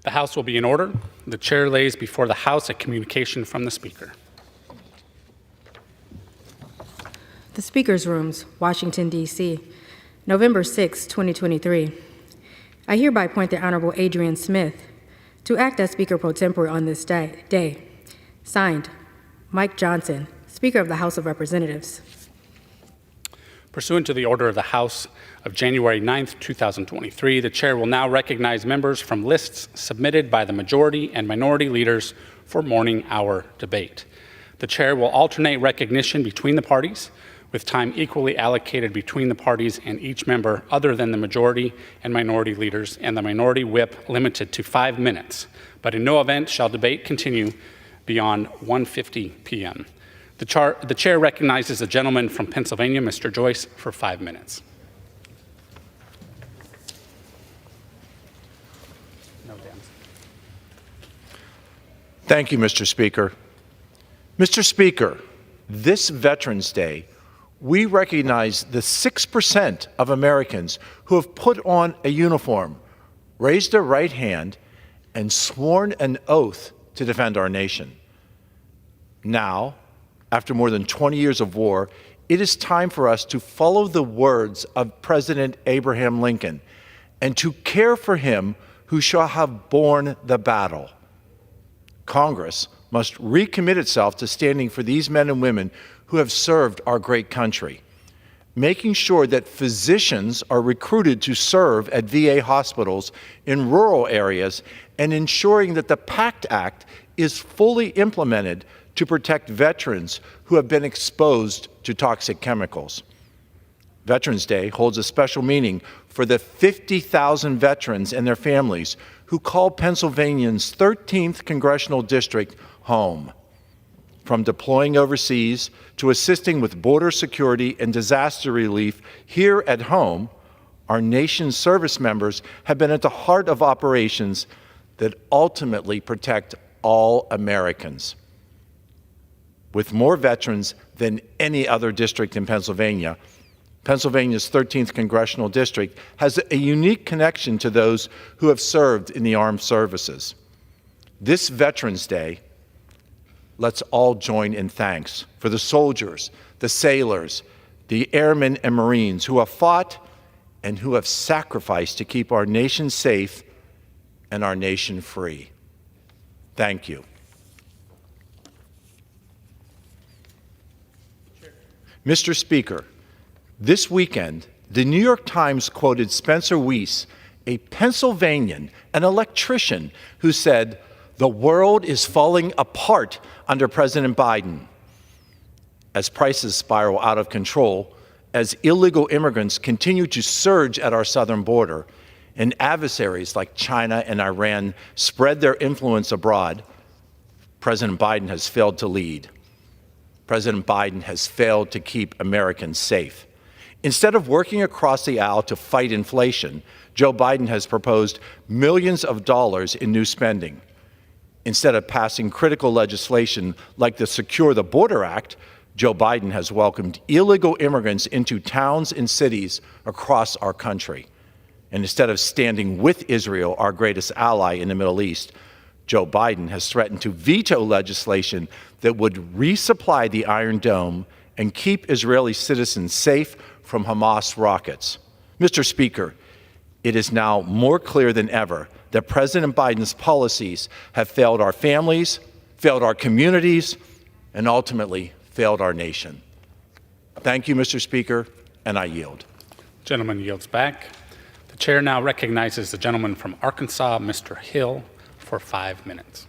The House will be in order. The chair lays before the House a communication from the Speaker. The Speaker's Rooms, Washington, D.C., November 6, 2023. I hereby appoint the Honorable Adrian Smith to act as Speaker pro tempore on this day. Signed, Mike Johnson, Speaker of the House of Representatives. Pursuant to the order of the House of January 9, 2023, the chair will now recognize members from lists submitted by the majority and minority leaders for morning hour debate. The chair will alternate recognition between the parties, with time equally allocated between the parties and each member other than the majority and minority leaders, and the minority whip limited to 5 minutes. But in no event shall debate continue beyond 1:50 p.m. The chair recognizes the gentleman from Pennsylvania, Mr. Joyce, for 5 minutes. Thank you, Mr. Speaker. Mr. Speaker, this Veterans Day, we recognize the 6% of Americans who have put on a uniform, raised their right hand, and sworn an oath to defend our nation. Now, after more than 20 years of war, it is time for us to follow the words of President Abraham Lincoln and to care for him who shall have borne the battle. Congress must recommit itself to standing for these men and women who have served our great country, making sure that physicians are recruited to serve at VA hospitals in rural areas, and ensuring that the PACT Act is fully implemented to protect veterans who have been exposed to toxic chemicals. Veterans Day holds a special meaning for the 50,000 veterans and their families who call Pennsylvania's 13th Congressional District home. From deploying overseas to assisting with border security and disaster relief here at home, our nation's service members have been at the heart of operations that ultimately protect all Americans. With more veterans than any other district in Pennsylvania, Pennsylvania's 13th Congressional District has a unique connection to those who have served in the armed services. This Veterans Day, let's all join in thanks for the soldiers, the sailors, the airmen and Marines who have fought and who have sacrificed to keep our nation safe and our nation free. Thank you. Mr. Speaker, this weekend, the New York Times quoted Spencer Weiss, a Pennsylvanian, an electrician, who said, "The world is falling apart under President Biden." As prices spiral out of control, as illegal immigrants continue to surge at our southern border, and adversaries like China and Iran spread their influence abroad, President Biden has failed to lead. President Biden has failed to keep Americans safe. Instead of working across the aisle to fight inflation, Joe Biden has proposed millions of dollars in new spending. Instead of passing critical legislation like the Secure the Border Act, Joe Biden has welcomed illegal immigrants into towns and cities across our country. And instead of standing with Israel, our greatest ally in the Middle East, Joe Biden has threatened to veto legislation that would resupply the Iron Dome and keep Israeli citizens safe from Hamas rockets. Mr. Speaker, it is now more clear than ever that President Biden's policies have failed our families, failed our communities, and ultimately failed our nation. Thank you, Mr. Speaker, and I yield. Gentleman yields back. The chair now recognizes the gentleman from Arkansas, Mr. Hill, for 5 minutes.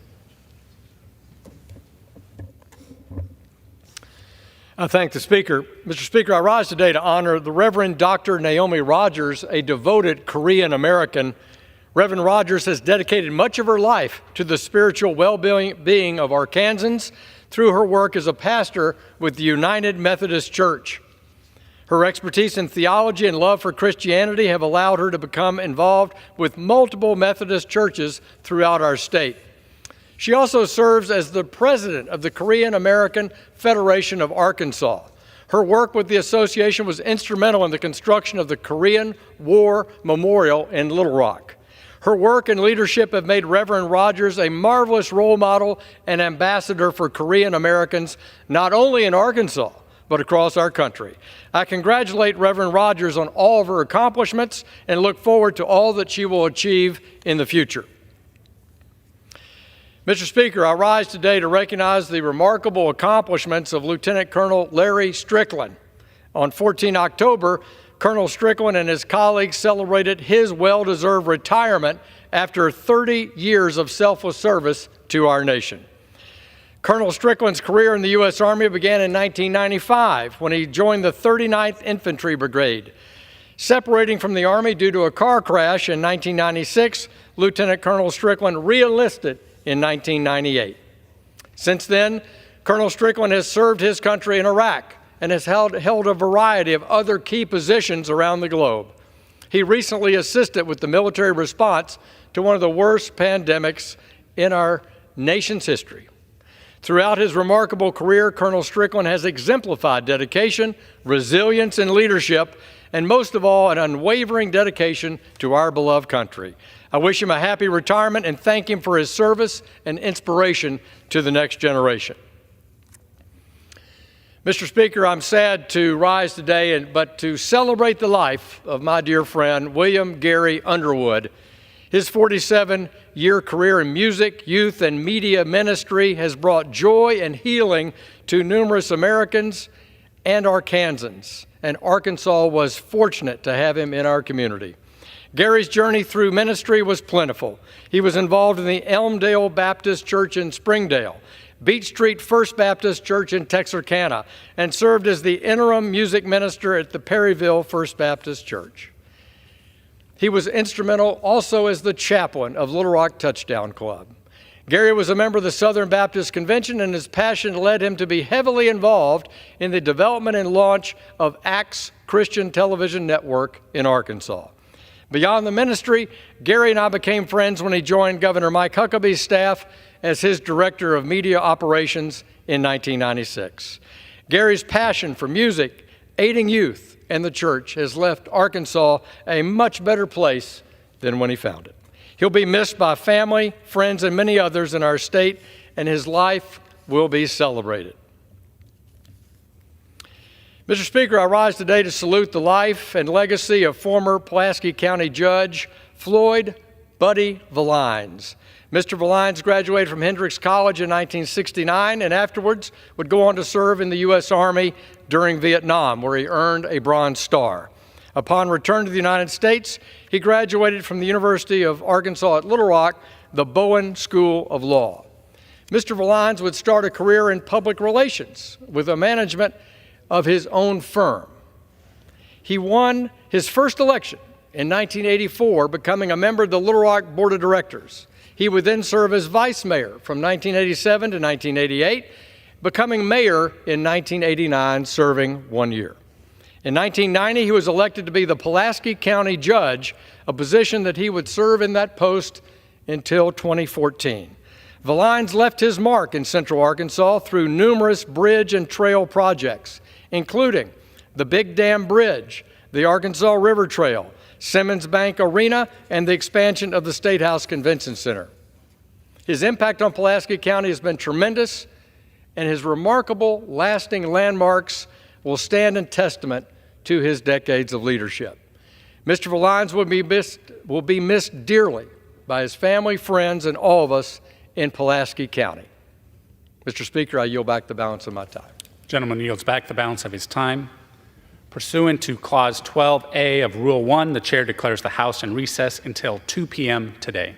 I thank the Speaker. Mr. Speaker, I rise today to honor the Reverend Dr. Naomi Rogers, a devoted Korean American. Reverend Rogers has dedicated much of her life to the spiritual well-being of Arkansans through her work as a pastor with the United Methodist Church. Her expertise in theology and love for Christianity have allowed her to become involved with multiple Methodist churches throughout our state. She also serves as the president of the Korean American Federation of Arkansas. Her work with the association was instrumental in the construction of the Korean War Memorial in Little Rock. Her work and leadership have made Reverend Rogers a marvelous role model and ambassador for Korean Americans, not only in Arkansas, but across our country. I congratulate Reverend Rogers on all of her accomplishments and look forward to all that she will achieve in the future. Mr. Speaker, I rise today to recognize the remarkable accomplishments of Lieutenant Colonel Larry Strickland. On 14 October, Colonel Strickland and his colleagues celebrated his well-deserved retirement after 30 years of selfless service to our nation. Colonel Strickland's career in the U.S. Army began in 1995 when he joined the 39th Infantry Brigade. Separating from the Army due to a car crash in 1996, Lieutenant Colonel Strickland re-enlisted in 1998. Since then, Colonel Strickland has served his country in Iraq and has held a variety of other key positions around the globe. He recently assisted with the military response to one of the worst pandemics in our nation's history. Throughout his remarkable career, Colonel Strickland has exemplified dedication, resilience, and leadership, and most of all, an unwavering dedication to our beloved country. I wish him a happy retirement and thank him for his service and inspiration to the next generation. Mr. Speaker, I'm sad to rise today, but to celebrate the life of my dear friend, William Gary Underwood. His 47-year career in music, youth, and media ministry has brought joy and healing to numerous Americans and Arkansans, and Arkansas was fortunate to have him in our community. Gary's journey through ministry was plentiful. He was involved in the Elmdale Baptist Church in Springdale, Beach Street First Baptist Church in Texarkana, and served as the interim music minister at the Perryville First Baptist Church. He was instrumental also as the chaplain of Little Rock Touchdown Club. Gary was a member of the Southern Baptist Convention, and his passion led him to be heavily involved in the development and launch of ACTS Christian Television Network in Arkansas. Beyond the ministry, Gary and I became friends when he joined Governor Mike Huckabee's staff as his Director of Media Operations in 1996. Gary's passion for music, aiding youth, and the church has left Arkansas a much better place than when he found it. He'll be missed by family, friends, and many others in our state, and his life will be celebrated. Mr. Speaker, I rise today to salute the life and legacy of former Pulaski County Judge Floyd Buddy Valines. Mr. Valines graduated from Hendrix College in 1969 and afterwards would go on to serve in the U.S. Army during Vietnam, where he earned a Bronze Star. Upon return to the United States, he graduated from the University of Arkansas at Little Rock, the Bowen School of Law. Mr. Valines would start a career in public relations with the management of his own firm. He won his first election in 1984, becoming a member of the Little Rock Board of Directors. He would then serve as vice mayor from 1987 to 1988, becoming mayor in 1989, serving 1 year. In 1990, he was elected to be the Pulaski County Judge, a position that he would serve in that post until 2014. Valines left his mark in Central Arkansas through numerous bridge and trail projects, including the Big Dam Bridge, the Arkansas River Trail, Simmons Bank Arena, and the expansion of the State House Convention Center. His impact on Pulaski County has been tremendous, and his remarkable, lasting landmarks will stand in testament to his decades of leadership. Mr. Valines will be missed dearly by his family, friends, and all of us in Pulaski County. Mr. Speaker, I yield back the balance of my time. Gentleman yields back the balance of his time. Pursuant to Clause 12A of Rule 1, the Chair declares the House in recess until 2 p.m. today.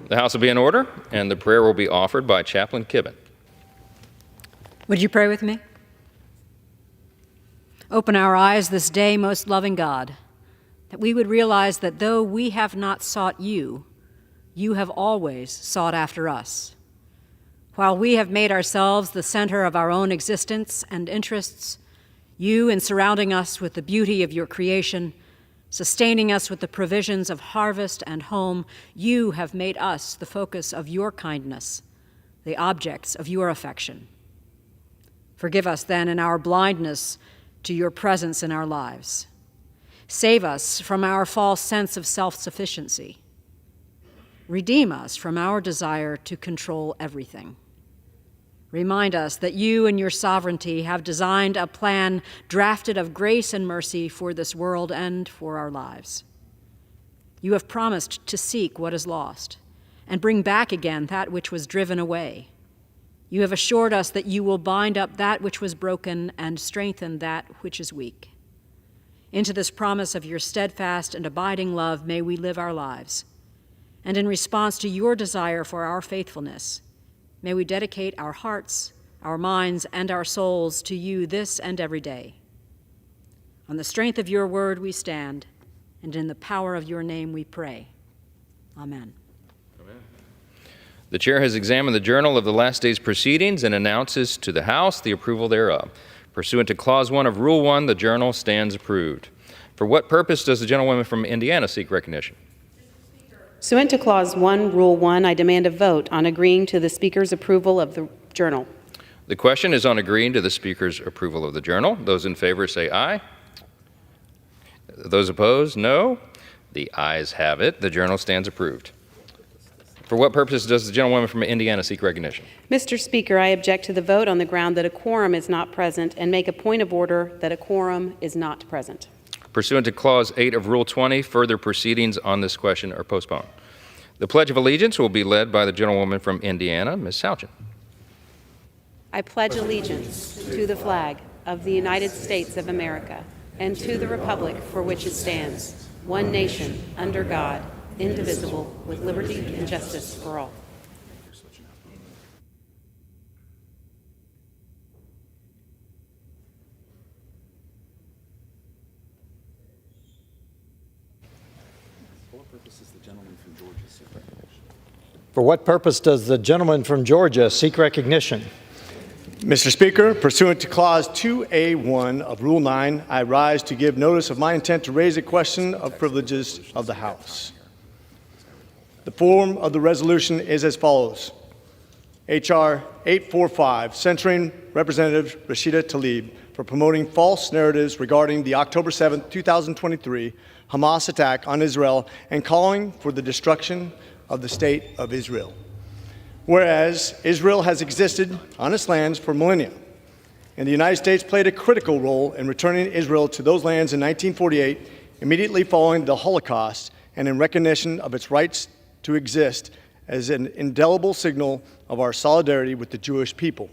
The House will be in order, and the prayer will be offered by Chaplain Kibben. Would you pray with me? Open our eyes this day, most loving God, that we would realize that though we have not sought you, you have always sought after us. While we have made ourselves the center of our own existence and interests, you, in surrounding us with the beauty of your creation, sustaining us with the provisions of harvest and home, you have made us the focus of your kindness, the objects of your affection. Forgive us then in our blindness to your presence in our lives. Save us from our false sense of self-sufficiency. Redeem us from our desire to control everything. Remind us that you in your sovereignty have designed a plan drafted of grace and mercy for this world and for our lives. You have promised to seek what is lost and bring back again that which was driven away. You have assured us that you will bind up that which was broken and strengthen that which is weak. Into this promise of your steadfast and abiding love may we live our lives. And in response to your desire for our faithfulness, may we dedicate our hearts, our minds, and our souls to you this and every day. On the strength of your word we stand, and in the power of your name we pray. Amen. The chair has examined the journal of the last day's proceedings and announces to the House the approval thereof. Pursuant to Clause 1 of Rule 1, the journal stands approved. For what purpose does the gentlewoman from Indiana seek recognition? Pursuant to Clause 1, Rule 1, I demand a vote on agreeing to the Speaker's approval of the journal. The question is on agreeing to the Speaker's approval of the journal. Those in favor say aye. Those opposed, no. The ayes have it. The journal stands approved. For what purpose does the gentlewoman from Indiana seek recognition? Mr. Speaker, I object to the vote on the ground that a quorum is not present and make a point of order that a quorum is not present. Pursuant to Clause 8 of Rule 20, further proceedings on this question are postponed. The Pledge of Allegiance will be led by the gentlewoman from Indiana, Ms. Souchin. I pledge allegiance to the flag of the United States of America and to the republic for which it stands, one nation, under God, indivisible, with liberty and justice for all. For what purpose does the gentleman from Georgia seek recognition? Mr. Speaker, pursuant to Clause 2A1 of Rule 9, I rise to give notice of my intent to raise a question of privileges of the House. The form of the resolution is as follows. H.R. 845, censuring Representative Rashida Tlaib for promoting false narratives regarding the October 7, 2023 Hamas attack on Israel and calling for the destruction of the State of Israel. Whereas Israel has existed on its lands for millennia, and the United States played a critical role in returning Israel to those lands in 1948, immediately following the Holocaust, and in recognition of its rights to exist as an indelible signal of our solidarity with the Jewish people.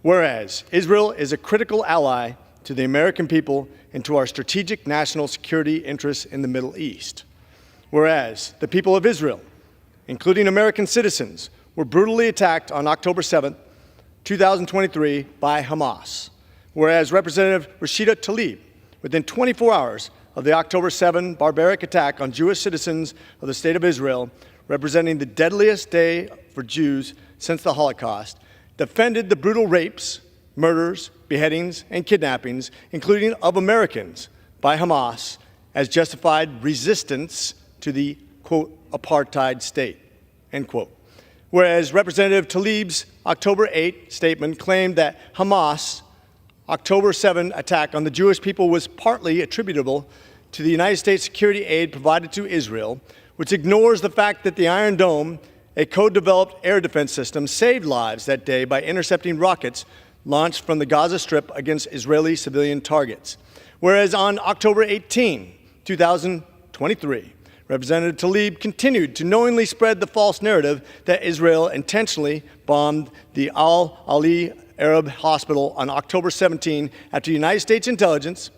Whereas Israel is a critical ally to the American people and to our strategic national security interests in the Middle East. Whereas the people of Israel, including American citizens, were brutally attacked on October 7, 2023 by Hamas. Whereas Representative Rashida Tlaib, within 24 hours of the October 7 barbaric attack on Jewish citizens of the State of Israel, representing the deadliest day for Jews since the Holocaust, defended the brutal rapes, murders, beheadings, and kidnappings, including of Americans, by Hamas as justified resistance to the, quote, apartheid state, end quote. Whereas Representative Tlaib's October 8 statement claimed that Hamas' October 7 attack on the Jewish people was partly attributable to the United States security aid provided to Israel, which ignores the fact that the Iron Dome, a co-developed air defense system, saved lives that day by intercepting rockets launched from the Gaza Strip against Israeli civilian targets. Whereas on October 18, 2023, Representative Tlaib continued to knowingly spread the false narrative that Israel intentionally bombed the Al-Ali Arab Hospital on October 17 after United States intelligence,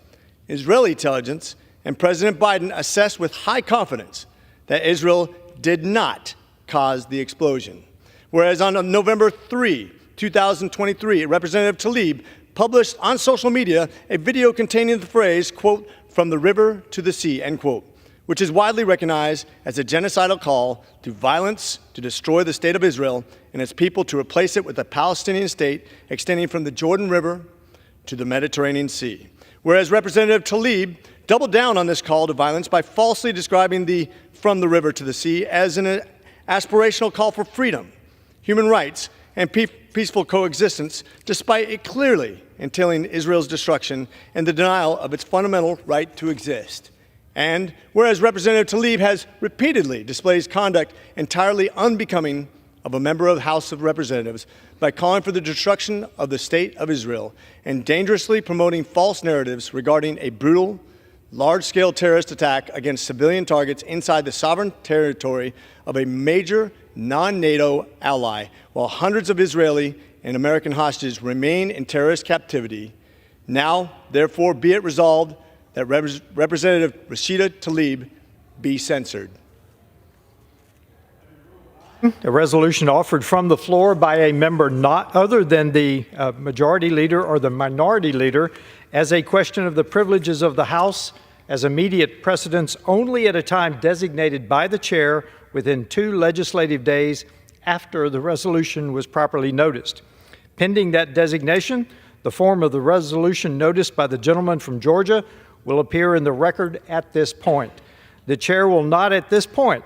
Israeli intelligence, and President Biden assessed with high confidence that Israel did not caused the explosion. Whereas on November 3, 2023, Representative Tlaib published on social media a video containing the phrase, quote, "from the river to the sea," end quote, which is widely recognized as a genocidal call to violence to destroy the state of Israel and its people, to replace it with a Palestinian state extending from the Jordan River to the Mediterranean Sea. Whereas Representative Tlaib doubled down on this call to violence by falsely describing the "from the river to the sea" as an aspirational call for freedom, human rights, and peaceful coexistence, despite it clearly entailing Israel's destruction and the denial of its fundamental right to exist. And whereas Representative Tlaib has repeatedly displayed conduct entirely unbecoming of a member of the House of Representatives by calling for the destruction of the state of Israel and dangerously promoting false narratives regarding a brutal, large-scale terrorist attack against civilian targets inside the sovereign territory of a major non-NATO ally, while hundreds of Israeli and American hostages remain in terrorist captivity. Now, therefore, be it resolved that Representative Rashida Tlaib be censured. A resolution offered from the floor by a member not other than the majority leader or the minority leader as a question of the privileges of the House as immediate precedence only at a time designated by the chair within 2 legislative days after the resolution was properly noticed. Pending that designation, the form of the resolution noticed by the gentleman from Georgia will appear in the record at this point. The chair will not at this point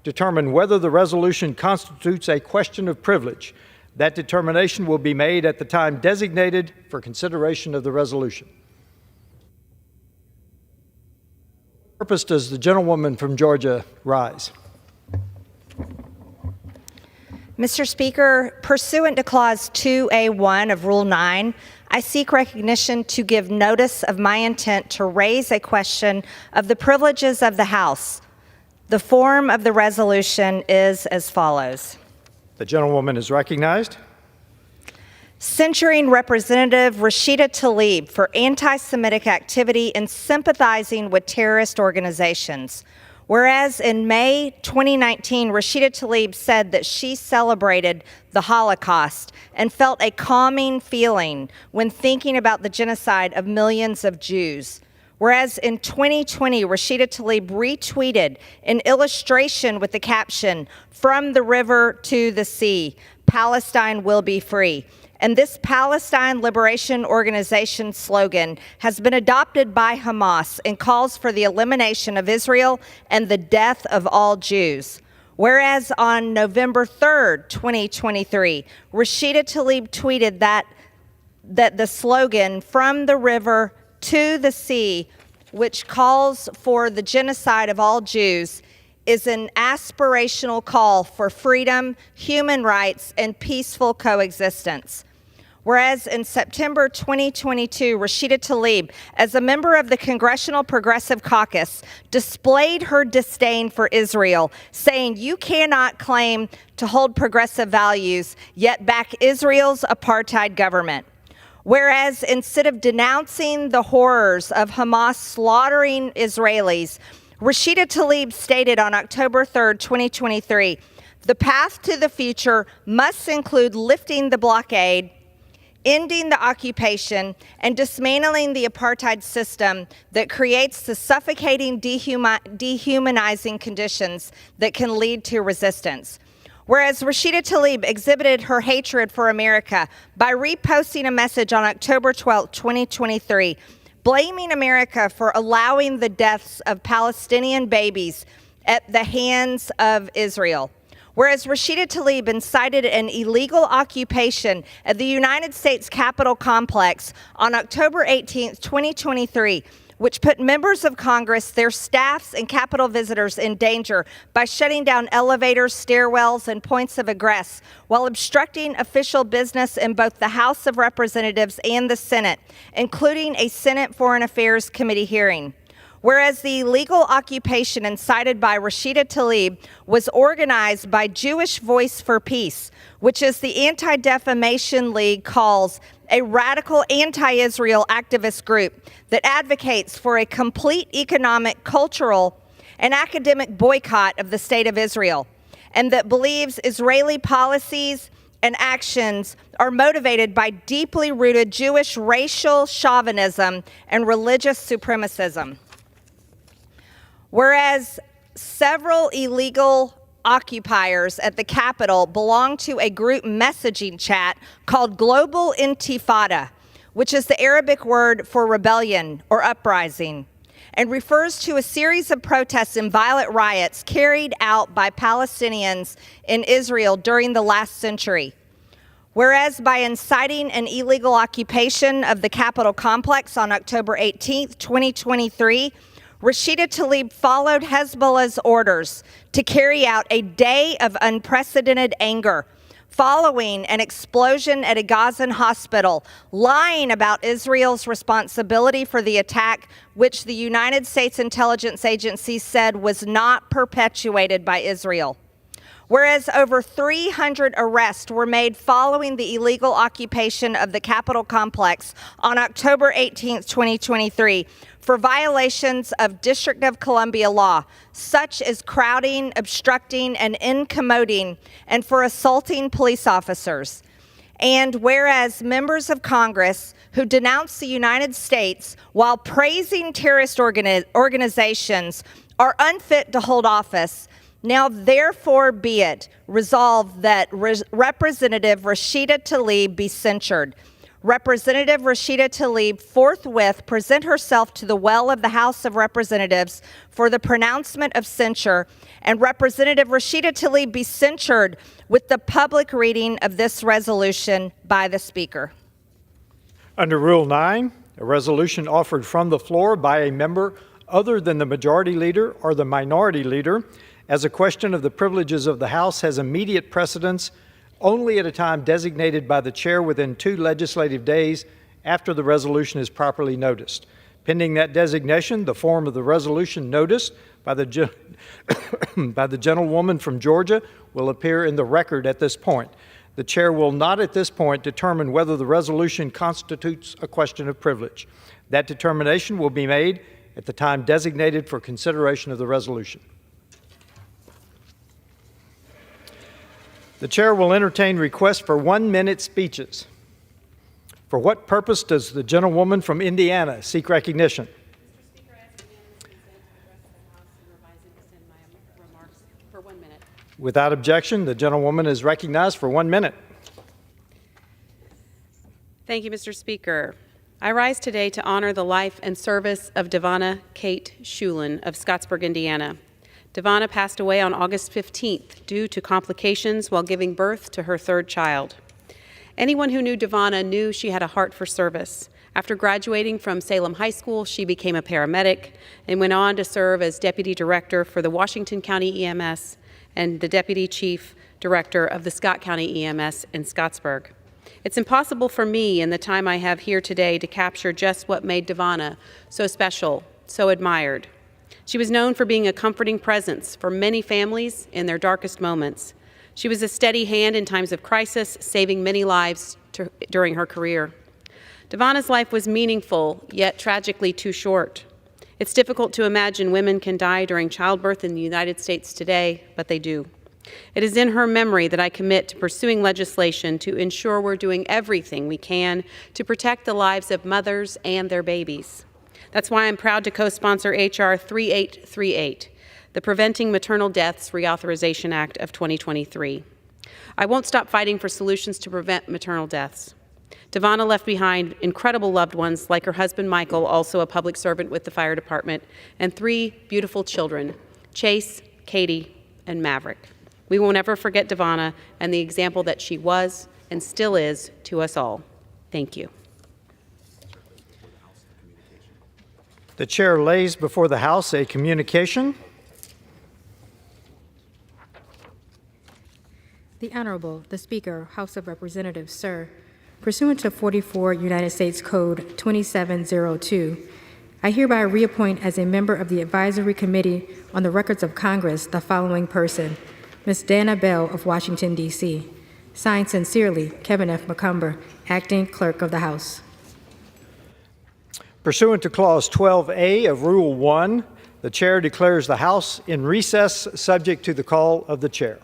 determine whether the resolution constitutes a question of privilege. That determination will be made at the time designated for consideration of the resolution. For what purpose does the gentlewoman from Georgia rise? Mr. Speaker, pursuant to Clause 2A1 of Rule 9, I seek recognition to give notice of my intent to raise a question of the privileges of the House. The form of the resolution is as follows. The gentlewoman is recognized. Censuring Representative Rashida Tlaib for anti-Semitic activity and sympathizing with terrorist organizations. Whereas in May 2019, Rashida Tlaib said that she celebrated the Holocaust and felt a calming feeling when thinking about the genocide of millions of Jews. Whereas in 2020, Rashida Tlaib retweeted an illustration with the caption, "From the river to the sea, Palestine will be free." And this Palestine Liberation Organization slogan has been adopted by Hamas and calls for the elimination of Israel and the death of all Jews. Whereas on November 3rd, 2023, Rashida Tlaib tweeted that the slogan, "From the river to the sea," which calls for the genocide of all Jews, is an aspirational call for freedom, human rights, and peaceful coexistence. Whereas in September 2022, Rashida Tlaib, as a member of the Congressional Progressive Caucus, displayed her disdain for Israel, saying, "You cannot claim to hold progressive values, yet back Israel's apartheid government." Whereas instead of denouncing the horrors of Hamas slaughtering Israelis, Rashida Tlaib stated on October 3rd, 2023, "The path to the future must include lifting the blockade, ending the occupation, and dismantling the apartheid system that creates the suffocating, dehumanizing conditions that can lead to resistance." Whereas Rashida Tlaib exhibited her hatred for America by reposting a message on October 12, 2023, blaming America for allowing the deaths of Palestinian babies at the hands of Israel. Whereas Rashida Tlaib incited an illegal occupation of the United States Capitol complex on October 18, 2023, which put members of Congress, their staffs, and Capitol visitors in danger by shutting down elevators, stairwells, and points of egress, while obstructing official business in both the House of Representatives and the Senate, including a Senate Foreign Affairs Committee hearing. Whereas the illegal occupation incited by Rashida Tlaib was organized by Jewish Voice for Peace, which, as the Anti-Defamation League calls, a radical anti-Israel activist group that advocates for a complete economic, cultural, and academic boycott of the state of Israel. and that believes Israeli policies and actions are motivated by deeply rooted Jewish racial chauvinism and religious supremacism. Whereas several illegal occupiers at the Capitol belong to a group messaging chat called Global Intifada, which is the Arabic word for rebellion or uprising, and refers to a series of protests and violent riots carried out by Palestinians in Israel during the last century. Whereas by inciting an illegal occupation of the Capitol complex on October 18, 2023, Rashida Tlaib followed Hezbollah's orders to carry out a day of unprecedented anger following an explosion at a Gazan hospital, lying about Israel's responsibility for the attack, which the United States intelligence agency said was not perpetuated by Israel. Whereas over 300 arrests were made following the illegal occupation of the Capitol complex on October 18, 2023, for violations of District of Columbia law, such as crowding, obstructing, and incommoding, and for assaulting police officers. And whereas members of Congress who denounce the United States while praising terrorist organizations are unfit to hold office, now therefore be it resolved that Representative Rashida Tlaib be censured. Representative Rashida Tlaib forthwith present herself to the well of the House of Representatives for the pronouncement of censure, and Representative Rashida Tlaib be censured with the public reading of this resolution by the Speaker. Under Rule 9, a resolution offered from the floor by a member other than the majority leader or the minority leader as a question of the privileges of the House has immediate precedence only at a time designated by the chair within 2 legislative days after the resolution is properly noticed. Pending that designation, the form of the resolution noticed by the by the gentlewoman from Georgia will appear in the record at this point. The chair will not at this point determine whether the resolution constitutes a question of privilege. That determination will be made at the time designated for consideration of the resolution. The chair will entertain requests for 1-minute speeches. For what purpose does the gentlewoman from Indiana seek recognition? Mr. Speaker, I ask unanimous consent to address the House and revise and extend my remarks for 1 minute. Without objection, the gentlewoman is recognized for 1 minute. Thank you, Mr. Speaker. I rise today to honor the life and service of Devana Kate Shulin of Scottsburg, Indiana. Devana passed away on August 15th due to complications while giving birth to her 3rd child. Anyone who knew Devana knew she had a heart for service. After graduating from Salem High School, she became a paramedic and went on to serve as Deputy Director for the Washington County EMS and the Deputy Chief Director of the Scott County EMS in Scottsburg. It's impossible for me in the time I have here today to capture just what made Devana so special, so admired. She was known for being a comforting presence for many families in their darkest moments. She was a steady hand in times of crisis, saving many lives during her career. Devana's life was meaningful, yet tragically too short. It's difficult to imagine women can die during childbirth in the United States today, but they do. It is in her memory that I commit to pursuing legislation to ensure we're doing everything we can to protect the lives of mothers and their babies. That's why I'm proud to co-sponsor H.R. 3838, the Preventing Maternal Deaths Reauthorization Act of 2023. I won't stop fighting for solutions to prevent maternal deaths. Devana left behind incredible loved ones like her husband Michael, also a public servant with the fire department, and 3 beautiful children, Chase, Katie, and Maverick. We will never forget Devana and the example that she was and still is to us all. Thank you. The chair lays before the House a communication. The Honorable, the Speaker, House of Representatives, sir, pursuant to 44 United States Code 2702, I hereby reappoint as a member of the Advisory Committee on the Records of Congress the following person, Ms. Dana Bell of Washington, D.C. Signed sincerely, Kevin F. McCumber, Acting Clerk of the House. Pursuant to Clause 12A of Rule 1, the chair declares the House in recess subject to the call of the chair.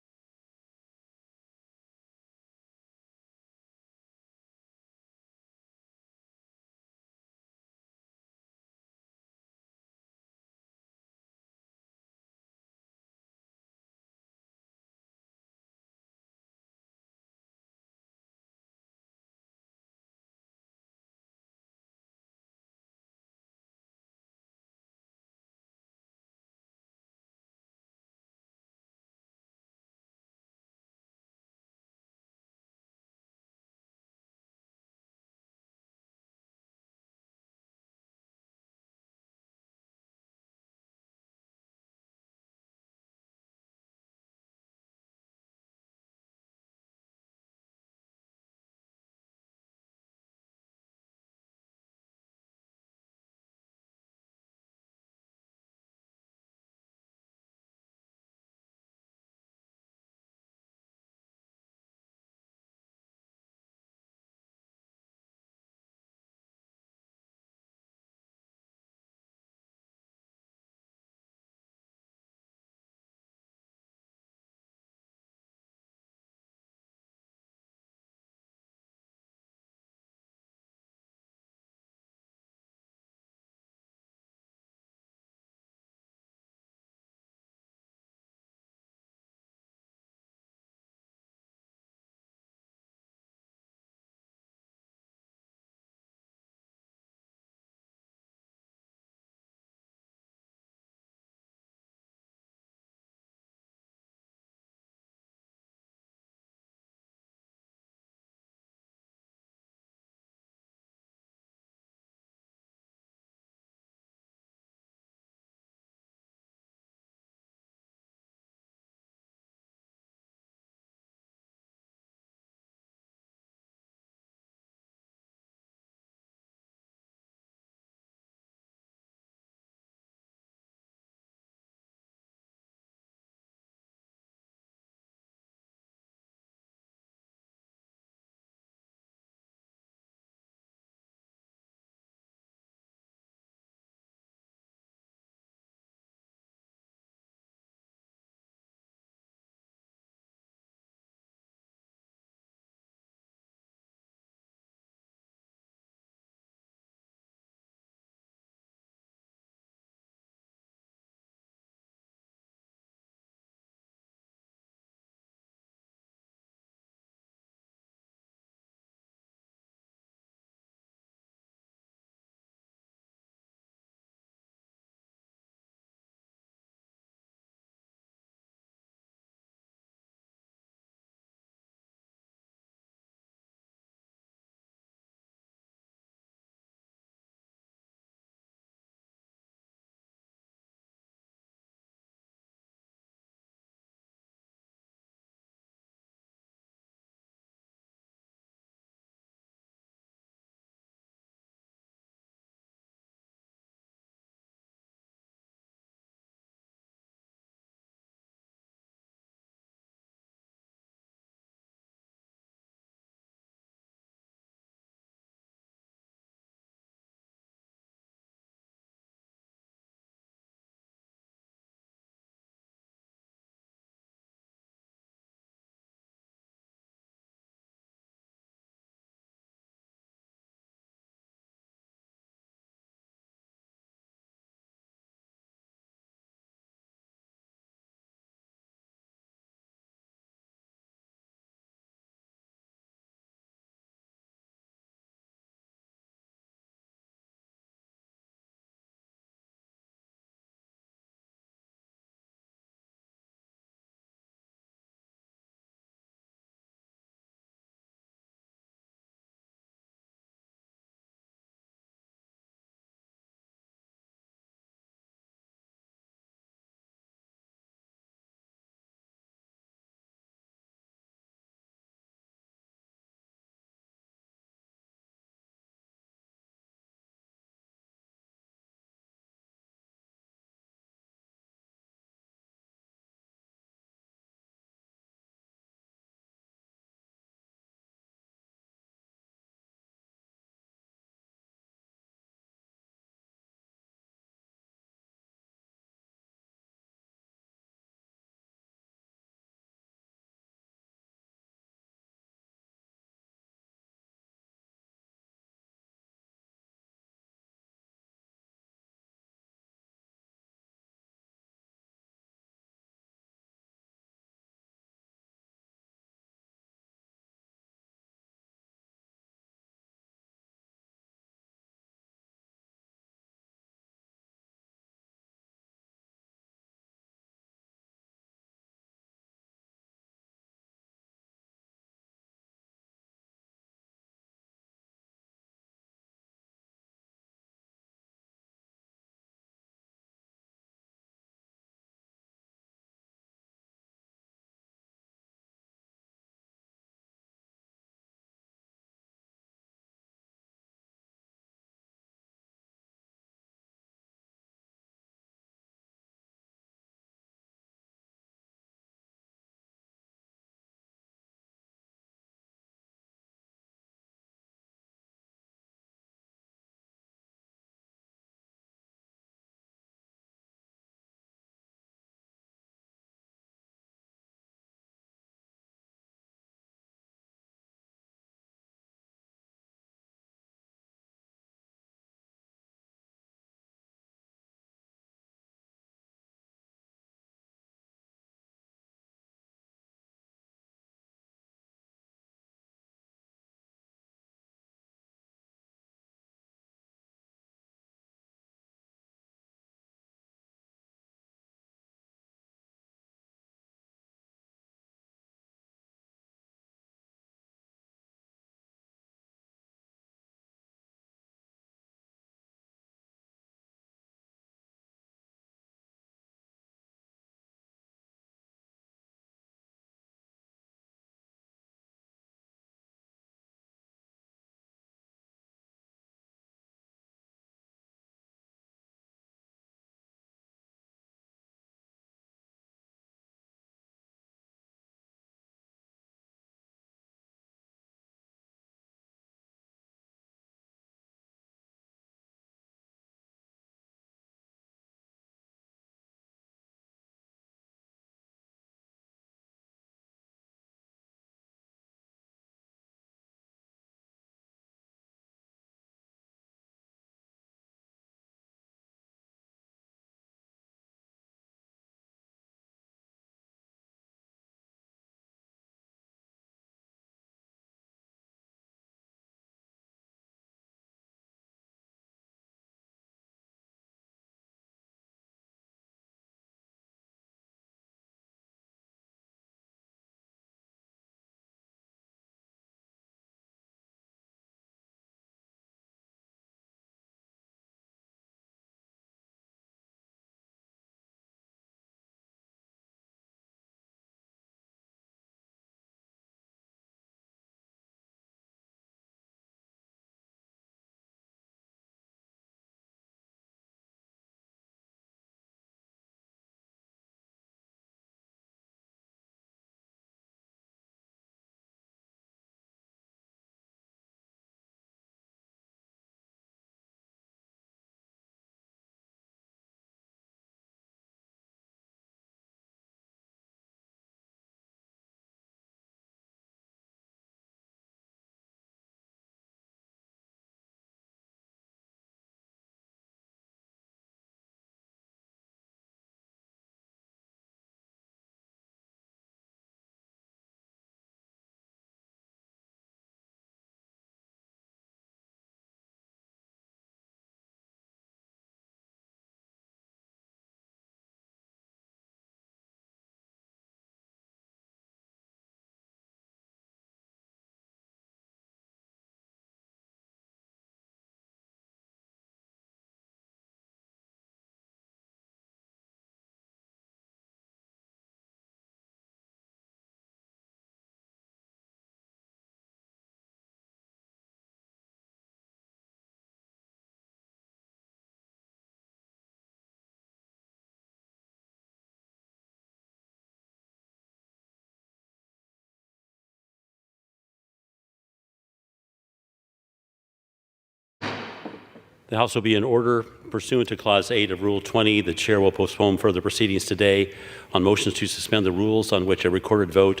The House will be in order. Pursuant to Clause 8 of Rule 20, the Chair will postpone further proceedings today on motions to suspend the rules on which a recorded vote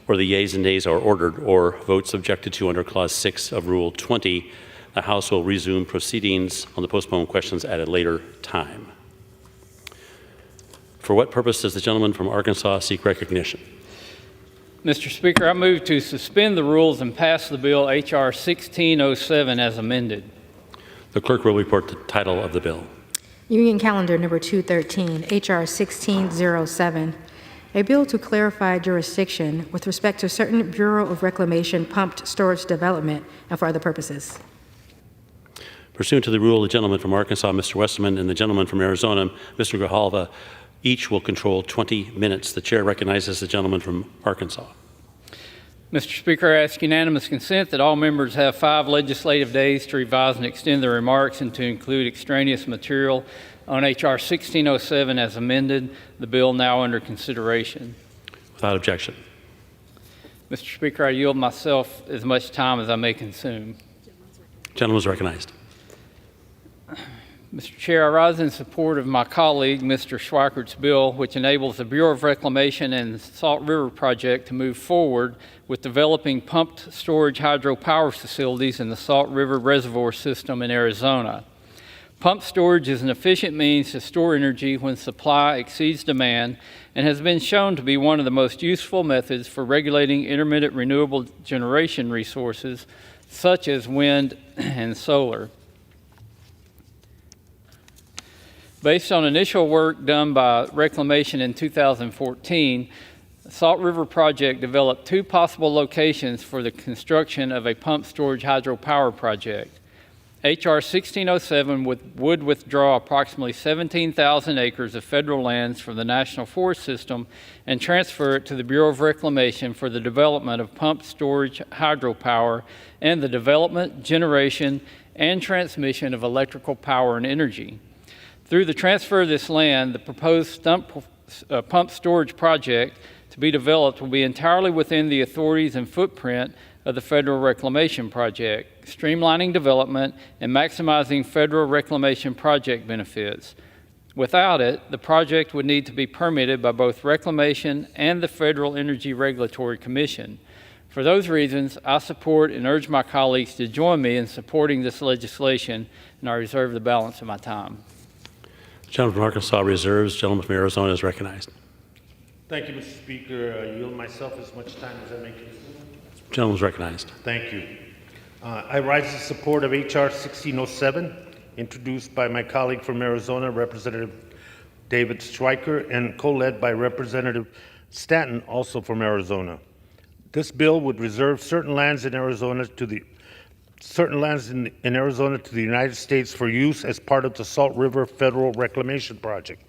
or the yeas and nays are ordered, or votes objected to under Clause 6 of Rule 20. The House will resume proceedings on the postponed questions at a later time. For what purpose does the gentleman from Arkansas seek recognition? Mr. Speaker, I move to suspend the rules and pass the bill H.R. 1607 as amended. The clerk will report the title of the bill. Union Calendar Number 213, H.R. 1607, a bill to clarify jurisdiction with respect to certain Bureau of Reclamation pumped storage development and for other purposes. Pursuant to the rule, the gentleman from Arkansas, Mr. Westerman, and the gentleman from Arizona, Mr. Grijalva, each will control 20 minutes. The chair recognizes the gentleman from Arkansas. Mr. Speaker, I ask unanimous consent that all members have 5 legislative days to revise and extend their remarks and to include extraneous material on H.R. 1607 as amended, the bill now under consideration. Without objection. Mr. Speaker, I yield myself as much time as I may consume. Gentleman is recognized. Mr. Chair, I rise in support of my colleague, Mr. Schweikert's bill, which enables the Bureau of Reclamation and Salt River Project to move forward with developing pumped storage hydropower facilities in the Salt River Reservoir system in Arizona. Pumped storage is an efficient means to store energy when supply exceeds demand and has been shown to be one of the most useful methods for regulating intermittent renewable generation resources, such as wind and solar. Based on initial work done by Reclamation in 2014, the Salt River Project developed 2 possible locations for the construction of a pumped storage hydropower project. H.R. 1607 would withdraw approximately 17,000 acres of federal lands from the National Forest System and transfer it to the Bureau of Reclamation for the development of pumped storage hydropower and the development, generation, and transmission of electrical power and energy. Through the transfer of this land, the proposed pumped storage project to be developed will be entirely within the authorities and footprint of the Federal Reclamation Project, streamlining development and maximizing Federal Reclamation Project benefits. Without it, the project would need to be permitted by both Reclamation and the Federal Energy Regulatory Commission. For those reasons, I support and urge my colleagues to join me in supporting this legislation, and I reserve the balance of my time. Gentleman from Arkansas reserves. Gentleman from Arizona is recognized. Thank you, Mr. Speaker. I yield myself as much time as I may consume. Gentleman is recognized. Thank you. I rise in support of H.R. 1607, introduced by my colleague from Arizona, Representative David Schweiker, and co-led by Representative Stanton, also from Arizona. This bill would reserve certain lands in Arizona to the United States for use as part of the Salt River Federal Reclamation Project.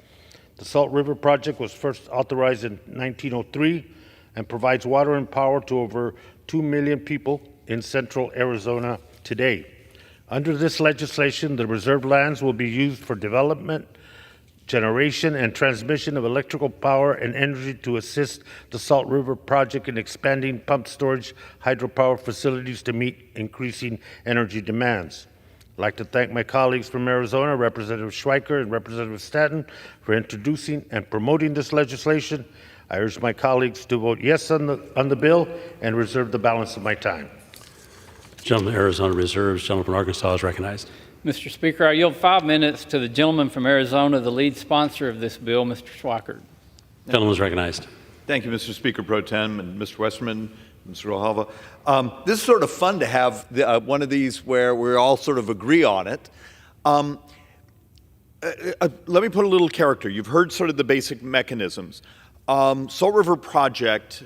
The Salt River Project was first authorized in 1903 and provides water and power to over 2 million people in central Arizona today. Under this legislation, the reserved lands will be used for development, generation, and transmission of electrical power and energy to assist the Salt River Project in expanding pumped storage hydropower facilities to meet increasing energy demands. I'd like to thank my colleagues from Arizona, Representative Schweiker and Representative Stanton, for introducing and promoting this legislation. I urge my colleagues to vote yes on the bill and reserve the balance of my time. Gentleman from Arizona reserves. Gentleman from Arkansas is recognized. Mr. Speaker, I yield 5 minutes to the gentleman from Arizona, the lead sponsor of this bill, Mr. Schweikert. Gentleman is recognized. Thank you, Mr. Speaker Pro Tem and Mr. Westerman, Mr. Grijalva. This is sort of fun to have one of these where we all sort of agree on it. Let me put a little character. You've heard sort of the basic mechanisms. Salt River Project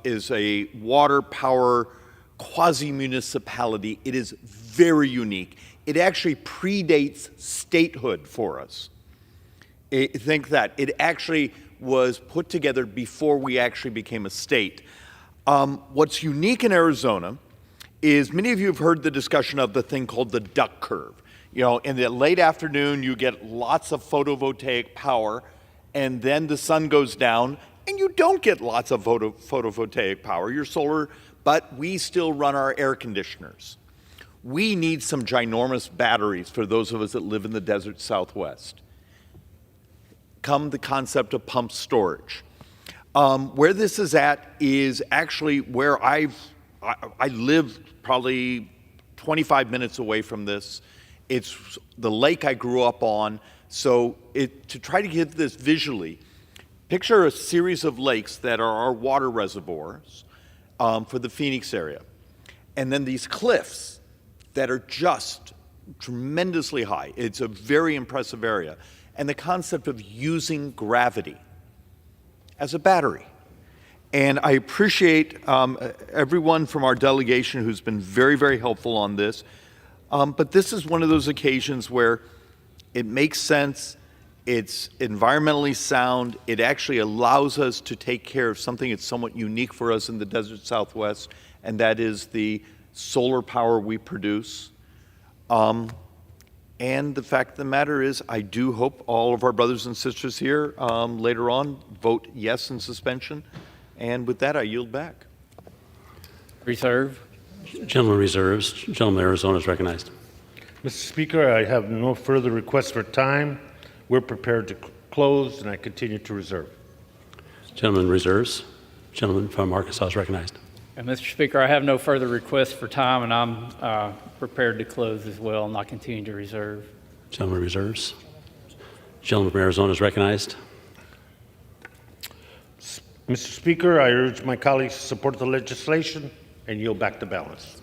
is a water power quasi-municipality. It is very unique. It actually predates statehood for us. Think that. It actually was put together before we actually became a state. What's unique in Arizona is many of you have heard the discussion of the thing called the duck curve. You know, in the late afternoon, you get lots of photovoltaic power, and then the sun goes down, and you don't get lots of photovoltaic power. Your solar, but we still run our air conditioners. we need some ginormous batteries for those of us that live in the desert Southwest. Come the concept of pump storage. Where this is at is actually where I live probably 25 minutes away from this. It's the lake I grew up on. So to try to give this visually, picture a series of lakes that are our water reservoirs for the Phoenix area. And then these cliffs that are just tremendously high. It's a very impressive area. And the concept of using gravity as a battery. And I appreciate everyone from our delegation who's been very, very helpful on this. But this is one of those occasions where it makes sense, it's environmentally sound, it actually allows us to take care of something that's somewhat unique for us in the desert Southwest, and that is the solar power we produce. And the fact of the matter is, I do hope all of our brothers and sisters here later on vote yes in suspension. And with that, I yield back. Reserve. Gentleman reserves. Gentleman from Arizona is recognized. Mr. Speaker, I have no further requests for time. We're prepared to close, and I continue to reserve. Gentleman reserves. Gentleman from Arkansas is recognized. And Mr. Speaker, I have no further requests for time, and I'm prepared to close as well, and I continue to reserve. Gentleman reserves. Gentleman from Arizona is recognized. Mr. Speaker, I urge my colleagues to support the legislation and yield back the balance.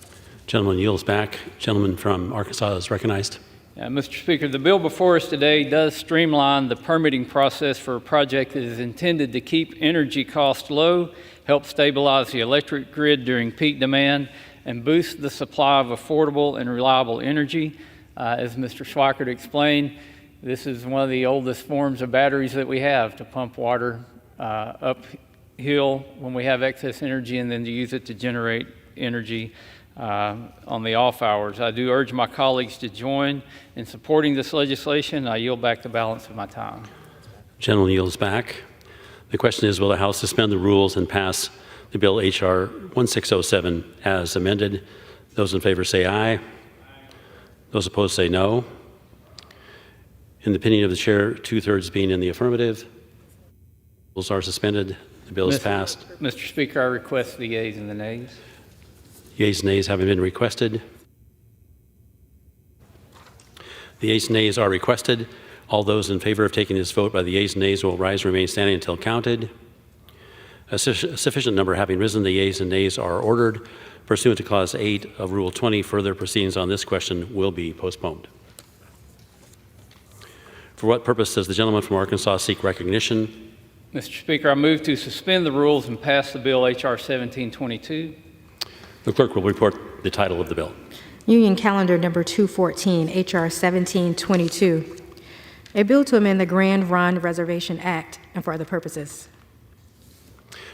Gentleman yields back. Gentleman from Arkansas is recognized. Mr. Speaker, the bill before us today does streamline the permitting process for a project that is intended to keep energy costs low, help stabilize the electric grid during peak demand, and boost the supply of affordable and reliable energy. As Mr. Schweikert explained, this is one of the oldest forms of batteries that we have to pump water uphill when we have excess energy and then to use it to generate energy on the off hours. I do urge my colleagues to join in supporting this legislation. I yield back the balance of my time. Gentleman yields back. The question is, will the House suspend the rules and pass the bill H.R. 1607 as amended? Those in favor say aye. Those opposed say no. In the opinion of the chair, 2/3 being in the affirmative, rules are suspended. The bill is passed. Mr. Speaker, I request the yeas and the nays. Yeas and nays having been requested. The yeas and nays are requested. All those in favor of taking this vote by the yeas and nays will rise and remain standing until counted. A sufficient number having risen, the yeas and nays are ordered. Pursuant to Clause 8 of Rule 20, further proceedings on this question will be postponed. For what purpose does the gentleman from Arkansas seek recognition? Mr. Speaker, I move to suspend the rules and pass the bill H.R. 1722. The clerk will report the title of the bill. Union Calendar Number 214, H.R. 1722. A bill to amend the Grand Ronde Reservation Act and for other purposes.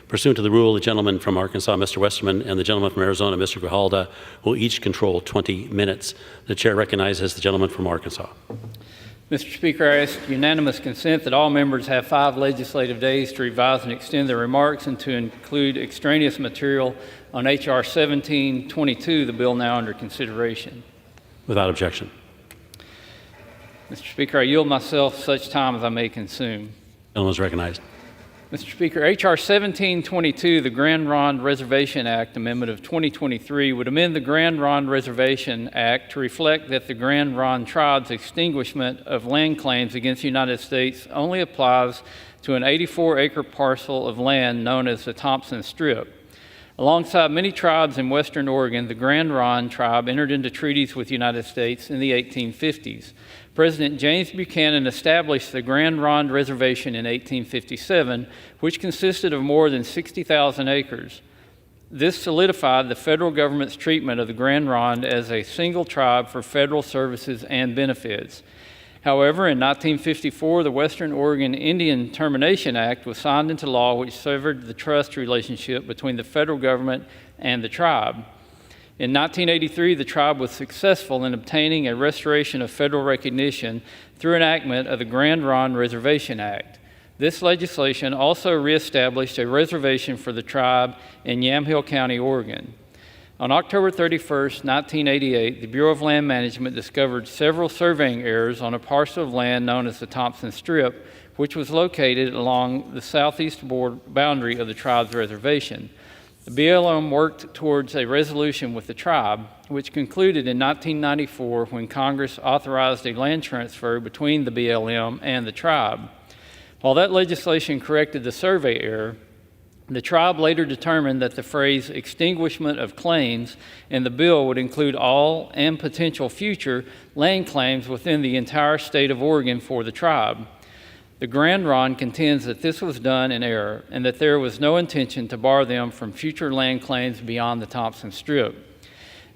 Pursuant to the rule, the gentleman from Arkansas, Mr. Westerman, and the gentleman from Arizona, Mr. Grijalda, will each control 20 minutes. The chair recognizes the gentleman from Arkansas. Mr. Speaker, I ask unanimous consent that all members have 5 legislative days to revise and extend their remarks and to include extraneous material on H.R. 1722, the bill now under consideration. Without objection. Mr. Speaker, I yield myself such time as I may consume. The gentleman is recognized. Mr. Speaker, H.R. 1722, the Grand Ronde Reservation Act Amendment of 2023, would amend the Grand Ronde Reservation Act to reflect that the Grand Ronde tribe's extinguishment of land claims against the United States only applies to an 84-acre parcel of land known as the Thompson Strip. Alongside many tribes in western Oregon, the Grand Ronde tribe entered into treaties with the United States in the 1850s. President James Buchanan established the Grand Ronde Reservation in 1857, which consisted of more than 60,000 acres. This solidified the federal government's treatment of the Grand Ronde as a single tribe for federal services and benefits. However, in 1954, the Western Oregon Indian Termination Act was signed into law, which severed the trust relationship between the federal government and the tribe. In 1983, the tribe was successful in obtaining a restoration of federal recognition through enactment of the Grand Ronde Reservation Act. This legislation also reestablished a reservation for the tribe in Yamhill County, Oregon. On October 31st, 1988, the Bureau of Land Management discovered several surveying errors on a parcel of land known as the Thompson Strip, which was located along the southeast boundary of the tribe's reservation. The BLM worked towards a resolution with the tribe, which concluded in 1994 when Congress authorized a land transfer between the BLM and the tribe. While that legislation corrected the survey error, the tribe later determined that the phrase extinguishment of claims in the bill would include all and potential future land claims within the entire state of Oregon for the tribe. The Grand Ronde contends that this was done in error and that there was no intention to bar them from future land claims beyond the Thompson Strip.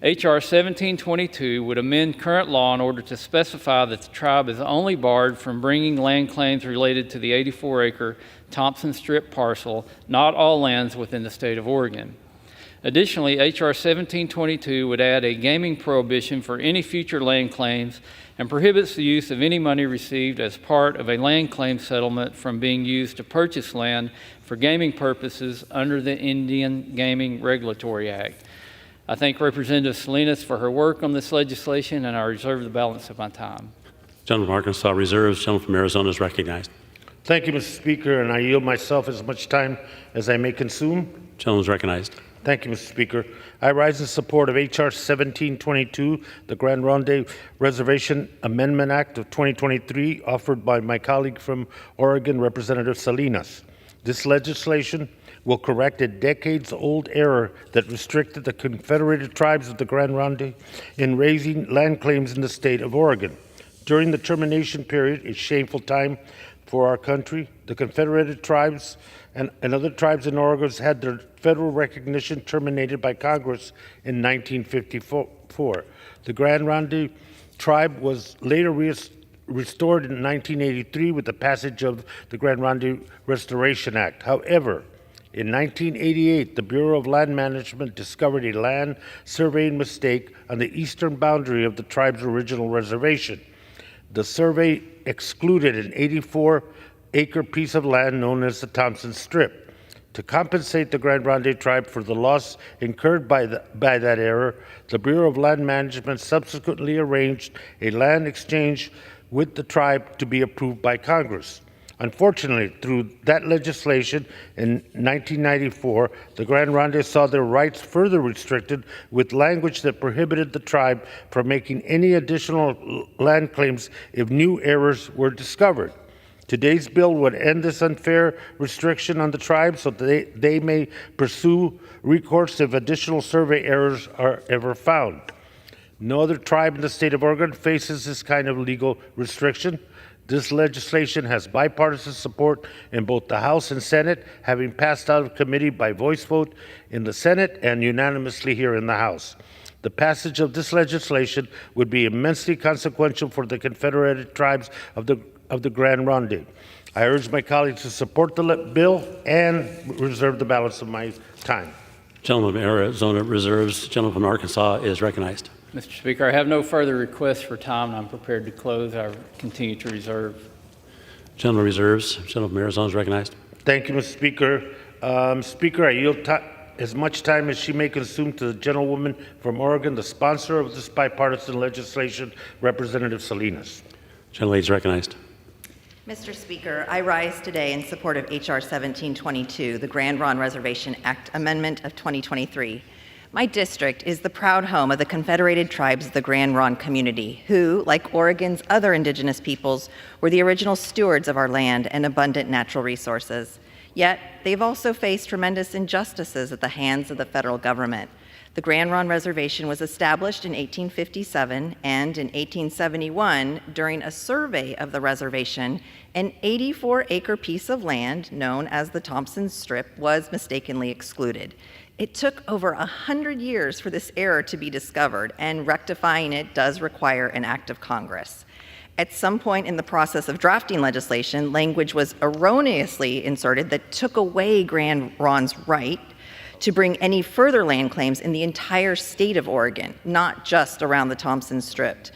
H.R. 1722 would amend current law in order to specify that the tribe is only barred from bringing land claims related to the 84-acre Thompson Strip parcel, not all lands within the state of Oregon. Additionally, H.R. 1722 would add a gaming prohibition for any future land claims and prohibits the use of any money received as part of a land claim settlement from being used to purchase land for gaming purposes under the Indian Gaming Regulatory Act. I thank Representative Salinas for her work on this legislation, and I reserve the balance of my time. Gentleman from Arkansas reserves. Gentleman from Arizona is recognized. Thank you, Mr. Speaker, and I yield myself as much time as I may consume. Gentleman is recognized. Thank you, Mr. Speaker. I rise in support of H.R. 1722, the Grand Ronde Reservation Amendment Act of 2023, offered by my colleague from Oregon, Representative Salinas. This legislation will correct a decades-old error that restricted the Confederated Tribes of the Grand Ronde in raising land claims in the state of Oregon. During the termination period, a shameful time for our country, the Confederated Tribes and other tribes in Oregon had their federal recognition terminated by Congress in 1954. The Grand Ronde tribe was later restored in 1983 with the passage of the Grand Ronde Restoration Act. However, in 1988, the Bureau of Land Management discovered a land surveying mistake on the eastern boundary of the tribe's original reservation. The survey excluded an 84-acre piece of land known as the Thompson Strip. To compensate the Grand Ronde tribe for the loss incurred by that error, the Bureau of Land Management subsequently arranged a land exchange with the tribe to be approved by Congress. Unfortunately, through that legislation in 1994, the Grand Ronde saw their rights further restricted with language that prohibited the tribe from making any additional land claims if new errors were discovered. Today's bill would end this unfair restriction on the tribe so that they may pursue recourse if additional survey errors are ever found. No other tribe in the state of Oregon faces this kind of legal restriction. This legislation has bipartisan support in both the House and Senate, having passed out of committee by voice vote in the Senate and unanimously here in the House. The passage of this legislation would be immensely consequential for the Confederated Tribes of the Grand Ronde. I urge my colleagues to support the bill and reserve the balance of my time. Gentleman from Arizona reserves. Gentleman from Arkansas is recognized. Mr. Speaker, I have no further requests for time, and I'm prepared to close. I continue to reserve. Gentleman reserves. Gentleman from Arizona is recognized. Thank you, Mr. Speaker. Speaker, I yield as much time as she may consume to the gentlewoman from Oregon, the sponsor of this bipartisan legislation, Representative Salinas. Gentlelady is recognized. Mr. Speaker, I rise today in support of H.R. 1722, the Grand Ronde Reservation Act Amendment of 2023. My district is the proud home of the Confederated Tribes of the Grand Ronde community, who, like Oregon's other indigenous peoples, were the original stewards of our land and abundant natural resources. Yet, they've also faced tremendous injustices at the hands of the federal government. The Grand Ronde Reservation was established in 1857, and in 1871, during a survey of the reservation, an 84-acre piece of land known as the Thompson Strip was mistakenly excluded. It took over 100 years for this error to be discovered, and rectifying it does require an act of Congress. At some point in the process of drafting legislation, language was erroneously inserted that took away Grand Ronde's right to bring any further land claims in the entire state of Oregon, not just around the Thompson Strip.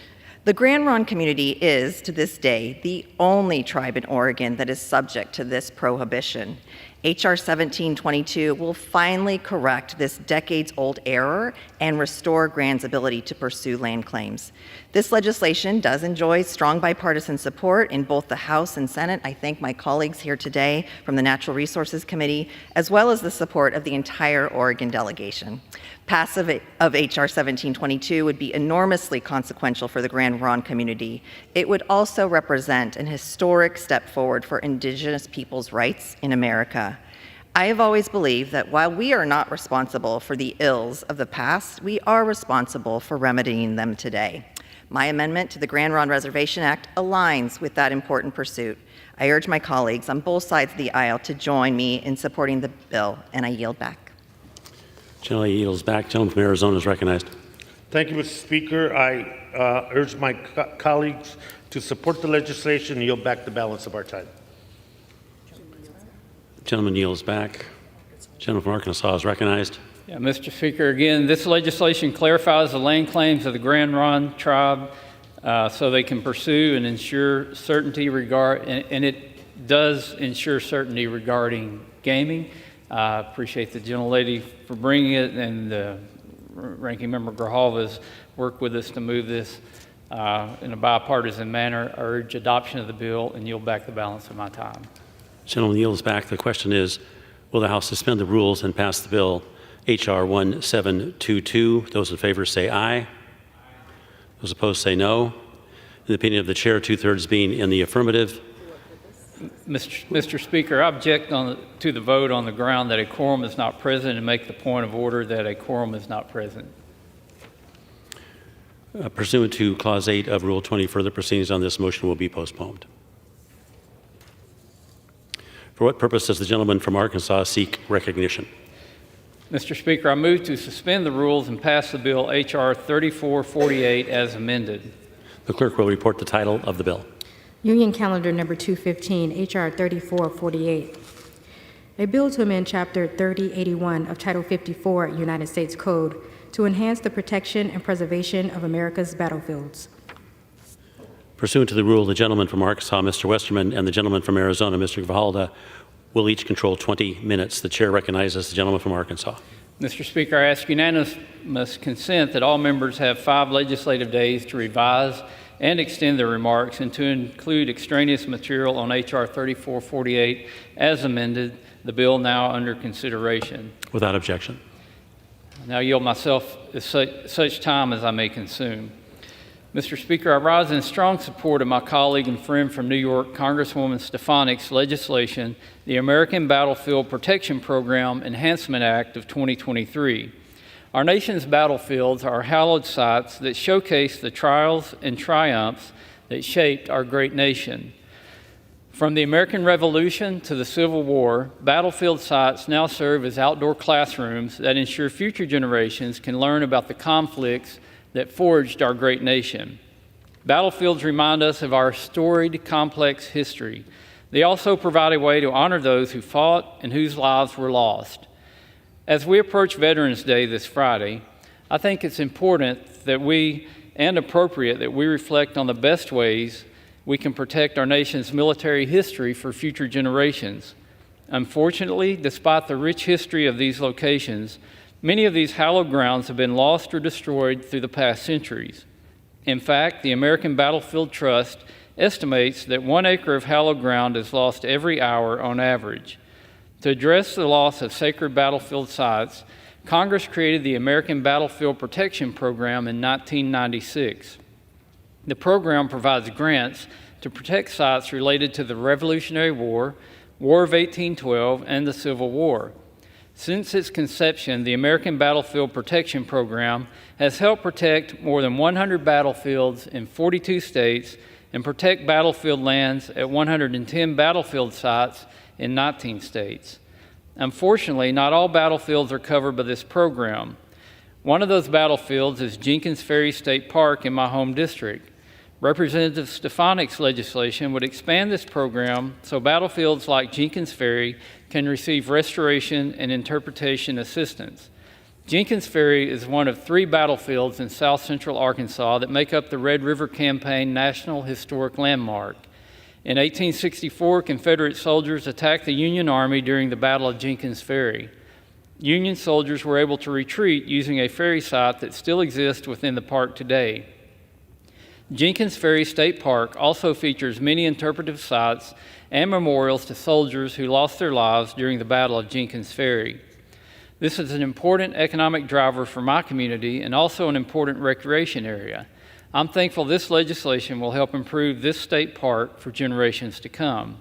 The Grand Ronde community is, to this day, the only tribe in Oregon that is subject to this prohibition. H.R. 1722 will finally correct this decades-old error and restore Grand's ability to pursue land claims. This legislation does enjoy strong bipartisan support in both the House and Senate. I thank my colleagues here today from the Natural Resources Committee, as well as the support of the entire Oregon delegation. Passage of H.R. 1722 would be enormously consequential for the Grand Ronde community. It would also represent an historic step forward for Indigenous peoples' rights in America. I have always believed that while we are not responsible for the ills of the past, we are responsible for remedying them today. My amendment to the Grand Ronde Reservation Act aligns with that important pursuit. I urge my colleagues on both sides of the aisle to join me in supporting the bill, and I yield back. Gentleman yields back. Gentleman from Arizona is recognized. Thank you, Mr. Speaker. I urge my colleagues to support the legislation and yield back the balance of our time. Gentleman yields back. Gentleman from Arkansas is recognized. Yeah, Mr. Speaker, again, this legislation clarifies the land claims of the Grand Ronde tribe so they can pursue and ensure certainty and it does ensure certainty regarding gaming. I appreciate the gentlelady for bringing it, and Ranking Member Grijalva's worked with us to move this in a bipartisan manner. I urge adoption of the bill and yield back the balance of my time. Gentleman yields back. The question is, will the House suspend the rules and pass the bill H.R. 1722? Those in favor say aye. Those opposed say no. In the opinion of the chair, 2/3 being in the affirmative. Mr. Speaker, I object to the vote on the ground that a quorum is not present and make the point of order that a quorum is not present. Pursuant to Clause 8 of Rule 20, further proceedings on this motion will be postponed. For what purpose does the gentleman from Arkansas seek recognition? Mr. Speaker, I move to suspend the rules and pass the bill H.R. 3448 as amended. The clerk will report the title of the bill. Union Calendar Number 215, H.R. 3448. A bill to amend Chapter 3081 of Title 54 United States Code to enhance the protection and preservation of America's battlefields. Pursuant to the rule, the gentleman from Arkansas, Mr. Westerman, and the gentleman from Arizona, Mr. Grijalva, will each control 20 minutes. The chair recognizes the gentleman from Arkansas. Mr. Speaker, I ask unanimous consent that all members have 5 legislative days to revise and extend their remarks and to include extraneous material on H.R. 3448 as amended, the bill now under consideration. Without objection. I now yield myself such time as I may consume. Mr. Speaker, I rise in strong support of my colleague and friend from New York, Congresswoman Stefanik's legislation, the American Battlefield Protection Program Enhancement Act of 2023. Our nation's battlefields are hallowed sites that showcase the trials and triumphs that shaped our great nation. From the American Revolution to the Civil War, battlefield sites now serve as outdoor classrooms that ensure future generations can learn about the conflicts that forged our great nation. Battlefields remind us of our storied, complex history. They also provide a way to honor those who fought and whose lives were lost. As we approach Veterans Day this Friday, I think it's important and appropriate that we reflect on the best ways we can protect our nation's military history for future generations. Unfortunately, despite the rich history of these locations, many of these hallowed grounds have been lost or destroyed through the past centuries. In fact, the American Battlefield Trust estimates that 1 acre of hallowed ground is lost every hour on average. To address the loss of sacred battlefield sites, Congress created the American Battlefield Protection Program in 1996. The program provides grants to protect sites related to the Revolutionary War, War of 1812, and the Civil War. Since its conception, the American Battlefield Protection Program has helped protect more than 100 battlefields in 42 states and protect battlefield lands at 110 battlefield sites in 19 states. Unfortunately, not all battlefields are covered by this program. One of those battlefields is Jenkins Ferry State Park in my home district. Representative Stefanik's legislation would expand this program so battlefields like Jenkins Ferry can receive restoration and interpretation assistance. Jenkins Ferry is one of 3 battlefields in south central Arkansas that make up the Red River Campaign National Historic Landmark. In 1864, Confederate soldiers attacked the Union Army during the Battle of Jenkins Ferry. Union soldiers were able to retreat using a ferry site that still exists within the park today. Jenkins Ferry State Park also features many interpretive sites and memorials to soldiers who lost their lives during the Battle of Jenkins Ferry. This is an important economic driver for my community and also an important recreation area. I'm thankful this legislation will help improve this state park for generations to come.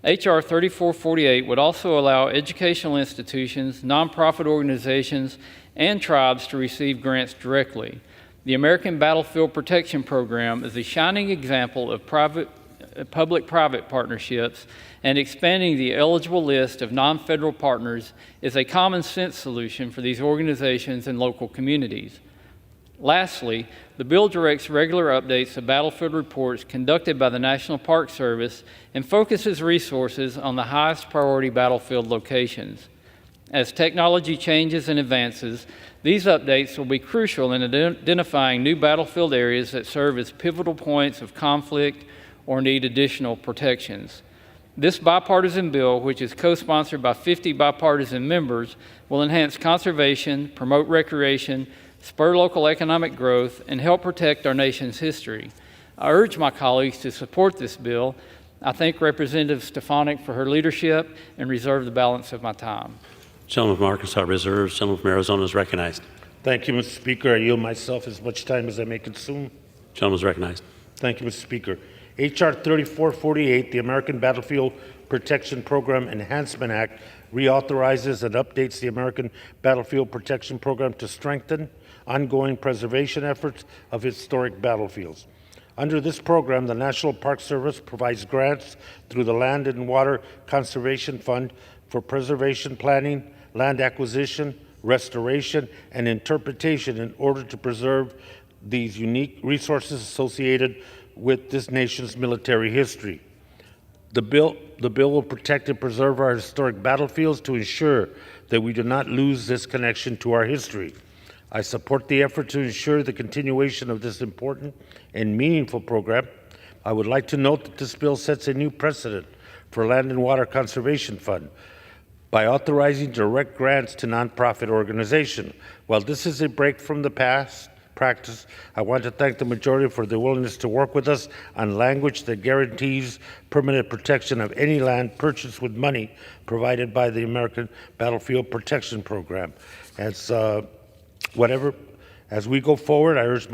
H.R. 3448 would also allow educational institutions, nonprofit organizations, and tribes to receive grants directly. The American Battlefield Protection Program is a shining example of public-private partnerships, and expanding the eligible list of non-federal partners is a common-sense solution for these organizations and local communities. Lastly, the bill directs regular updates of battlefield reports conducted by the National Park Service and focuses resources on the highest priority battlefield locations. As technology changes and advances, these updates will be crucial in identifying new battlefield areas that serve as pivotal points of conflict or need additional protections. This bipartisan bill, which is co-sponsored by 50 bipartisan members, will enhance conservation, promote recreation, spur local economic growth, and help protect our nation's history. I urge my colleagues to support this bill. I thank Representative Stefanik for her leadership and reserve the balance of my time. Gentleman from Arkansas reserves. Gentleman from Arizona is recognized. Thank you, Mr. Speaker. I yield myself as much time as I may consume. Gentleman is recognized. Thank you, Mr. Speaker. H.R. 3448, the American Battlefield Protection Program Enhancement Act, reauthorizes and updates the American Battlefield Protection Program to strengthen ongoing preservation efforts of historic battlefields. Under this program, the National Park Service provides grants through the Land and Water Conservation Fund for preservation planning, land acquisition, restoration, and interpretation in order to preserve these unique resources associated with this nation's military history. The bill will protect and preserve our historic battlefields to ensure that we do not lose this connection to our history. I support the effort to ensure the continuation of this important and meaningful program. I would like to note that this bill sets a new precedent for Land and Water Conservation Fund by authorizing direct grants to nonprofit organizations. While this is a break from the past practice, I want to thank the majority for their willingness to work with us on language that guarantees permanent protection of any land purchased with money provided by the American Battlefield Protection Program. As we go forward, I urge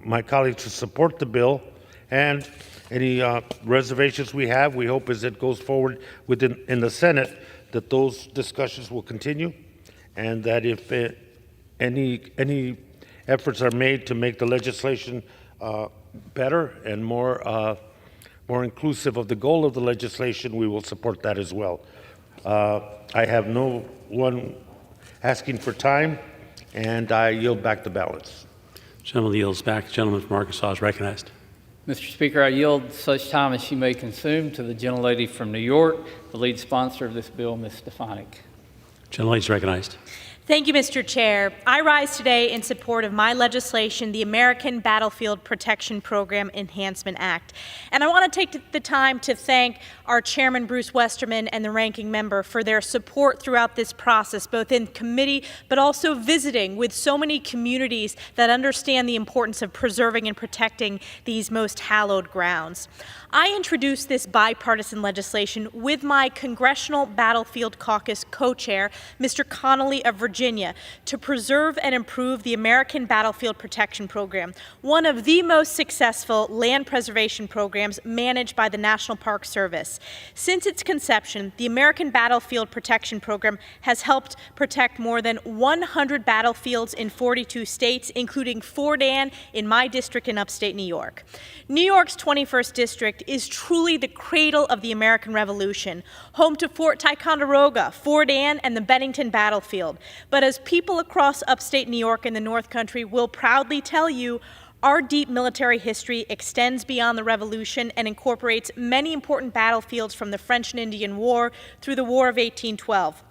my colleagues to support the bill, and any reservations we have, we hope as it goes forward in the Senate that those discussions will continue, and that if any efforts are made to make the legislation better and more inclusive of the goal of the legislation, we will support that as well. I have no one asking for time, and I yield back the balance. Gentleman yields back. The gentleman from Arkansas is recognized. Mr. Speaker, I yield such time as she may consume to the gentlelady from New York, the lead sponsor of this bill, Ms. Stefanik. Gentlelady is recognized. Thank you, Mr. Chair. I rise today in support of my legislation, the American Battlefield Protection Program Enhancement Act. And I want to take the time to thank our Chairman, Bruce Westerman, and the Ranking Member for their support throughout this process, both in committee, but also visiting with so many communities that understand the importance of preserving and protecting these most hallowed grounds. I introduced this bipartisan legislation with my Congressional Battlefield Caucus co-chair, Mr. Connolly of Virginia, to preserve and improve the American Battlefield Protection Program, one of the most successful land preservation programs managed by the National Park Service. Since its conception, the American Battlefield Protection Program has helped protect more than 100 battlefields in 42 states, including Fort Anne in my district in upstate New York. New York's 21st District is truly the cradle of the American Revolution, home to Fort Ticonderoga, Fort Anne, and the Bennington Battlefield. But as people across upstate New York and the North Country will proudly tell you, our deep military history extends beyond the Revolution and incorporates many important battlefields from the French and Indian War through the War of 1812.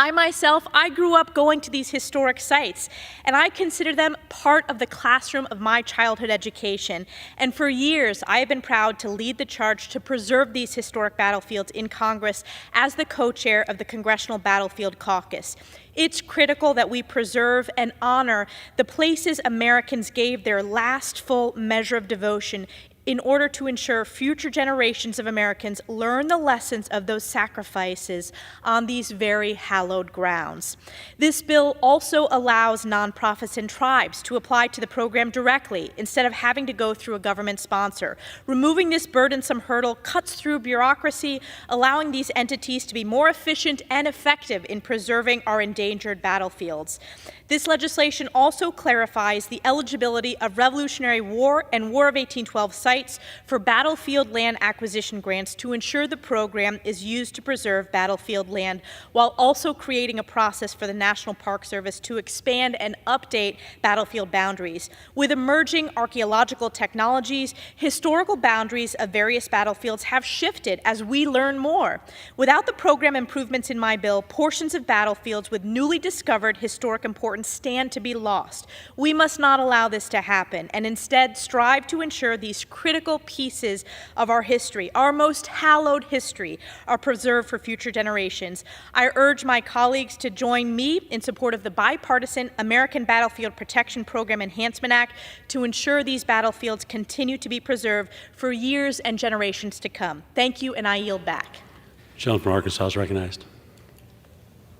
I grew up going to these historic sites, and I consider them part of the classroom of my childhood education. And for years, I have been proud to lead the charge to preserve these historic battlefields in Congress as the co-chair of the Congressional Battlefield Caucus. It's critical that we preserve and honor the places Americans gave their last full measure of devotion in order to ensure future generations of Americans learn the lessons of those sacrifices on these very hallowed grounds. This bill also allows nonprofits and tribes to apply to the program directly instead of having to go through a government sponsor. Removing this burdensome hurdle cuts through bureaucracy, allowing these entities to be more efficient and effective in preserving our endangered battlefields. This legislation also clarifies the eligibility of Revolutionary War and War of 1812 sites for battlefield land acquisition grants to ensure the program is used to preserve battlefield land, while also creating a process for the National Park Service to expand and update battlefield boundaries. With emerging archaeological technologies, historical boundaries of various battlefields have shifted as we learn more. Without the program improvements in my bill, portions of battlefields with newly discovered historic importance stand to be lost. We must not allow this to happen, and instead strive to ensure these critical pieces of our history, our most hallowed history, are preserved for future generations. I urge my colleagues to join me in support of the bipartisan American Battlefield Protection Program Enhancement Act to ensure these battlefields continue to be preserved for years and generations to come. Thank you, and I yield back. Gentleman from Arkansas is recognized.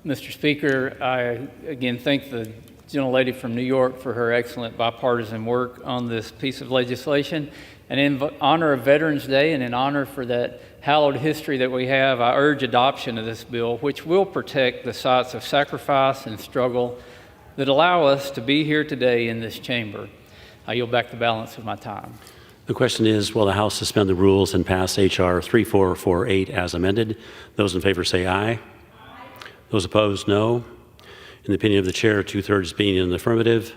Mr. Speaker, I again thank the gentlelady from New York for her excellent bipartisan work on this piece of legislation. And in honor of Veterans Day and in honor for that hallowed history that we have, I urge adoption of this bill, which will protect the sites of sacrifice and struggle that allow us to be here today in this chamber. I yield back the balance of my time. The question is, will the House suspend the rules and pass H.R. 3448 as amended? Those in favor say aye. Those opposed, no. In the opinion of the chair, 2/3 being in the affirmative,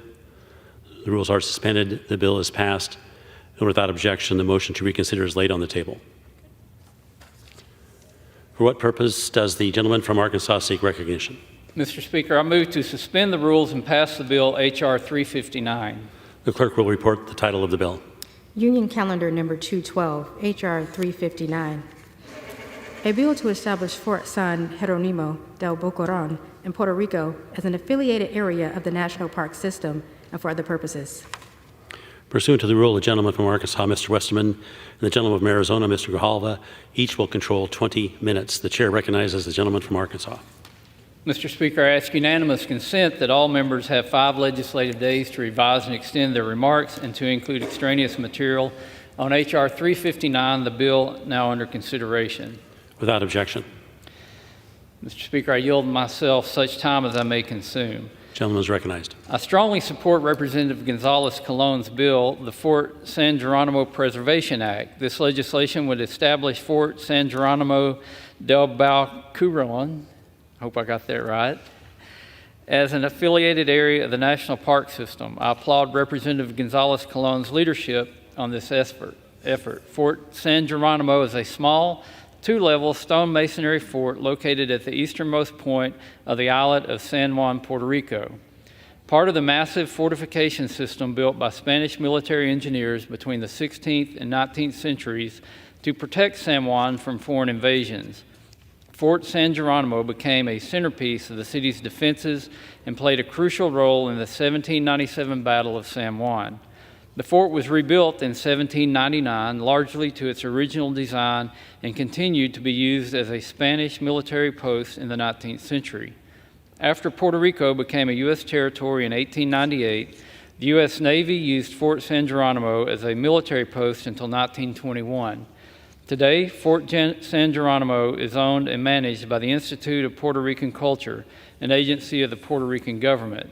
the rules are suspended. The bill is passed. And without objection, the motion to reconsider is laid on the table. For what purpose does the gentleman from Arkansas seek recognition? Mr. Speaker, I move to suspend the rules and pass the bill H.R. 359. The clerk will report the title of the bill. Union Calendar Number 212, H.R. 359. A bill to establish Fort San Jeronimo del Boquerón in Puerto Rico as an affiliated area of the National Park System and for other purposes. Pursuant to the rule, the gentleman from Arkansas, Mr. Westerman, and the gentleman from Arizona, Mr. Grijalva, each will control 20 minutes. The chair recognizes the gentleman from Arkansas. Mr. Speaker, I ask unanimous consent that all members have 5 legislative days to revise and extend their remarks and to include extraneous material on H.R. 359, the bill now under consideration. Without objection. Mr. Speaker, I yield myself such time as I may consume. Gentleman is recognized. I strongly support Representative Gonzalez Colon's bill, the Fort San Jeronimo Preservation Act. This legislation would establish Fort San Jeronimo del Boquerón, I hope I got that right, as an affiliated area of the National Park System. I applaud Representative Gonzalez Colon's leadership on this effort. Fort San Jeronimo is a small, 2-level stone masonry fort located at the easternmost point of the islet of San Juan, Puerto Rico. Part of the massive fortification system built by Spanish military engineers between the 16th and 19th centuries to protect San Juan from foreign invasions. Fort San Jeronimo became a centerpiece of the city's defenses and played a crucial role in the 1797 Battle of San Juan. The fort was rebuilt in 1799, largely to its original design, and continued to be used as a Spanish military post in the 19th century. After Puerto Rico became a U.S. territory in 1898, the U.S. Navy used Fort San Jeronimo as a military post until 1921. Today, Fort San Jeronimo is owned and managed by the Institute of Puerto Rican Culture, an agency of the Puerto Rican government.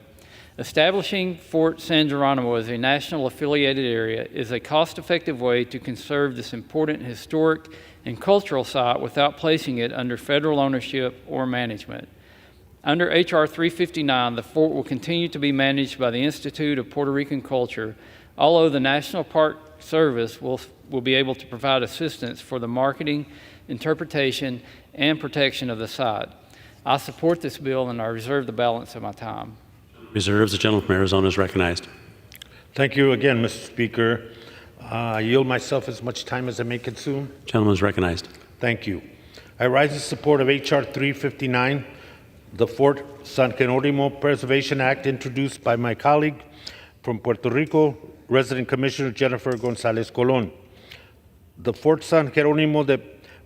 Establishing Fort San Jeronimo as a national affiliated area is a cost-effective way to conserve this important historic and cultural site without placing it under federal ownership or management. Under H.R. 359, the fort will continue to be managed by the Institute of Puerto Rican Culture, although the National Park Service will be able to provide assistance for the marketing, interpretation, and protection of the site. I support this bill, and I reserve the balance of my time. Reserves. The gentleman from Arizona is recognized. Thank you again, Mr. Speaker. I yield myself as much time as I may consume. Gentleman is recognized. Thank you. I rise in support of H.R. 359, the Fort San Jeronimo Preservation Act, introduced by my colleague from Puerto Rico, Resident Commissioner Jennifer Gonzalez Colon. The Fort San Jeronimo de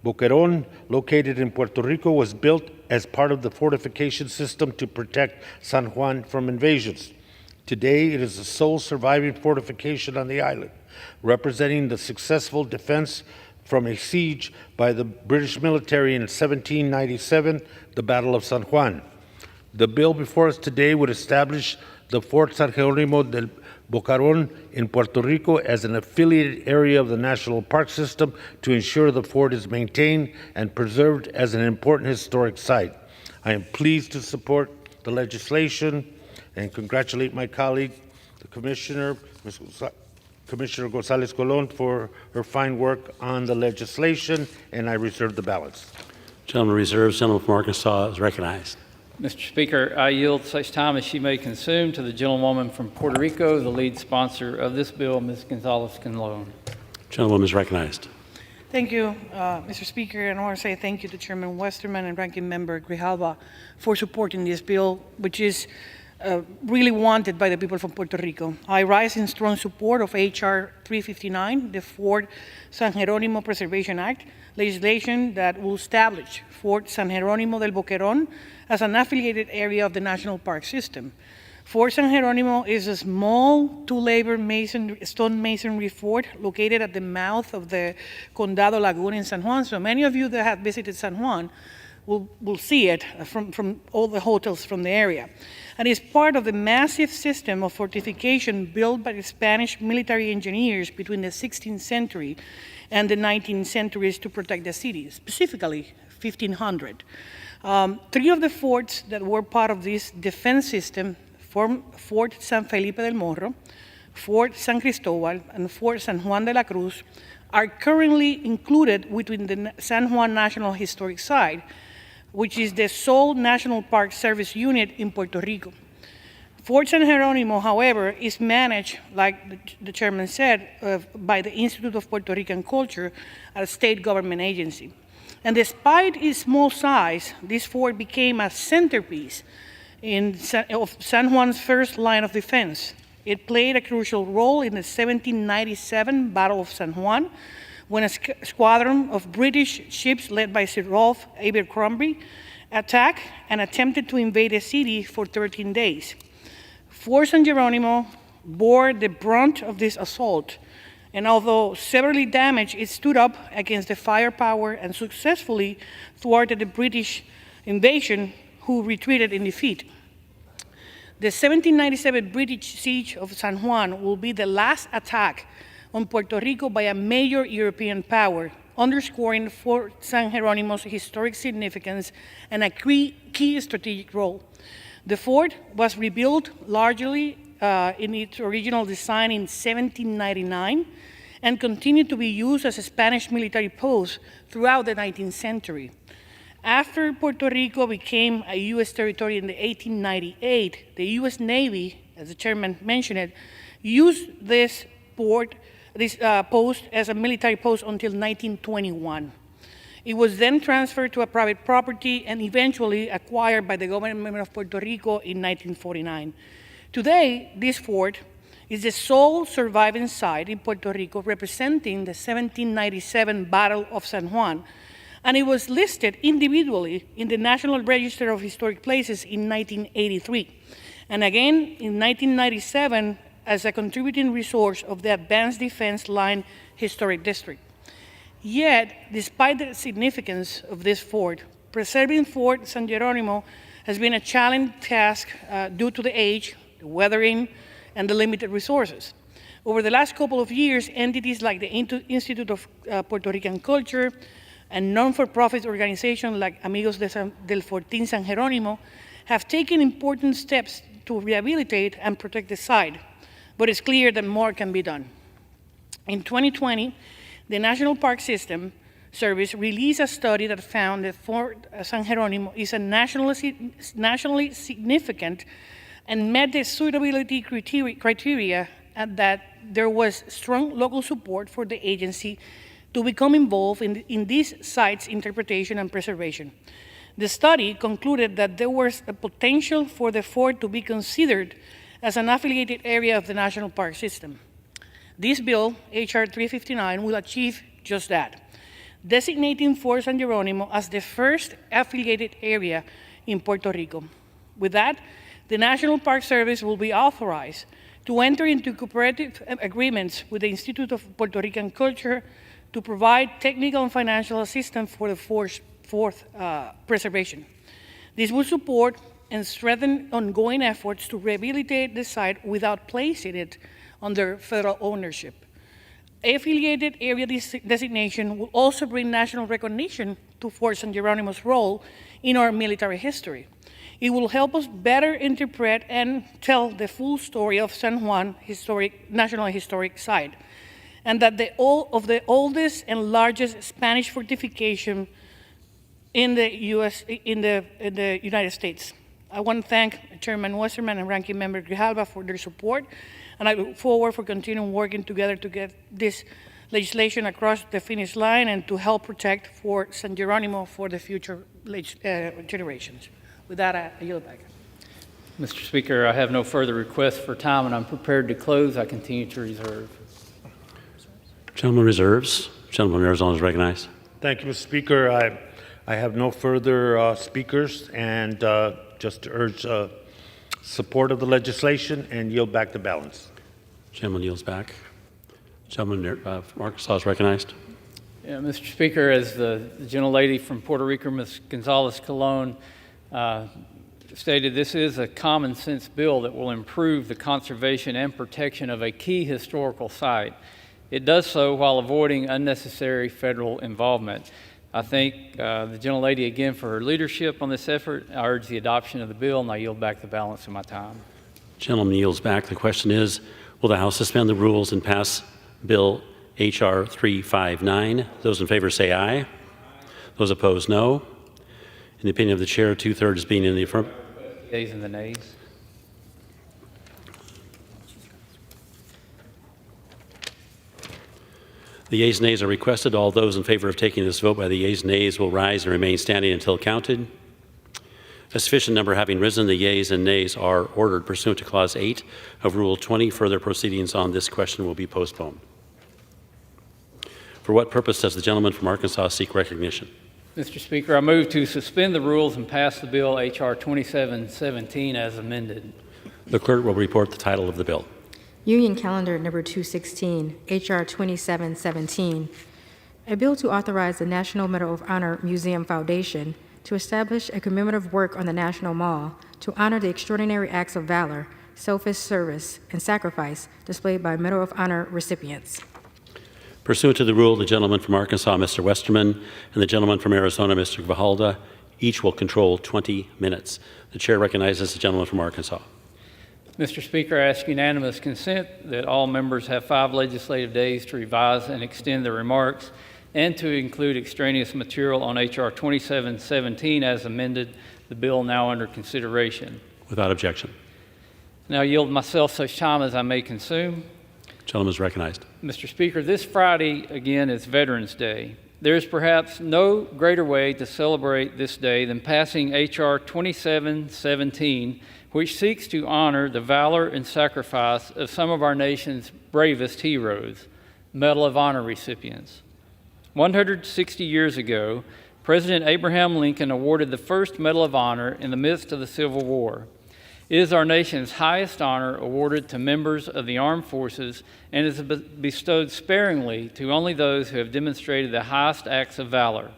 Boquerón, located in Puerto Rico, was built as part of the fortification system to protect San Juan from invasions. Today, it is the sole surviving fortification on the island, representing the successful defense from a siege by the British military in 1797, the Battle of San Juan. The bill before us today would establish the Fort San Jeronimo del Boquerón in Puerto Rico as an affiliated area of the National Park System to ensure the fort is maintained and preserved as an important historic site. I am pleased to support the legislation and congratulate my colleague, the Commissioner, Commissioner Gonzalez Colon, for her fine work on the legislation, and I reserve the balance. Gentleman reserves. Gentleman from Arkansas is recognized. Mr. Speaker, I yield such time as she may consume to the gentlewoman from Puerto Rico, the lead sponsor of this bill, Ms. Gonzalez-Colon. Gentlewoman is recognized. Thank you, Mr. Speaker, and I want to say thank you to Chairman Westerman and Ranking Member Grijalva for supporting this bill, which is really wanted by the people from Puerto Rico. I rise in strong support of H.R. 359, the Fort San Jeronimo Preservation Act, legislation that will establish Fort San Jeronimo del Boquerón as an affiliated area of the National Park System. Fort San Jeronimo is a small two-layer stone masonry fort located at the mouth of the Condado Lagoon in San Juan. So many of you that have visited San Juan will see it from all the hotels from the area. And it's part of the massive system of fortification built by the Spanish military engineers between the 16th century and the 19th centuries to protect the city, specifically 1500. Three of the forts that were part of this defense system form Fort San Felipe del Morro, Fort San Cristobal, and Fort San Juan de la Cruz are currently included within the San Juan National Historic Site, which is the sole National Park Service unit in Puerto Rico. Fort San Jeronimo, however, is managed, like the chairman said, by the Institute of Puerto Rican Culture, a state government agency. And despite its small size, this fort became a centerpiece of San Juan's first line of defense. It played a crucial role in the 1797 Battle of San Juan, when a squadron of British ships led by Sir Rolfe Abercrombie attacked and attempted to invade the city for 13 days. Fort San Jeronimo bore the brunt of this assault, and although severely damaged, it stood up against the firepower and successfully thwarted the British invasion, who retreated in defeat. The 1797 British siege of San Juan will be the last attack on Puerto Rico by a major European power, underscoring Fort San Jeronimo's historic significance and a key strategic role. The fort was rebuilt largely in its original design in 1799 and continued to be used as a Spanish military post throughout the 19th century. After Puerto Rico became a U.S. territory in 1898, the U.S. Navy, as the chairman mentioned it, used this post as a military post until 1921. It was then transferred to a private property and eventually acquired by the government of Puerto Rico in 1949. Today, this fort is the sole surviving site in Puerto Rico representing the 1797 Battle of San Juan, and it was listed individually in the National Register of Historic Places in 1983, and again in 1997 as a contributing resource of the Advanced Defense Line Historic District. Yet, despite the significance of this fort, preserving Fort San Jeronimo has been a challenging task due to the age, the weathering, and the limited resources. Over the last couple of years, entities like the Institute of Puerto Rican Culture and non-for-profit organizations like Amigos del Fortín San Jerónimo have taken important steps to rehabilitate and protect the site, but it's clear that more can be done. In 2020, the National Park System Service released a study that found that Fort San Jeronimo is a nationally significant and met the suitability criteria, and that there was strong local support for the agency to become involved in these sites' interpretation and preservation. The study concluded that there was a potential for the fort to be considered as an affiliated area of the National Park System. This bill, H.R. 359, will achieve just that, designating Fort San Jeronimo as the first affiliated area in Puerto Rico. With that, the National Park Service will be authorized to enter into cooperative agreements with the Institute of Puerto Rican Culture to provide technical and financial assistance for the fort's preservation. This will support and strengthen ongoing efforts to rehabilitate the site without placing it under federal ownership. Affiliated area designation will also bring national recognition to Fort San Jeronimo's role in our military history. It will help us better interpret and tell the full story of San Juan National Historic Site, and that the oldest and largest Spanish fortification in the United States. I want to thank Chairman Westerman and Ranking Member Grijalva for their support, and I look forward for continuing working together to get this legislation across the finish line and to help protect Fort San Jeronimo for the future generations. With that, I yield back. Mr. Speaker, I have no further requests for time, and I'm prepared to close. I continue to reserve. Gentleman reserves. Gentleman from Arizona is recognized. Thank you, Mr. Speaker. I have no further speakers, and just to urge support of the legislation and yield back the balance. Gentleman yields back. Gentleman from Arkansas is recognized. Yeah, Mr. Speaker, as the gentlelady from Puerto Rico, Ms. Gonzalez Colon, stated, this is a common sense bill that will improve the conservation and protection of a key historical site. It does so while avoiding unnecessary federal involvement. I thank the gentlelady again for her leadership on this effort. I urge the adoption of the bill, and I yield back the balance of my time. Gentleman yields back. The question is, will the House suspend the rules and pass Bill H.R. 359? Those in favor say aye. Those opposed, no. In the opinion of the chair, 2/3 being in the affirmative. Yeas and the nays. The yeas and nays are requested. All those in favor of taking this vote by the yeas and nays will rise and remain standing until counted. A sufficient number having risen, the yeas and nays are ordered pursuant to Clause 8 of Rule 20. Further proceedings on this question will be postponed. For what purpose does the gentleman from Arkansas seek recognition? Mr. Speaker, I move to suspend the rules and pass the bill H.R. 2717 as amended. The clerk will report the title of the bill. Union Calendar Number 216, H.R. 2717, a bill to authorize the National Medal of Honor Museum Foundation to establish a commemorative work on the National Mall to honor the extraordinary acts of valor, selfless service, and sacrifice displayed by Medal of Honor recipients. Pursuant to the rule, the gentleman from Arkansas, Mr. Westerman, and the gentleman from Arizona, Mr. Grijalva, each will control 20 minutes. The chair recognizes the gentleman from Arkansas. Mr. Speaker, I ask unanimous consent that all members have 5 legislative days to revise and extend their remarks and to include extraneous material on H.R. 2717 as amended, the bill now under consideration. Without objection. Now yield myself such time as I may consume. Gentleman is recognized. Mr. Speaker, this Friday, again, is Veterans Day. There is perhaps no greater way to celebrate this day than passing H.R. 2717, which seeks to honor the valor and sacrifice of some of our nation's bravest heroes, Medal of Honor recipients. 160 years ago, President Abraham Lincoln awarded the first Medal of Honor in the midst of the Civil War. It is our nation's highest honor awarded to members of the armed forces and is bestowed sparingly to only those who have demonstrated the highest acts of valor.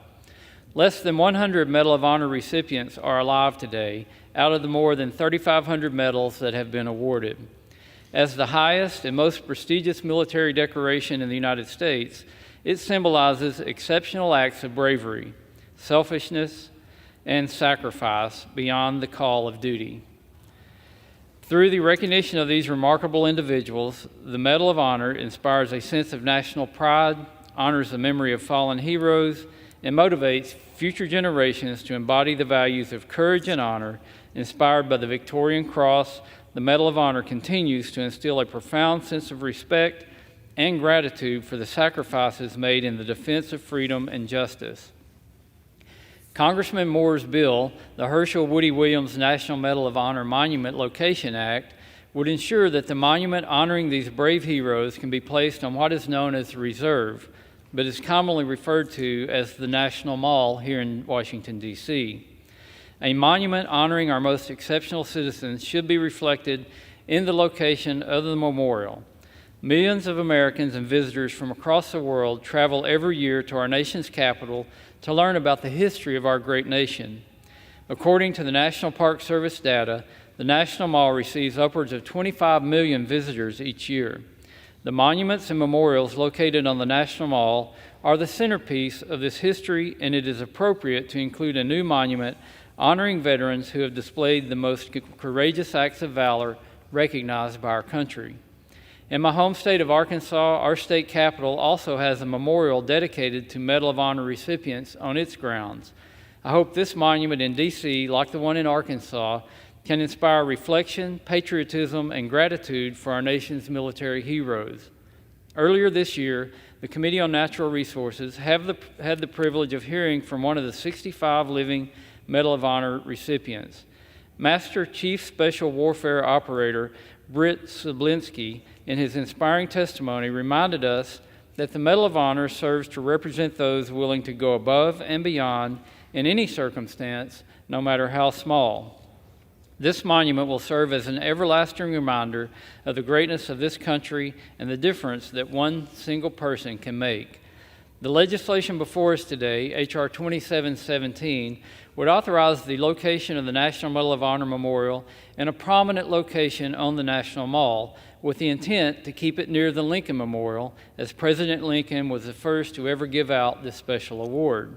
Less than 100 Medal of Honor recipients are alive today out of the more than 3,500 medals that have been awarded. As the highest and most prestigious military decoration in the United States, it symbolizes exceptional acts of bravery, selfishness, and sacrifice beyond the call of duty. Through the recognition of these remarkable individuals, the Medal of Honor inspires a sense of national pride, honors the memory of fallen heroes, and motivates future generations to embody the values of courage and honor inspired by the Victorian Cross. The Medal of Honor continues to instill a profound sense of respect and gratitude for the sacrifices made in the defense of freedom and justice. Congressman Moore's bill, the Herschel Woody Williams National Medal of Honor Monument Location Act, would ensure that the monument honoring these brave heroes can be placed on what is known as the Reserve, but is commonly referred to as the National Mall here in Washington, D.C. A monument honoring our most exceptional citizens should be reflected in the location of the memorial. Millions of Americans and visitors from across the world travel every year to our nation's capital to learn about the history of our great nation. According to the National Park Service data, the National Mall receives upwards of 25 million visitors each year. The monuments and memorials located on the National Mall are the centerpiece of this history, and it is appropriate to include a new monument honoring veterans who have displayed the most courageous acts of valor recognized by our country. In my home state of Arkansas, our state capitol also has a memorial dedicated to Medal of Honor recipients on its grounds. I hope this monument in D.C., like the one in Arkansas, can inspire reflection, patriotism, and gratitude for our nation's military heroes. Earlier this year, the Committee on Natural Resources had the privilege of hearing from one of the 65 living Medal of Honor recipients. Master Chief Special Warfare Operator Britt Sablinski, in his inspiring testimony, reminded us that the Medal of Honor serves to represent those willing to go above and beyond in any circumstance, no matter how small. This monument will serve as an everlasting reminder of the greatness of this country and the difference that one single person can make. The legislation before us today, H.R. 2717, would authorize the location of the National Medal of Honor Memorial in a prominent location on the National Mall, with the intent to keep it near the Lincoln Memorial, as President Lincoln was the first to ever give out this special award.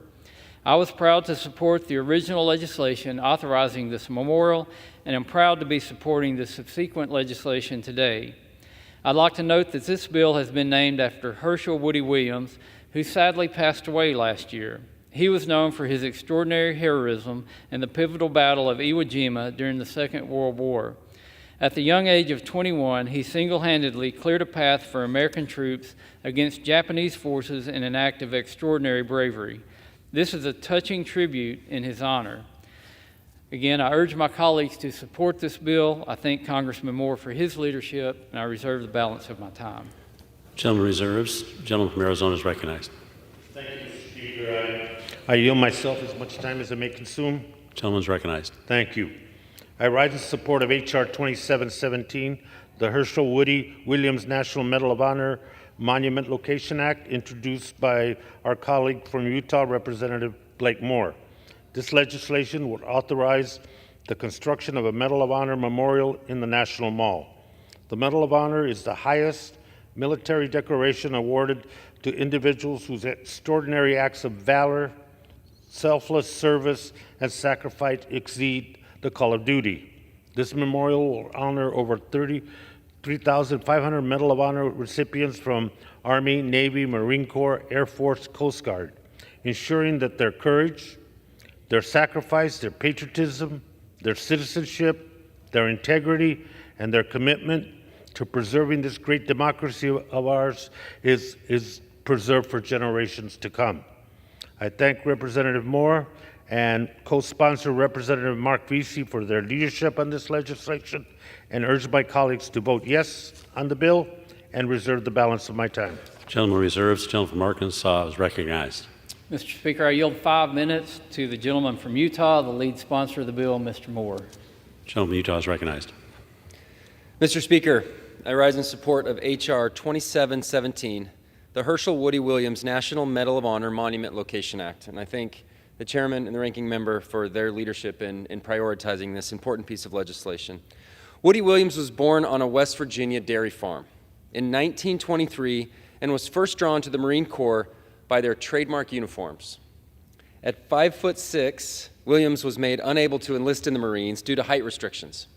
I was proud to support the original legislation authorizing this memorial, and am proud to be supporting the subsequent legislation today. I'd like to note that this bill has been named after Herschel Woody Williams, who sadly passed away last year. He was known for his extraordinary heroism in the pivotal Battle of Iwo Jima during the Second World War. At the young age of 21, he single-handedly cleared a path for American troops against Japanese forces in an act of extraordinary bravery. This is a touching tribute in his honor. Again, I urge my colleagues to support this bill. I thank Congressman Moore for his leadership, and I reserve the balance of my time. Gentleman reserves. Gentleman from Arizona is recognized. Thank you, Mr. Speaker. I yield myself as much time as I may consume. Gentleman is recognized. Thank you. I rise in support of H.R. 2717, the Herschel Woody Williams National Medal of Honor Monument Location Act, introduced by our colleague from Utah, Representative Blake Moore. This legislation would authorize the construction of a Medal of Honor memorial in the National Mall. The Medal of Honor is the highest military decoration awarded to individuals whose extraordinary acts of valor, selfless service, and sacrifice exceed the call of duty. This memorial will honor over 33,500 Medal of Honor recipients from Army, Navy, Marine Corps, Air Force, Coast Guard, ensuring that their courage, their sacrifice, their patriotism, their citizenship, their integrity, and their commitment to preserving this great democracy of ours is preserved for generations to come. I thank Representative Moore and co-sponsor Representative Mark Vesey for their leadership on this legislation, and urge my colleagues to vote yes on the bill and reserve the balance of my time. Gentleman reserves. Gentleman from Arkansas is recognized. Mr. Speaker, I yield 5 minutes to the gentleman from Utah, the lead sponsor of the bill, Mr. Moore. Gentleman from Utah is recognized. Mr. Speaker, I rise in support of H.R. 2717, the Herschel Woody Williams National Medal of Honor Monument Location Act, and I thank the chairman and the ranking member for their leadership in prioritizing this important piece of legislation. Woody Williams was born on a West Virginia dairy farm in 1923 and was first drawn to the Marine Corps by their trademark uniforms. At 5'6", Williams was made unable to enlist in the Marines due to height restrictions.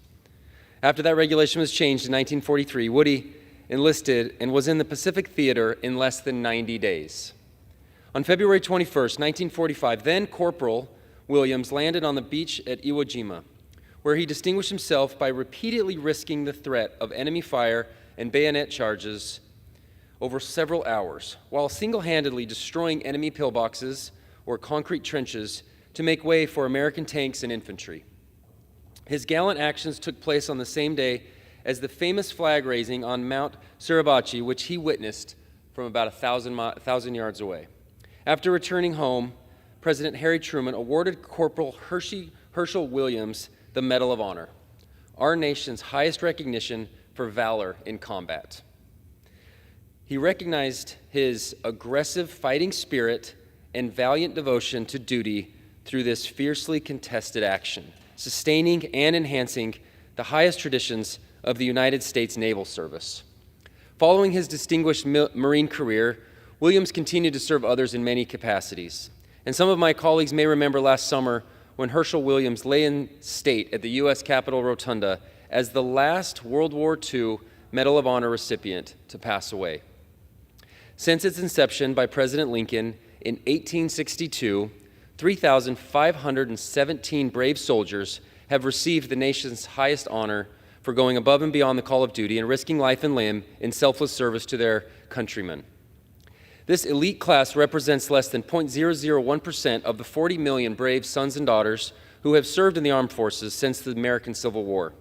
After that regulation was changed in 1943, Woody enlisted and was in the Pacific Theater in less than 90 days. On February 21st, 1945, then Corporal Williams landed on the beach at Iwo Jima, where he distinguished himself by repeatedly risking the threat of enemy fire and bayonet charges over several hours, while single-handedly destroying enemy pillboxes or concrete trenches to make way for American tanks and infantry. His gallant actions took place on the same day as the famous flag raising on Mount Suribachi, which he witnessed from about 1,000 yards away. After returning home, President Harry Truman awarded Corporal Herschel Williams the Medal of Honor, our nation's highest recognition for valor in combat. He recognized his aggressive fighting spirit and valiant devotion to duty through this fiercely contested action, sustaining and enhancing the highest traditions of the United States Naval Service. Following his distinguished Marine career, Williams continued to serve others in many capacities. And some of my colleagues may remember last summer when Herschel Williams lay in state at the U.S. Capitol Rotunda as the last World War II Medal of Honor recipient to pass away. Since its inception by President Lincoln in 1862, 3,517 brave soldiers have received the nation's highest honor for going above and beyond the call of duty and risking life and limb in selfless service to their countrymen. This elite class represents less than 0.001% of the 40 million brave sons and daughters who have served in the armed forces since the American Civil War.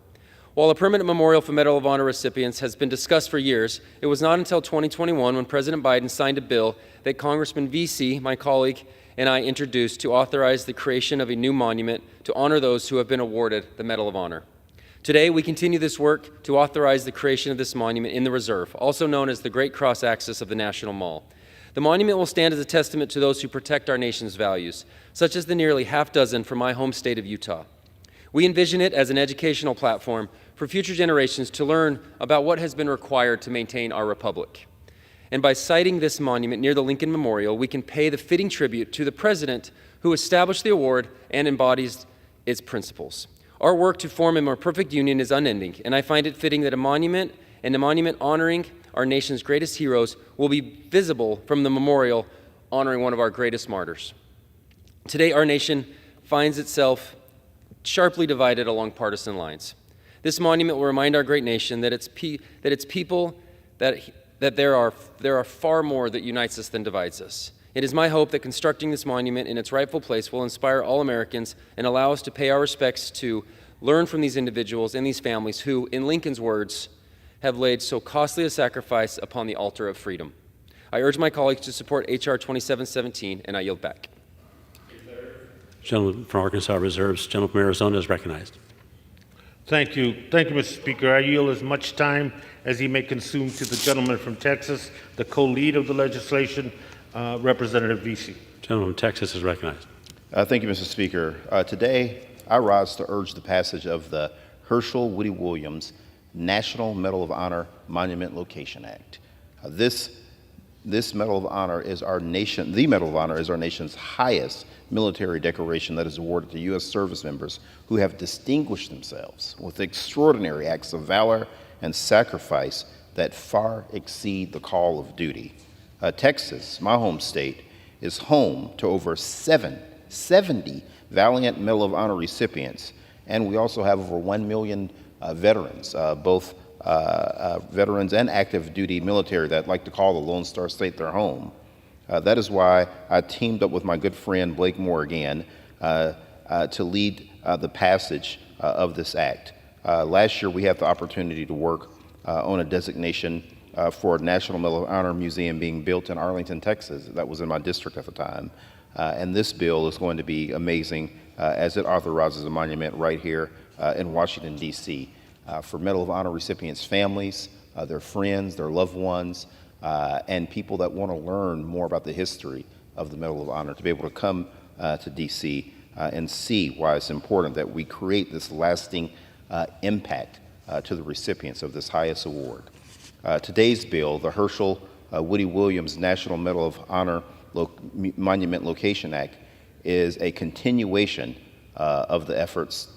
While a permanent memorial for Medal of Honor recipients has been discussed for years, it was not until 2021 when President Biden signed a bill that Congressman VC, my colleague, and I introduced to authorize the creation of a new monument to honor those who have been awarded the Medal of Honor. Today, we continue this work to authorize the creation of this monument in the Reserve, also known as the Great Cross Axis of the National Mall. The monument will stand as a testament to those who protect our nation's values, such as the nearly half dozen from my home state of Utah. We envision it as an educational platform for future generations to learn about what has been required to maintain our republic. And by siting this monument near the Lincoln Memorial, we can pay the fitting tribute to the president who established the award and embodies its principles. Our work to form a more perfect union is unending, and I find it fitting that a monument honoring our nation's greatest heroes will be visible from the memorial honoring one of our greatest martyrs. Today, our nation finds itself sharply divided along partisan lines. This monument will remind our great nation that its people, that there are far more that unites us than divides us. It is my hope that constructing this monument in its rightful place will inspire all Americans and allow us to pay our respects to learn from these individuals and these families who, in Lincoln's words, have laid so costly a sacrifice upon the altar of freedom. I urge my colleagues to support H.R. 2717, and I yield back. Gentleman from Arkansas reserves. Gentleman from Arizona is recognized. Thank you. Thank you, Mr. Speaker. I yield as much time as he may consume to the gentleman from Texas, the co-lead of the legislation, Representative VC. Gentleman from Texas is recognized. Thank you, Mr. Speaker. Today, I rise to urge the passage of the Herschel Woody Williams National Medal of Honor Monument Location Act. This Medal of Honor is the Medal of Honor is our nation's highest military decoration that is awarded to U.S. service members who have distinguished themselves with extraordinary acts of valor and sacrifice that far exceed the call of duty. Texas, my home state, is home to over 70 Valiant Medal of Honor recipients, and we also have over 1 million veterans, both veterans and active duty military that like to call the Lone Star State their home. That is why I teamed up with my good friend Blake Moore again to lead the passage of this act. Last year we had the opportunity to work on a designation for a National Medal of Honor Museum being built in Arlington, Texas. That was in my district at the time. And this bill is going to be amazing as it authorizes a monument right here in Washington, D.C. For Medal of Honor recipients' families, their friends, their loved ones, and people that want to learn more about the history of the Medal of Honor, to be able to come to D.C. And see why it's important that we create this lasting impact to the recipients of this highest award. Today's bill, the Herschel Woody Williams National Medal of Honor Monument Location Act, is a continuation of the efforts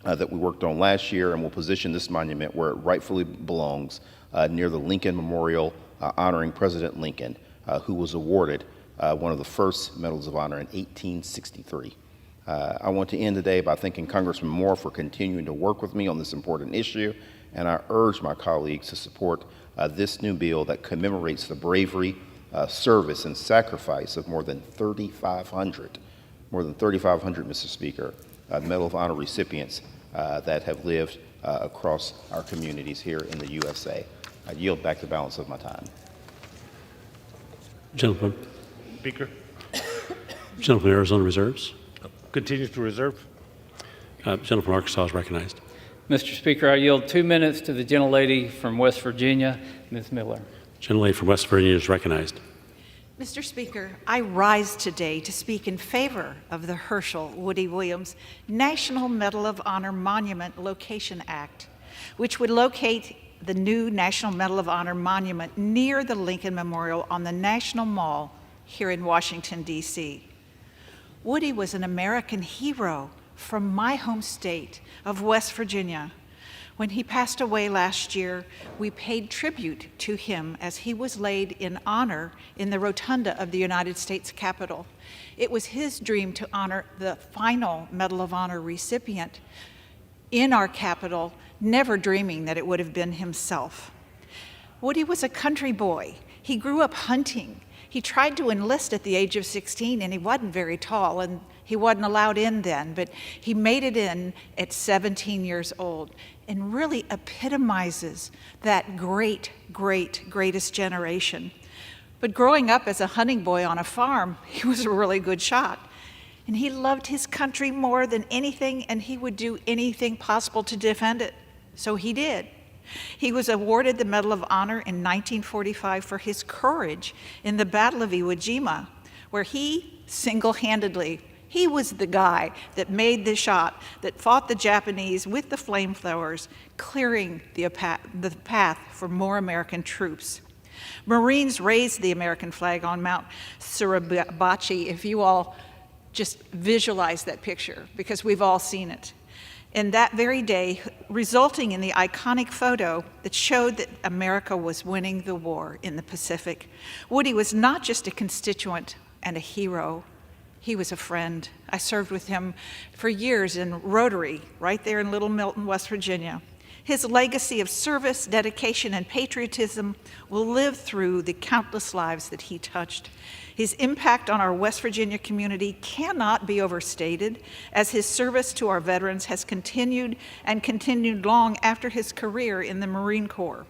that we worked on last year, and will position this monument where it rightfully belongs near the Lincoln Memorial honoring President Lincoln, who was awarded one of the first Medals of Honor in 1863. I want to end today by thanking Congressman Moore for continuing to work with me on this important issue, and I urge my colleagues to support this new bill that commemorates the bravery, service, and sacrifice of more than 3,500, Mr. Speaker, Medal of Honor recipients that have lived across our communities here in the USA. I yield back the balance of my time. Gentleman. Speaker. Gentleman from Arizona reserves. Continues to reserve. Gentleman from Arkansas is recognized. Mr. Speaker, I yield 2 minutes to the gentlelady from West Virginia, Ms. Miller. Gentlelady from West Virginia is recognized. Mr. Speaker, I rise today to speak in favor of the Herschel Woody Williams National Medal of Honor Monument Location Act, which would locate the new National Medal of Honor monument near the Lincoln Memorial on the National Mall here in Washington, D.C. Woody was an American hero from my home state of West Virginia. When he passed away last year, we paid tribute to him as he was laid in honor in the rotunda of the United States Capitol. It was his dream to honor the final Medal of Honor recipient in our Capitol, never dreaming that it would have been himself. Woody was a country boy. He grew up hunting. He tried to enlist at the age of 16, and he wasn't very tall, and he wasn't allowed in then, but he made it in at 17 years old and really epitomizes that greatest generation. But growing up as a hunting boy on a farm, he was a really good shot. And he loved his country more than anything, and he would do anything possible to defend it. So he did. He was awarded the Medal of Honor in 1945 for his courage in the Battle of Iwo Jima, where he single-handedly, he was the guy that made the shot, that fought the Japanese with the flamethrowers, clearing the path for more American troops. Marines raised the American flag on Mount Suribachi, if you all just visualize that picture, because we've all seen it. And that very day, resulting in the iconic photo that showed that America was winning the war in the Pacific. Woody was not just a constituent and a hero, he was a friend. I served with him for years in Rotary, right there in Little Milton, West Virginia. His legacy of service, dedication, and patriotism will live through the countless lives that he touched. His impact on our West Virginia community cannot be overstated, as his service to our veterans has continued and continued long after his career in the Marine Corps.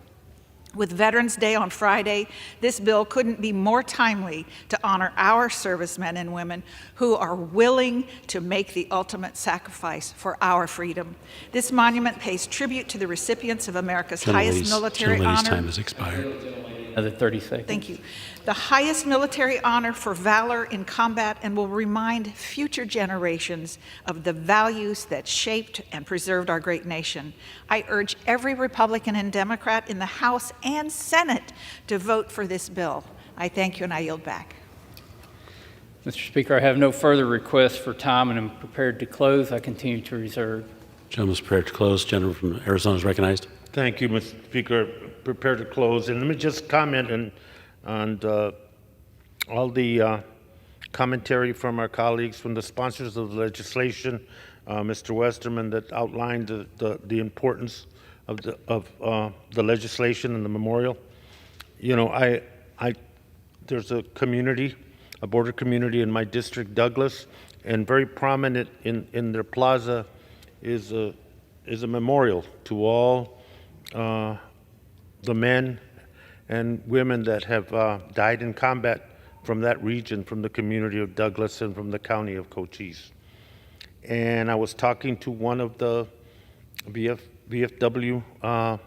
With Veterans Day on Friday, this bill couldn't be more timely to honor our servicemen and women who are willing to make the ultimate sacrifice for our freedom. This monument pays tribute to the recipients of America's highest military honor. Time has expired. Another 30 seconds. Thank you. The highest military honor for valor in combat, and will remind future generations of the values that shaped and preserved our great nation. I urge every Republican and Democrat in the House and Senate to vote for this bill. I thank you, and I yield back. Mr. Speaker, I have no further requests for time, and I'm prepared to close. I continue to reserve. Gentleman's prepared to close. Gentleman from Arizona is recognized. Thank you, Mr. Speaker. Prepared to close. And let me just comment on all the commentary from our colleagues, from the sponsors of the legislation, Mr. Westerman, that outlined the importance of the legislation and the memorial. You know, there's a community, a border community in my district, Douglas, and very prominent in their plaza is a memorial to all the men and women that have died in combat from that region, from the community of Douglas and from the county of Cochise. And I was talking to one of the VFW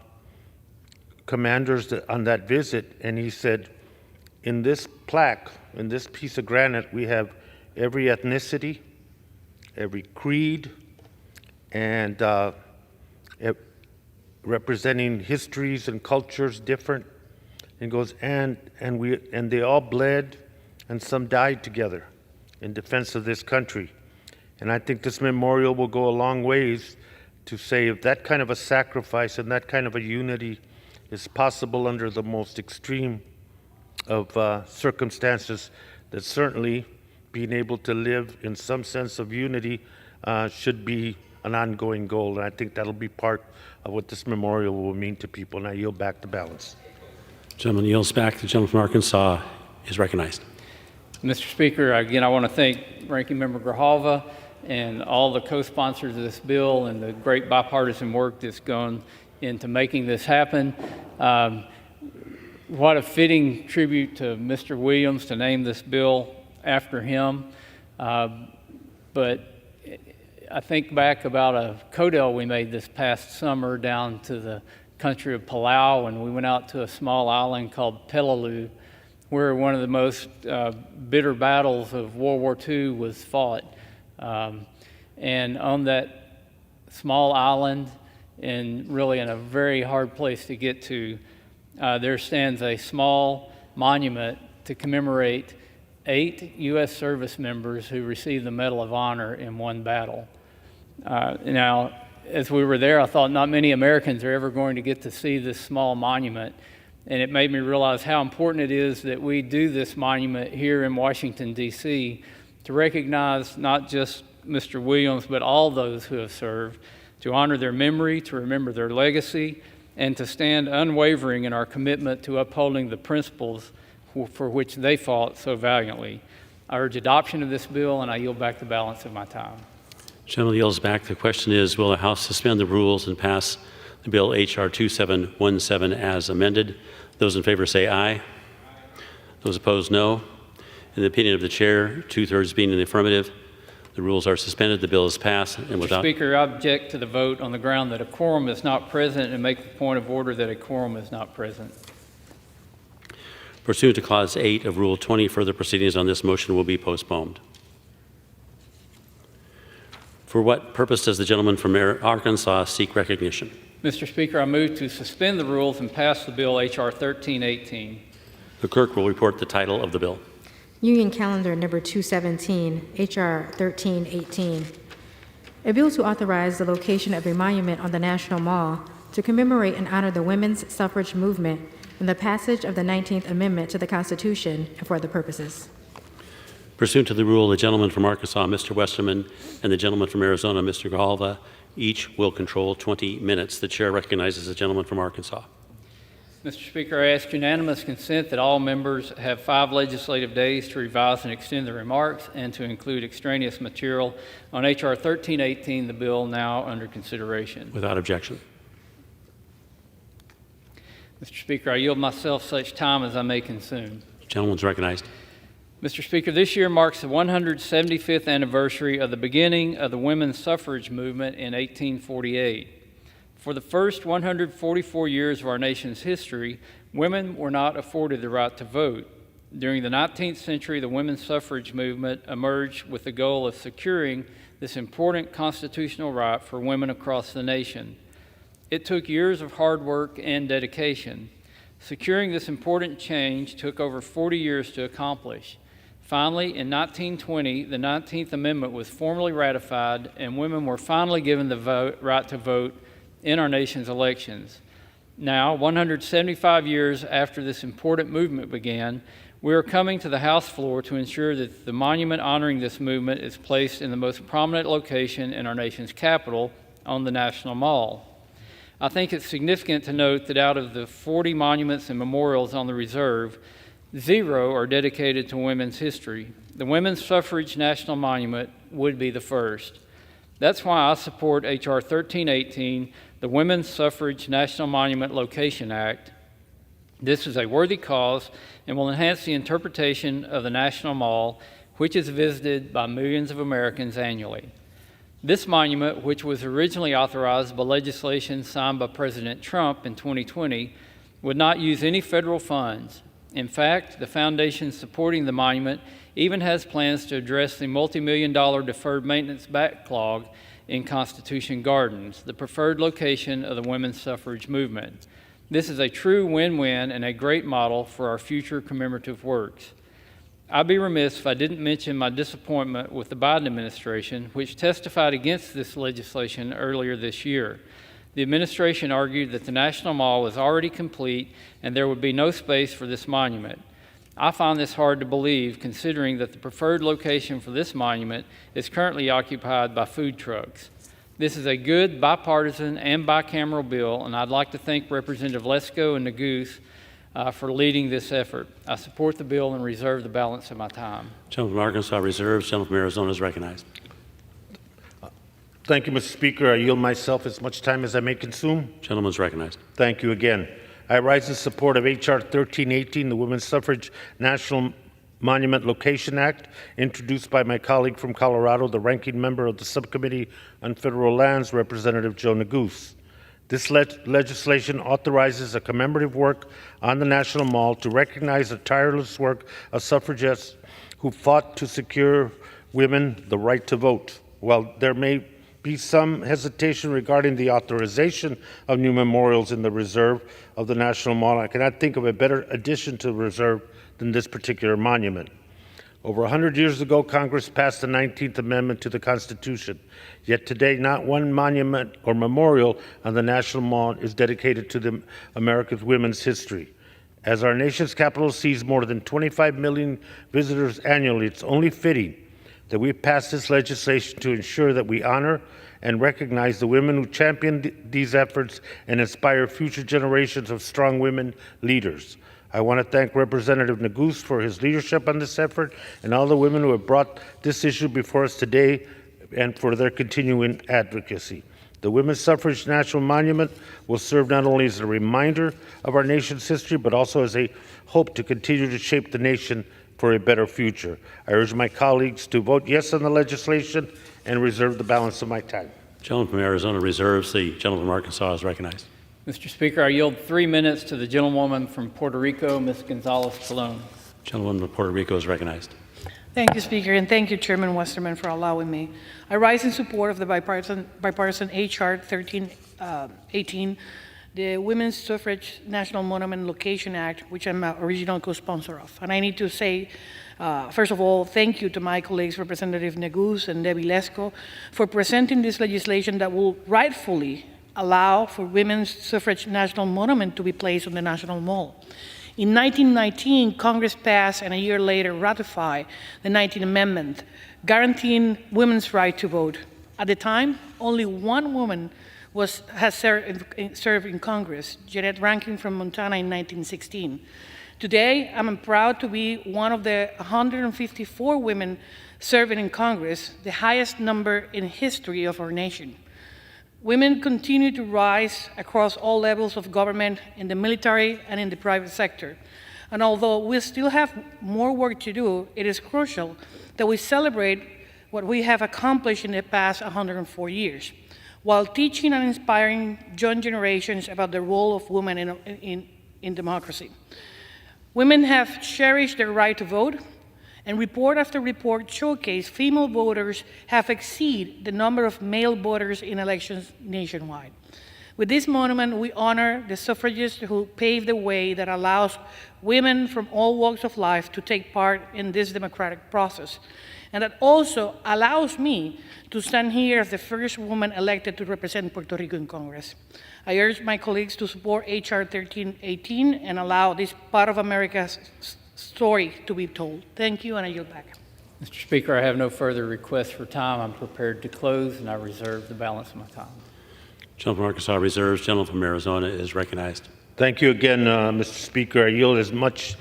commanders on that visit, and he said, in this plaque, in this piece of granite, we have every ethnicity, every creed, and representing histories and cultures different. And goes, and they all bled, and some died together in defense of this country. And I think this memorial will go a long ways to say if that kind of a sacrifice and that kind of a unity is possible under the most extreme of circumstances, that certainly being able to live in some sense of unity should be an ongoing goal. And I think that'll be part of what this memorial will mean to people. And I yield back the balance. Gentleman yields back. The gentleman from Arkansas is recognized. Mr. Speaker, again, I want to thank Ranking Member Grijalva and all the co-sponsors of this bill and the great bipartisan work that's gone into making this happen. What a fitting tribute to Mr. Williams to name this bill after him. But I think back about a codel we made this past summer down to the country of Palau, and we went out to a small island called Peleliu, where one of the most bitter battles of World War II was fought. And on that small island, and really in a very hard place to get to, there stands a small monument to commemorate 8 U.S. service members who received the Medal of Honor in one battle. Now, as we were there, I thought not many Americans are ever going to get to see this small monument. And it made me realize how important it is that we do this monument here in Washington, D.C., to recognize not just Mr. Williams, but all those who have served, to honor their memory, to remember their legacy, and to stand unwavering in our commitment to upholding the principles for which they fought so valiantly. I urge adoption of this bill, and I yield back the balance of my time. Gentleman yields back. The question is, will the House suspend the rules and pass the bill H.R. 2717 as amended? Those in favor say aye. Those opposed, no. In the opinion of the chair, 2/3 being in the affirmative, the rules are suspended. The bill is passed. And Mr. Speaker, I object to the vote on the ground that a quorum is not present, and make the point of order that a quorum is not present. Pursuant to Clause 8 of Rule 20, further proceedings on this motion will be postponed. For what purpose does the gentleman from Arkansas seek recognition? Mr. Speaker, I move to suspend the rules and pass the bill H.R. 1318. The clerk will report the title of the bill. Union Calendar Number 217, H.R. 1318. A bill to authorize the location of a monument on the National Mall to commemorate and honor the women's suffrage movement and the passage of the 19th Amendment to the Constitution and for other purposes. Pursuant to the rule, the gentleman from Arkansas, Mr. Westerman, and the gentleman from Arizona, Mr. Grijalva, each will control 20 minutes. The chair recognizes the gentleman from Arkansas. Mr. Speaker, I ask unanimous consent that all members have 5 legislative days to revise and extend their remarks and to include extraneous material on H.R. 1318, the bill now under consideration. Without objection. Mr. Speaker, I yield myself such time as I may consume. The gentleman is recognized. Mr. Speaker, this year marks the 175th anniversary of the beginning of the women's suffrage movement in 1848. For the first 144 years of our nation's history, women were not afforded the right to vote. During the 19th century, the women's suffrage movement emerged with the goal of securing this important constitutional right for women across the nation. It took years of hard work and dedication. Securing this important change took over 40 years to accomplish. Finally, in 1920, the 19th Amendment was formally ratified, and women were finally given the right to vote in our nation's elections. Now, 175 years after this important movement began, we are coming to the House floor to ensure that the monument honoring this movement is placed in the most prominent location in our nation's capital, on the National Mall. I think it's significant to note that out of the 40 monuments and memorials on the reserve, 0 are dedicated to women's history. The Women's Suffrage National Monument would be the first. That's why I support H.R. 1318, the Women's Suffrage National Monument Location Act. This is a worthy cause and will enhance the interpretation of the National Mall, which is visited by millions of Americans annually. This monument, which was originally authorized by legislation signed by President Trump in 2020, would not use any federal funds. In fact, the foundation supporting the monument even has plans to address the multi-million-dollar deferred maintenance backlog in Constitution Gardens, the preferred location of the women's suffrage movement. This is a true win-win and a great model for our future commemorative works. I'd be remiss if I didn't mention my disappointment with the Biden administration, which testified against this legislation earlier this year. the administration argued that the National Mall was already complete and there would be no space for this monument. I find this hard to believe, considering that the preferred location for this monument is currently occupied by food trucks. This is a good bipartisan and bicameral bill, and I'd like to thank Representative Lesko and Neguse for leading this effort. I support the bill and reserve the balance of my time. Gentleman from Arkansas reserves. Gentleman from Arizona is recognized. Thank you, Mr. Speaker. I yield myself as much time as I may consume. Gentleman is recognized. Thank you again. I rise in support of H.R. 1318, the Women's Suffrage National Monument Location Act, introduced by my colleague from Colorado, the ranking member of the Subcommittee on Federal Lands, Representative Joe Neguse. This legislation authorizes a commemorative work on the National Mall to recognize the tireless work of suffragists who fought to secure women the right to vote. While there may be some hesitation regarding the authorization of new memorials in the reserve of the National Mall, I cannot think of a better addition to the reserve than this particular monument. Over 100 years ago, Congress passed the 19th Amendment to the Constitution. Yet today, not one monument or memorial on the National Mall is dedicated to the America's women's history. As our nation's capital sees more than 25 million visitors annually, it's only fitting that we pass this legislation to ensure that we honor and recognize the women who championed these efforts and inspire future generations of strong women leaders. I want to thank Representative Neguse for his leadership on this effort and all the women who have brought this issue before us today and for their continuing advocacy. The Women's Suffrage National Monument will serve not only as a reminder of our nation's history, but also as a hope to continue to shape the nation for a better future. I urge my colleagues to vote yes on the legislation and reserve the balance of my time. Gentleman from Arizona reserves. The gentleman from Arkansas is recognized. Mr. Speaker, I yield 3 minutes to the gentlewoman from Puerto Rico, Ms. Gonzalez-Colon. Gentleman from Puerto Rico is recognized. Thank you, Speaker, and thank you, Chairman Westerman, for allowing me. I rise in support of the bipartisan H.R. 1318, the Women's Suffrage National Monument Location Act, which I'm an original co-sponsor of. And I need to say, first of all, thank you to my colleagues, Representative Neguse and Debbie Lesko, for presenting this legislation that will rightfully allow for Women's Suffrage National Monument to be placed on the National Mall. In 1919, Congress passed and a year later ratified the 19th Amendment, guaranteeing women's right to vote. At the time, only one woman has served in Congress, Jeanette Rankin from Montana in 1916. Today, I'm proud to be one of the 154 women serving in Congress, the highest number in history of our nation. Women continue to rise across all levels of government, in the military and in the private sector. And although we still have more work to do, it is crucial that we celebrate what we have accomplished in the past 104 years, while teaching and inspiring young generations about the role of women in democracy. Women have cherished their right to vote, and report after report showcase female voters have exceeded the number of male voters in elections nationwide. With this monument, we honor the suffragists who paved the way that allows women from all walks of life to take part in this democratic process, and that also allows me to stand here as the first woman elected to represent Puerto Rico in Congress. I urge my colleagues to support H.R. 1318 and allow this part of America's story to be told. Thank you, and I yield back. Mr. Speaker, I have no further requests for time. I'm prepared to close, and I reserve the balance of my time. Gentleman from Arkansas reserves. Gentleman from Arizona is recognized. Thank you again, Mr. Speaker. I yield as much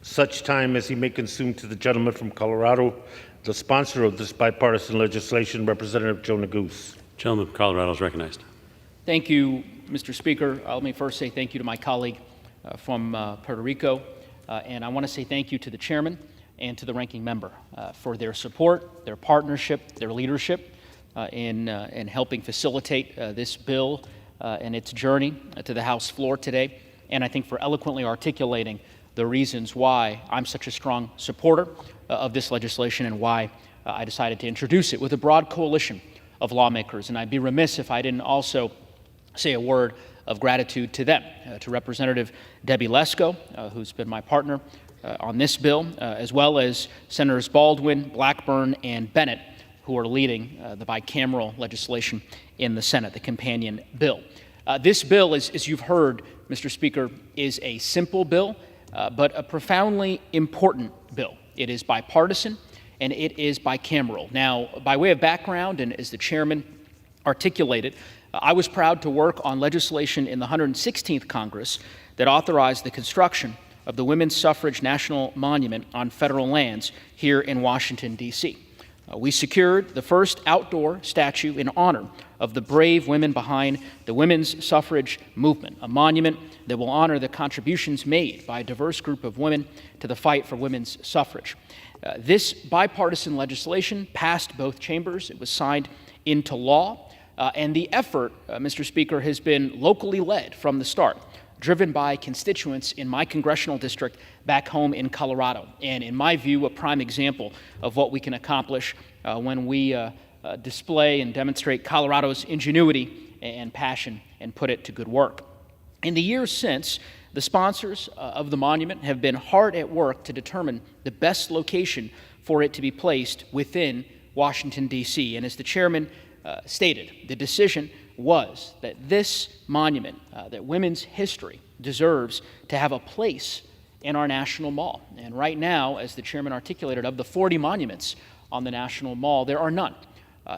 such time as he may consume to the gentleman from Colorado, the sponsor of this bipartisan legislation, Representative Joe Neguse. Gentleman from Colorado is recognized. Thank you, Mr. Speaker. Let me first say thank you to my colleague from Puerto Rico, and I want to say thank you to the chairman and to the ranking member for their support, their partnership, their leadership in helping facilitate this bill and its journey to the House floor today, and I think for eloquently articulating the reasons why I'm such a strong supporter of this legislation and why I decided to introduce it with a broad coalition of lawmakers. And I'd be remiss if I didn't also say a word of gratitude to them, to Representative Debbie Lesko, who's been my partner on this bill, as well as Senators Baldwin, Blackburn, and Bennett, who are leading the bicameral legislation in the Senate, the companion bill. This bill, as you've heard, Mr. Speaker, is a simple bill, but a profoundly important bill. It is bipartisan, and it is bicameral. Now, by way of background, and as the chairman articulated, I was proud to work on legislation in the 116th Congress that authorized the construction of the Women's Suffrage National Monument on federal lands here in Washington, D.C. We secured the first outdoor statue in honor of the brave women behind the women's suffrage movement, a monument that will honor the contributions made by a diverse group of women to the fight for women's suffrage. This bipartisan legislation passed both chambers. It was signed into law, and the effort, Mr. Speaker, has been locally led from the start, driven by constituents in my congressional district back home in Colorado, and in my view, a prime example of what we can accomplish when we display and demonstrate Colorado's ingenuity and passion and put it to good work. In the years since, the sponsors of the monument have been hard at work to determine the best location for it to be placed within Washington, D.C. And as the chairman stated, the decision was that this monument, that women's history, deserves to have a place in our National Mall. And right now, as the chairman articulated, of the 40 monuments on the National Mall, there are none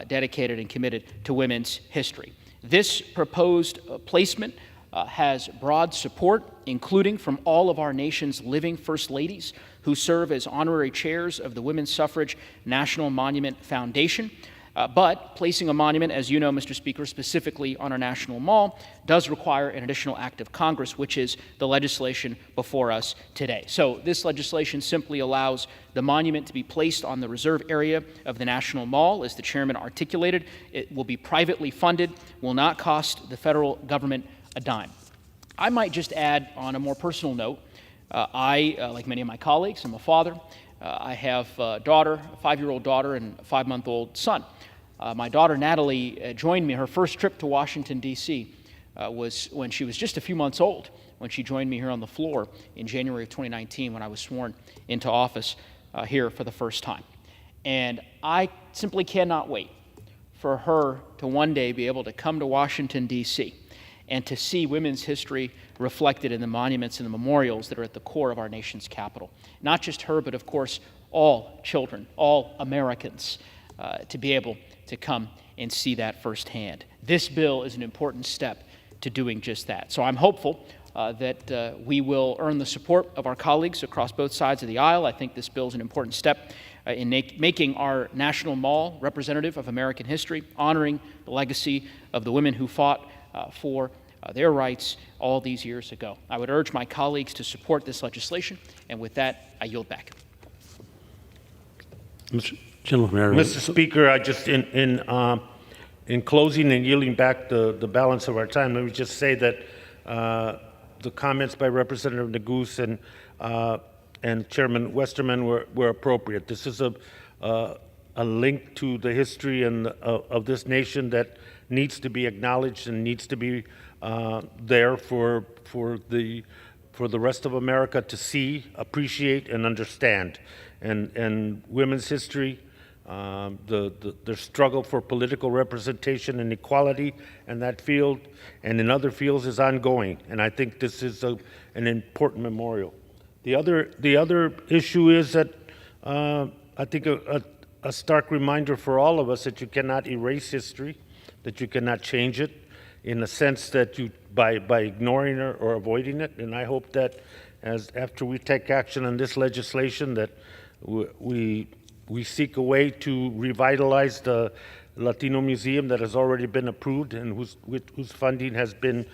dedicated and committed to women's history. This proposed placement has broad support, including from all of our nation's living First Ladies who serve as honorary chairs of the Women's Suffrage National Monument Foundation. But placing a monument, as you know, Mr. Speaker, specifically on our National Mall, does require an additional act of Congress, which is the legislation before us today. So this legislation simply allows the monument to be placed on the reserve area of the National Mall. As the chairman articulated, it will be privately funded, will not cost the federal government a dime. I might just add on a more personal note, like many of my colleagues, I'm a father. I have a daughter, a 5-year-old daughter, and a 5-month-old son. My daughter, Natalie, joined me. Her first trip to Washington, D.C. Was when she was just a few months old, when she joined me here on the floor in January of 2019 when I was sworn into office here for the first time. And I simply cannot wait for her to one day be able to come to Washington, D.C. and to see women's history reflected in the monuments and the memorials that are at the core of our nation's capital. Not just her, but of course, all children, all Americans, to be able to come and see that firsthand. This bill is an important step to doing just that. So I'm hopeful that we will earn the support of our colleagues across both sides of the aisle. I think this bill is an important step in making our National Mall representative of American history, honoring the legacy of the women who fought for their rights all these years ago. I would urge my colleagues to support this legislation, and with that, I yield back. Mr. Speaker, I just in closing and yielding back the balance of our time, let me just say that the comments by Representative Neguse and Chairman Westerman were appropriate. This is a link to the history of this nation that needs to be acknowledged and needs to be there for the rest of America to see, appreciate, and understand. And women's history, their struggle for political representation and equality in that field and in other fields is ongoing. And I think this is an important memorial. The other issue is that I think a stark reminder for all of us that you cannot erase history, that you cannot change it, in the sense that you by ignoring it or avoiding it. And I hope that after we take action on this legislation, that we seek a way to revitalize the Latino Museum that has already been approved and whose funding has been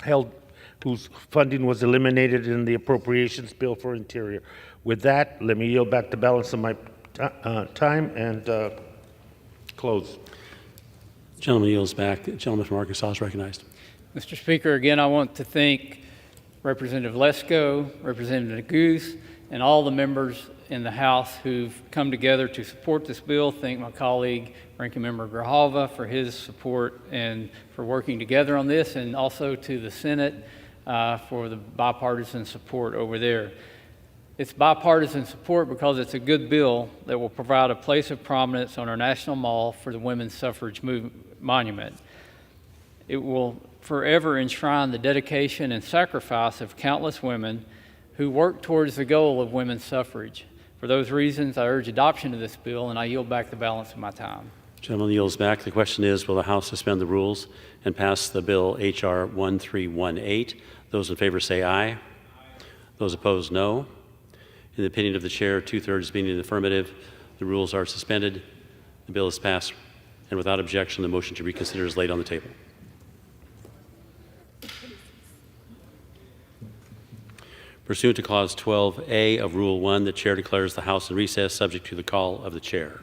held, whose funding was eliminated in the appropriations bill for Interior. With that, let me yield back the balance of my time and close. Gentleman yields back. The gentleman from Arkansas is recognized. Mr. Speaker, again, I want to thank Representative Lesko, Representative Neguse, and all the members in the House who've come together to support this bill. Thank my colleague, Ranking Member Grijalva, for his support and for working together on this, and also to the Senate for the bipartisan support over there. It's bipartisan support because it's a good bill that will provide a place of prominence on our National Mall for the women's suffrage monument. it will forever enshrine the dedication and sacrifice of countless women who work towards the goal of women's suffrage. For those reasons, I urge adoption of this bill, and I yield back the balance of my time. Gentleman yields back. The question is, will the House suspend the rules and pass the bill H.R. 1318? Those in favor say aye. Those opposed, no. In the opinion of the chair, 2/3 being in the affirmative, the rules are suspended. The bill is passed, and without objection, the motion to reconsider is laid on the table. Pursuant to Clause 12A of Rule 1, the chair declares the House in recess subject to the call of the chair.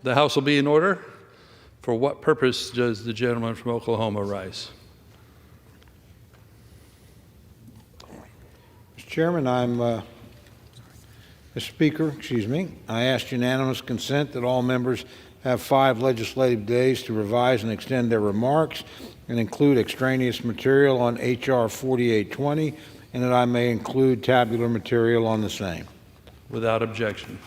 The House will be in order. For what purpose does the gentleman from Oklahoma rise? Mr. Chairman, Mr. Speaker, I ask unanimous consent that all members have 5 legislative days to revise and extend their remarks and include extraneous material on H.R. 4820, and that I may include tabular material on the same. Without objection.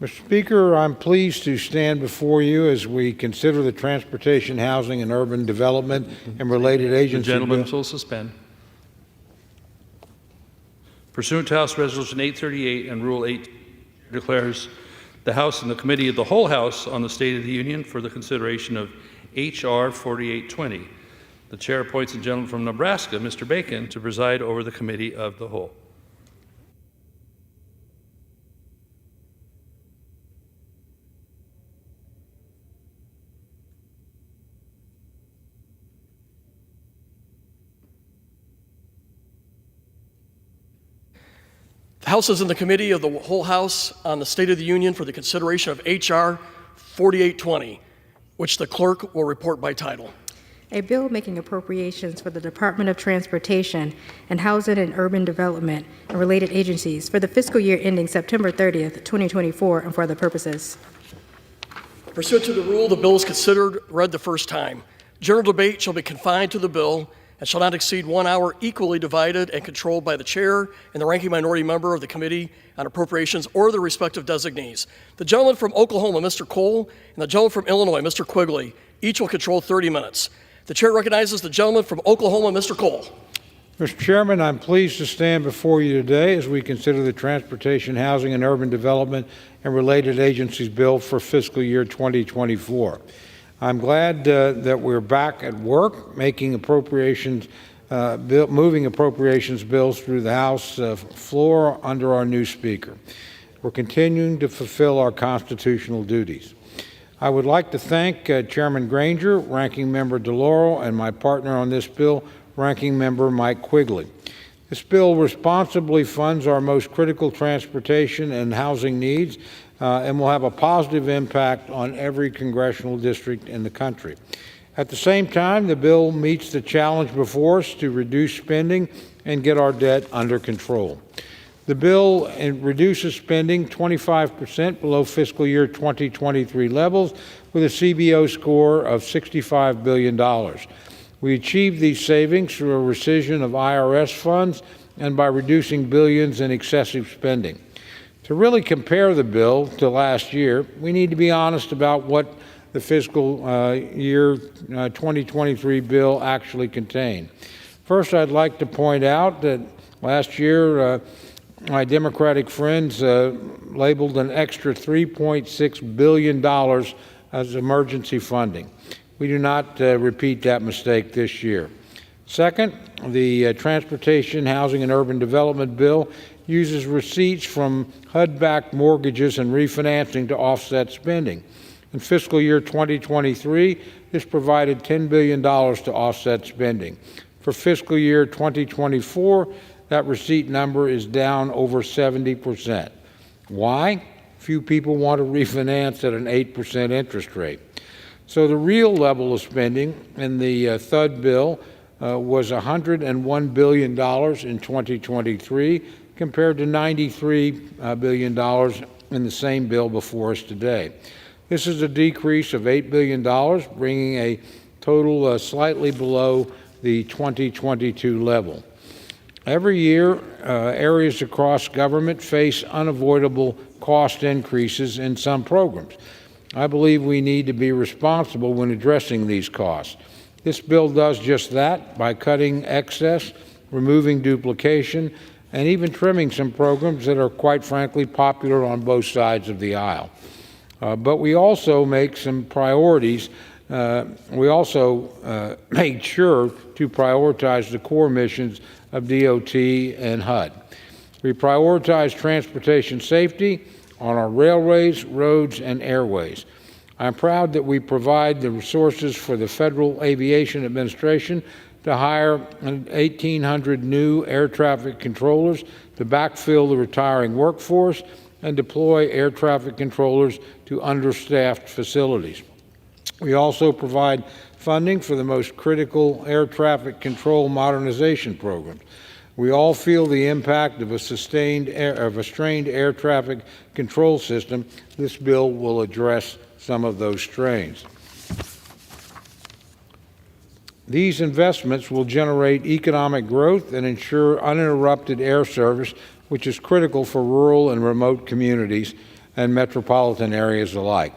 Mr. Speaker, I'm pleased to stand before you as we consider the Transportation, Housing, and Urban Development and related agency The gentleman bill. will suspend. Pursuant to House Resolution 838 and Rule 8 declares the House and the Committee of the Whole House on the State of the Union for the consideration of H.R. 4820. The chair appoints the gentleman from Nebraska, Mr. Bacon, to preside over the Committee of the Whole. The House is in the Committee of the Whole House on the State of the Union for the consideration of H.R. 4820, which the clerk will report by title. A bill making appropriations for the Department of Transportation and Housing and Urban Development and related agencies for the fiscal year ending September 30th, 2024, and for other purposes. Pursuant to the rule, the bill is considered read the first time. General debate shall be confined to the bill and shall not exceed 1 hour, equally divided and controlled by the chair and the ranking minority member of the Committee on Appropriations or their respective designees. The gentleman from Oklahoma, Mr. Cole, and the gentleman from Illinois, Mr. Quigley, each will control 30 minutes. The chair recognizes the gentleman from Oklahoma, Mr. Cole. Mr. Chairman, I'm pleased to stand before you today as we consider the Transportation, Housing, and Urban Development and related agencies bill for fiscal year 2024. I'm glad that we're back at work making appropriations, moving appropriations bills through the House floor under our new Speaker. We're continuing to fulfill our constitutional duties. I would like to thank Chairman Granger, Ranking Member DeLauro, and my partner on this bill, Ranking Member Mike Quigley. This bill responsibly funds our most critical transportation and housing needs and will have a positive impact on every congressional district in the country. At the same time, the bill meets the challenge before us to reduce spending and get our debt under control. The bill reduces spending 25% below fiscal year 2023 levels with a CBO score of $65 billion. We achieved these savings through a rescission of IRS funds and by reducing billions in excessive spending. To really compare the bill to last year, we need to be honest about what the fiscal year 2023 bill actually contained. First, I'd like to point out that last year, my Democratic friends labeled an extra $3.6 billion as emergency funding. We do not repeat that mistake this year. Second, the Transportation, Housing, and Urban Development bill uses receipts from HUD-backed mortgages and refinancing to offset spending. In fiscal year 2023, this provided $10 billion to offset spending. For fiscal year 2024, that receipt number is down over 70%. Why? Few people want to refinance at an 8% interest rate. So the real level of spending in the THUD bill was $101 billion in 2023 compared to $93 billion in the same bill before us today. This is a decrease of $8 billion, bringing a total slightly below the 2022 level. Every year, areas across government face unavoidable cost increases in some programs. I believe we need to be responsible when addressing these costs. This bill does just that by cutting excess, removing duplication, and even trimming some programs that are, quite frankly, popular on both sides of the aisle. But we also make some priorities. We also make sure to prioritize the core missions of DOT and HUD. We prioritize transportation safety on our railways, roads, and airways. I'm proud that we provide the resources for the Federal Aviation Administration to hire 1,800 new air traffic controllers to backfill the retiring workforce and deploy air traffic controllers to understaffed facilities. We also provide funding for the most critical air traffic control modernization programs. We all feel the impact of a strained air traffic control system. This bill will address some of those strains. These investments will generate economic growth and ensure uninterrupted air service, which is critical for rural and remote communities and metropolitan areas alike.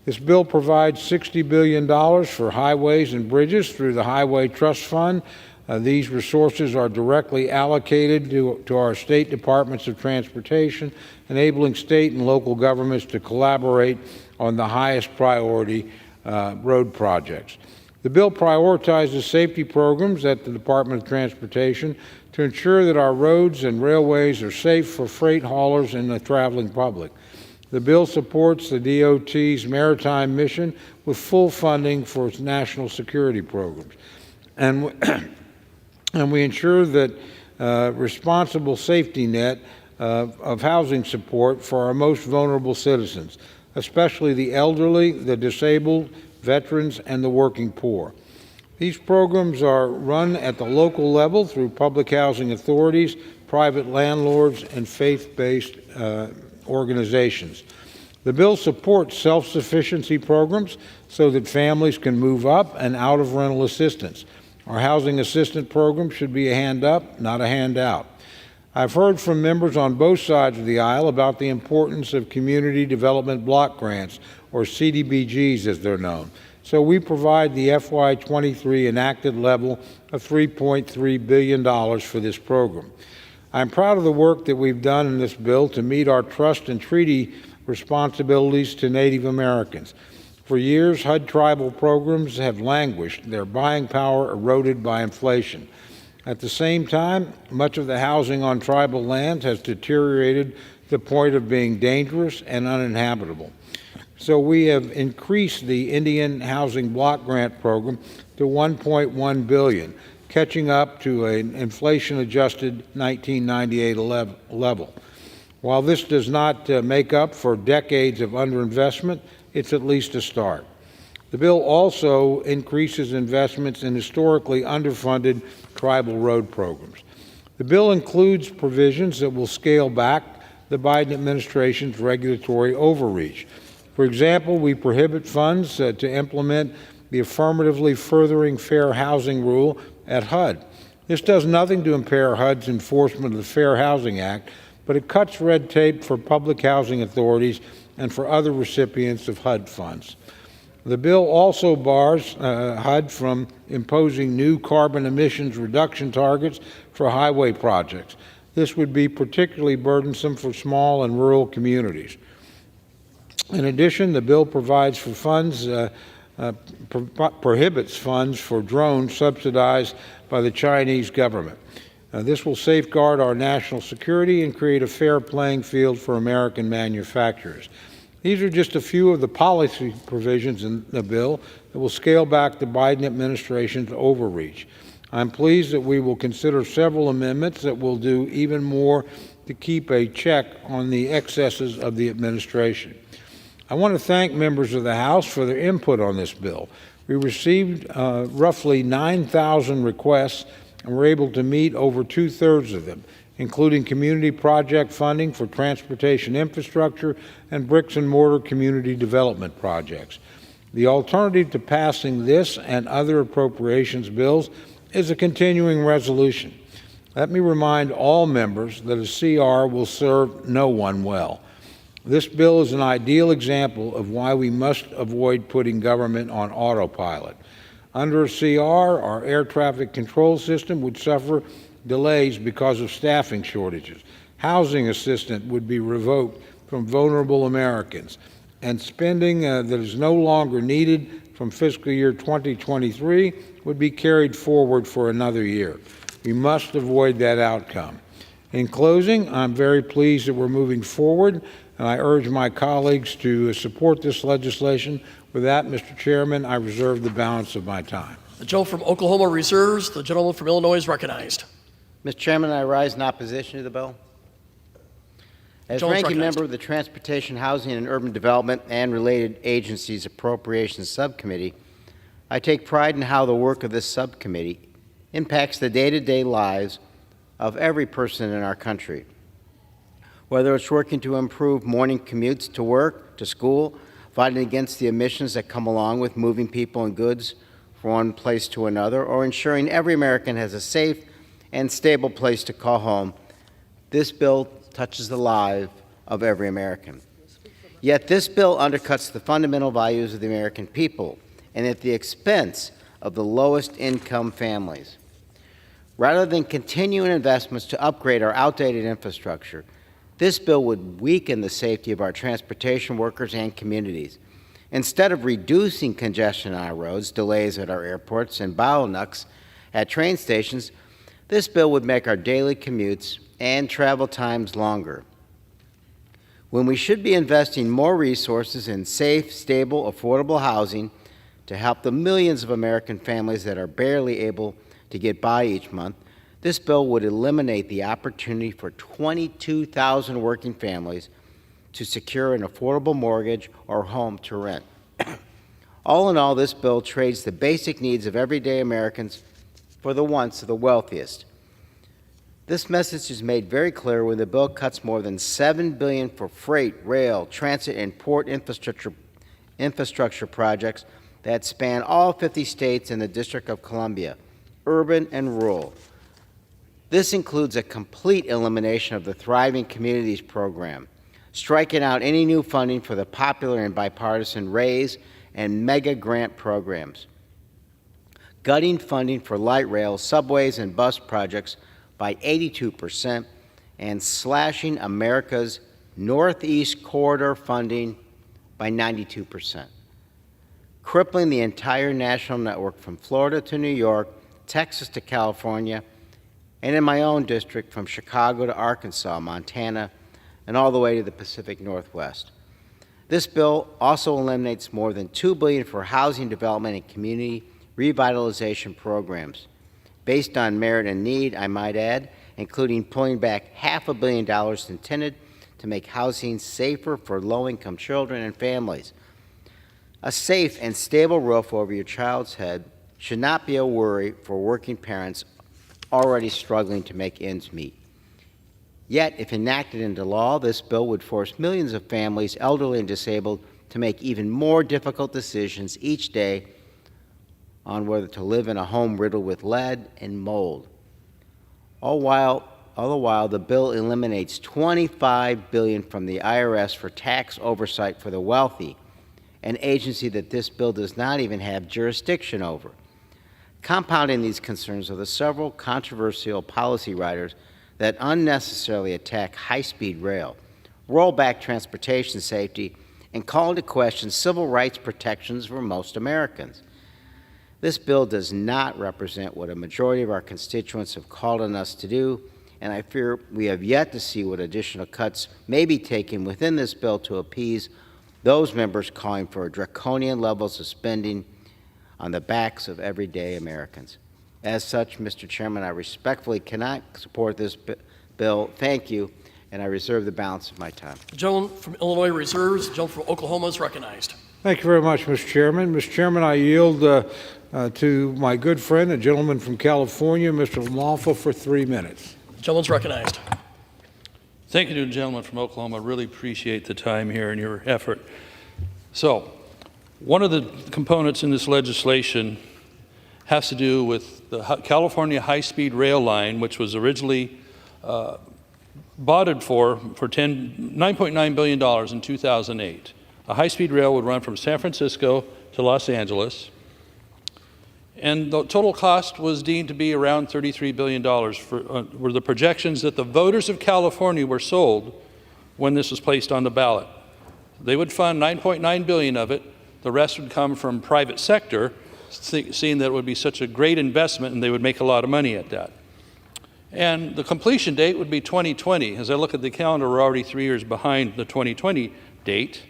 This bill provides $60 billion for highways and bridges through the Highway Trust Fund. These resources are directly allocated to our state departments of transportation, enabling state and local governments to collaborate on the highest priority road projects. The bill prioritizes safety programs at the Department of Transportation to ensure that our roads and railways are safe for freight haulers and the traveling public. The bill supports the DOT's maritime mission with full funding for its national security programs. And we ensure that responsible safety net of housing support for our most vulnerable citizens, especially the elderly, the disabled, veterans, and the working poor. These programs are run at the local level through public housing authorities, private landlords, and faith-based organizations. The bill supports self-sufficiency programs so that families can move up and out of rental assistance. Our housing assistance program should be a hand up, not a handout. I've heard from members on both sides of the aisle about the importance of community development block grants, or CDBGs as they're known. So we provide the FY23 enacted level of $3.3 billion for this program. I'm proud of the work that we've done in this bill to meet our trust and treaty responsibilities to Native Americans. For years, HUD tribal programs have languished, their buying power eroded by inflation. At the same time, much of the housing on tribal lands has deteriorated to the point of being dangerous and uninhabitable. So we have increased the Indian Housing Block Grant Program to $1.1 billion, catching up to an inflation-adjusted 1998 level. While this does not make up for decades of underinvestment, it's at least a start. The bill also increases investments in historically underfunded tribal road programs. The bill includes provisions that will scale back the Biden administration's regulatory overreach. For example, we prohibit funds to implement the affirmatively furthering fair housing rule at HUD. This does nothing to impair HUD's enforcement of the Fair Housing Act, but it cuts red tape for public housing authorities and for other recipients of HUD funds. The bill also bars HUD from imposing new carbon emissions reduction targets for highway projects. This would be particularly burdensome for small and rural communities. In addition, the bill provides for funds, prohibits funds for drones subsidized by the Chinese government. This will safeguard our national security and create a fair playing field for American manufacturers. These are just a few of the policy provisions in the bill that will scale back the Biden administration's overreach. I'm pleased that we will consider several amendments that will do even more to keep a check on the excesses of the administration. I want to thank members of the House for their input on this bill. We received roughly 9,000 requests and were able to meet over 2/3 of them, including community project funding for transportation infrastructure and bricks and mortar community development projects. The alternative to passing this and other appropriations bills is a continuing resolution. Let me remind all members that a CR will serve no one well. This bill is an ideal example of why we must avoid putting government on autopilot. Under a CR, our air traffic control system would suffer delays because of staffing shortages. Housing assistance would be revoked from vulnerable Americans, and spending that is no longer needed from fiscal year 2023 would be carried forward for another year. We must avoid that outcome. In closing, I'm very pleased that we're moving forward, and I urge my colleagues to support this legislation. With that, Mr. Chairman, I reserve the balance of my time. The gentleman from Oklahoma reserves. The gentleman from Illinois is recognized. Mr. Chairman, I rise in opposition to the bill. As Gentleman's ranking recognized. member of the Transportation, Housing, and Urban Development and Related Agencies Appropriations Subcommittee, I take pride in how the work of this subcommittee impacts the day-to-day lives of every person in our country. Whether it's working to improve morning commutes to work, to school, fighting against the emissions that come along with moving people and goods from one place to another, or ensuring every American has a safe and stable place to call home, this bill touches the life of every American. Yet this bill undercuts the fundamental values of the American people, and at the expense of the lowest income families. Rather than continuing investments to upgrade our outdated infrastructure, this bill would weaken the safety of our transportation workers and communities. Instead of reducing congestion on our roads, delays at our airports, and bottlenecks at train stations, this bill would make our daily commutes and travel times longer. When we should be investing more resources in safe, stable, affordable housing to help the millions of American families that are barely able to get by each month, this bill would eliminate the opportunity for 22,000 working families to secure an affordable mortgage or home to rent. All in all, this bill trades the basic needs of everyday Americans for the wants of the wealthiest. This message is made very clear when the bill cuts more than $7 billion for freight, rail, transit, and port infrastructure projects that span all 50 states and the District of Columbia, urban and rural. This includes a complete elimination of the Thriving Communities program, striking out any new funding for the popular and bipartisan RAISE and mega grant programs, gutting funding for light rail, subways, and bus projects by 82%, and slashing America's Northeast Corridor funding by 92%, crippling the entire national network from Florida to New York, Texas to California, and in my own district from Chicago to Arkansas, Montana, and all the way to the Pacific Northwest. This bill also eliminates more than $2 billion for housing development and community revitalization programs, based on merit and need, I might add, including pulling back $500 million intended to make housing safer for low-income children and families. A safe and stable roof over your child's head should not be a worry for working parents already struggling to make ends meet. Yet, if enacted into law, this bill would force millions of families, elderly and disabled, to make even more difficult decisions each day on whether to live in a home riddled with lead and mold. All the while, the bill eliminates $25 billion from the IRS for tax oversight for the wealthy, an agency that this bill does not even have jurisdiction over. Compounding these concerns are the several controversial policy riders that unnecessarily attack high-speed rail, roll back transportation safety, and call into question civil rights protections for most Americans. This bill does not represent what a majority of our constituents have called on us to do, and I fear we have yet to see what additional cuts may be taken within this bill to appease those members calling for draconian levels of spending on the backs of everyday Americans. As such, Mr. Chairman, I respectfully cannot support this bill. Thank you, and I reserve the balance of my time. The gentleman from Illinois reserves. The gentleman from Oklahoma is recognized. Thank you very much, Mr. Chairman. Mr. Chairman, I yield to my good friend, the gentleman from California, Mr. LaMalfa, for 3 minutes. The gentleman's recognized. Thank you to the gentleman from Oklahoma. I really appreciate the time here and your effort. So, one of the components in this legislation has to do with the California high-speed rail line, which was originally botted for $9.9 billion in 2008. A high-speed rail would run from San Francisco to Los Angeles, and the total cost was deemed to be around $33 billion were the projections that the voters of California were sold when this was placed on the ballot. They would fund $9.9 billion of it. The rest would come from private sector, seeing that it would be such a great investment and they would make a lot of money at that. And the completion date would be 2020. As I look at the calendar, we're already 3 years behind the 2020 date.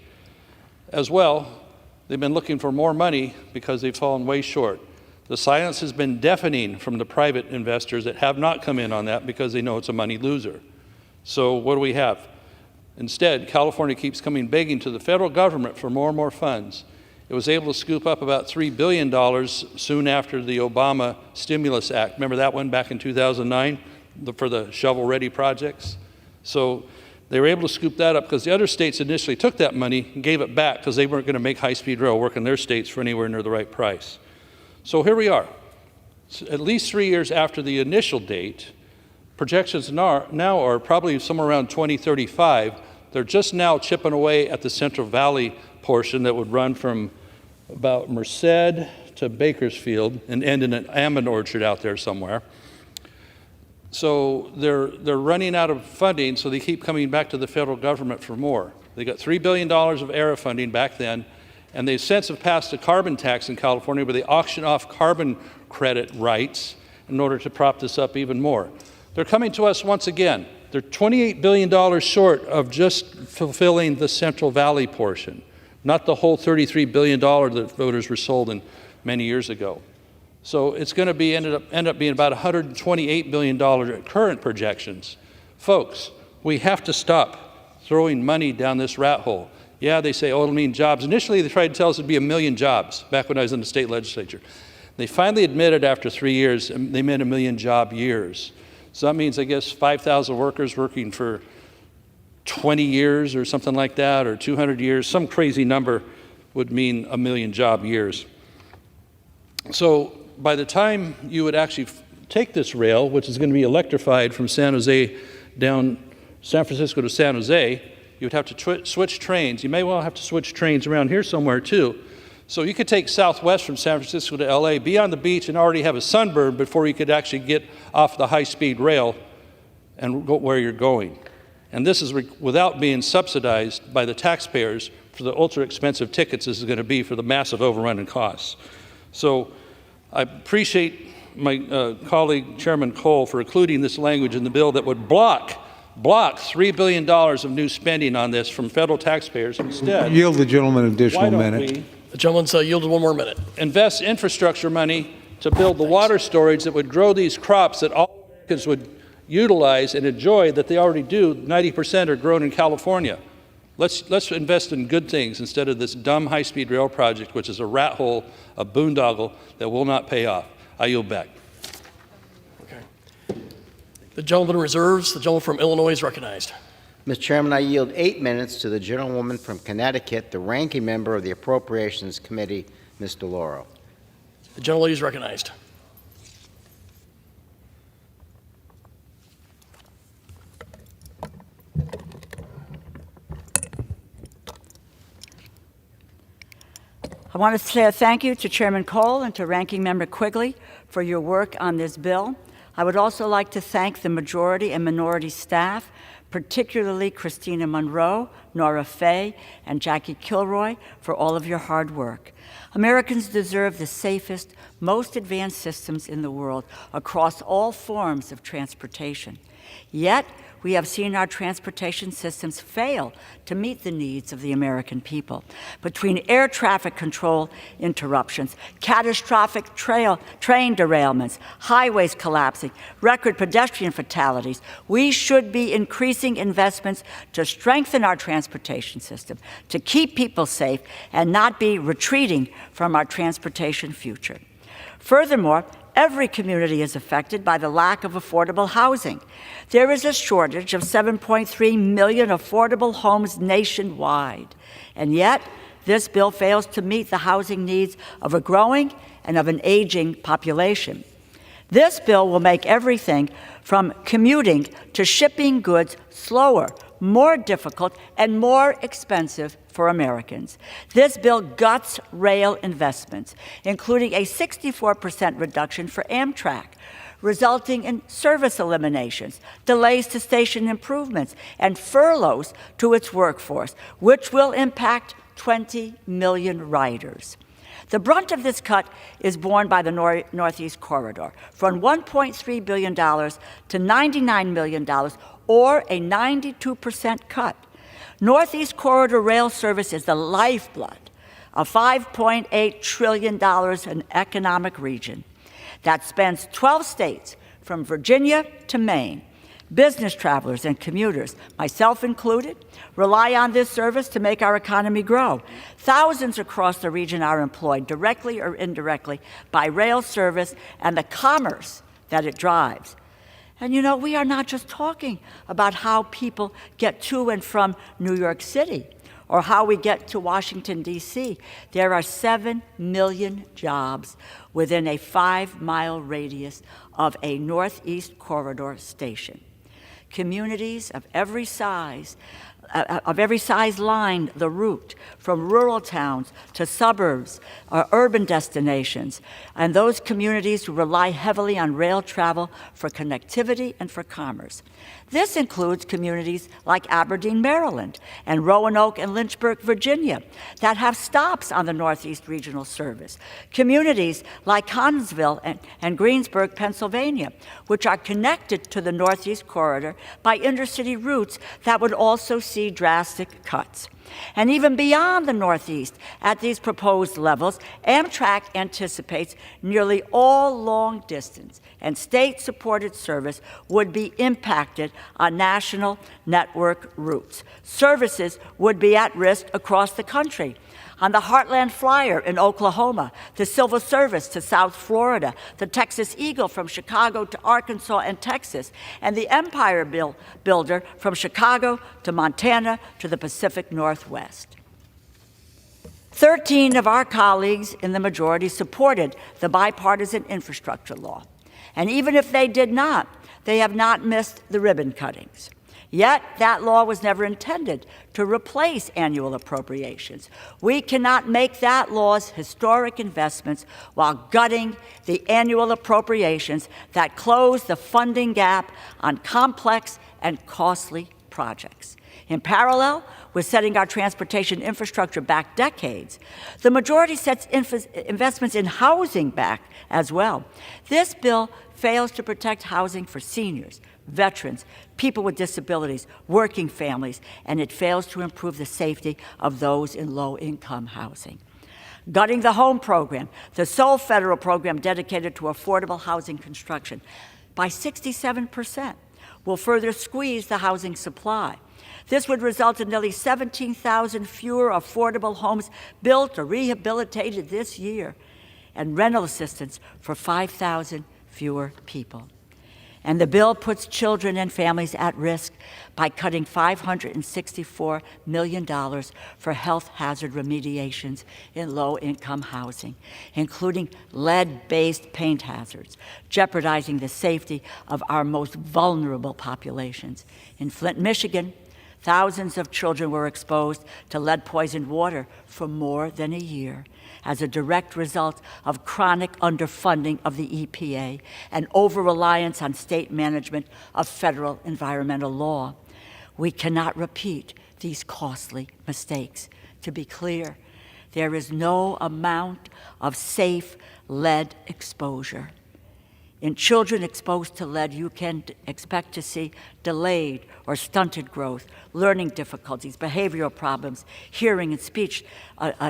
As well, they've been looking for more money because they've fallen way short. The silence has been deafening from the private investors that have not come in on that because they know it's a money loser. So what do we have? Instead, California keeps coming begging to the federal government for more and more funds. It was able to scoop up about $3 billion soon after the Obama Stimulus Act. Remember that one back in 2009 for the shovel-ready projects? So they were able to scoop that up because the other states initially took that money and gave it back because they weren't going to make high-speed rail work in their states for anywhere near the right price. So here we are. At least 3 years after the initial date, projections now are probably somewhere around 2035. They're just now chipping away at the Central Valley portion that would run from about Merced to Bakersfield and end in an almond orchard out there somewhere. So they're running out of funding, so they keep coming back to the federal government for more. They got $3 billion of ERA funding back then, and they since have passed a carbon tax in California where they auction off carbon credit rights in order to prop this up even more. They're coming to us once again. They're $28 billion short of just fulfilling the Central Valley portion, not the whole $33 billion that voters were sold in many years ago. So it's going to end up being about $128 billion at current projections. Folks, we have to stop throwing money down this rat hole. Yeah, they say, oh, it'll mean jobs. Initially, they tried to tell us it'd be 1 million jobs back when I was in the state legislature. They finally admitted after 3 years, they meant 1 million job years. So that means, I guess, 5,000 workers working for 20 years or something like that, or 200 years. Some crazy number would mean 1 million job years. So by the time you would actually take this rail, which is going to be electrified from San Francisco to San Jose, you would have to switch trains. You may well have to switch trains around here somewhere too. So you could take Southwest from San Francisco to LA, be on the beach and already have a sunburn before you could actually get off the high-speed rail and go where you're going. And this is without being subsidized by the taxpayers for the ultra-expensive tickets this is going to be for the massive overrun in costs. So I appreciate my colleague, Chairman Cole, for including this language in the bill that would block $3 billion of new spending on this from federal taxpayers. Instead, Yield the gentleman an additional minute. We The gentleman's yielded 1 more minute. invest infrastructure money to build the water storage that would grow these crops that all Americans would utilize and enjoy that they already do. 90% are grown in California. Let's invest in good things instead of this dumb high-speed rail project, which is a rat hole, a boondoggle that will not pay off. I yield back. Okay. The gentleman reserves. The gentleman from Illinois is recognized. Mr. Chairman, I yield 8 minutes to the gentlewoman from Connecticut, the ranking member of the Appropriations Committee, Ms. DeLauro. The gentlelady is recognized. I want to say thank you to Chairman Cole and to Ranking Member Quigley for your work on this bill. I would also like to thank the majority and minority staff, particularly Christina Monroe, Nora Fay, and Jackie Kilroy, for all of your hard work. Americans deserve the safest, most advanced systems in the world across all forms of transportation. Yet, we have seen our transportation systems fail to meet the needs of the American people. Between air traffic control interruptions, catastrophic train derailments, highways collapsing, record pedestrian fatalities, we should be increasing investments to strengthen our transportation system, to keep people safe, and not be retreating from our transportation future. Furthermore, every community is affected by the lack of affordable housing. There is a shortage of 7.3 million affordable homes nationwide, and yet this bill fails to meet the housing needs of a growing and of an aging population. This bill will make everything from commuting to shipping goods slower, more difficult, and more expensive for Americans. This bill guts rail investments, including a 64% reduction for Amtrak, resulting in service eliminations, delays to station improvements, and furloughs to its workforce, which will impact 20 million riders. The brunt of this cut is borne by the Northeast Corridor, from $1.3 billion to $99 million, or a 92% cut. Northeast Corridor rail service is the lifeblood of $5.8 trillion in economic region that spans 12 states from Virginia to Maine. Business travelers and commuters, myself included, rely on this service to make our economy grow. Thousands across the region are employed, directly or indirectly, by rail service and the commerce that it drives. And you know, we are not just talking about how people get to and from New York City or how we get to Washington, D.C. There are 7 million jobs within a 5-mile radius of a Northeast Corridor station. Communities of every size line the route, from rural towns to suburbs or urban destinations, and those communities who rely heavily on rail travel for connectivity and for commerce. This includes communities like Aberdeen, Maryland, and Roanoke and Lynchburg, Virginia, that have stops on the Northeast Regional Service. Communities like Connellsville and Greensburg, Pennsylvania, which are connected to the Northeast Corridor by intercity routes that would also see drastic cuts. And even beyond the Northeast, at these proposed levels, Amtrak anticipates nearly all long-distance and state-supported service would be impacted on national network routes. Services would be at risk across the country. On the Heartland Flyer in Oklahoma, the Civil Service to South Florida, the Texas Eagle from Chicago to Arkansas and Texas, and the Empire Builder from Chicago to Montana to the Pacific Northwest. 13 of our colleagues in the majority supported the bipartisan infrastructure law. And even if they did not, they have not missed the ribbon cuttings. Yet, that law was never intended to replace annual appropriations. We cannot make that law's historic investments while gutting the annual appropriations that close the funding gap on complex and costly projects. In parallel with setting our transportation infrastructure back decades, the majority sets investments in housing back as well. This bill fails to protect housing for seniors, veterans, people with disabilities, working families, and it fails to improve the safety of those in low-income housing. Gutting the home program, the sole federal program dedicated to affordable housing construction, by 67%, will further squeeze the housing supply. This would result in nearly 17,000 fewer affordable homes built or rehabilitated this year, and rental assistance for 5,000 fewer people. And the bill puts children and families at risk by cutting $564 million for health hazard remediations in low-income housing, including lead-based paint hazards, jeopardizing the safety of our most vulnerable populations. In Flint, Michigan, thousands of children were exposed to lead-poisoned water for more than a year as a direct result of chronic underfunding of the EPA and over-reliance on state management of federal environmental law. We cannot repeat these costly mistakes. To be clear, there is no amount of safe lead exposure. In children exposed to lead, you can expect to see delayed or stunted growth, learning difficulties, behavioral problems, hearing and speech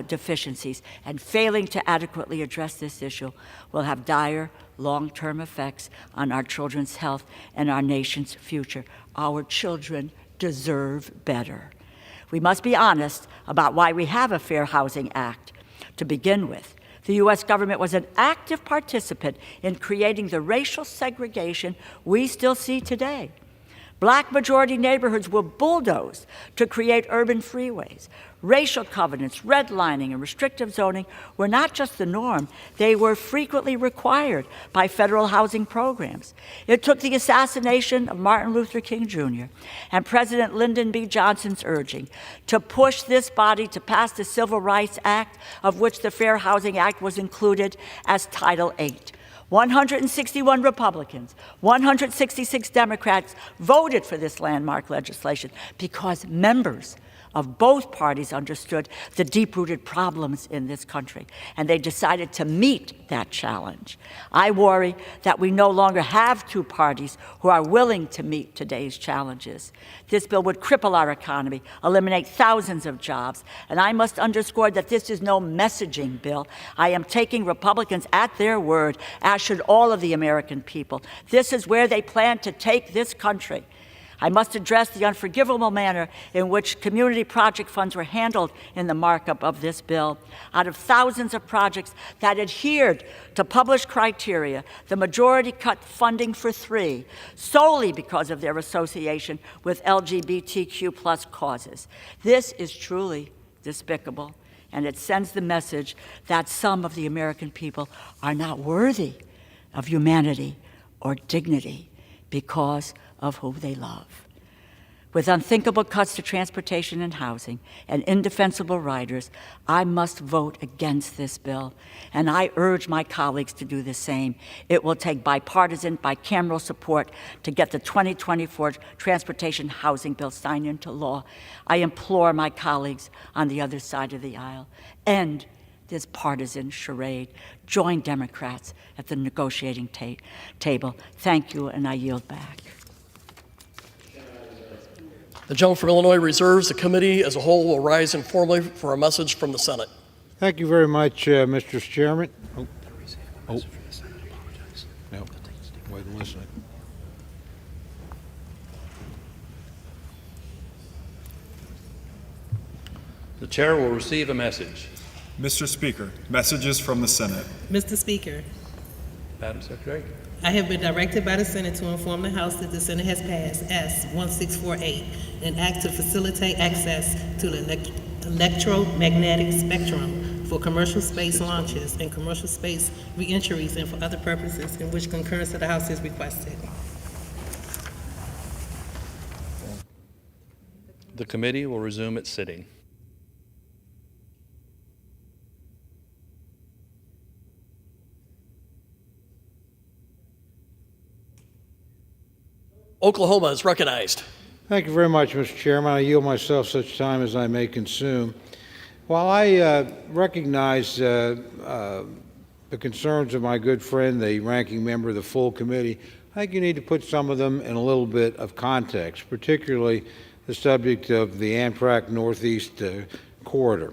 deficiencies, and failing to adequately address this issue will have dire long-term effects on our children's health and our nation's future. Our children deserve better. We must be honest about why we have a Fair Housing Act. To begin with, the U.S. government was an active participant in creating the racial segregation we still see today. Black majority neighborhoods were bulldozed to create urban freeways. Racial covenants, redlining, and restrictive zoning were not just the norm, they were frequently required by federal housing programs. It took the assassination of Martin Luther King Jr. and President Lyndon B. Johnson's urging to push this body to pass the Civil Rights Act, of which the Fair Housing Act was included as Title VIII. 161 Republicans, 166 Democrats voted for this landmark legislation because members of both parties understood the deep-rooted problems in this country, and they decided to meet that challenge. I worry that we no longer have two parties who are willing to meet today's challenges. This bill would cripple our economy, eliminate thousands of jobs, and I must underscore that this is no messaging bill. I am taking Republicans at their word, as should all of the American people. This is where they plan to take this country. I must address the unforgivable manner in which community project funds were handled in the markup of this bill. Out of thousands of projects that adhered to published criteria, the majority cut funding for 3 solely because of their association with LGBTQ+ causes. This is truly despicable, and it sends the message that some of the American people are not worthy of humanity or dignity because of who they love. With unthinkable cuts to transportation and housing and indefensible riders, I must vote against this bill, and I urge my colleagues to do the same. It will take bipartisan, bicameral support to get the 2024 transportation housing bill signed into law. I implore my colleagues on the other side of the aisle, end this partisan charade. Join Democrats at the negotiating table. Thank you, and I yield back. The gentleman from Illinois reserves. The committee as a whole will rise informally for a message from the Senate. Thank you very much, Mr. Chairman. No, wasn't listening. The chair will receive a message. Mr. Speaker, messages from the Senate. Mr. Speaker, Madam Secretary. I have been directed by the Senate to inform the House that the Senate has passed S-1648, an act to facilitate access to the electromagnetic spectrum for commercial space launches and commercial space reentries and for other purposes in which concurrence of the House is requested. The committee will resume its sitting. Oklahoma is recognized. Thank you very much, Mr. Chairman. I yield myself such time as I may consume. While I recognize the concerns of my good friend, the ranking member of the full committee, I think you need to put some of them in a little bit of context, particularly the subject of the Amtrak Northeast Corridor.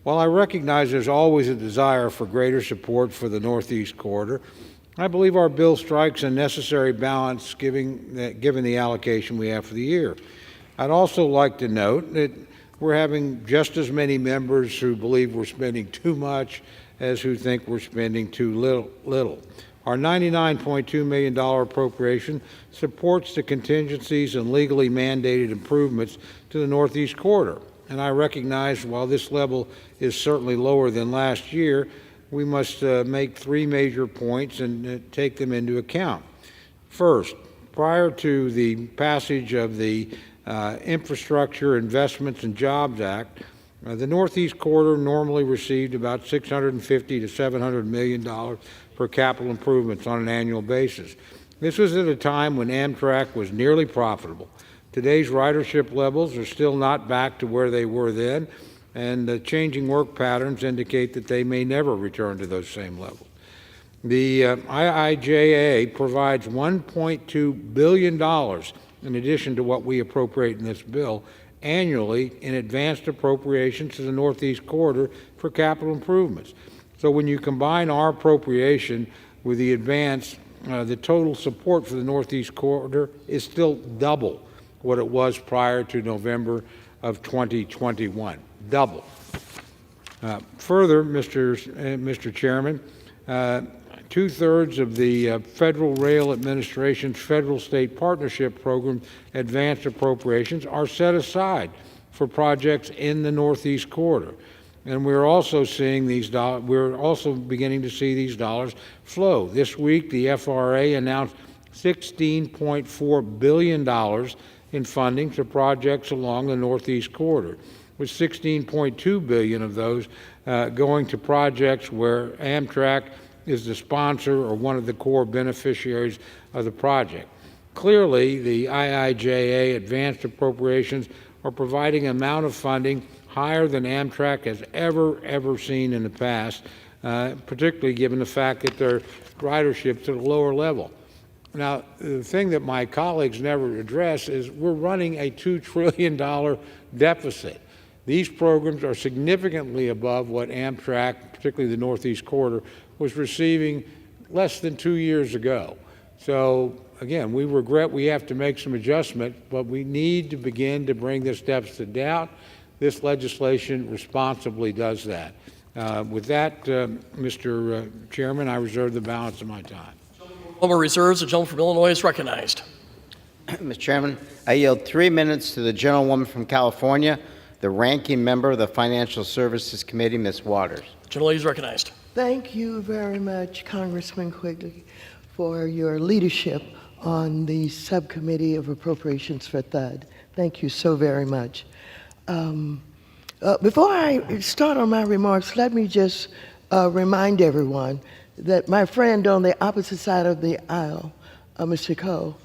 While I recognize there's always a desire for greater support for the Northeast Corridor, I believe our bill strikes a necessary balance given the allocation we have for the year. I'd also like to note that we're having just as many members who believe we're spending too much as who think we're spending too little. Our $99.2 million appropriation supports the contingencies and legally mandated improvements to the Northeast Corridor. And I recognize while this level is certainly lower than last year, we must make 3 major points and take them into account. First, prior to the passage of the Infrastructure Investments and Jobs Act, the Northeast Corridor normally received about $650 to $700 million for capital improvements on an annual basis. This was at a time when Amtrak was nearly profitable. Today's ridership levels are still not back to where they were then, and the changing work patterns indicate that they may never return to those same levels. The IIJA provides $1.2 billion in addition to what we appropriate in this bill annually in advanced appropriations to the Northeast Corridor for capital improvements. So when you combine our appropriation with the advance, the total support for the Northeast Corridor is still double what it was prior to November of 2021. Double. Further, Mr. Chairman, 2/3 of the Federal Rail Administration's Federal-State Partnership Program advanced appropriations are set aside for projects in the Northeast Corridor, and we're also seeing these we're also beginning to see these dollars flow. This week, the FRA announced $16.4 billion in funding to projects along the Northeast Corridor, with $16.2 billion of those going to projects where Amtrak is the sponsor or one of the core beneficiaries of the project. Clearly, the IIJA advanced appropriations are providing an amount of funding higher than Amtrak has ever seen in the past, particularly given the fact that their ridership's at a lower level. Now, the thing that my colleagues never address is we're running a $2 trillion deficit. These programs are significantly above what Amtrak, particularly the Northeast Corridor, was receiving less than 2 years ago. So, again, we regret we have to make some adjustment, but we need to begin to bring this deficit down. This legislation responsibly does that. With that, Mr. Chairman, I reserve the balance of my time. Oklahoma reserves. The gentleman from Illinois is recognized. Mr. Chairman, I yield 3 minutes to the gentlewoman from California, the ranking member of the Financial Services Committee, Ms. Waters. Gentleman is recognized. Thank you very much, Congressman Quigley, for your leadership on the Subcommittee of Appropriations for THUD. Thank you so very much. Before I start on my remarks, let me just remind everyone that my friend on the opposite side of the aisle, Mr. Coe,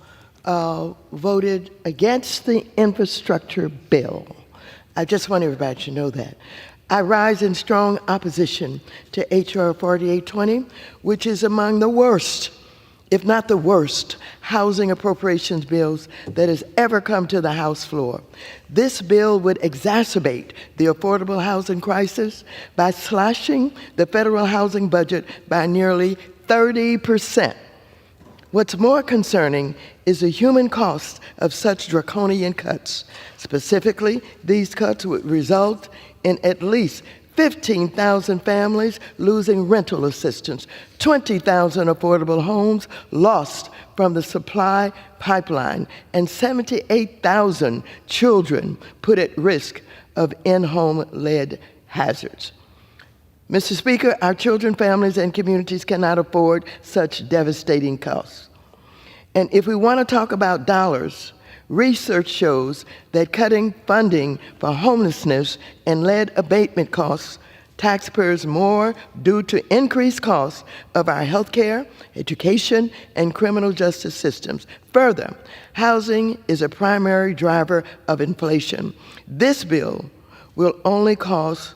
voted against the infrastructure bill. I just want everybody to know that. I rise in strong opposition to H.R. 4820, which is among the worst, if not the worst, housing appropriations bills that has ever come to the House floor. This bill would exacerbate the affordable housing crisis by slashing the federal housing budget by nearly 30%. What's more concerning is the human cost of such draconian cuts. Specifically, these cuts would result in at least 15,000 families losing rental assistance, 20,000 affordable homes lost from the supply pipeline, and 78,000 children put at risk of in-home-led hazards. Mr. Speaker, our children, families, and communities cannot afford such devastating costs. And if we want to talk about dollars, research shows that cutting funding for homelessness and lead abatement costs taxpayers more due to increased costs of our health care, education, and criminal justice systems. Further, housing is a primary driver of inflation. This bill will only cause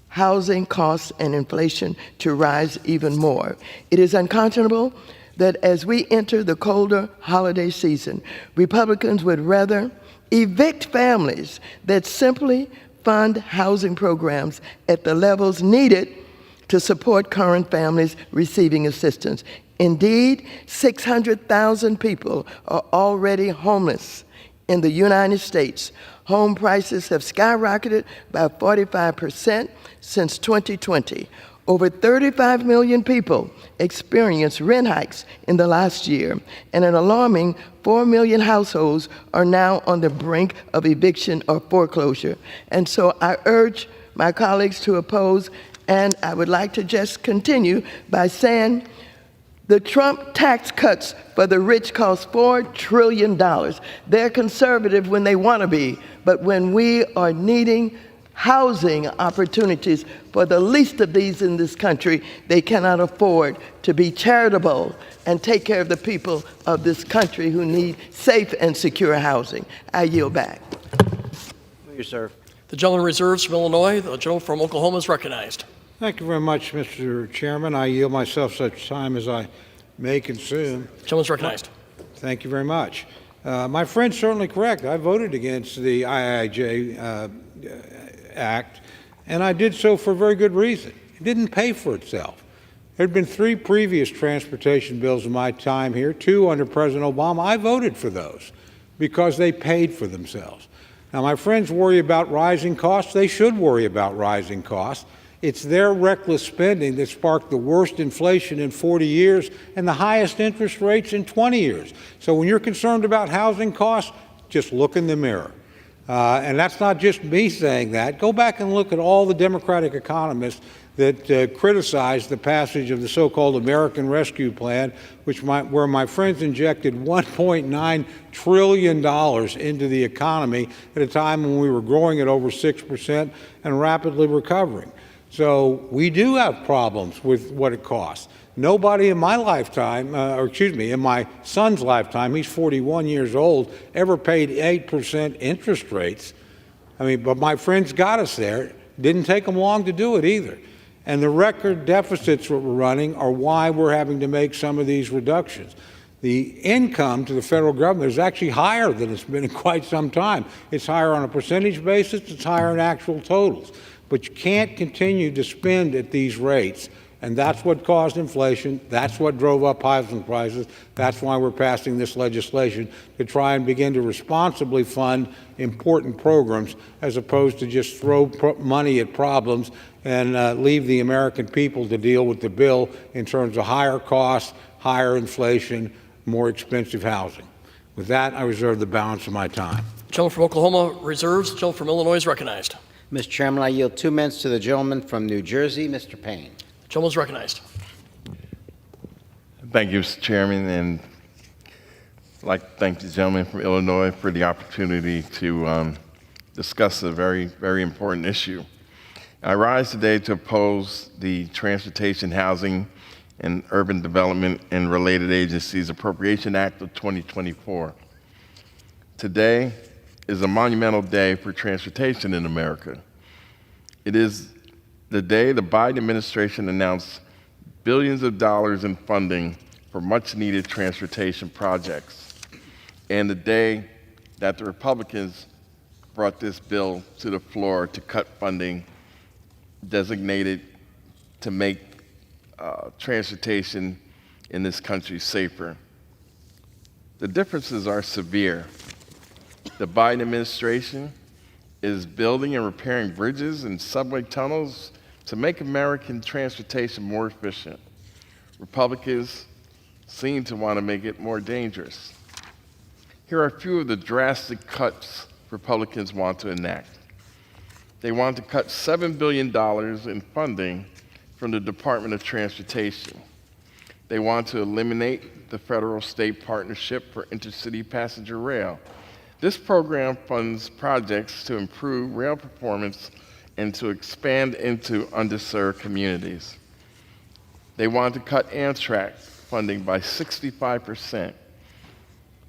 housing costs and inflation to rise even more. It is unconscionable that as we enter the colder holiday season, Republicans would rather evict families that simply fund housing programs at the levels needed to support current families receiving assistance. Indeed, 600,000 people are already homeless in the United States. Home prices have skyrocketed by 45% since 2020. Over 35 million people experienced rent hikes in the last year, and an alarming 4 million households are now on the brink of eviction or foreclosure. And so I urge my colleagues to oppose, and I would like to just continue by saying the Trump tax cuts for the rich cost $4 trillion. They're conservative when they want to be, but when we are needing housing opportunities for the least of these in this country, they cannot afford to be charitable and take care of the people of this country who need safe and secure housing. I yield back. You, sir. The gentleman reserves from Illinois. The gentleman from Oklahoma is recognized. Thank you very much, Mr. Chairman. I yield myself such time as I may consume. Gentleman's recognized. Thank you very much. My friend's certainly correct. I voted against the IIJ Act, and I did so for a very good reason. It didn't pay for itself. There had been 3 previous transportation bills in my time here, 2 under President Obama. I voted for those because they paid for themselves. Now, my friends worry about rising costs. They should worry about rising costs. It's their reckless spending that sparked the worst inflation in 40 years and the highest interest rates in 20 years. So when you're concerned about housing costs, just look in the mirror. And that's not just me saying that. Go back and look at all the Democratic economists that criticized the passage of the so-called American Rescue Plan, where my friends injected $1.9 trillion into the economy at a time when we were growing at over 6% and rapidly recovering. So we do have problems with what it costs. Nobody in my lifetime, in my son's lifetime, he's 41 years old, ever paid 8% interest rates But my friends got us there. Didn't take them long to do it either. And the record deficits that we're running are why we're having to make some of these reductions. The income to the federal government is actually higher than it's been in quite some time. It's higher on a percentage basis, it's higher in actual totals. But you can't continue to spend at these rates. And that's what caused inflation. That's what drove up housing prices. That's why we're passing this legislation, to try and begin to responsibly fund important programs as opposed to just throw money at problems and leave the American people to deal with the bill in terms of higher costs, higher inflation, more expensive housing. With that, I reserve the balance of my time. Gentleman from Oklahoma reserves. The gentleman from Illinois is recognized. Mr. Chairman, I yield 2 minutes to the gentleman from New Jersey, Mr. Payne. The gentleman is recognized. Thank you, Mr. Chairman, and I'd like to thank the gentleman from Illinois for the opportunity to discuss a very, very important issue. I rise today to oppose the Transportation, Housing, and Urban Development and Related Agencies Appropriation Act of 2024. Today is a monumental day for transportation in America. It is the day the Biden administration announced billions of dollars in funding for much-needed transportation projects, and the day that the Republicans brought this bill to the floor to cut funding designated to make transportation in this country safer. The differences are severe. The Biden administration is building and repairing bridges and subway tunnels to make American transportation more efficient. Republicans seem to want to make it more dangerous. Here are a few of the drastic cuts Republicans want to enact. They want to cut $7 billion in funding from the Department of Transportation. They want to eliminate the federal-state partnership for intercity passenger rail. This program funds projects to improve rail performance and to expand into underserved communities. They want to cut Amtrak funding by 65%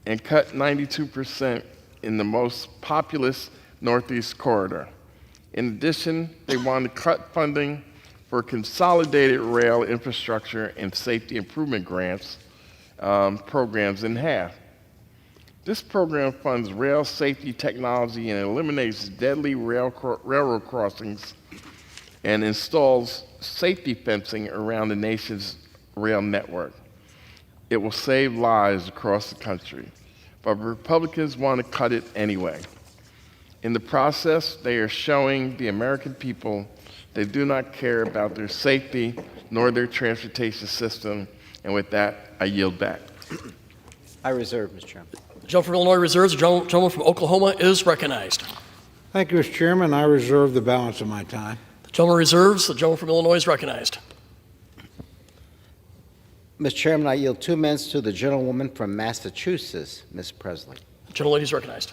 and cut 92% in the most populous Northeast corridor. In addition, they want to cut funding for consolidated rail infrastructure and safety improvement grants programs in half. This program funds rail safety technology and eliminates deadly railroad crossings and installs safety fencing around the nation's rail network. It will save lives across the country, but Republicans want to cut it anyway. In the process, they are showing the American people they do not care about their safety nor their transportation system, and with that, I yield back. I reserve, Mr. Chairman. The gentleman from Illinois reserves. The gentleman from Oklahoma is recognized. Thank you, Mr. Chairman. I reserve the balance of my time. The gentleman reserves. The gentleman from Illinois is recognized. Mr. Chairman, I yield 2 minutes to the gentlewoman from Massachusetts, Ms. Presley. The gentlelady is recognized.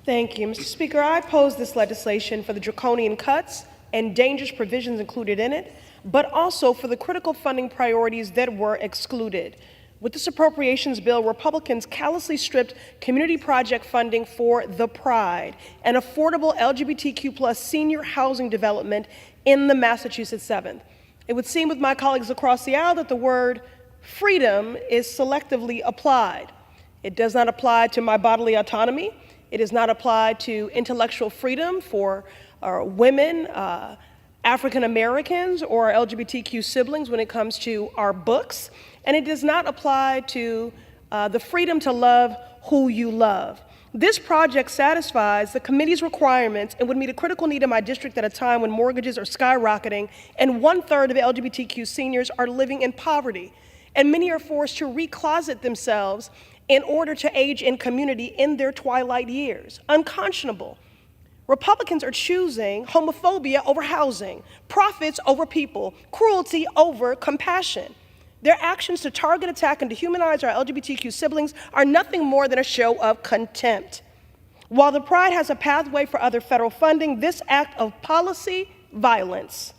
Thank you, Mr. Speaker. I oppose this legislation for the draconian cuts and dangerous provisions included in it, but also for the critical funding priorities that were excluded. With this appropriations bill, Republicans callously stripped community project funding for the Pride, an affordable LGBTQ+ senior housing development in the Massachusetts 7th. It would seem with my colleagues across the aisle that the word freedom is selectively applied. It does not apply to my bodily autonomy. It does not apply to intellectual freedom for women, African Americans, or our LGBTQ siblings when it comes to our books. And it does not apply to the freedom to love who you love. This project satisfies the committee's requirements and would meet a critical need in my district at a time when mortgages are skyrocketing and 1/3 of LGBTQ seniors are living in poverty. And many are forced to recloset themselves in order to age in community in their twilight years. Unconscionable. Republicans are choosing homophobia over housing, profits over people, cruelty over compassion. Their actions to target, attack, and dehumanize our LGBTQ siblings are nothing more than a show of contempt. While the Pride has a pathway for other federal funding, this act of policy violence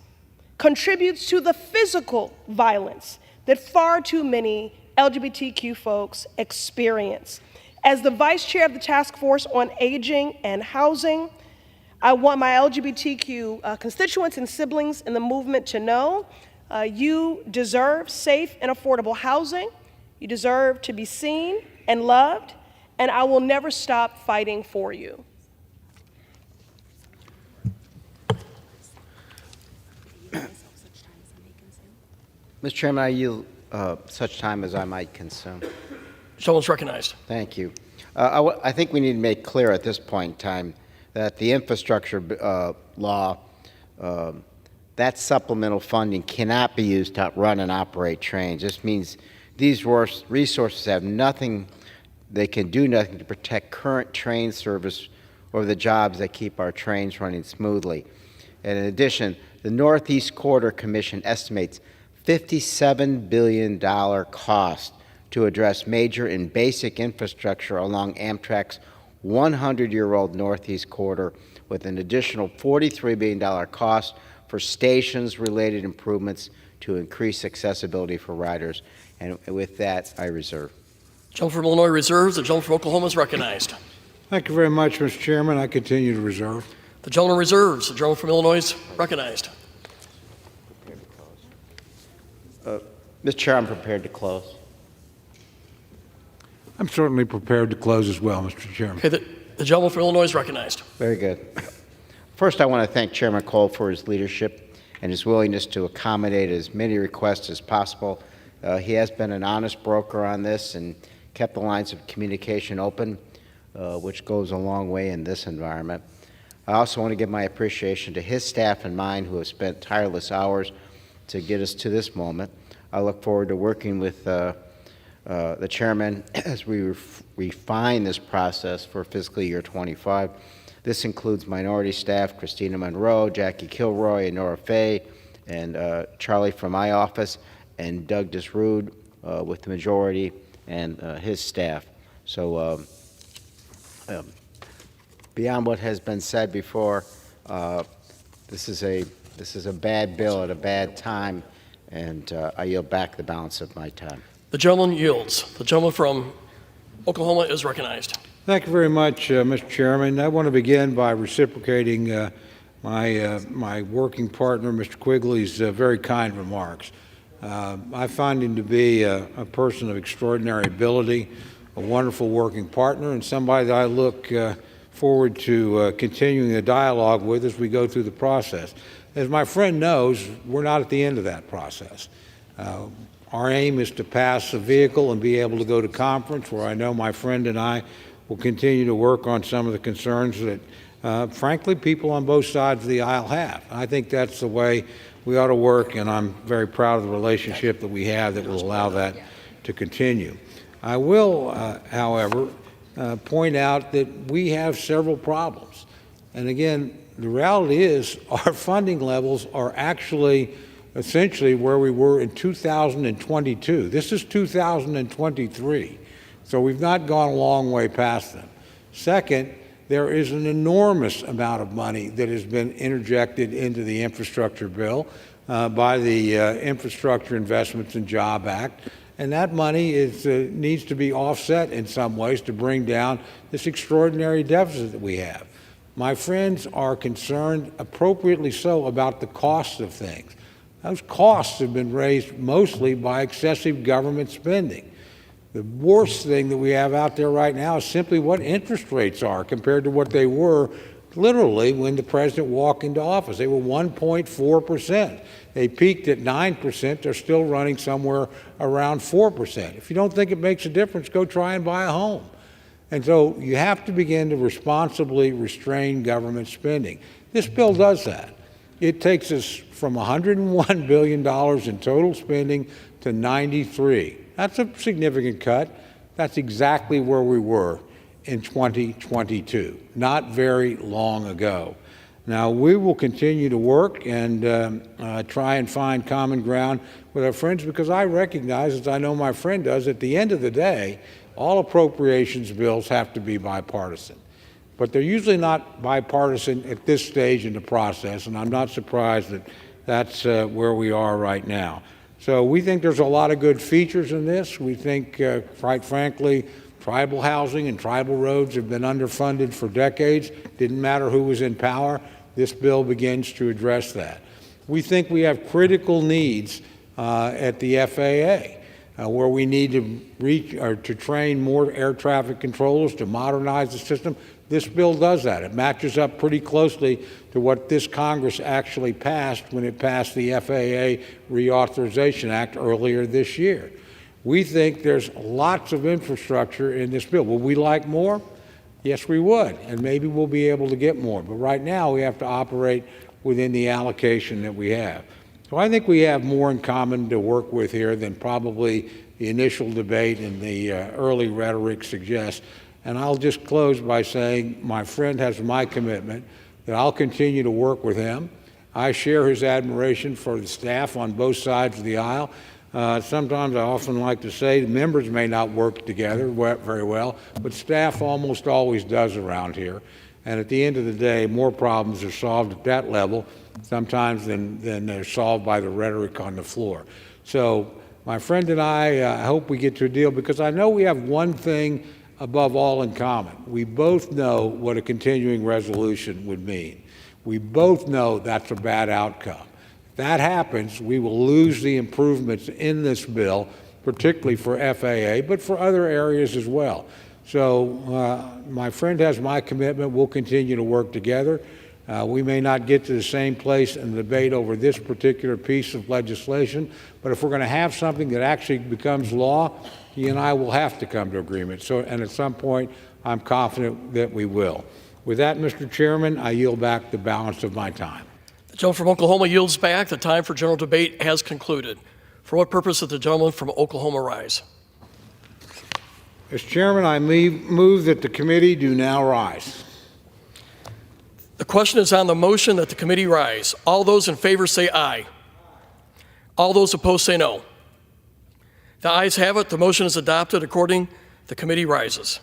contributes to the physical violence that far too many LGBTQ folks experience. As the vice chair of the Task Force on Aging and Housing, I want my LGBTQ constituents and siblings in the movement to know you deserve safe and affordable housing. You deserve to be seen and loved, and I will never stop fighting for you. Mr. Chairman, I yield such time as I might consume. Gentleman's recognized. Thank you. I think we need to make clear at this point in time that the infrastructure law, that supplemental funding cannot be used to run and operate trains. This means these resources have nothing, they can do nothing to protect current train service or the jobs that keep our trains running smoothly. And in addition, the Northeast Corridor Commission estimates $57 billion cost to address major and basic infrastructure along Amtrak's 100-year-old Northeast Corridor, with an additional $43 billion cost for stations-related improvements to increase accessibility for riders. And with that, I reserve. Gentleman from Illinois reserves. The gentleman from Oklahoma is recognized. Thank you very much, Mr. Chairman. I continue to reserve. The gentleman reserves. The gentleman from Illinois is recognized. Mr. Chair, I'm prepared to close. I'm certainly prepared to close as well, Mr. Chairman. Okay, the gentleman from Illinois is recognized. Very good. First, I want to thank Chairman Cole for his leadership and his willingness to accommodate as many requests as possible. He has been an honest broker on this and kept the lines of communication open, which goes a long way in this environment. I also want to give my appreciation to his staff and mine who have spent tireless hours to get us to this moment. I look forward to working with the chairman as we refine this process for fiscal year 25. This includes minority staff, Christina Monroe, Jackie Kilroy, and Nora Fay, and Charlie from my office, and Doug Disrude with the majority and his staff. So beyond what has been said before, this is a bad bill at a bad time, and I yield back the balance of my time. The gentleman yields. The gentleman from Oklahoma is recognized. Thank you very much, Mr. Chairman. I want to begin by reciprocating my working partner, Mr. Quigley's very kind remarks. I find him to be a person of extraordinary ability, a wonderful working partner, and somebody that I look forward to continuing the dialogue with as we go through the process. As my friend knows, we're not at the end of that process. Our aim is to pass a vehicle and be able to go to conference, where I know my friend and I will continue to work on some of the concerns that, frankly, people on both sides of the aisle have. I think that's the way we ought to work, and I'm very proud of the relationship that we have that will allow that to continue. I will, however, point out that we have several problems. And again, the reality is our funding levels are actually essentially where we were in 2022. This is 2023, so we've not gone a long way past them. Second, there is an enormous amount of money that has been interjected into the infrastructure bill by the Infrastructure Investments and Job Act, and that money needs to be offset in some ways to bring down this extraordinary deficit that we have. My friends are concerned, appropriately so, about the costs of things. Those costs have been raised mostly by excessive government spending. The worst thing that we have out there right now is simply what interest rates are compared to what they were literally when the president walked into office. They were 1.4%. They peaked at 9%. They're still running somewhere around 4%. If you don't think it makes a difference, go try and buy a home. And so you have to begin to responsibly restrain government spending. This bill does that. It takes us from $101 billion in total spending to 93. That's a significant cut. That's exactly where we were in 2022, not very long ago. Now, we will continue to work and try and find common ground with our friends, because I recognize, as I know my friend does, at the end of the day, all appropriations bills have to be bipartisan. But they're usually not bipartisan at this stage in the process, and I'm not surprised that that's where we are right now. So we think there's a lot of good features in this. We think, quite frankly, Tribal housing and tribal roads have been underfunded for decades. Didn't matter who was in power. This bill begins to address that. We think we have critical needs at the FAA, where we need to reach or to train more air traffic controllers to modernize the system. This bill does that. It matches up pretty closely to what this Congress actually passed when it passed the FAA Reauthorization Act earlier this year. We think there's lots of infrastructure in this bill. Would we like more? Yes, we would, and maybe we'll be able to get more. But right now, we have to operate within the allocation that we have. So I think we have more in common to work with here than probably the initial debate and the early rhetoric suggests. And I'll just close by saying my friend has my commitment that I'll continue to work with him. I share his admiration for the staff on both sides of the aisle. Sometimes I often like to say the members may not work together very well, but staff almost always does around here. And at the end of the day, more problems are solved at that level sometimes than they're solved by the rhetoric on the floor. So my friend and I hope we get to a deal, because I know we have one thing above all in common. We both know what a continuing resolution would mean. We both know that's a bad outcome. If that happens, we will lose the improvements in this bill, particularly for FAA, but for other areas as well. So my friend has my commitment. We'll continue to work together. We may not get to the same place in the debate over this particular piece of legislation, but if we're going to have something that actually becomes law, he and I will have to come to agreement. And at some point, I'm confident that we will. With that, Mr. Chairman, I yield back the balance of my time. The gentleman from Oklahoma yields back. The time for general debate has concluded. For what purpose does the gentleman from Oklahoma rise? Mr. Chairman, I move that the committee do now rise. The question is on the motion that the committee rise. All those in favor say aye. All those opposed say no. The ayes have it. The motion is adopted. According, the committee rises.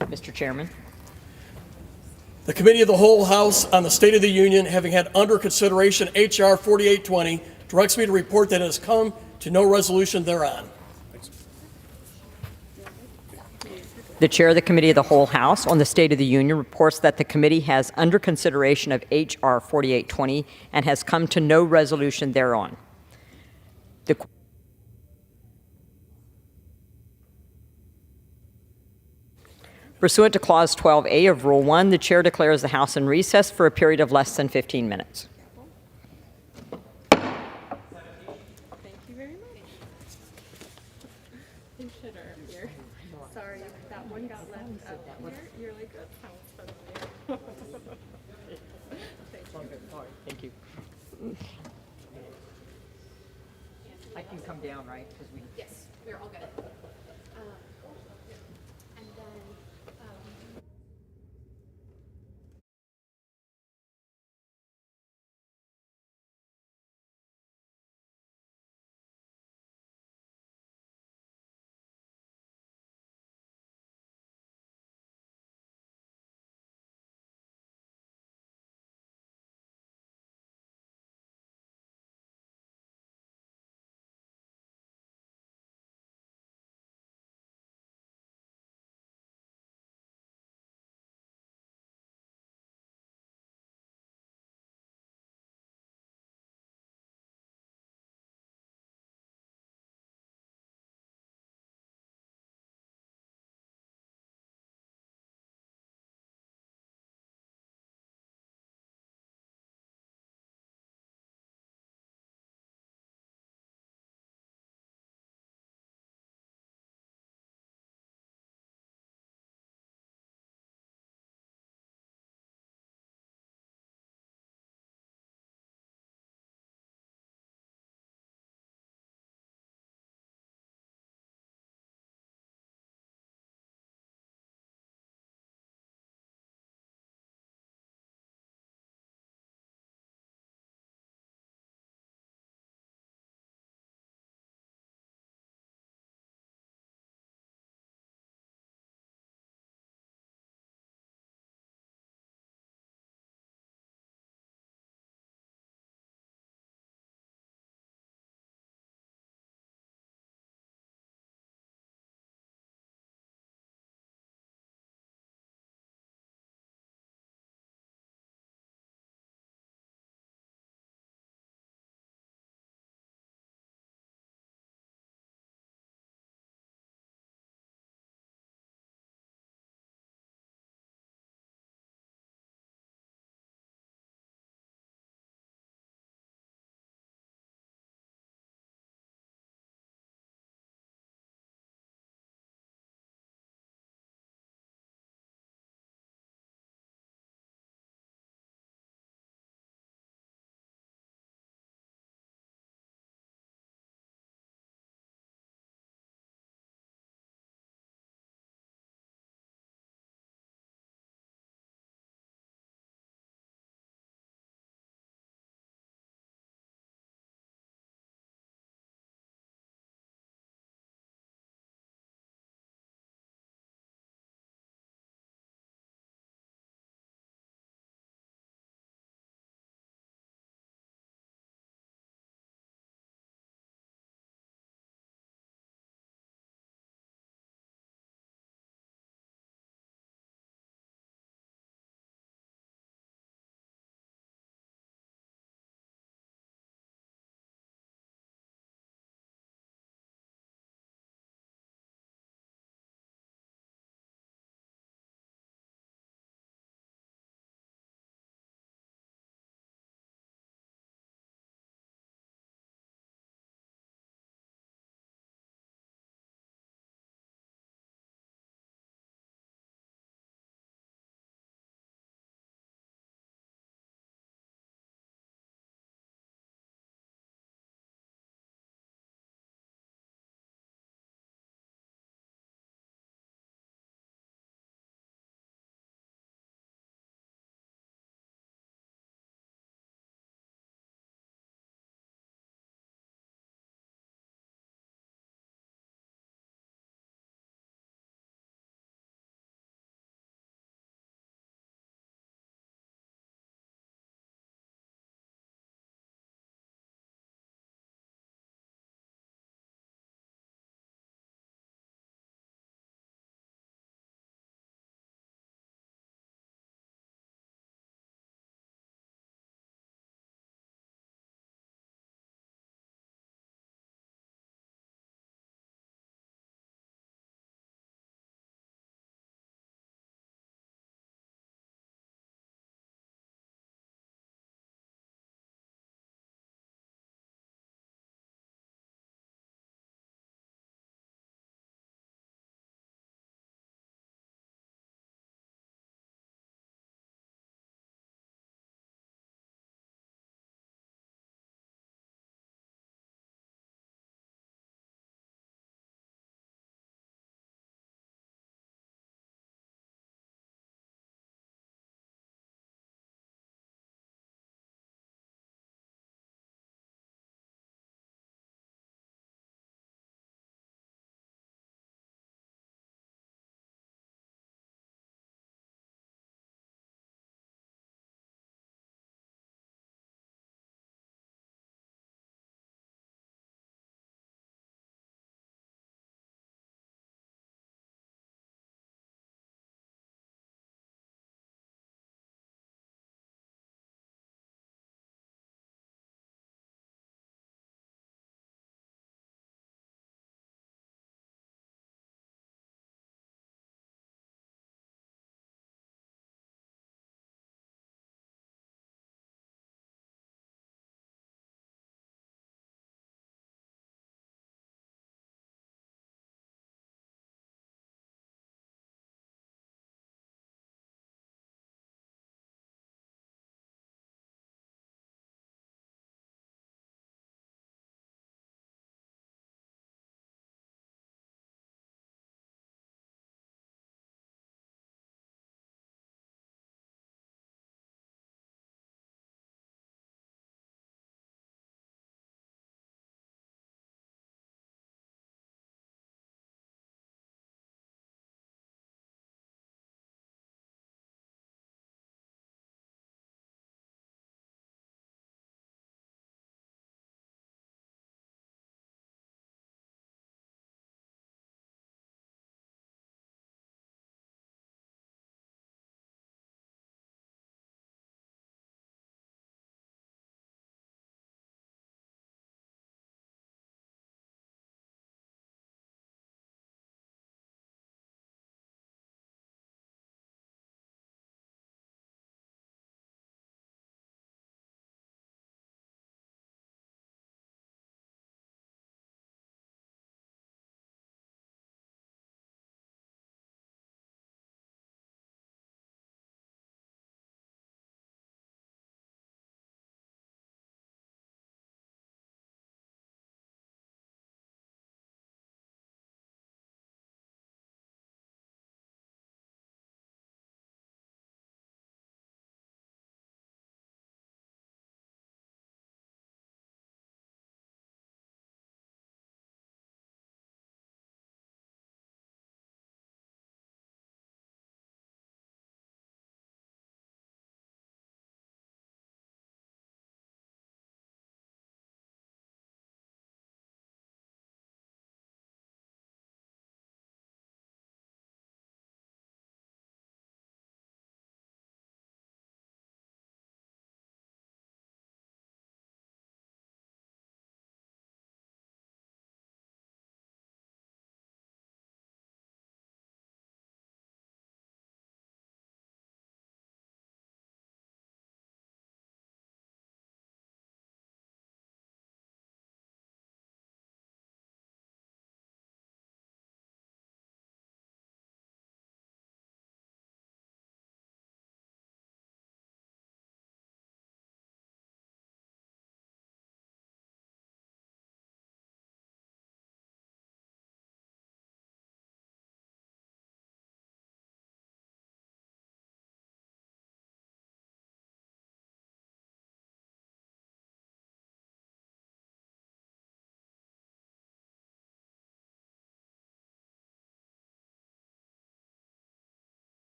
Mr. Chairman. The Committee of the Whole House on the State of the Union, having had under consideration H.R. 4820, directs me to report that it has come to no resolution thereon. The Chair of the Committee of the Whole House on the State of the Union reports that the committee has under consideration of H.R. 4820 and has come to no resolution thereon. Pursuant to Clause 12A of Rule 1, the Chair declares the House in recess for a period of less than 15 minutes. Thank you very much. You should have here. Sorry, that one got left up here. You're like, that's how it's supposed to be. Thank you. I can come down, right? Yes, we're all good.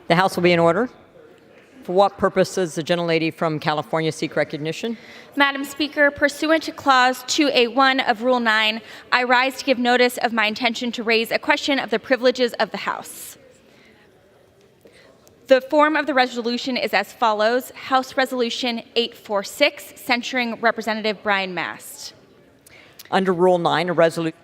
The House will be in order. For what purpose does the gentlelady from California seek recognition? Madam Speaker, pursuant to Clause 2A1 of Rule 9, I rise to give notice of my intention to raise a question of the privileges of the House. The form of the resolution is as follows: House Resolution 846, censuring Representative Brian Mast. Under Rule 9, a resolution.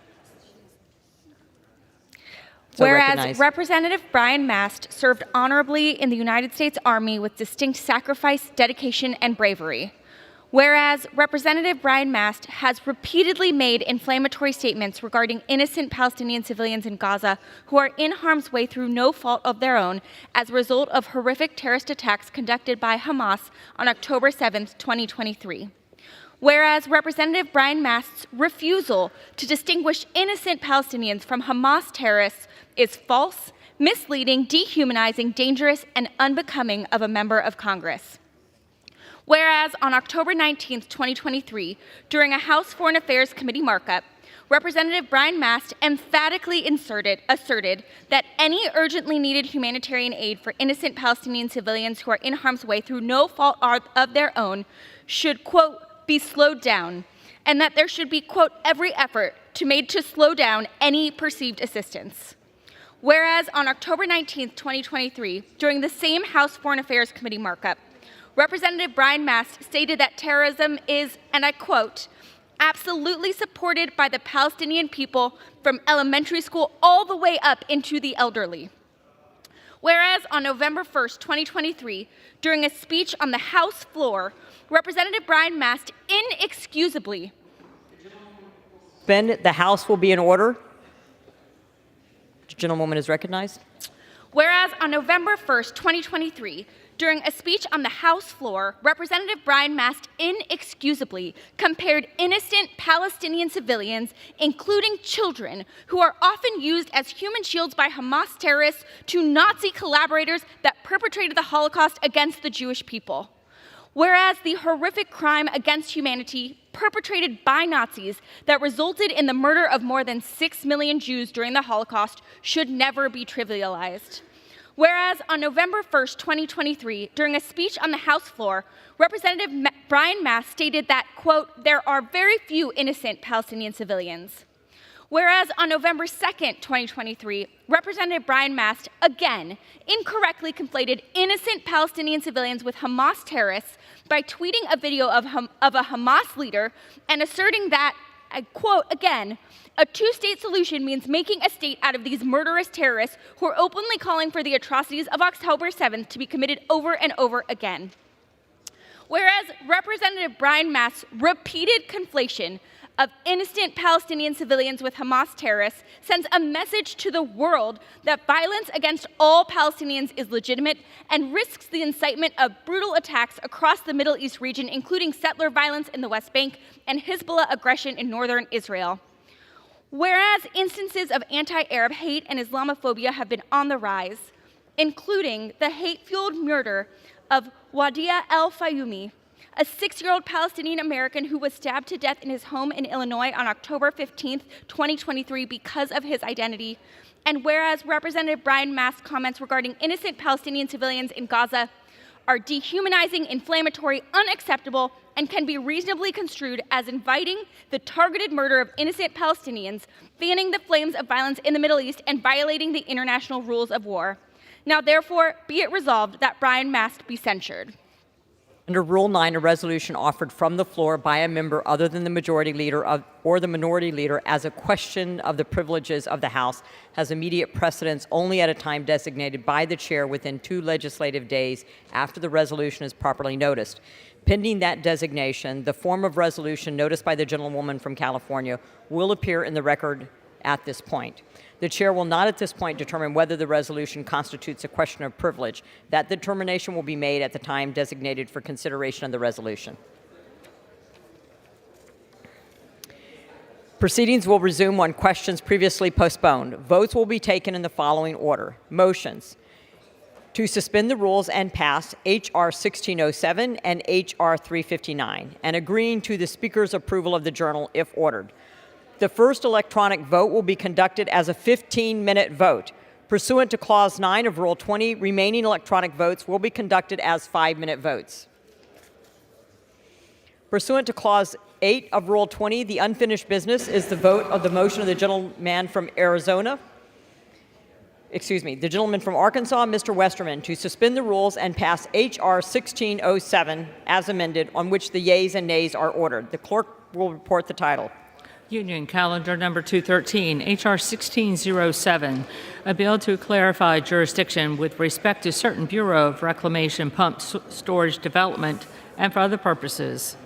Whereas Representative Brian Mast served honorably in the United States Army with distinct sacrifice, dedication, and bravery. Whereas Representative Brian Mast has repeatedly made inflammatory statements regarding innocent Palestinian civilians in Gaza who are in harm's way through no fault of their own as a result of horrific terrorist attacks conducted by Hamas on October 7, 2023. Whereas Representative Brian Mast's refusal to distinguish innocent Palestinians from Hamas terrorists is false, misleading, dehumanizing, dangerous, and unbecoming of a member of Congress. Whereas on October 19, 2023, during a House Foreign Affairs Committee markup, Representative Brian Mast emphatically asserted that any urgently needed humanitarian aid for innocent Palestinian civilians who are in harm's way through no fault of their own should, quote, be slowed down, and that there should be, quote, every effort made to slow down any perceived assistance. Whereas on October 19, 2023, during the same House Foreign Affairs Committee markup, Representative Brian Mast stated that terrorism is, and I quote, absolutely supported by the Palestinian people from elementary school all the way up into the elderly. Whereas on November 1st, 2023, during a speech on the House floor, Representative Brian Mast inexcusably. The House will be in order. The gentlewoman is recognized. Whereas on November 1st, 2023, during a speech on the House floor, Representative Brian Mast inexcusably compared innocent Palestinian civilians, including children, who are often used as human shields by Hamas terrorists, to Nazi collaborators that perpetrated the Holocaust against the Jewish people. Whereas the horrific crime against humanity perpetrated by Nazis that resulted in the murder of more than 6 million Jews during the Holocaust should never be trivialized. Whereas on November 1st, 2023, during a speech on the House floor, Representative Brian Mast stated that, quote, there are very few innocent Palestinian civilians. Whereas on November 2nd, 2023, Representative Brian Mast again incorrectly conflated innocent Palestinian civilians with Hamas terrorists by tweeting a video of a Hamas leader and asserting that, I quote again, a two-state solution means making a state out of these murderous terrorists who are openly calling for the atrocities of October 7th to be committed over and over again. Whereas Representative Brian Mast's repeated conflation of innocent Palestinian civilians with Hamas terrorists sends a message to the world that violence against all Palestinians is legitimate and risks the incitement of brutal attacks across the Middle East region, including settler violence in the West Bank and Hezbollah aggression in northern Israel. Whereas instances of anti-Arab hate and Islamophobia have been on the rise, including the hate-fueled murder of Wadia El-Fayyoumi, a 6-year-old Palestinian American who was stabbed to death in his home in Illinois on October 15, 2023 because of his identity. And whereas Representative Brian Mast's comments regarding innocent Palestinian civilians in Gaza are dehumanizing, inflammatory, unacceptable, and can be reasonably construed as inviting the targeted murder of innocent Palestinians, fanning the flames of violence in the Middle East, and violating the international rules of war. Now, therefore, be it resolved that Brian Mast be censured. Under Rule 9, a resolution offered from the floor by a member other than the majority leader or the minority leader as a question of the privileges of the House has immediate precedence only at a time designated by the chair within 2 legislative days after the resolution is properly noticed. Pending that designation, the form of resolution noticed by the gentlewoman from California will appear in the record at this point. The chair will not at this point determine whether the resolution constitutes a question of privilege. That determination will be made at the time designated for consideration of the resolution. Proceedings will resume on questions previously postponed. Votes will be taken in the following order. Motions: to suspend the rules and pass H.R. 1607 and H.R. 359, and agreeing to the Speaker's approval of the journal if ordered. The first electronic vote will be conducted as a 15-minute vote. Pursuant to Clause 9 of Rule 20, remaining electronic votes will be conducted as 5-minute votes. Pursuant to Clause 8 of Rule 20, the unfinished business is the vote of the motion of the gentleman from Arkansas, Mr. Westerman, to suspend the rules and pass H.R. 1607 as amended, on which the yeas and nays are ordered. The clerk will report the title. Union Calendar Number 213, H.R. 1607, a bill to clarify jurisdiction with respect to certain Bureau of Reclamation pump storage development and for other purposes.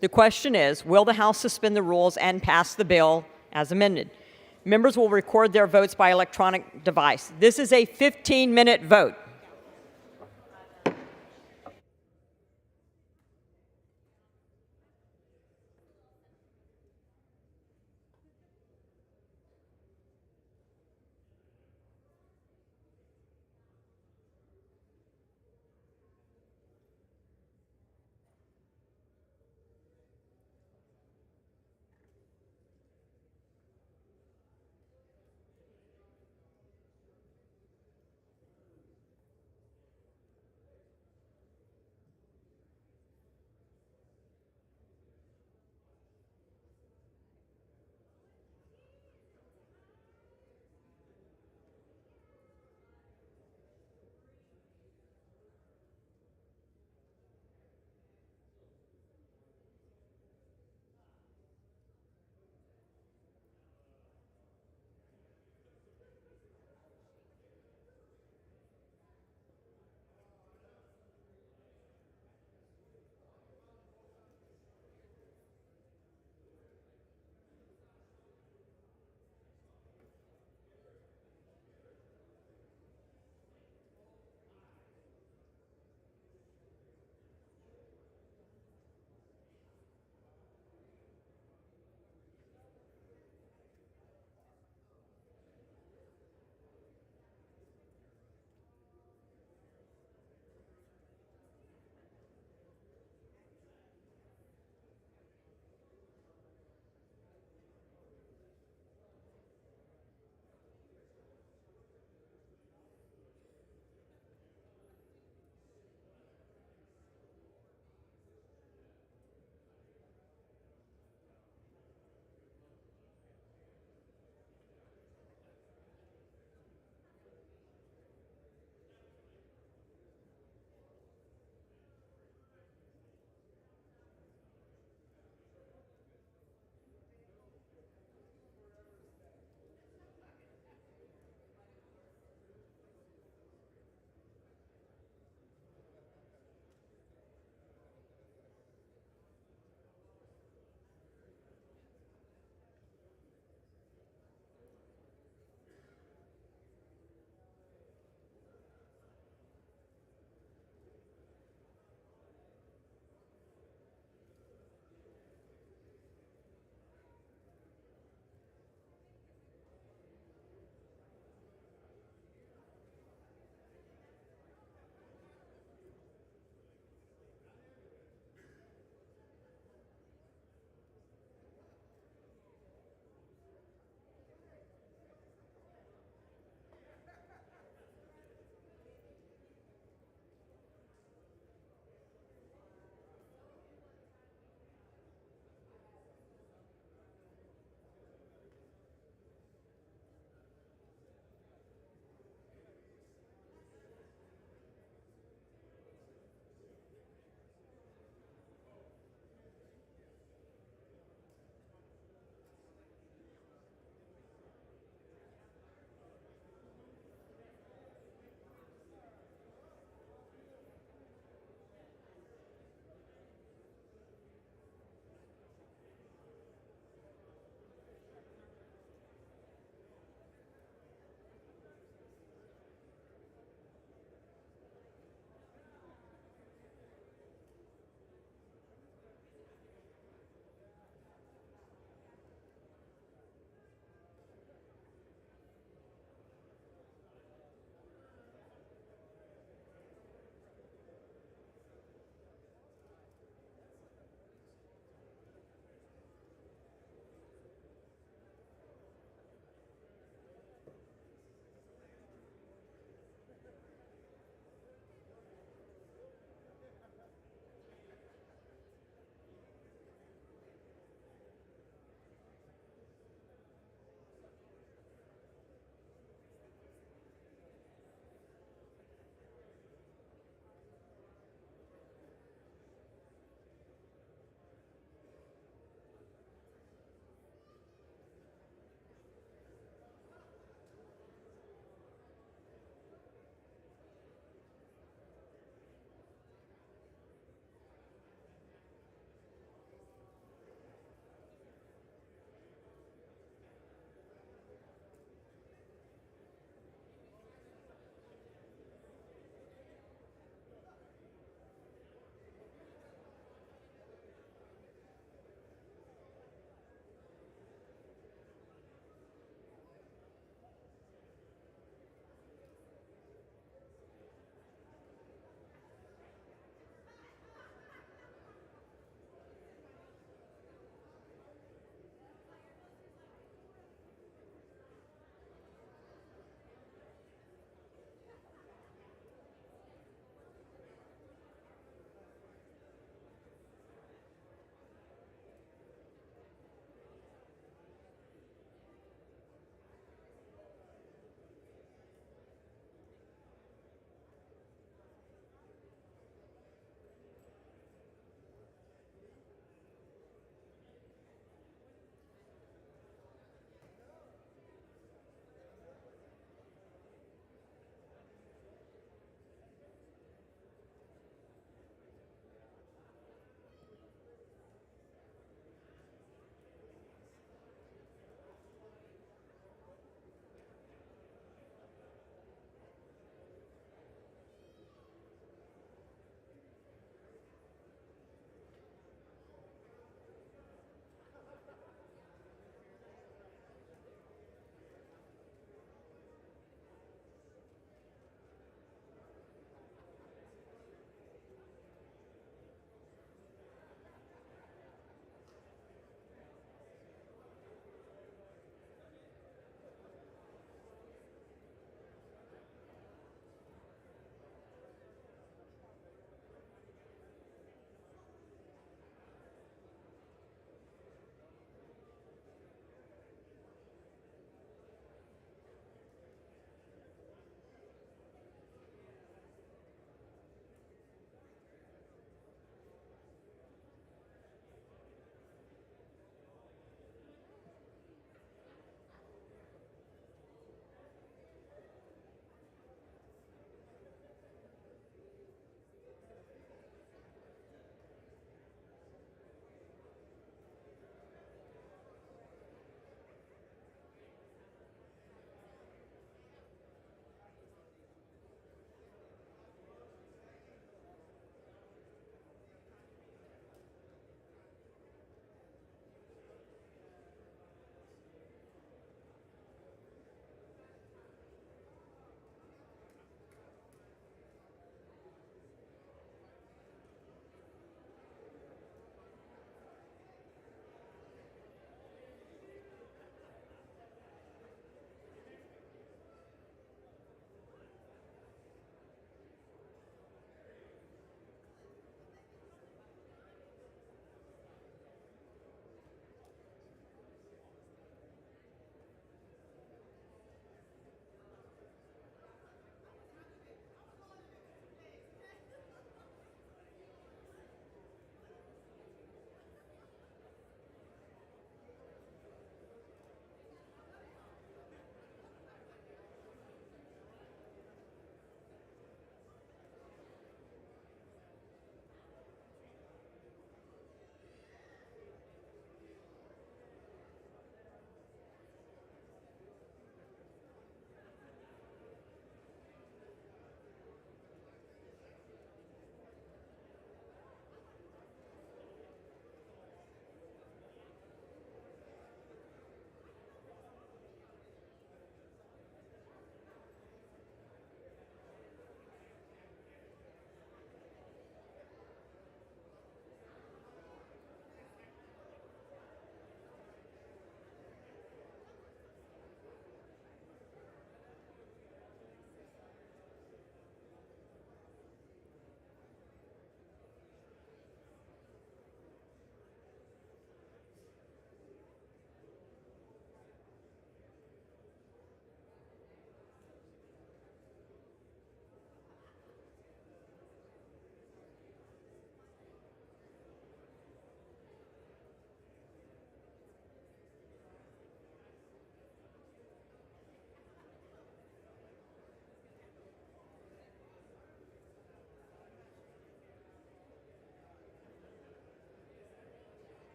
The question is, will the House suspend the rules and pass the bill as amended? Members will record their votes by electronic device. This is a 15-minute vote.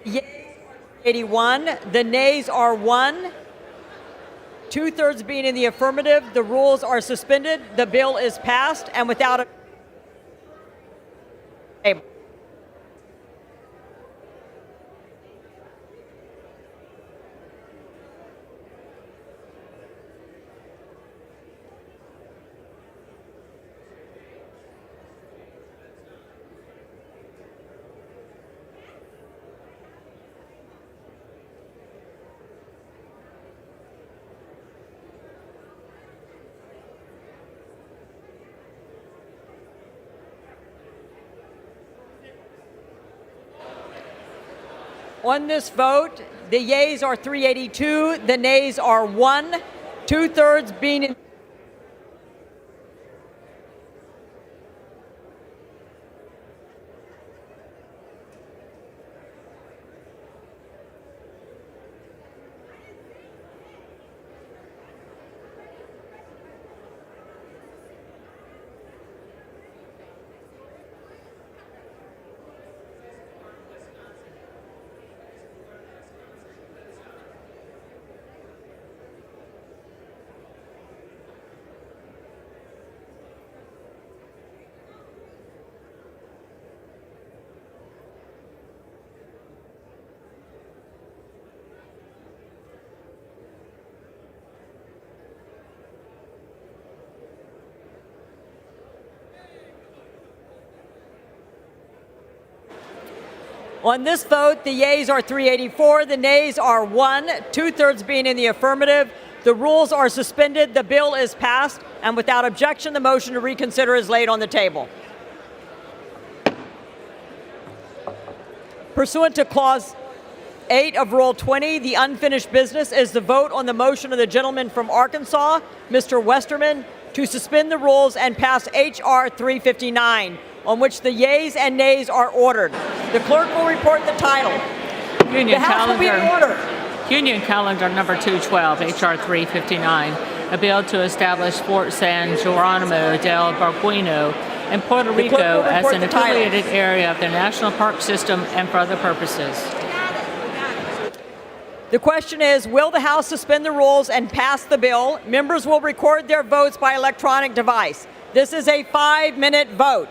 Yeas are 81. The nays are 1. Two-thirds being in the affirmative, the rules are suspended. The bill is passed, and without a On this vote, the yeas are 382, the nays are 1, two-thirds being in. On this vote, the yeas are 384, the nays are 1, two-thirds being in the affirmative. The rules are suspended, the bill is passed, and without objection, the motion to reconsider is laid on the table. Pursuant to Clause 8 of Rule 20, the unfinished business is the vote on the motion of the gentleman from Arkansas, Mr. Westerman, to suspend the rules and pass H.R. 359, on which the yeas and nays are ordered. The clerk will report the title. Union the House will be in order. Union Calendar number 212, H.R. 359, a bill to establish Fort San Geronimo del Burguino in Puerto Rico as an affiliated area of the National Park System and for other purposes. The question is, will the House suspend the rules and pass the bill? Members will record their votes by electronic device. This is a 5-minute vote.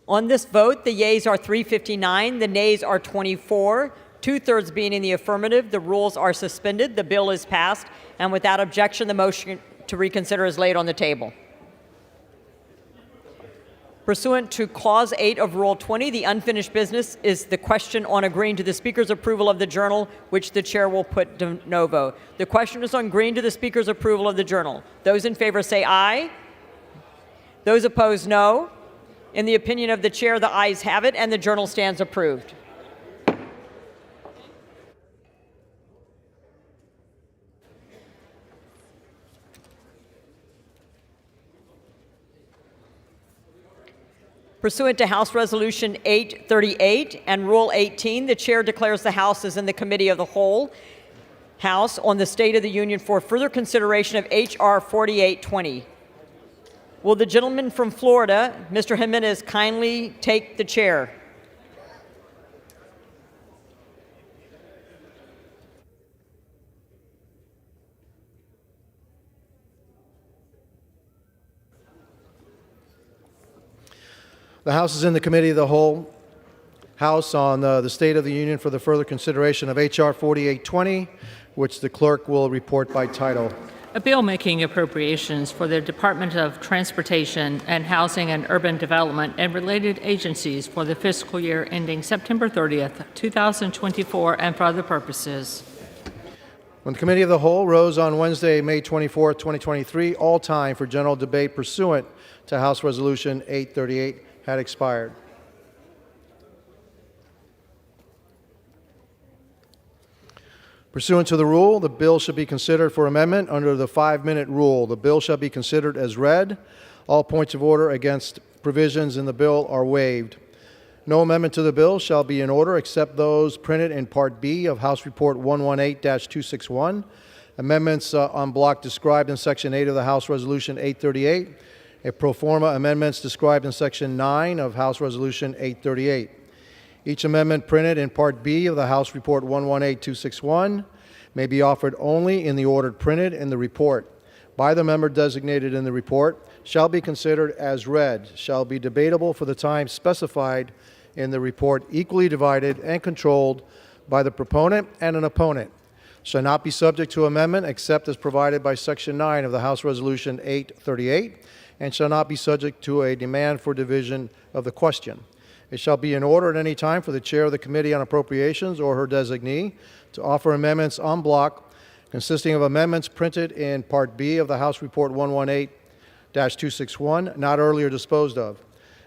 On this vote, the yeas are 359, the nays are 24, two-thirds being in the affirmative. The rules are suspended. The bill is passed. And without objection, the motion to reconsider is laid on the table. Pursuant to Clause 8 of Rule 20, the unfinished business is the question on agreeing to the Speaker's approval of the journal, which the Chair will put de novo. The question is on agreeing to the Speaker's approval of the journal. Those in favor say aye. Those opposed, no. In the opinion of the Chair, the ayes have it, and the journal stands approved. Pursuant to House Resolution 838 and Rule 18, the Chair declares the House is in the Committee of the Whole House on the State of the Union for further consideration of H.R. 4820. Will the gentleman from Florida, Mr. Jimenez, kindly take the chair? The House is in the Committee of the Whole House on the State of the Union for the further consideration of H.R. 4820, which the clerk will report by title. A bill making appropriations for the Department of Transportation and Housing and Urban Development and related agencies for the fiscal year ending September 30th, 2024, and for other purposes. When the Committee of the Whole rose on Wednesday, May 24, 2023, all time for general debate pursuant to House Resolution 838 had expired. Pursuant to the rule, the bill should be considered for amendment under the 5-minute rule. The bill shall be considered as read. All points of order against provisions in the bill are waived. No amendment to the bill shall be in order except those printed in Part B of House Report 118-261. Amendments en bloc described in Section 8 of the House Resolution 838. A pro forma amendments described in Section 9 of House Resolution 838. Each amendment printed in Part B of the House Report 118-261 may be offered only in the order printed in the report by the member designated in the report, shall be considered as read, shall be debatable for the time specified in the report, equally divided and controlled by the proponent and an opponent, shall not be subject to amendment except as provided by Section 9 of the House Resolution 838, and shall not be subject to a demand for division of the question. It shall be in order at any time for the Chair of the Committee on Appropriations or her designee to offer amendments en bloc consisting of amendments printed in Part B of the House Report 118-261, not earlier disposed of.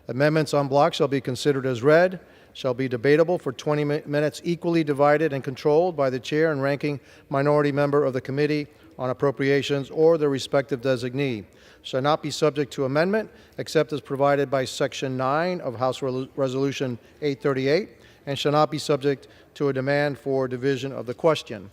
Amendments en bloc shall be considered as read, shall be debatable for 20 minutes, equally divided and controlled by the Chair and ranking minority member of the Committee on Appropriations or the respective designee, shall not be subject to amendment except as provided by Section 9 of House Resolution 838, and shall not be subject to a demand for division of the question.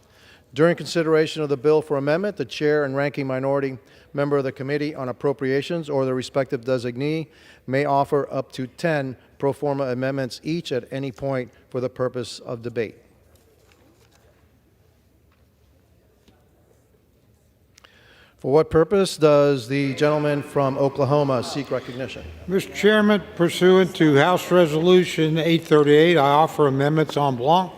During consideration of the bill for amendment, the Chair and ranking minority member of the Committee on Appropriations or the respective designee may offer up to 10 pro forma amendments each at any point for the purpose of debate. For what purpose does the gentleman from Oklahoma seek recognition? Mr. Chairman, pursuant to House Resolution 838, I offer amendments en bloc.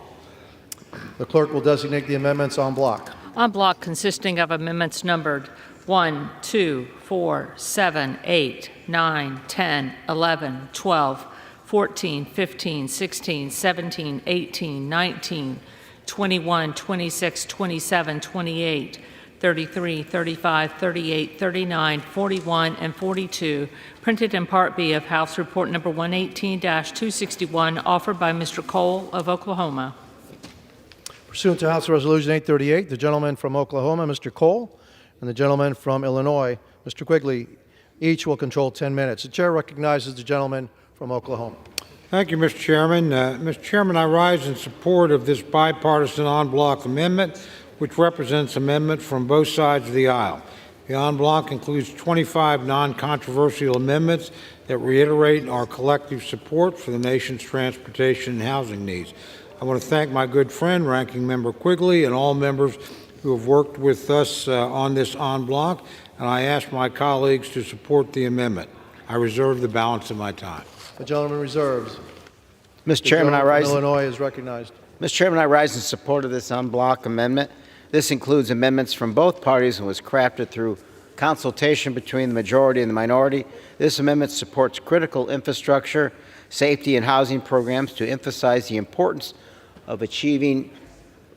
The clerk will designate the amendments en bloc. En bloc consisting of amendments numbered 1, 2, 4, 7, 8, 9, 10, 11, 12, 14, 15, 16, 17, 18, 19, 21, 26, 27, 28, 33, 35, 38, 39, 41, and 42, printed in Part B of House Report Number 118-261, offered by Mr. Cole of Oklahoma. Pursuant to House Resolution 838, the gentleman from Oklahoma, Mr. Cole, and the gentleman from Illinois, Mr. Quigley, each will control 10 minutes. The Chair recognizes the gentleman from Oklahoma. Thank you, Mr. Chairman. Mr. Chairman, I rise in support of this bipartisan en bloc amendment, which represents amendment from both sides of the aisle. The en bloc includes 25 non-controversial amendments that reiterate our collective support for the nation's transportation and housing needs. I want to thank my good friend, Ranking Member Quigley, and all members who have worked with us on this en bloc, and I ask my colleagues to support the amendment. I reserve the balance of my time. The gentleman reserves. Mr. Chairman, I rise. Illinois is recognized. Mr. Chairman, I rise in support of this en bloc amendment. This includes amendments from both parties and was crafted through consultation between the majority and the minority. This amendment supports critical infrastructure, safety, and housing programs to emphasize the importance of achieving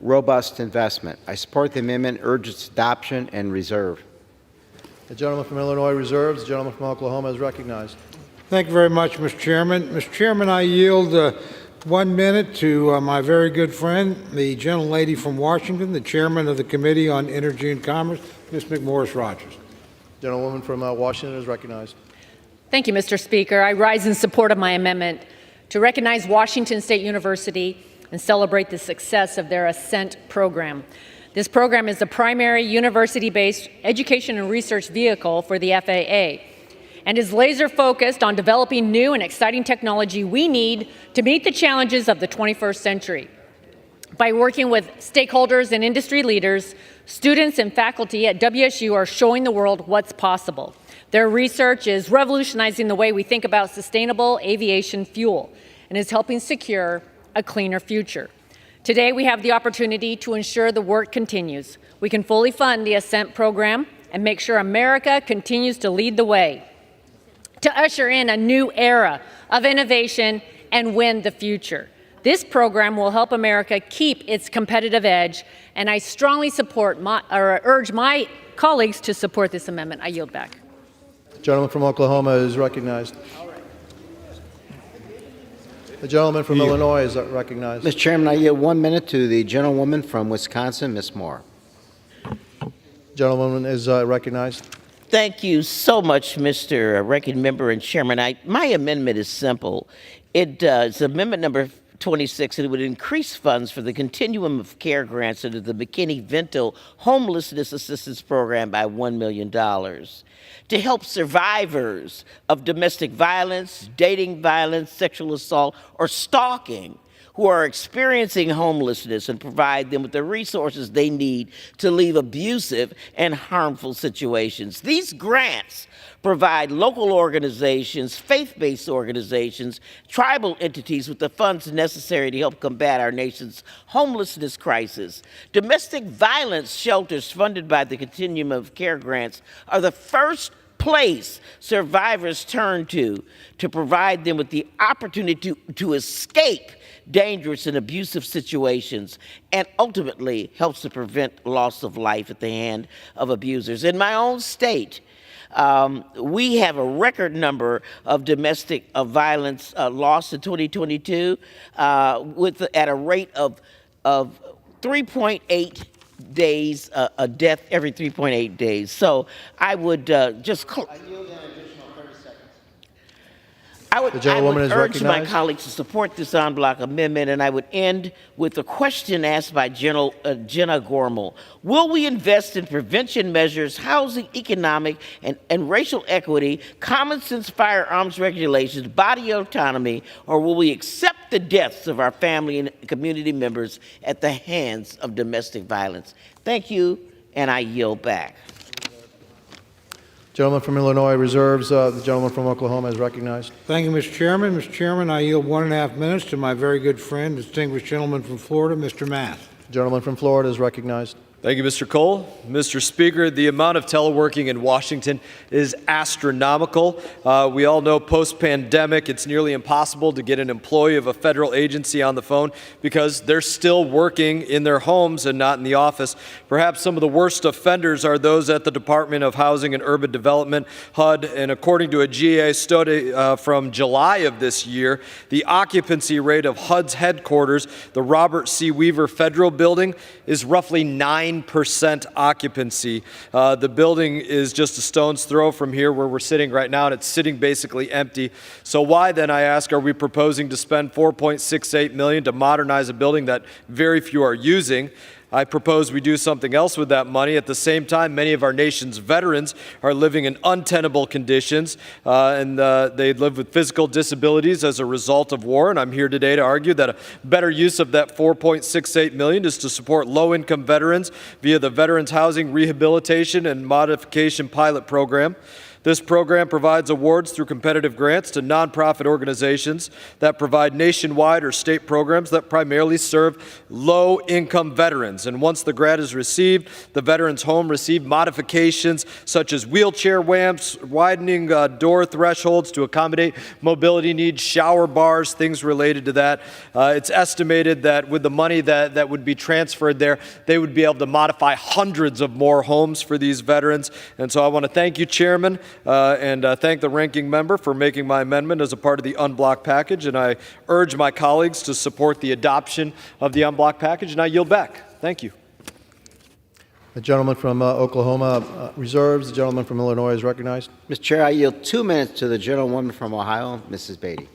robust investment. I support the amendment, urge its adoption, and reserve. The gentleman from Illinois reserves. The gentleman from Oklahoma is recognized. Thank you very much, Mr. Chairman. Mr. Chairman, I yield 1 minute to my very good friend, the gentlelady from Washington, the chairman of the Committee on Energy and Commerce, Ms. McMorris Rogers. Gentlewoman from Washington is recognized. Thank you, Mr. Speaker. I rise in support of my amendment to recognize Washington State University and celebrate the success of their Ascent program. This program is the primary university-based education and research vehicle for the FAA and is laser-focused on developing new and exciting technology we need to meet the challenges of the 21st century. By working with stakeholders and industry leaders, students and faculty at WSU are showing the world what's possible. Their research is revolutionizing the way we think about sustainable aviation fuel and is helping secure a cleaner future. Today, we have the opportunity to ensure the work continues. We can fully fund the Ascent program and make sure America continues to lead the way, to usher in a new era of innovation and win the future. This program will help America keep its competitive edge, and I strongly urge my colleagues to support this amendment. I yield back. The gentleman from Oklahoma is recognized. The gentleman from Illinois is recognized. Mr. Chairman, I yield 1 minute to the gentlewoman from Wisconsin, Ms. Moore. Gentlewoman is recognized. Thank you so much, Mr. Ranking Member and Chairman. My amendment is simple. It's amendment number 26, and it would increase funds for the Continuum of Care grants under the McKinney-Vento Homelessness Assistance Program by $1 million to help survivors of domestic violence, dating violence, sexual assault, or stalking who are experiencing homelessness and provide them with the resources they need to leave abusive and harmful situations. These grants provide local organizations, faith-based organizations, tribal entities with the funds necessary to help combat our nation's homelessness crisis. Domestic violence shelters funded by the Continuum of Care grants are the first place survivors turn to provide them with the opportunity to escape dangerous and abusive situations, and ultimately helps to prevent loss of life at the hand of abusers. In my own state, we have a record number of domestic violence lost in 2022 at a rate of 3.8 days, a death every 3.8 days. So I would I would urge my colleagues to support this en bloc amendment, and I would end with a question asked by Jenna Gormel. Will we invest in prevention measures, housing, economic, and racial equity, common sense firearms regulations, body autonomy, or will we accept the deaths of our family and community members at the hands of domestic violence? Thank you, and I yield back. Gentleman from Illinois reserves. The gentleman from Oklahoma is recognized. Thank you, Mr. Chairman. Mr. Chairman, I yield 1.5 minutes to my very good friend, distinguished gentleman from Florida, Mr. Math. Gentleman from Florida is recognized. Thank you, Mr. Cole. Mr. Speaker, the amount of teleworking in Washington is astronomical. We all know post-pandemic, it's nearly impossible to get an employee of a federal agency on the phone because they're still working in their homes and not in the office. Perhaps some of the worst offenders are those at the Department of Housing and Urban Development, HUD, and according to a GA study from July of this year, the occupancy rate of HUD's headquarters, the Robert C. Weaver Federal Building, is roughly 9% occupancy. The building is just a stone's throw from here where we're sitting right now, and it's sitting basically empty. So why then, I ask, are we proposing to spend $4.68 million to modernize a building that very few are using? I propose we do something else with that money. At the same time, many of our nation's veterans are living in untenable conditions, and they live with physical disabilities as a result of war. And I'm here today to argue that a better use of that $4.68 million is to support low-income veterans via the Veterans Housing Rehabilitation and Modification Pilot Program. This program provides awards through competitive grants to nonprofit organizations that provide nationwide or state programs that primarily serve low-income veterans. And once the grant is received, the veteran's home received modifications such as wheelchair ramps, widening door thresholds to accommodate mobility needs, shower bars, things related to that. It's estimated that with the money that would be transferred there, they would be able to modify hundreds of more homes for these veterans. And so I want to thank you, Chairman, and thank the ranking member for making my amendment as a part of the unblocked package. And I urge my colleagues to support the adoption of the unblocked package. And I yield back. Thank you. The gentleman from Oklahoma reserves. The gentleman from Illinois is recognized. Mr. Chair, I yield 2 minutes to the gentlewoman from Ohio, Mrs. Beatty.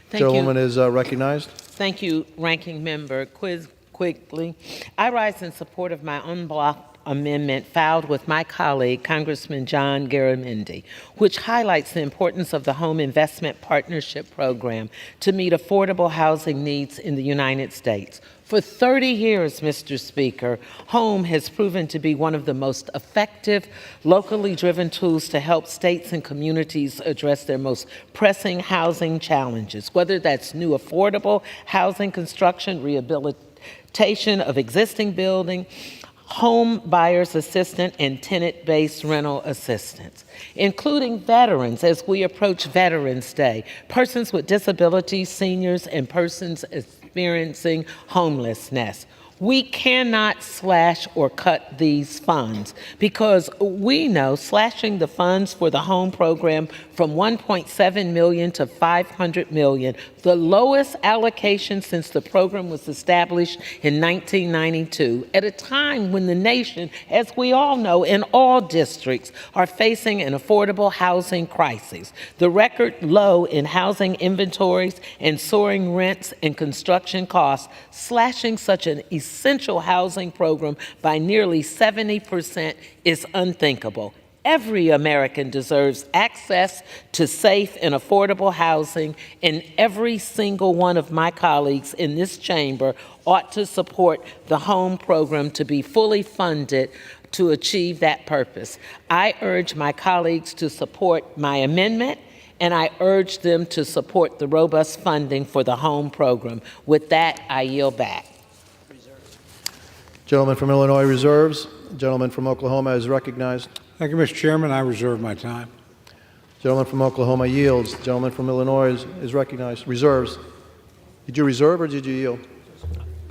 Thank you. Gentlewoman is recognized. Thank you, Ranking Member Quigley. I rise in support of my unblocked amendment filed with my colleague, Congressman John Garamendi, which highlights the importance of the Home Investment Partnership Program to meet affordable housing needs in the United States. For 30 years, Mr. Speaker, HOME has proven to be one of the most effective, locally driven tools to help states and communities address their most pressing housing challenges, whether that's new affordable housing construction, rehabilitation of existing building, home buyers assistance, and tenant-based rental assistance, including veterans as we approach Veterans Day, persons with disabilities, seniors, and persons experiencing homelessness. We cannot slash or cut these funds because we know slashing the funds for the home program from $1.7 million to $500 million, the lowest allocation since the program was established in 1992, at a time when the nation, as we all know, in all districts, are facing an affordable housing crisis. The record low in housing inventories and soaring rents and construction costs, slashing such an essential housing program by nearly 70% is unthinkable. Every American deserves access to safe and affordable housing, and every single one of my colleagues in this chamber ought to support the HOME program to be fully funded to achieve that purpose. I urge my colleagues to support my amendment, and I urge them to support the robust funding for the HOME program. With that, I yield back. Gentleman from Illinois reserves. Gentleman from Oklahoma is recognized. Thank you, Mr. Chairman. I reserve my time. Gentleman from Oklahoma yields. Gentleman from Illinois is recognized. Reserves. Did you reserve or did you yield?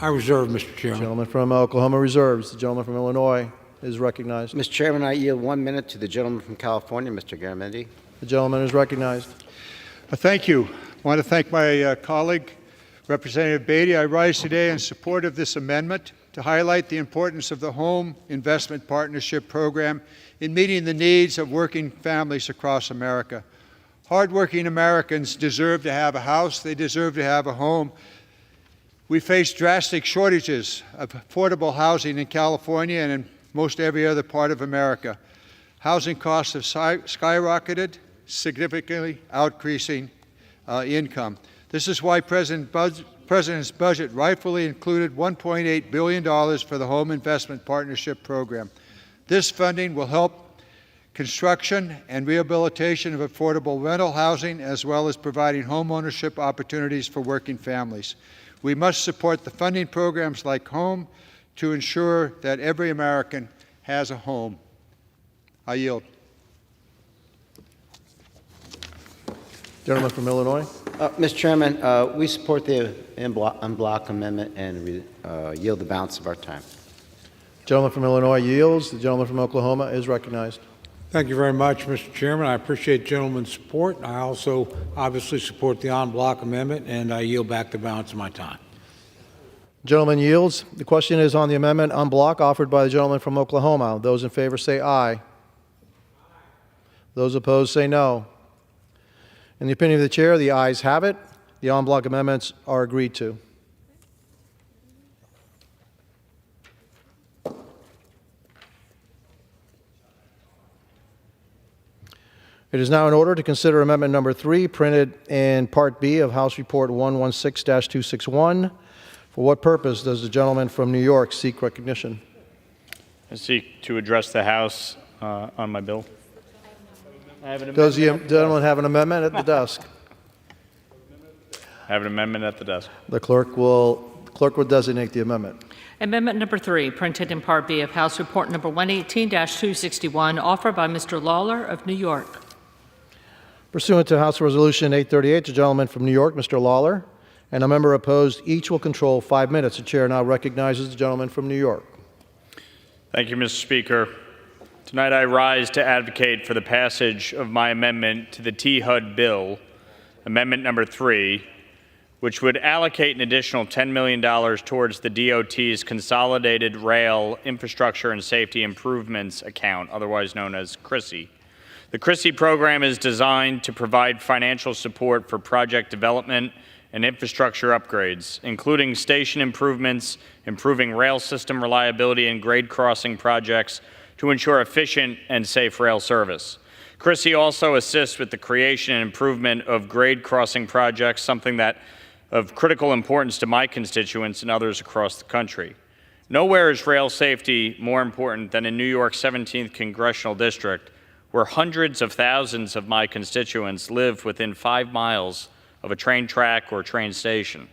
I reserve, Mr. Chairman. Gentleman from Oklahoma reserves. The gentleman from Illinois is recognized. Mr. Chairman, I yield 1 minute to the gentleman from California, Mr. Garamendi. The gentleman is recognized. Thank you. I want to thank my colleague, Representative Beatty. I rise today in support of this amendment to highlight the importance of the Home Investment Partnership Program in meeting the needs of working families across America. Hardworking Americans deserve to have a house. They deserve to have a home. We face drastic shortages of affordable housing in California and in most every other part of America. Housing costs have skyrocketed, significantly outcreasing income. This is why President's budget rightfully included $1.8 billion for the Home Investment Partnership Program. This funding will help construction and rehabilitation of affordable rental housing, as well as providing home ownership opportunities for working families. We must support the funding programs like HOME to ensure that every American has a home. I yield. Gentleman from Illinois. Mr. Chairman, we support the unblock amendment and yield the balance of our time. Gentleman from Illinois yields. The gentleman from Oklahoma is recognized. Thank you very much, Mr. Chairman. I appreciate gentleman's support. I also obviously support the en-bloc amendment, and I yield back the balance of my time. Gentleman yields. The question is on the amendment en bloc offered by the gentleman from Oklahoma. Those in favor say aye. Those opposed say no. In the opinion of the chair, the ayes have it. The en bloc amendments are agreed to. It is now in order to consider amendment number 3, printed in Part B of House Report 116-261. For what purpose does the gentleman from New York seek recognition? I seek to address the House on my bill. I have an Does the amendment. gentleman have an amendment at the desk? I have an amendment at the desk. The clerk will designate the amendment. Amendment number 3, printed in Part B of House Report number 118-261, offered by Mr. Lawler of New York. Pursuant to House Resolution 838, the gentleman from New York, Mr. Lawler, and a member opposed, each will control 5 minutes. The chair now recognizes the gentleman from New York. Thank you, Mr. Speaker. Tonight I rise to advocate for the passage of my amendment to the T-HUD bill, Amendment number 3, which would allocate an additional $10 million towards the DOT's Consolidated Rail Infrastructure and Safety Improvements Account, otherwise known as CRISI. The CRISI program is designed to provide financial support for project development and infrastructure upgrades, including station improvements, improving rail system reliability, and grade crossing projects to ensure efficient and safe rail service. CRISI also assists with the creation and improvement of grade crossing projects, something that of critical importance to my constituents and others across the country. Nowhere is rail safety more important than in New York's 17th Congressional District, where hundreds of thousands of my constituents live within 5 miles of a train track or train station.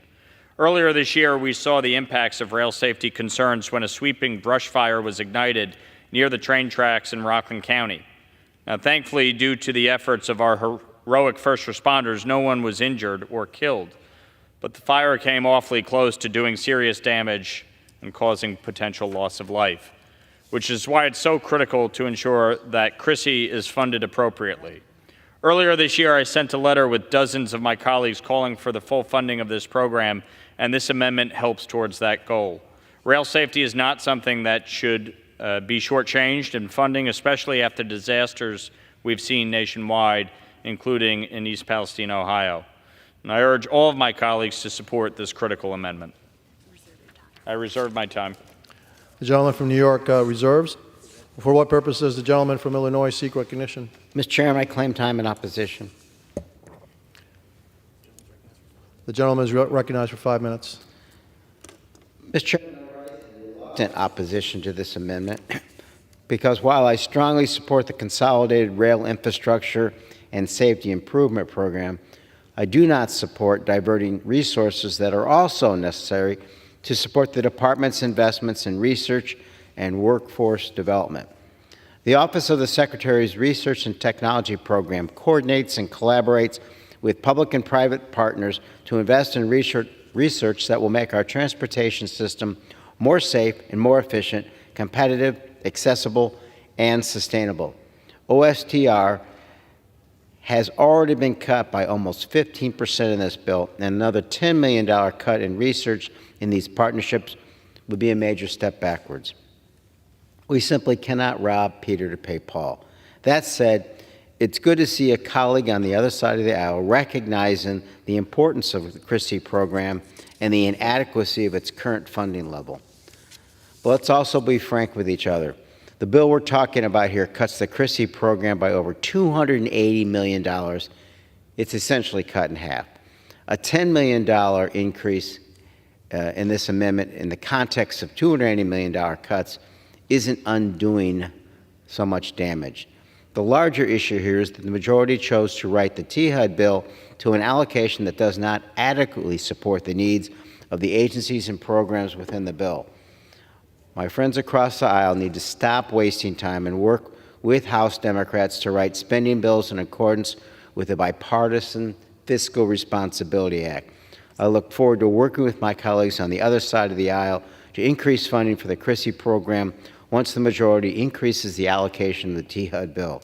Earlier this year, we saw the impacts of rail safety concerns when a sweeping brush fire was ignited near the train tracks in Rockland County. Now, thankfully, due to the efforts of our heroic first responders, no one was injured or killed. But the fire came awfully close to doing serious damage and causing potential loss of life, which is why it's so critical to ensure that CRISI is funded appropriately. Earlier this year, I sent a letter with dozens of my colleagues calling for the full funding of this program, and this amendment helps towards that goal. Rail safety is not something that should be shortchanged in funding, especially after disasters we've seen nationwide, including in East Palestine, Ohio. And I urge all of my colleagues to support this critical amendment. I reserve my time. The gentleman from New York reserves. For what purpose does the gentleman from Illinois seek recognition? Mr. Chairman, I claim time in opposition. The gentleman is recognized for 5 minutes. Mr. Chairman, I rise in reluctant opposition to this amendment because while I strongly support the Consolidated Rail Infrastructure and Safety Improvement Program, I do not support diverting resources that are also necessary to support the department's investments in research and workforce development. The Office of the Secretary's Research and Technology Program coordinates and collaborates with public and private partners to invest in research that will make our transportation system more safe and more efficient, competitive, accessible, and sustainable. OSTR has already been cut by almost 15% in this bill, and another $10 million cut in research in these partnerships would be a major step backwards. We simply cannot rob Peter to pay Paul. That said, it's good to see a colleague on the other side of the aisle recognizing the importance of the CRISI program and the inadequacy of its current funding level. But let's also be frank with each other. The bill we're talking about here cuts the CRISI program by over $280 million. It's essentially cut in half. A $10 million increase in this amendment in the context of $280 million cuts isn't undoing so much damage. The larger issue here is that the majority chose to write the T-HUD bill to an allocation that does not adequately support the needs of the agencies and programs within the bill. My friends across the aisle need to stop wasting time and work with House Democrats to write spending bills in accordance with the Bipartisan Fiscal Responsibility Act. I look forward to working with my colleagues on the other side of the aisle to increase funding for the CRISI program once the majority increases the allocation of the T-HUD bill.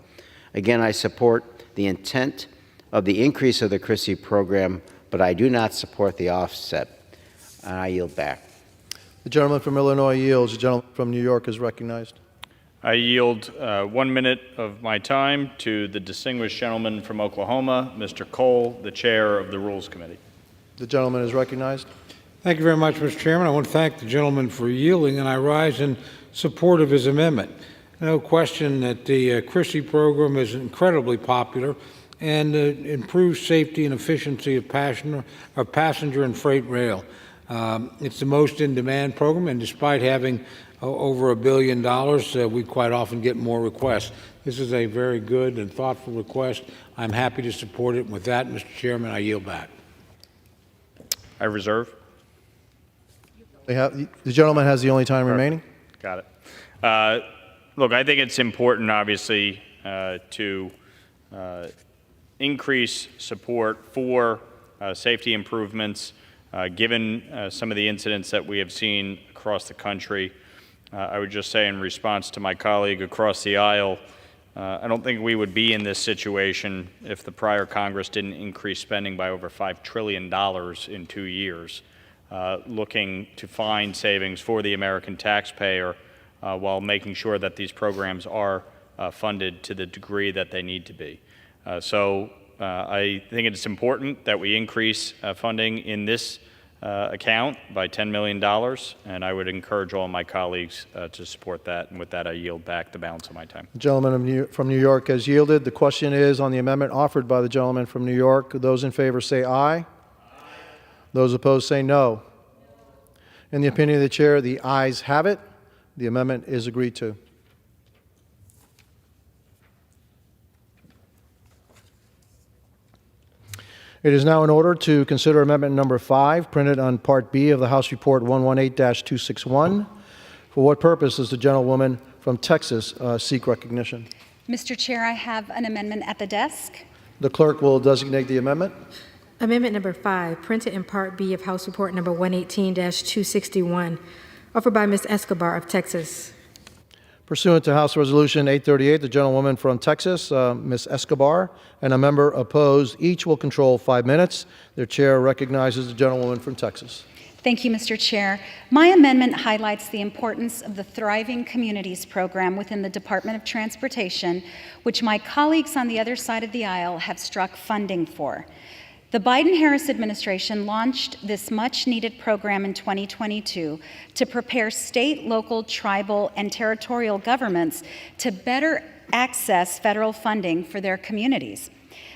Again, I support the intent of the increase of the CRISI program, but I do not support the offset. I yield back. The gentleman from Illinois yields. The gentleman from New York is recognized. I yield 1 minute of my time to the distinguished gentleman from Oklahoma, Mr. Cole, the chair of the Rules Committee. The gentleman is recognized. Thank you very much, Mr. Chairman. I want to thank the gentleman for yielding, and I rise in support of his amendment. No question that the CRISI program is incredibly popular and improves safety and efficiency of passenger and freight rail. It's the most in-demand program, and despite having over $1 billion, we quite often get more requests. This is a very good and thoughtful request. I'm happy to support it. With that, Mr. Chairman, I yield back. I reserve. The gentleman has the only time remaining. Got it. Look, I think it's important, obviously, to increase support for safety improvements, given some of the incidents that we have seen across the country. I would just say, in response to my colleague across the aisle, I don't think we would be in this situation if the prior Congress didn't increase spending by over $5 trillion in 2 years, looking to find savings for the American taxpayer while making sure that these programs are funded to the degree that they need to be. I think it's important that we increase funding in this account by $10 million, and I would encourage all my colleagues to support that. And with that, I yield back the balance of my time. The gentleman from New York has yielded. The question is on the amendment offered by the gentleman from New York. Those in favor say aye. Those opposed say no. In the opinion of the chair, the ayes have it. The amendment is agreed to. It is now in order to consider amendment number 5, printed on Part B of the House Report 118-261. For what purpose does the gentlewoman from Texas seek recognition? Mr. Chair, I have an amendment at the desk. The clerk will designate the amendment. Amendment number 5, printed in Part B of House Report number 118-261, offered by Ms. Escobar of Texas. Pursuant to House Resolution 838, the gentlewoman from Texas, Ms. Escobar, and a member opposed, each will control 5 minutes. Their chair recognizes the gentlewoman from Texas. Thank you, Mr. Chair. My amendment highlights the importance of the Thriving Communities program within the Department of Transportation, which my colleagues on the other side of the aisle have struck funding for. The Biden-Harris administration launched this much-needed program in 2022 to prepare state, local, tribal, and territorial governments to better access federal funding for their communities.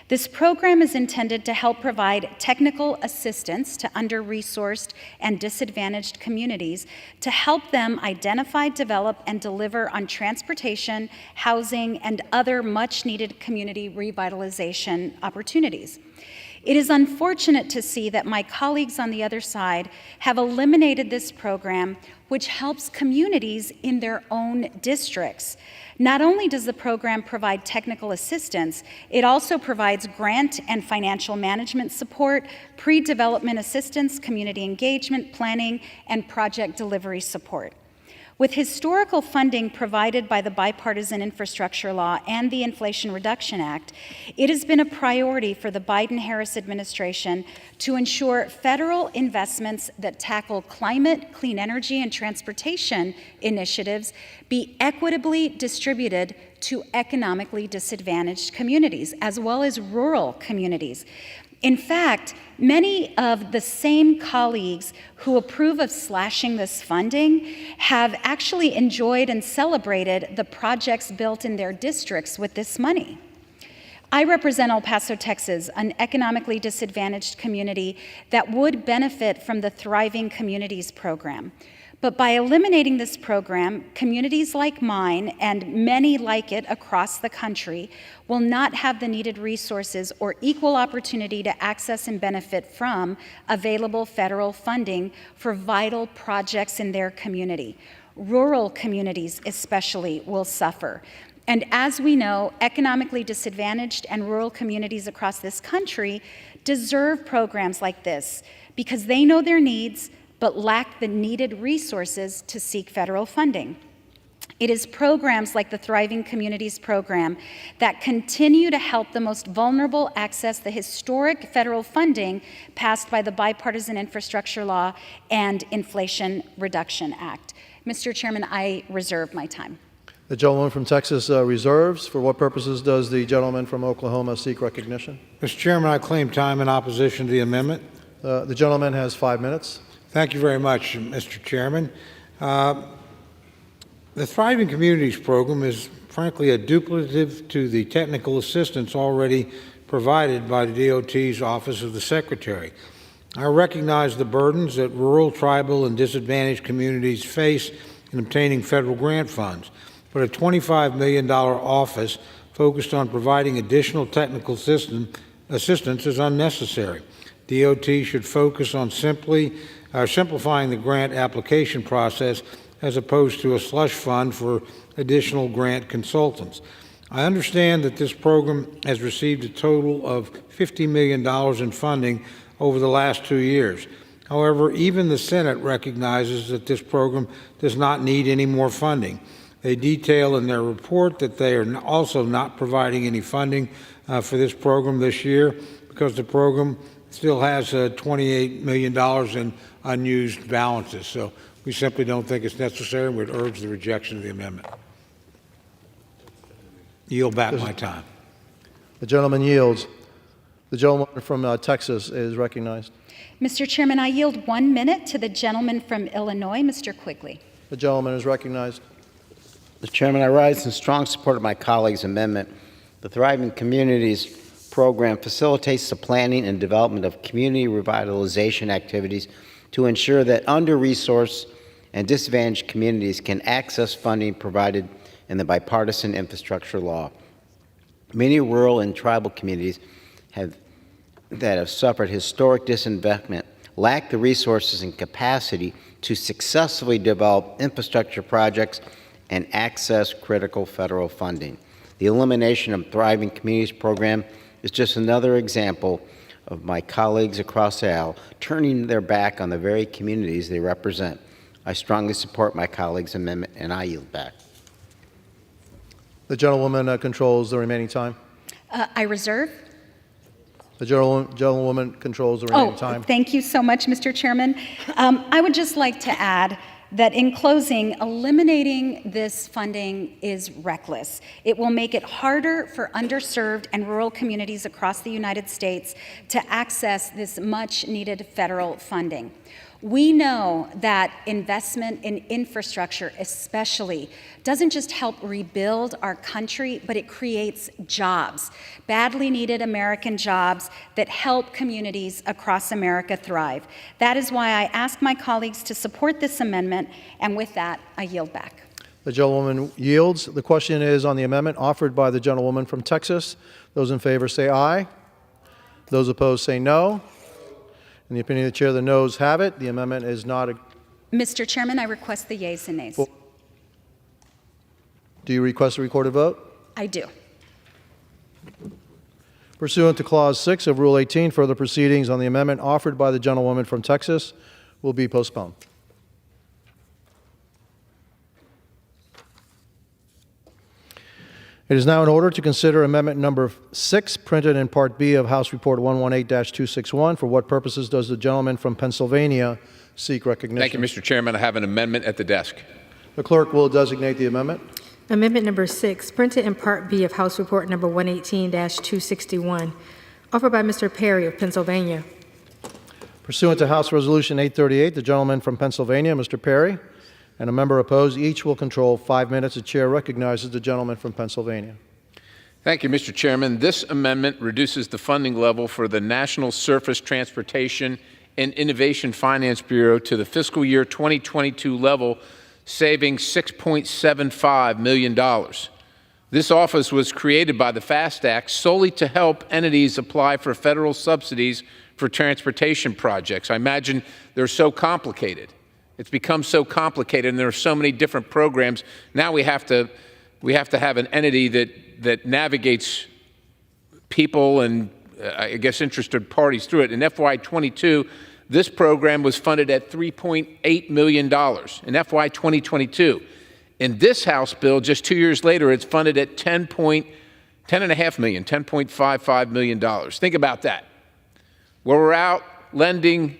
This program is intended to help provide technical assistance to under-resourced and disadvantaged communities to help them identify, develop, and deliver on transportation, housing, and other much-needed community revitalization opportunities. It is unfortunate to see that my colleagues on the other side have eliminated this program, which helps communities in their own districts. Not only does the program provide technical assistance, it also provides grant and financial management support, pre-development assistance, community engagement, planning, and project delivery support. With historical funding provided by the Bipartisan Infrastructure Law and the Inflation Reduction Act, it has been a priority for the Biden-Harris administration to ensure federal investments that tackle climate, clean energy, and transportation initiatives be equitably distributed to economically disadvantaged communities, as well as rural communities. In fact, many of the same colleagues who approve of slashing this funding have actually enjoyed and celebrated the projects built in their districts with this money. I represent El Paso, Texas, an economically disadvantaged community that would benefit from the Thriving Communities program. But by eliminating this program, communities like mine and many like it across the country will not have the needed resources or equal opportunity to access and benefit from available federal funding for vital projects in their community. Rural communities especially will suffer. And as we know, economically disadvantaged and rural communities across this country deserve programs like this because they know their needs, but lack the needed resources to seek federal funding. It is programs like the Thriving Communities program that continue to help the most vulnerable access the historic federal funding passed by the Bipartisan Infrastructure Law and Inflation Reduction Act. Mr. Chairman, I reserve my time. The gentleman from Texas reserves. For what purposes does the gentleman from Oklahoma seek recognition? Mr. Chairman, I claim time in opposition to the amendment. The gentleman has 5 minutes. Thank you very much, Mr. Chairman. The Thriving Communities program is frankly a duplicative to the technical assistance already provided by the DOT's Office of the Secretary. I recognize the burdens that rural, tribal, and disadvantaged communities face in obtaining federal grant funds, but a $25 million office focused on providing additional technical assistance is unnecessary. DOT should focus on simplifying the grant application process as opposed to a slush fund for additional grant consultants. I understand that this program has received a total of $50 million in funding over the last 2 years. However, even the Senate recognizes that this program does not need any more funding. They detail in their report that they are also not providing any funding for this program this year because the program still has $28 million in unused balances. So we simply don't think it's necessary and would urge the rejection of the amendment. Yield back my time. The gentleman yields. The gentleman from Texas is recognized. Mr. Chairman, I yield 1 minute to the gentleman from Illinois, Mr. Quigley. The gentleman is recognized. Mr. Chairman, I rise in strong support of my colleague's amendment. The Thriving Communities program facilitates the planning and development of community revitalization activities to ensure that under-resourced and disadvantaged communities can access funding provided in the bipartisan infrastructure law. Many rural and tribal communities that have suffered historic disinvestment lack the resources and capacity to successfully develop infrastructure projects and access critical federal funding. The elimination of Thriving Communities program is just another example of my colleagues across the aisle turning their back on the very communities they represent. I strongly support my colleague's amendment, and I yield back. The gentlewoman controls the remaining time. I reserve. The gentlewoman controls the remaining time. Thank you so much, Mr. Chairman. I would just like to add that in closing, eliminating this funding is reckless. It will make it harder for underserved and rural communities across the United States to access this much-needed federal funding. We know that investment in infrastructure especially doesn't just help rebuild our country, but it creates jobs, badly needed American jobs that help communities across America thrive. That is why I ask my colleagues to support this amendment, and with that, I yield back. The gentlewoman yields. The question is on the amendment offered by the gentlewoman from Texas. Those in favor say aye. Those opposed say no. In the opinion of the chair, the noes have it. The amendment is not. Mr. Chairman, I request the yeas and nays. Do you request a recorded vote? I do. Pursuant to Clause 6 of Rule 18, further proceedings on the amendment offered by the gentlewoman from Texas will be postponed. It is now in order to consider amendment number 6, printed in Part B of House Report 118-261. For what purposes does the gentleman from Pennsylvania seek recognition? Thank you, Mr. Chairman. I have an amendment at the desk. The clerk will designate the amendment. Amendment number 6, printed in Part B of House Report number 118-261, offered by Mr. Perry of Pennsylvania. Pursuant to House Resolution 838, the gentleman from Pennsylvania, Mr. Perry, and a member opposed, each will control 5 minutes. The chair recognizes the gentleman from Pennsylvania. Thank you, Mr. Chairman. This amendment reduces the funding level for the National Surface Transportation and Innovation Finance Bureau to the fiscal year 2022 level, saving $6.75 million. This office was created by the FAST Act solely to help entities apply for federal subsidies for transportation projects. I imagine they're so complicated. It's become so complicated, and there are so many different programs. Now we have to have an entity that navigates people and, I guess, interested parties through it. In FY22, this program was funded at $3.8 million in FY 2022. In this House bill, just 2 years later, it's funded at $10.5 million, $10.55 million. Think about that. Where we're out lending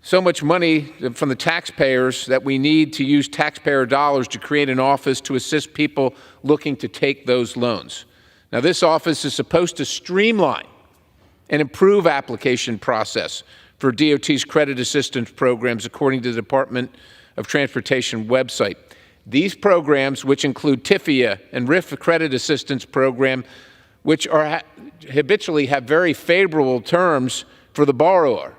so much money from the taxpayers that we need to use taxpayer dollars to create an office to assist people looking to take those loans. Now, this office is supposed to streamline and improve application process for DOT's credit assistance programs, according to the Department of Transportation website. These programs, which include TIFIA and RIF credit assistance program, which are habitually have very favorable terms for the borrower,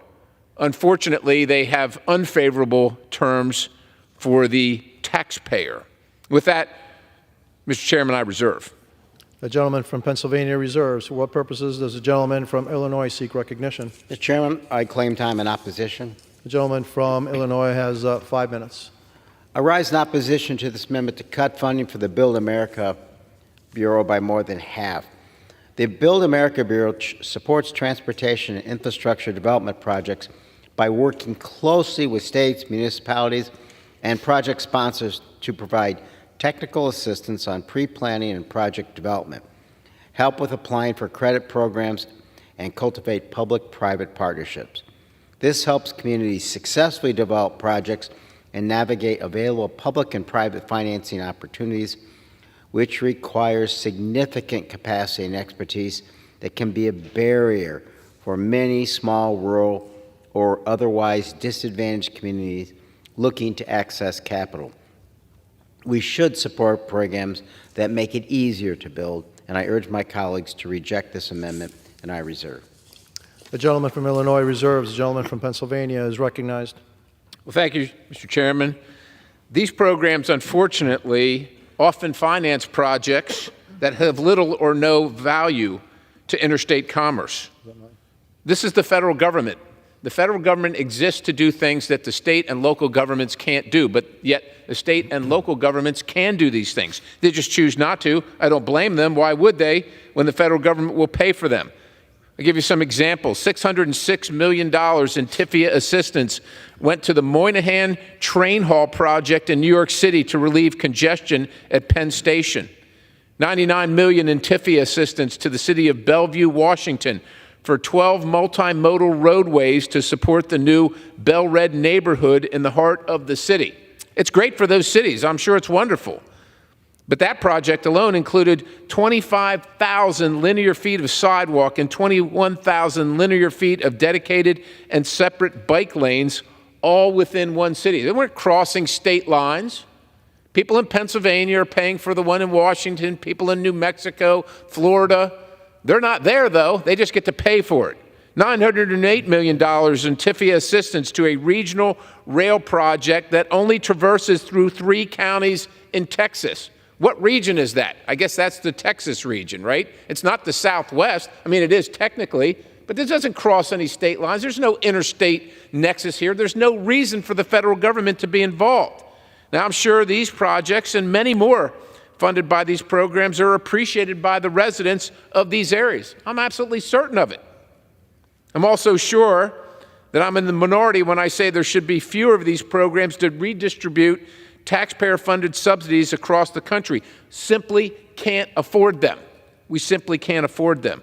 Unfortunately, they have unfavorable terms for the taxpayer. With that, Mr. Chairman, I reserve. The gentleman from Pennsylvania reserves. For what purposes does the gentleman from Illinois seek recognition? Mr. Chairman, I claim time in opposition. The gentleman from Illinois has 5 minutes. I rise in opposition to this amendment to cut funding for the Build America Bureau by more than half. The Build America Bureau supports transportation and infrastructure development projects by working closely with states, municipalities, and project sponsors to provide technical assistance on pre-planning and project development, help with applying for credit programs, and cultivate public-private partnerships. This helps communities successfully develop projects and navigate available public and private financing opportunities, which requires significant capacity and expertise that can be a barrier for many small, rural, or otherwise disadvantaged communities looking to access capital. We should support programs that make it easier to build, and I urge my colleagues to reject this amendment, and I reserve. The gentleman from Illinois reserves. The gentleman from Pennsylvania is recognized. Well, thank you, Mr. Chairman. These programs, unfortunately, often finance projects that have little or no value to interstate commerce. This is the federal government. The federal government exists to do things that the state and local governments can't do, but yet the state and local governments can do these things. They just choose not to. I don't blame them. Why would they when the federal government will pay for them? I'll give you some examples. $606 million in TIFIA assistance went to the Moynihan Train Hall project in New York City to relieve congestion at Penn Station. $99 million in TIFIA assistance to the city of Bellevue, Washington, for 12 multimodal roadways to support the new Bel-Red neighborhood in the heart of the city. It's great for those cities. I'm sure it's wonderful. But that project alone included 25,000 linear feet of sidewalk and 21,000 linear feet of dedicated and separate bike lanes, all within one city. They weren't crossing state lines. People in Pennsylvania are paying for the one in Washington. People in New Mexico, Florida. They're not there, though. They just get to pay for it. $908 million in TIFIA assistance to a regional rail project that only traverses through 3 counties in Texas. What region is that? I guess that's the Texas region, right? It's not the Southwest. I mean, it is technically, but this doesn't cross any state lines. There's no interstate nexus here. There's no reason for the federal government to be involved. Now, I'm sure these projects and many more funded by these programs are appreciated by the residents of these areas. I'm absolutely certain of it. I'm also sure that I'm in the minority when I say there should be fewer of these programs to redistribute taxpayer-funded subsidies across the country. Simply can't afford them. We simply can't afford them.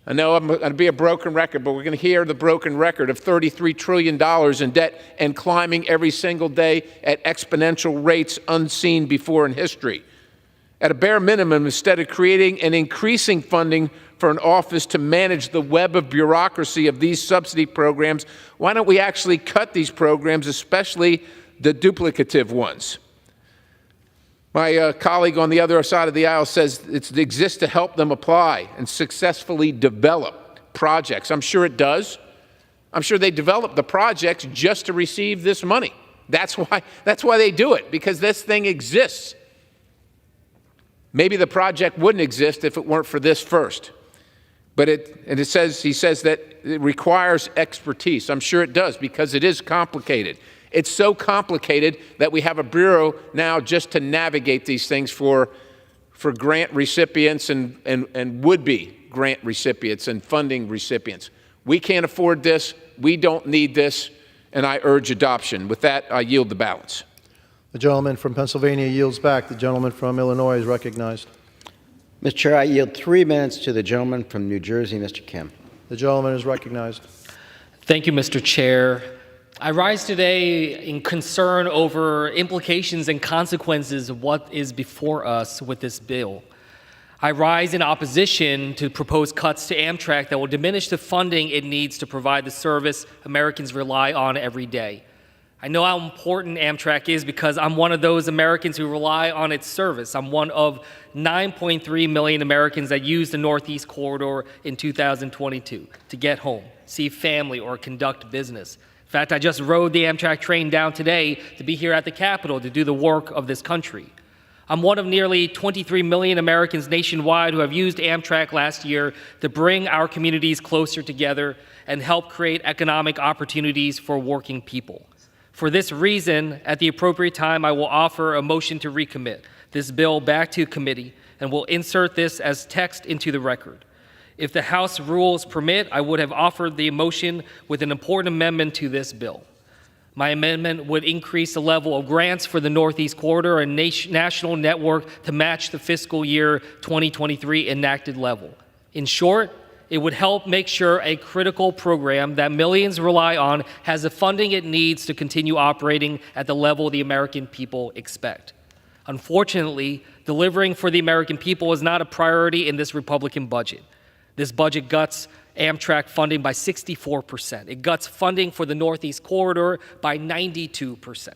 I know I'm going to be a broken record, but we're going to hear the broken record of $33 trillion in debt and climbing every single day at exponential rates unseen before in history. At a bare minimum, instead of creating and increasing funding for an office to manage the web of bureaucracy of these subsidy programs, why don't we actually cut these programs, especially the duplicative ones? My colleague on the other side of the aisle says it exists to help them apply and successfully develop projects. I'm sure it does. I'm sure they develop the projects just to receive this money. That's why they do it, because this thing exists. Maybe the project wouldn't exist if it weren't for this first. But he says that it requires expertise. I'm sure it does, because it is complicated. It's so complicated that we have a bureau now just to navigate these things for grant recipients and would-be grant recipients and funding recipients. We can't afford this. We don't need this, and I urge adoption. With that, I yield the balance. The gentleman from Pennsylvania yields back. The gentleman from Illinois is recognized. Mr. Chair, I yield 3 minutes to the gentleman from New Jersey, Mr. Kim. The gentleman is recognized. Thank you, Mr. Chair. I rise today in concern over implications and consequences of what is before us with this bill. I rise in opposition to proposed cuts to Amtrak that will diminish the funding it needs to provide the service Americans rely on every day. I know how important Amtrak is because I'm one of those Americans who rely on its service. I'm one of 9.3 million Americans that used the Northeast Corridor in 2022 to get home, see family, or conduct business. In fact, I just rode the Amtrak train down today to be here at the Capitol to do the work of this country. I'm one of nearly 23 million Americans nationwide who have used Amtrak last year to bring our communities closer together and help create economic opportunities for working people. For this reason, at the appropriate time, I will offer a motion to recommit this bill back to committee and will insert this as text into the record. If the House rules permit, I would have offered the motion with an important amendment to this bill. My amendment would increase the level of grants for the Northeast Corridor and national network to match the fiscal year 2023 enacted level. In short, it would help make sure a critical program that millions rely on has the funding it needs to continue operating at the level the American people expect. Unfortunately, delivering for the American people is not a priority in this Republican budget. This budget guts Amtrak funding by 64%. It guts funding for the Northeast Corridor by 92%.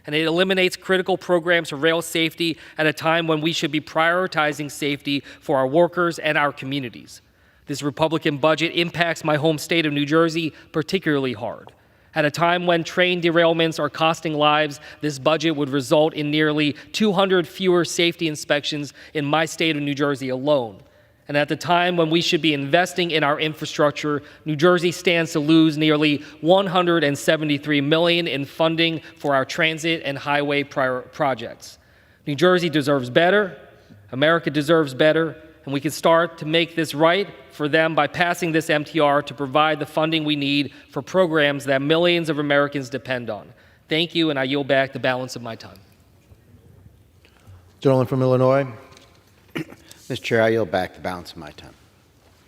And it eliminates critical programs for rail safety at a time when we should be prioritizing safety for our workers and our communities. This Republican budget impacts my home state of New Jersey particularly hard. At a time when train derailments are costing lives, this budget would result in nearly 200 fewer safety inspections in my state of New Jersey alone. And at the time when we should be investing in our infrastructure, New Jersey stands to lose nearly $173 million in funding for our transit and highway projects. New Jersey deserves better, America deserves better, and we can start to make this right for them by passing this MTR to provide the funding we need for programs that millions of Americans depend on. Thank you, and I yield back the balance of my time. Gentleman from Illinois. Mr. Chair, I yield back the balance of my time.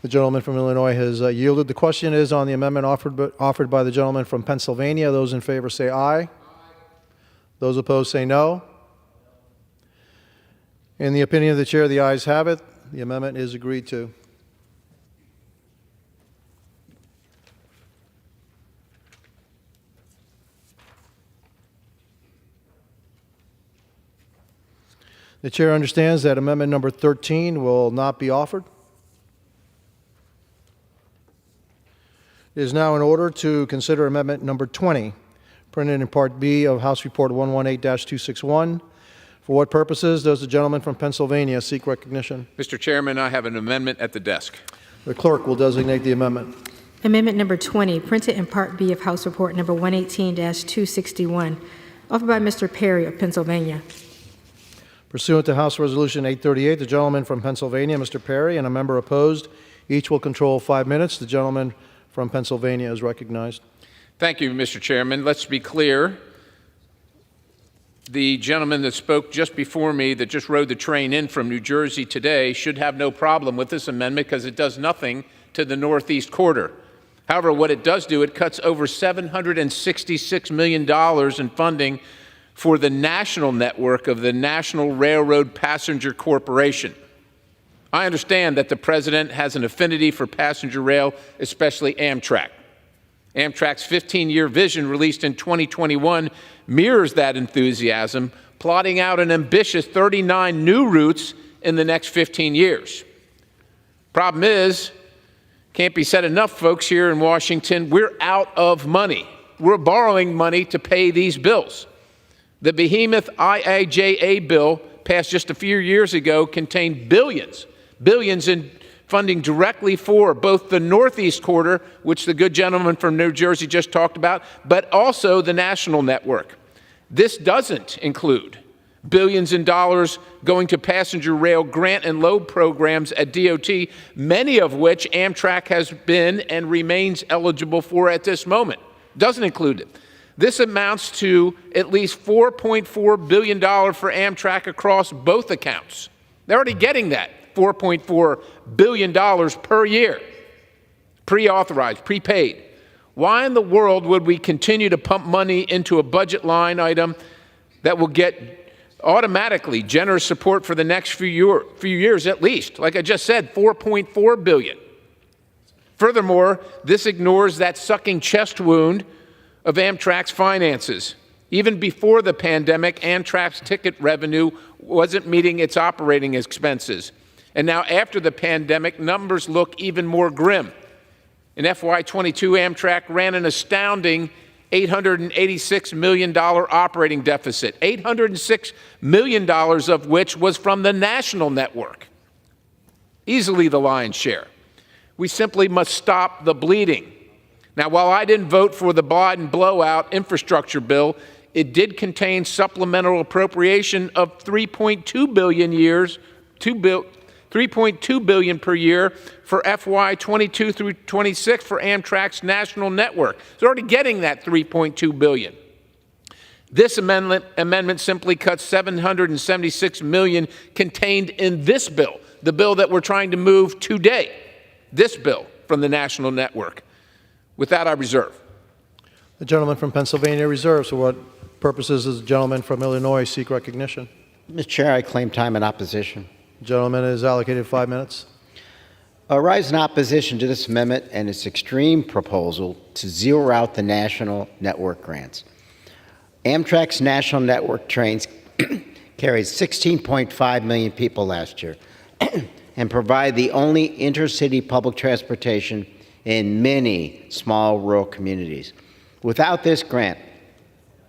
The gentleman from Illinois has yielded. The question is on the amendment offered by the gentleman from Pennsylvania. Those in favor say aye. Aye. Those opposed say no. In the opinion of the chair, the ayes have it. The amendment is agreed to. The chair understands that amendment number 13 will not be offered. It is now in order to consider amendment number 20, printed in Part B of House Report 118-261. For what purposes does the gentleman from Pennsylvania seek recognition? Mr. Chairman, I have an amendment at the desk. The clerk will designate the amendment. Amendment number 20, printed in Part B of House Report number 118-261, offered by Mr. Perry of Pennsylvania. Pursuant to House Resolution 838, the gentleman from Pennsylvania, Mr. Perry, and a member opposed, each will control 5 minutes. The gentleman from Pennsylvania is recognized. Thank you, Mr. Chairman. Let's be clear. The gentleman that spoke just before me that just rode the train in from New Jersey today should have no problem with this amendment because it does nothing to the Northeast Corridor. However, what it does do, it cuts over $766 million in funding for the national network of the National Railroad Passenger Corporation. I understand that the president has an affinity for passenger rail, especially Amtrak. Amtrak's 15-year vision, released in 2021, mirrors that enthusiasm, plotting out an ambitious 39 new routes in the next 15 years. Problem is, can't be said enough, folks, here in Washington, we're out of money. We're borrowing money to pay these bills. The behemoth IIJA bill, passed just a few years ago, contained billions in funding directly for both the Northeast Corridor, which the good gentleman from New Jersey just talked about, but also the national network. This doesn't include billions in dollars going to passenger rail grant and load programs at DOT, many of which Amtrak has been and remains eligible for at this moment. Doesn't include it. This amounts to at least $4.4 billion for Amtrak across both accounts. They're already getting that, $4.4 billion per year, pre-authorized, prepaid. Why in the world would we continue to pump money into a budget line item that will get automatically generous support for the next few years at least? Like I just said, $4.4 billion. Furthermore, this ignores that sucking chest wound of Amtrak's finances. Even before the pandemic, Amtrak's ticket revenue wasn't meeting its operating expenses. And now after the pandemic, numbers look even more grim. In FY22, Amtrak ran an astounding $886 million operating deficit, $806 million of which was from the national network. Easily the lion's share. We simply must stop the bleeding. Now, while I didn't vote for the Biden blowout infrastructure bill, it did contain supplemental appropriation of $3.2 billion per year for FY 22 through 26 for Amtrak's national network. It's already getting that $3.2 billion. This amendment simply cuts $776 million contained in this bill, the bill that we're trying to move today, this bill from the national network. With that, I reserve. The gentleman from Pennsylvania reserves. For what purposes does the gentleman from Illinois seek recognition? Mr. Chair, I claim time in opposition. The gentleman is allocated 5 minutes. I rise in opposition to this amendment and its extreme proposal to zero out the national network grants. Amtrak's national network trains carried 16.5 million people last year and provide the only intercity public transportation in many small rural communities. Without this grant,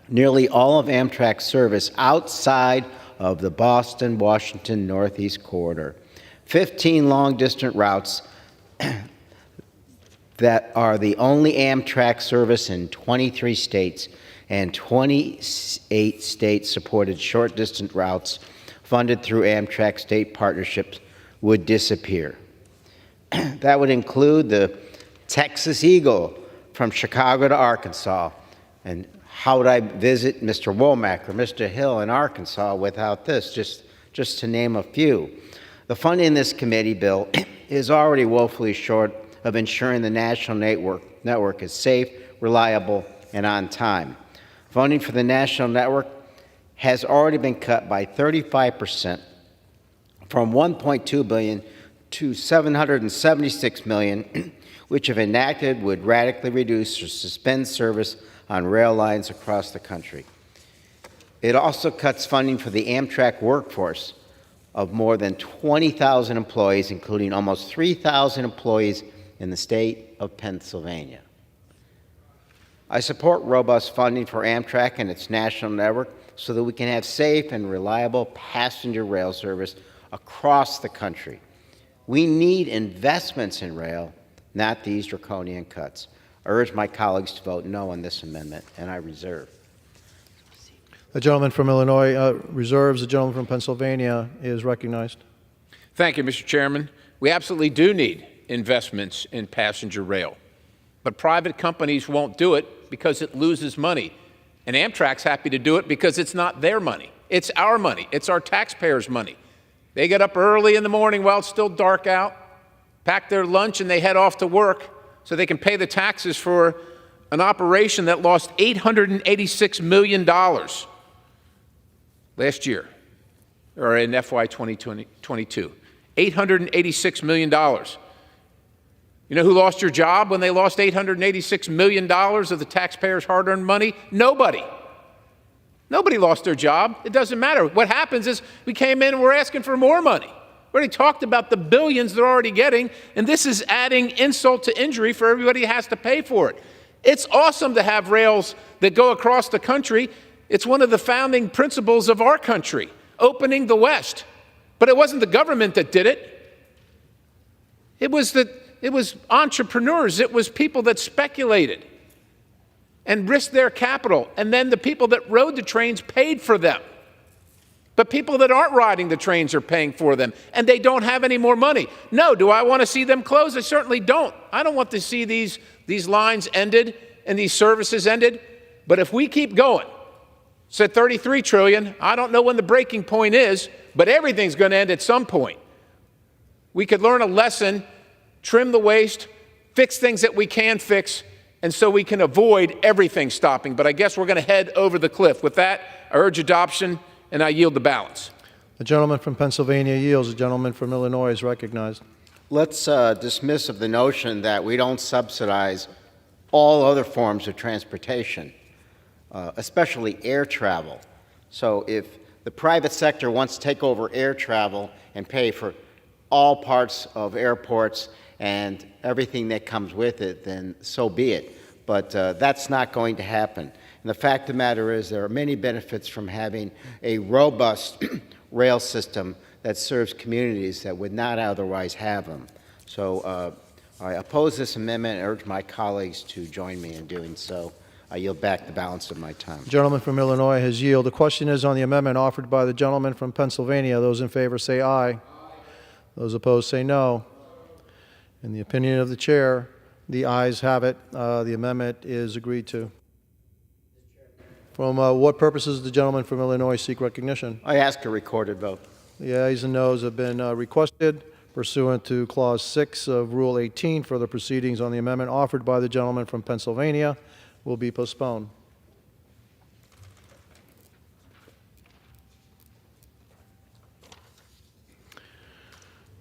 nearly all of Amtrak's service outside of the Boston-Washington Northeast Corridor, 15 long-distance routes that are the only Amtrak service in 23 states, and 28 state-supported short-distance routes funded through Amtrak state partnerships would disappear. That would include the Texas Eagle from Chicago to Arkansas. And how would I visit Mr. Womack or Mr. Hill in Arkansas without this, just to name a few? The funding in this committee bill is already woefully short of ensuring the national network is safe, reliable, and on time. Funding for the national network has already been cut by 35%, from $1.2 billion to $776 million, which if enacted would radically reduce or suspend service on rail lines across the country. It also cuts funding for the Amtrak workforce of more than 20,000 employees, including almost 3,000 employees in the state of Pennsylvania. I support robust funding for Amtrak and its national network so that we can have safe and reliable passenger rail service across the country. We need investments in rail, not these draconian cuts. I urge my colleagues to vote no on this amendment, and I reserve. The gentleman from Illinois reserves. The gentleman from Pennsylvania is recognized. Thank you, Mr. Chairman. We absolutely do need investments in passenger rail, but private companies won't do it because it loses money. And Amtrak's happy to do it because it's not their money. It's our money. It's our taxpayers' money. They get up early in the morning while it's still dark out, pack their lunch, and they head off to work so they can pay the taxes for an operation that lost $886 million last year, or in FY 2022. $886 million. You know who lost your job when they lost $886 million of the taxpayers' hard-earned money? Nobody. Nobody lost their job. It doesn't matter. What happens is we came in and we're asking for more money. We already talked about the billions they're already getting, and this is adding insult to injury for everybody who has to pay for it. It's awesome to have rails that go across the country. It's one of the founding principles of our country, opening the West. But it wasn't the government that did it. It was entrepreneurs. It was people that speculated and risked their capital, and then the people that rode the trains paid for them. But people that aren't riding the trains are paying for them, and they don't have any more money. No, do I want to see them close? I certainly don't. I don't want to see these lines ended and these services ended. But if we keep going, it's at $33 trillion. I don't know when the breaking point is, but everything's going to end at some point. We could learn a lesson, trim the waste, fix things that we can fix, and so we can avoid everything stopping. But I guess we're going to head over the cliff. With that, I urge adoption, and I yield the balance. The gentleman from Pennsylvania yields. The gentleman from Illinois is recognized. Let's dismiss of the notion that we don't subsidize all other forms of transportation, especially air travel. So if the private sector wants to take over air travel and pay for all parts of airports and everything that comes with it, then so be it. but that's not going to happen. And the fact of the matter is there are many benefits from having a robust rail system that serves communities that would not otherwise have them. So I oppose this amendment and urge my colleagues to join me in doing so. I yield back the balance of my time. The gentleman from Illinois has yielded. The question is on the amendment offered by the gentleman from Pennsylvania. Those in favor say aye. Those opposed say no. In the opinion of the chair, the ayes have it. The amendment is agreed to. From what purposes does the gentleman from Illinois seek recognition? I ask a recorded vote. The ayes and noes have been requested pursuant to Clause 6 of Rule 18 for the proceedings on the amendment offered by the gentleman from Pennsylvania will be postponed.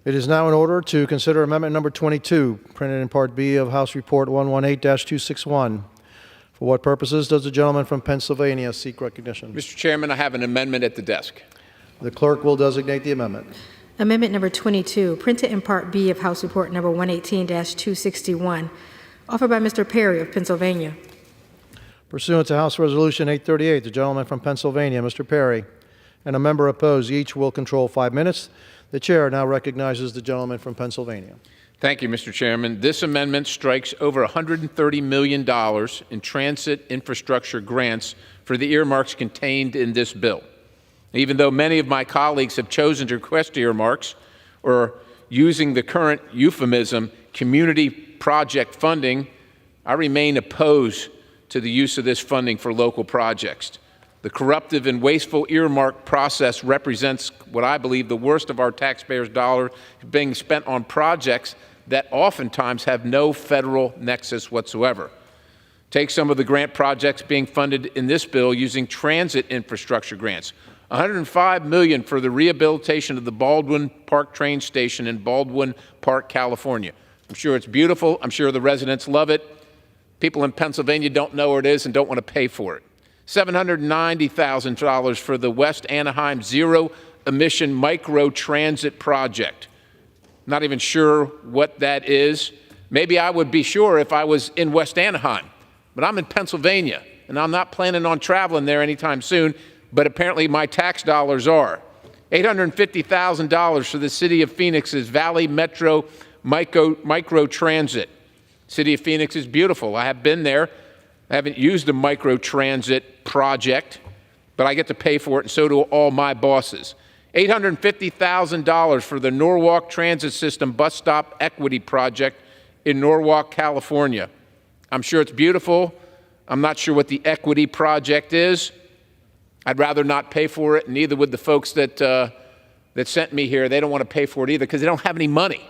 It is now in order to consider amendment number 22, printed in Part B of House Report 118-261. For what purposes does the gentleman from Pennsylvania seek recognition? Mr. Chairman, I have an amendment at the desk. The clerk will designate the amendment. Amendment number 22, printed in Part B of House Report number 118-261, offered by Mr. Perry of Pennsylvania. Pursuant to House Resolution 838, the gentleman from Pennsylvania, Mr. Perry, and a member opposed, each will control 5 minutes. The chair now recognizes the gentleman from Pennsylvania. Thank you, Mr. Chairman. This amendment strikes over $130 million in transit infrastructure grants for the earmarks contained in this bill. Even though many of my colleagues have chosen to request earmarks, or using the current euphemism, community project funding, I remain opposed to the use of this funding for local projects. The corruptive and wasteful earmark process represents what I believe the worst of our taxpayers' dollars being spent on projects that oftentimes have no federal nexus whatsoever. Take some of the grant projects being funded in this bill using transit infrastructure grants. $105 million for the rehabilitation of the Baldwin Park train station in Baldwin Park, California. I'm sure it's beautiful. I'm sure the residents love it. People in Pennsylvania don't know where it is and don't want to pay for it. $790,000 for the West Anaheim zero-emission micro-transit project. Not even sure what that is. Maybe I would be sure if I was in West Anaheim, but I'm in Pennsylvania, and I'm not planning on traveling there anytime soon, but apparently my tax dollars are. $850,000 for the City of Phoenix's Valley Metro Micro-Transit. City of Phoenix is beautiful. I have been there. I haven't used a micro-transit project, but I get to pay for it, and so do all my bosses. $850,000 for the Norwalk Transit System Bus Stop Equity Project in Norwalk, California. I'm sure it's beautiful. I'm not sure what the equity project is. I'd rather not pay for it, and neither would the folks that sent me here. They don't want to pay for it either because they don't have any money,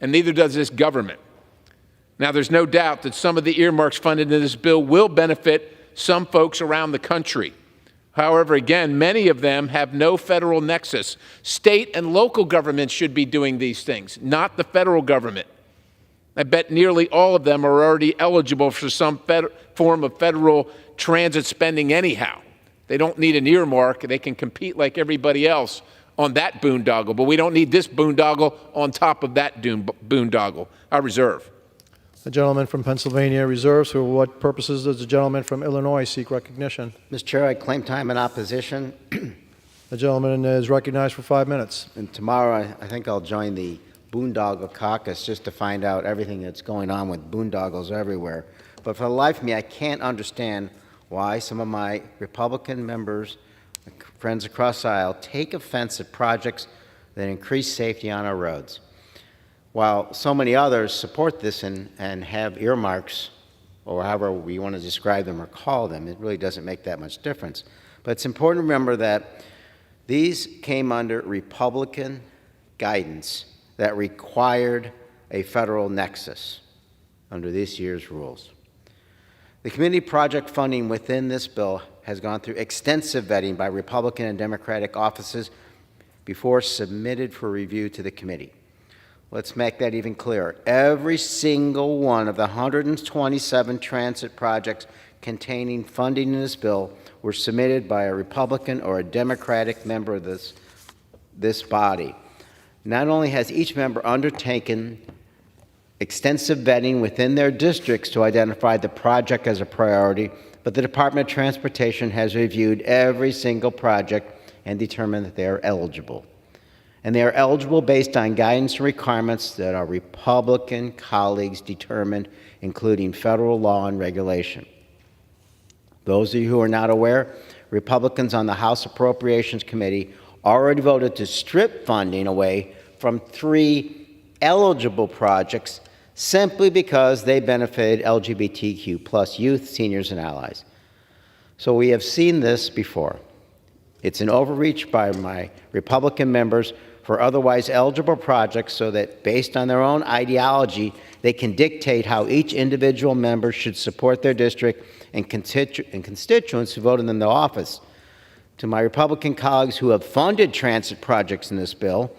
and neither does this government. Now, there's no doubt that some of the earmarks funded in this bill will benefit some folks around the country. However, again, many of them have no federal nexus. State and local governments should be doing these things, not the federal government. I bet nearly all of them are already eligible for some form of federal transit spending anyhow. They don't need an earmark. They can compete like everybody else on that boondoggle, but we don't need this boondoggle on top of that boondoggle. I reserve. The gentleman from Pennsylvania reserves. For what purposes does the gentleman from Illinois seek recognition? Mr. Chair, I claim time in opposition. The gentleman is recognized for 5 minutes. And tomorrow, I think I'll join the boondoggle caucus just to find out everything that's going on with boondoggles everywhere. But for the life of me, I can't understand why some of my Republican members, friends across the aisle, take offense at projects that increase safety on our roads, while so many others support this and have earmarks, or however we want to describe them or call them. It really doesn't make that much difference. But it's important to remember that these came under Republican guidance that required a federal nexus under this year's rules. The community project funding within this bill has gone through extensive vetting by Republican and Democratic offices before submitted for review to the committee. Let's make that even clearer. Every single one of the 127 transit projects containing funding in this bill were submitted by a Republican or a Democratic member of this body. Not only has each member undertaken extensive vetting within their districts to identify the project as a priority, but the Department of Transportation has reviewed every single project and determined that they are eligible. And they are eligible based on guidance and requirements that our Republican colleagues determined, including federal law and regulation. Those of you who are not aware, Republicans on the House Appropriations Committee already voted to strip funding away from 3 eligible projects simply because they benefited LGBTQ plus youth, seniors, and allies. So we have seen this before. It's an overreach by my Republican members for otherwise eligible projects so that based on their own ideology, they can dictate how each individual member should support their district and constituents who voted them to office. To my Republican colleagues who have funded transit projects in this bill,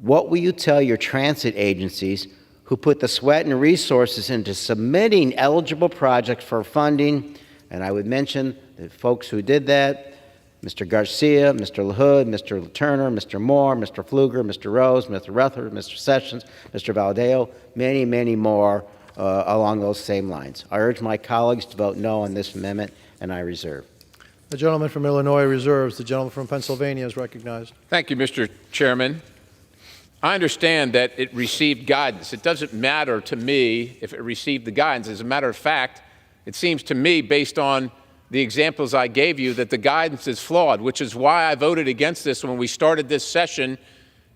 what will you tell your transit agencies who put the sweat and resources into submitting eligible projects for funding? And I would mention the folks who did that: Mr. Garcia, Mr. LaHood, Mr. Turner, Mr. Moore, Mr. Pfluger, Mr. Rose, Mr. Rutherford, Mr. Sessions, Mr. Valadeo, many, many more along those same lines. I urge my colleagues to vote no on this amendment, and I reserve. The gentleman from Illinois reserves. The gentleman from Pennsylvania is recognized. Thank you, Mr. Chairman. I understand that it received guidance. It doesn't matter to me if it received the guidance. As a matter of fact, it seems to me, based on the examples I gave you, that the guidance is flawed, which is why I voted against this when we started this session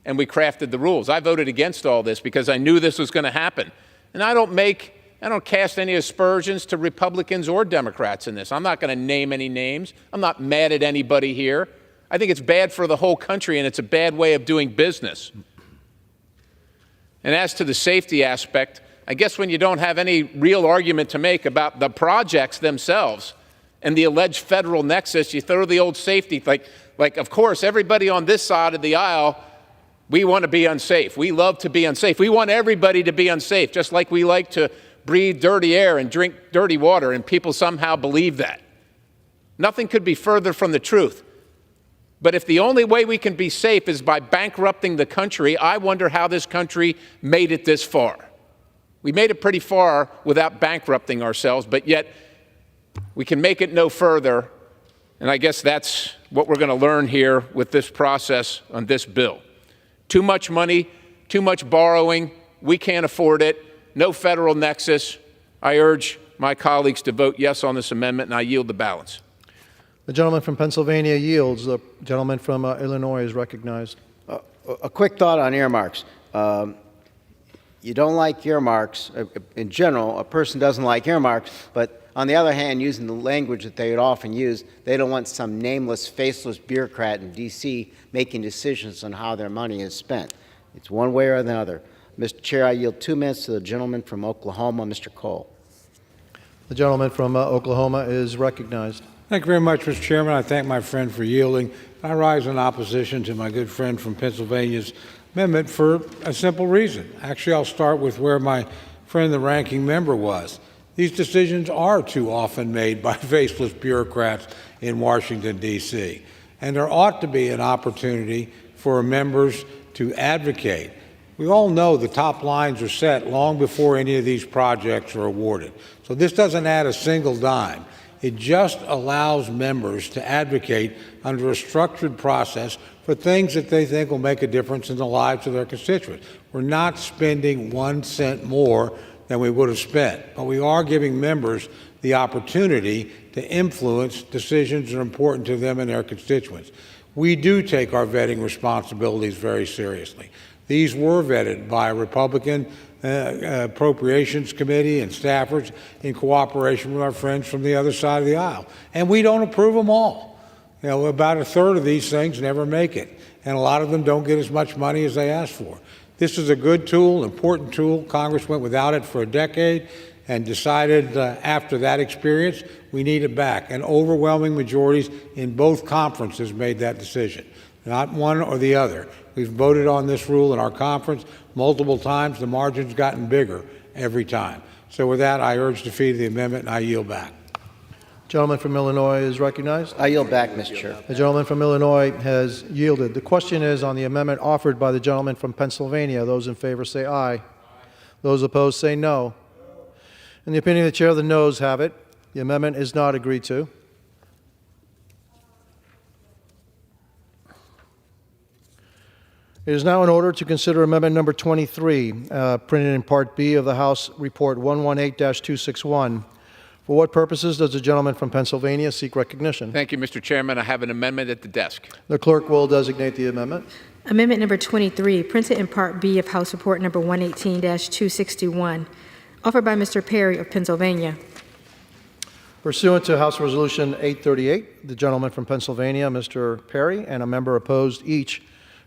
and we crafted the rules. I voted against all this because I knew this was going to happen. And I don't cast any aspersions to Republicans or Democrats in this. I'm not going to name any names. I'm not mad at anybody here. I think it's bad for the whole country, and it's a bad way of doing business. And as to the safety aspect, I guess when you don't have any real argument to make about the projects themselves and the alleged federal nexus, you throw the old safety. Like, of course, everybody on this side of the aisle, we want to be unsafe. We love to be unsafe. We want everybody to be unsafe, just like we like to breathe dirty air and drink dirty water, and people somehow believe that. Nothing could be further from the truth. But if the only way we can be safe is by bankrupting the country, I wonder how this country made it this far. We made it pretty far without bankrupting ourselves, but yet we can make it no further. And I guess that's what we're going to learn here with this process on this bill. Too much money, too much borrowing, we can't afford it, no federal nexus. I urge my colleagues to vote yes on this amendment, and I yield the balance. The gentleman from Pennsylvania yields. The gentleman from Illinois is recognized. A quick thought on earmarks. You don't like earmarks. In general, a person doesn't like earmarks, but on the other hand, using the language that they would often use, they don't want some nameless, faceless bureaucrat in D.C. making decisions on how their money is spent. It's one way or the other. Mr. Chair, I yield 2 minutes to the gentleman from Oklahoma, Mr. Cole. The gentleman from Oklahoma is recognized. Thank you very much, Mr. Chairman. I thank my friend for yielding. I rise in opposition to my good friend from Pennsylvania's amendment for a simple reason. Actually, I'll start with where my friend, the ranking member, was. These decisions are too often made by faceless bureaucrats in Washington, D.C., and there ought to be an opportunity for members to advocate. We all know the top lines are set long before any of these projects are awarded. So this doesn't add a single dime. It just allows members to advocate under a structured process for things that they think will make a difference in the lives of their constituents. We're not spending 1 cent more than we would have spent, but we are giving members the opportunity to influence decisions that are important to them and their constituents. We do take our vetting responsibilities very seriously. These were vetted by a Republican Appropriations Committee and staffers in cooperation with our friends from the other side of the aisle. And we don't approve them all. You know, about a third of these things never make it, and a lot of them don't get as much money as they ask for. This is a good tool, important tool. Congress went without it for a decade and decided after that experience we need it back. And overwhelming majorities in both conferences made that decision, not one or the other. We've voted on this rule in our conference multiple times. The margin's gotten bigger every time. So with that, I urge defeat of the amendment, and I yield back. Gentleman from Illinois is recognized. I yield back, Mr. Chair. The gentleman from Illinois has yielded. The question is on the amendment offered by the gentleman from Pennsylvania. Those in favor say aye. Those opposed say no. In the opinion of the chair, the noes have it. The amendment is not agreed to. It is now in order to consider amendment number 23, printed in Part B of the House Report 118-261. For what purposes does the gentleman from Pennsylvania seek recognition? Thank you, Mr. Chairman. I have an amendment at the desk. The clerk will designate the amendment. Amendment number 23, printed in Part B of House Report number 118-261, offered by Mr. Perry of Pennsylvania. Pursuant to House Resolution 838, the gentleman from Pennsylvania, Mr. Perry, and a member opposed each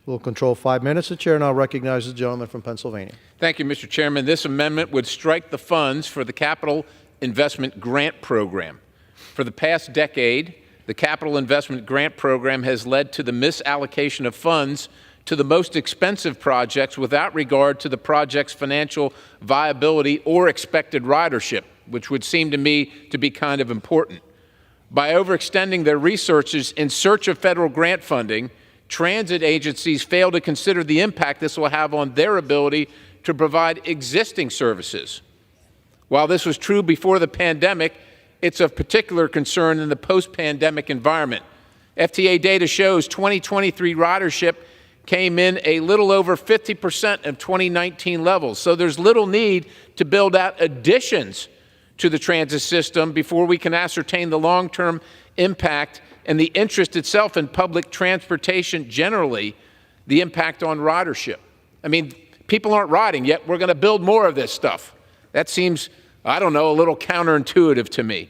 will control 5 minutes. The chair now recognizes the gentleman from Pennsylvania. Thank you, Mr. Chairman. This amendment would strike the funds for the Capital Investment Grant Program. For the past decade, the Capital Investment Grant Program has led to the misallocation of funds to the most expensive projects without regard to the project's financial viability or expected ridership, which would seem to me to be kind of important. By overextending their resources in search of federal grant funding, transit agencies fail to consider the impact this will have on their ability to provide existing services. While this was true before the pandemic, it's of particular concern in the post-pandemic environment. FTA data shows 2023 ridership came in a little over 50% of 2019 levels, so there's little need to build out additions to the transit system before we can ascertain the long-term impact and the interest itself in public transportation generally, the impact on ridership. I mean, people aren't riding, yet we're going to build more of this stuff. That seems, I don't know, a little counterintuitive to me.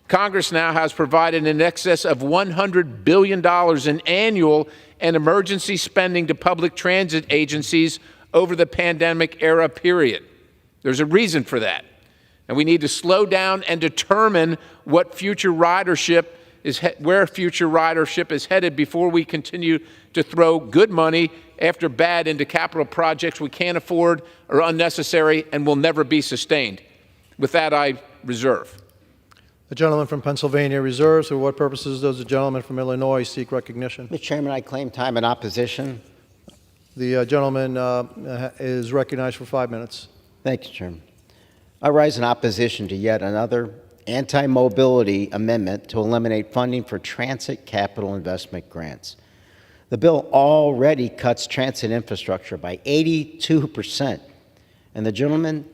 Congress now has provided in excess of $100 billion in annual and emergency spending to public transit agencies over the pandemic era period. There's a reason for that. And we need to slow down and determine what future ridership where future ridership is headed before we continue to throw good money after bad into capital projects we can't afford, are unnecessary, and will never be sustained. With that, I reserve. The gentleman from Pennsylvania reserves. For what purposes does the gentleman from Illinois seek recognition? Mr. Chairman, I claim time in opposition. The gentleman is recognized for 5 minutes. Thank you, Chairman. I rise in opposition to yet another anti-mobility amendment to eliminate funding for transit capital investment grants. The bill already cuts transit infrastructure by 82%, and the gentleman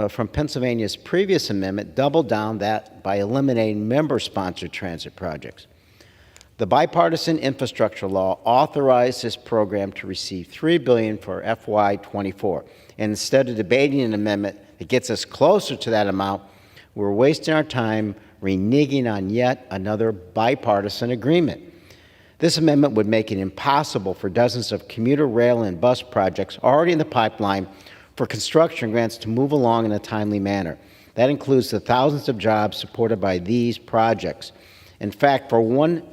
from Pennsylvania's previous amendment doubled down that by eliminating member-sponsored transit projects. The bipartisan infrastructure law authorized this program to receive $3 billion for FY24, and instead of debating an amendment that gets us closer to that amount, we're wasting our time reneging on yet another bipartisan agreement. This amendment would make it impossible for dozens of commuter rail and bus projects already in the pipeline for construction grants to move along in a timely manner. That includes the thousands of jobs supported by these projects. In fact, for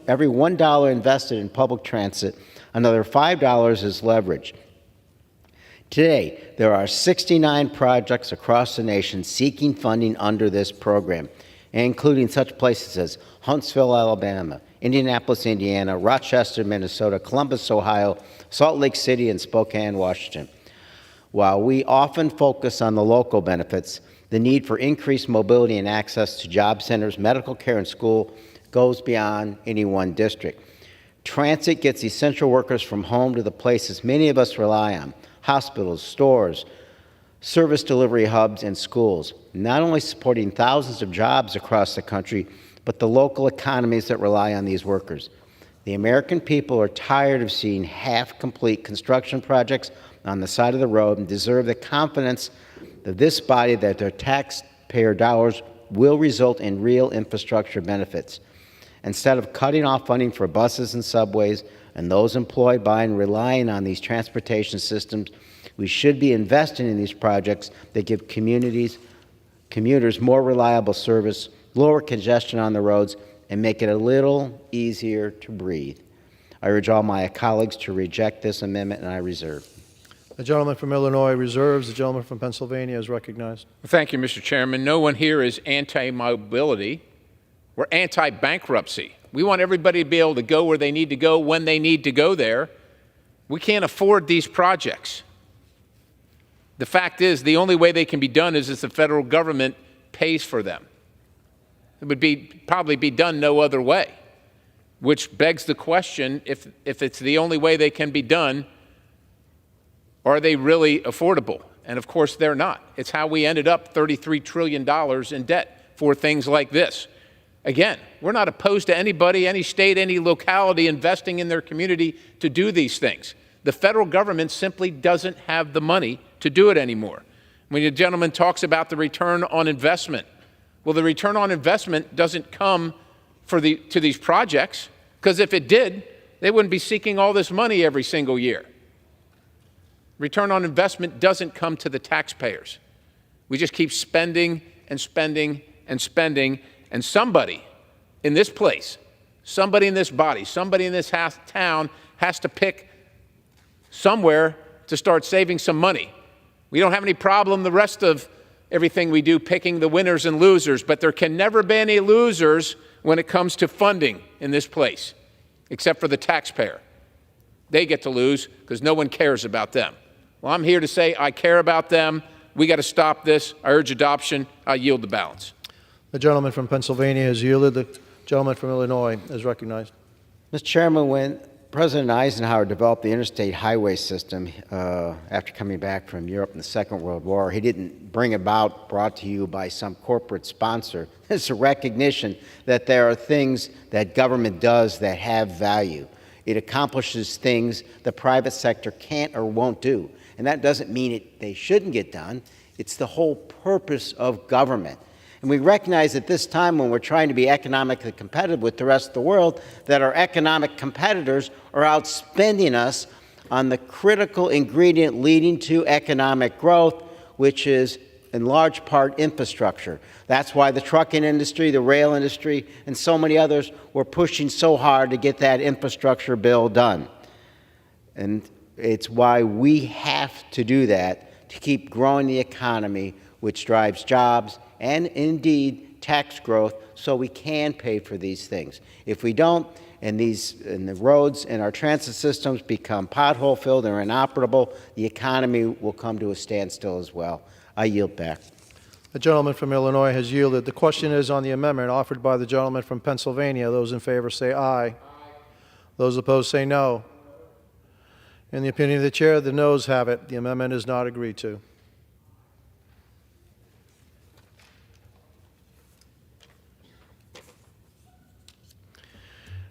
every $1 invested in public transit, another $5 is leveraged. Today, there are 69 projects across the nation seeking funding under this program, including such places as Huntsville, Alabama, Indianapolis, Indiana, Rochester, Minnesota, Columbus, Ohio, Salt Lake City, and Spokane, Washington. While we often focus on the local benefits, the need for increased mobility and access to job centers, medical care, and school goes beyond any one district. Transit gets essential workers from home to the places many of us rely on: hospitals, stores, service delivery hubs, and schools, not only supporting thousands of jobs across the country, but the local economies that rely on these workers. The American people are tired of seeing half-complete construction projects on the side of the road and deserve the confidence of this body that their taxpayer dollars will result in real infrastructure benefits. Instead of cutting off funding for buses and subways and those employed by and relying on these transportation systems, we should be investing in these projects that give commuters more reliable service, lower congestion on the roads, and make it a little easier to breathe. I urge all my colleagues to reject this amendment, and I reserve. The gentleman from Illinois reserves. The gentleman from Pennsylvania is recognized. Thank you, Mr. Chairman. No one here is anti-mobility. We're anti-bankruptcy. We want everybody to be able to go where they need to go when they need to go there. We can't afford these projects. The fact is, the only way they can be done is if the federal government pays for them. It would probably be done no other way, which begs the question, if it's the only way they can be done, are they really affordable? And of course, they're not. It's how we ended up $33 trillion in debt for things like this. Again, we're not opposed to anybody, any state, any locality investing in their community to do these things. The federal government simply doesn't have the money to do it anymore. When the gentleman talks about the return on investment, well, the return on investment doesn't come to these projects, because if it did, they wouldn't be seeking all this money every single year. Return on investment doesn't come to the taxpayers. We just keep spending and spending and spending, and somebody in this place, somebody in this body, somebody in this town has to pick somewhere to start saving some money. We don't have any problem the rest of everything we do picking the winners and losers, but there can never be any losers when it comes to funding in this place, except for the taxpayer. They get to lose because no one cares about them. Well, I'm here to say I care about them. We got to stop this. I urge adoption. I yield the balance. The gentleman from Pennsylvania has yielded. The gentleman from Illinois is recognized. Mr. Chairman, when President Eisenhower developed the interstate highway system after coming back from Europe in the Second World War, he didn't bring about, brought to you by some corporate sponsor. It's a recognition that there are things that government does that have value. It accomplishes things the private sector can't or won't do. And that doesn't mean they shouldn't get done. It's the whole purpose of government. And we recognize at this time when we're trying to be economically competitive with the rest of the world, that our economic competitors are outspending us on the critical ingredient leading to economic growth, which is in large part infrastructure. That's why the trucking industry, the rail industry, and so many others were pushing so hard to get that infrastructure bill done. And it's why we have to do that to keep growing the economy, which drives jobs and indeed tax growth, so we can pay for these things. If we don't, and the roads and our transit systems become pothole filled and inoperable, the economy will come to a standstill as well. I yield back. The gentleman from Illinois has yielded. The question is on the amendment offered by the gentleman from Pennsylvania. Those in favor say aye. Aye. Those opposed say no. In the opinion of the chair, the noes have it. The amendment is not agreed to.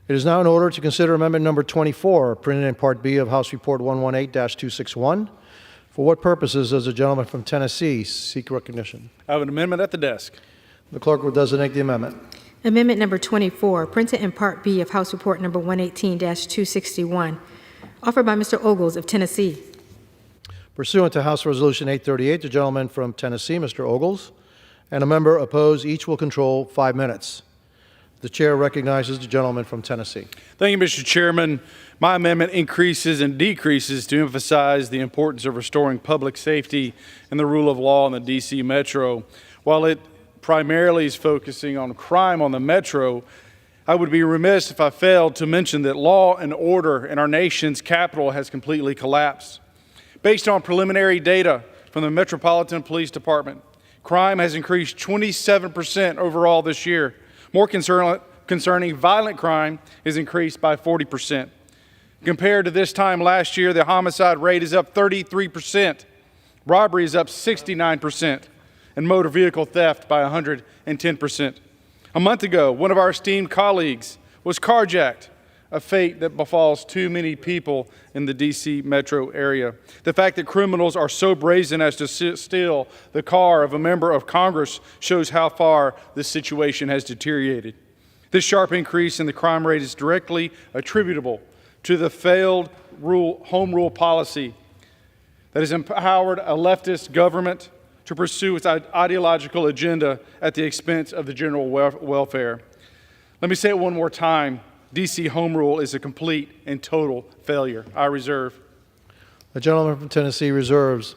It is now in order to consider amendment number 24, printed in Part B of House Report 118-261. For what purposes does the gentleman from Tennessee seek recognition? I have an amendment at the desk. The clerk will designate the amendment. Amendment number 24, printed in Part B of House Report number 118-261, offered by Mr. Ogles of Tennessee. Pursuant to House Resolution 838, the gentleman from Tennessee, Mr. Ogles, and a member opposed, each will control 5 minutes. The chair recognizes the gentleman from Tennessee. Thank you, Mr. Chairman. My amendment increases and decreases to emphasize the importance of restoring public safety and the rule of law in the D.C. Metro. While it primarily is focusing on crime on the Metro, I would be remiss if I failed to mention that law and order in our nation's capital has completely collapsed. Based on preliminary data from the Metropolitan Police Department, crime has increased 27% overall this year. More concerning, violent crime is increased by 40%. Compared to this time last year, the homicide rate is up 33%, robbery is up 69%, and motor vehicle theft by 110%. A month ago, one of our esteemed colleagues was carjacked, a fate that befalls too many people in the D.C. metro area. The fact that criminals are so brazen as to steal the car of a member of Congress shows how far this situation has deteriorated. This sharp increase in the crime rate is directly attributable to the failed home rule policy that has empowered a leftist government to pursue its ideological agenda at the expense of the general welfare. Let me say it one more time. D.C. home rule is a complete and total failure. I reserve. The gentleman from Tennessee reserves.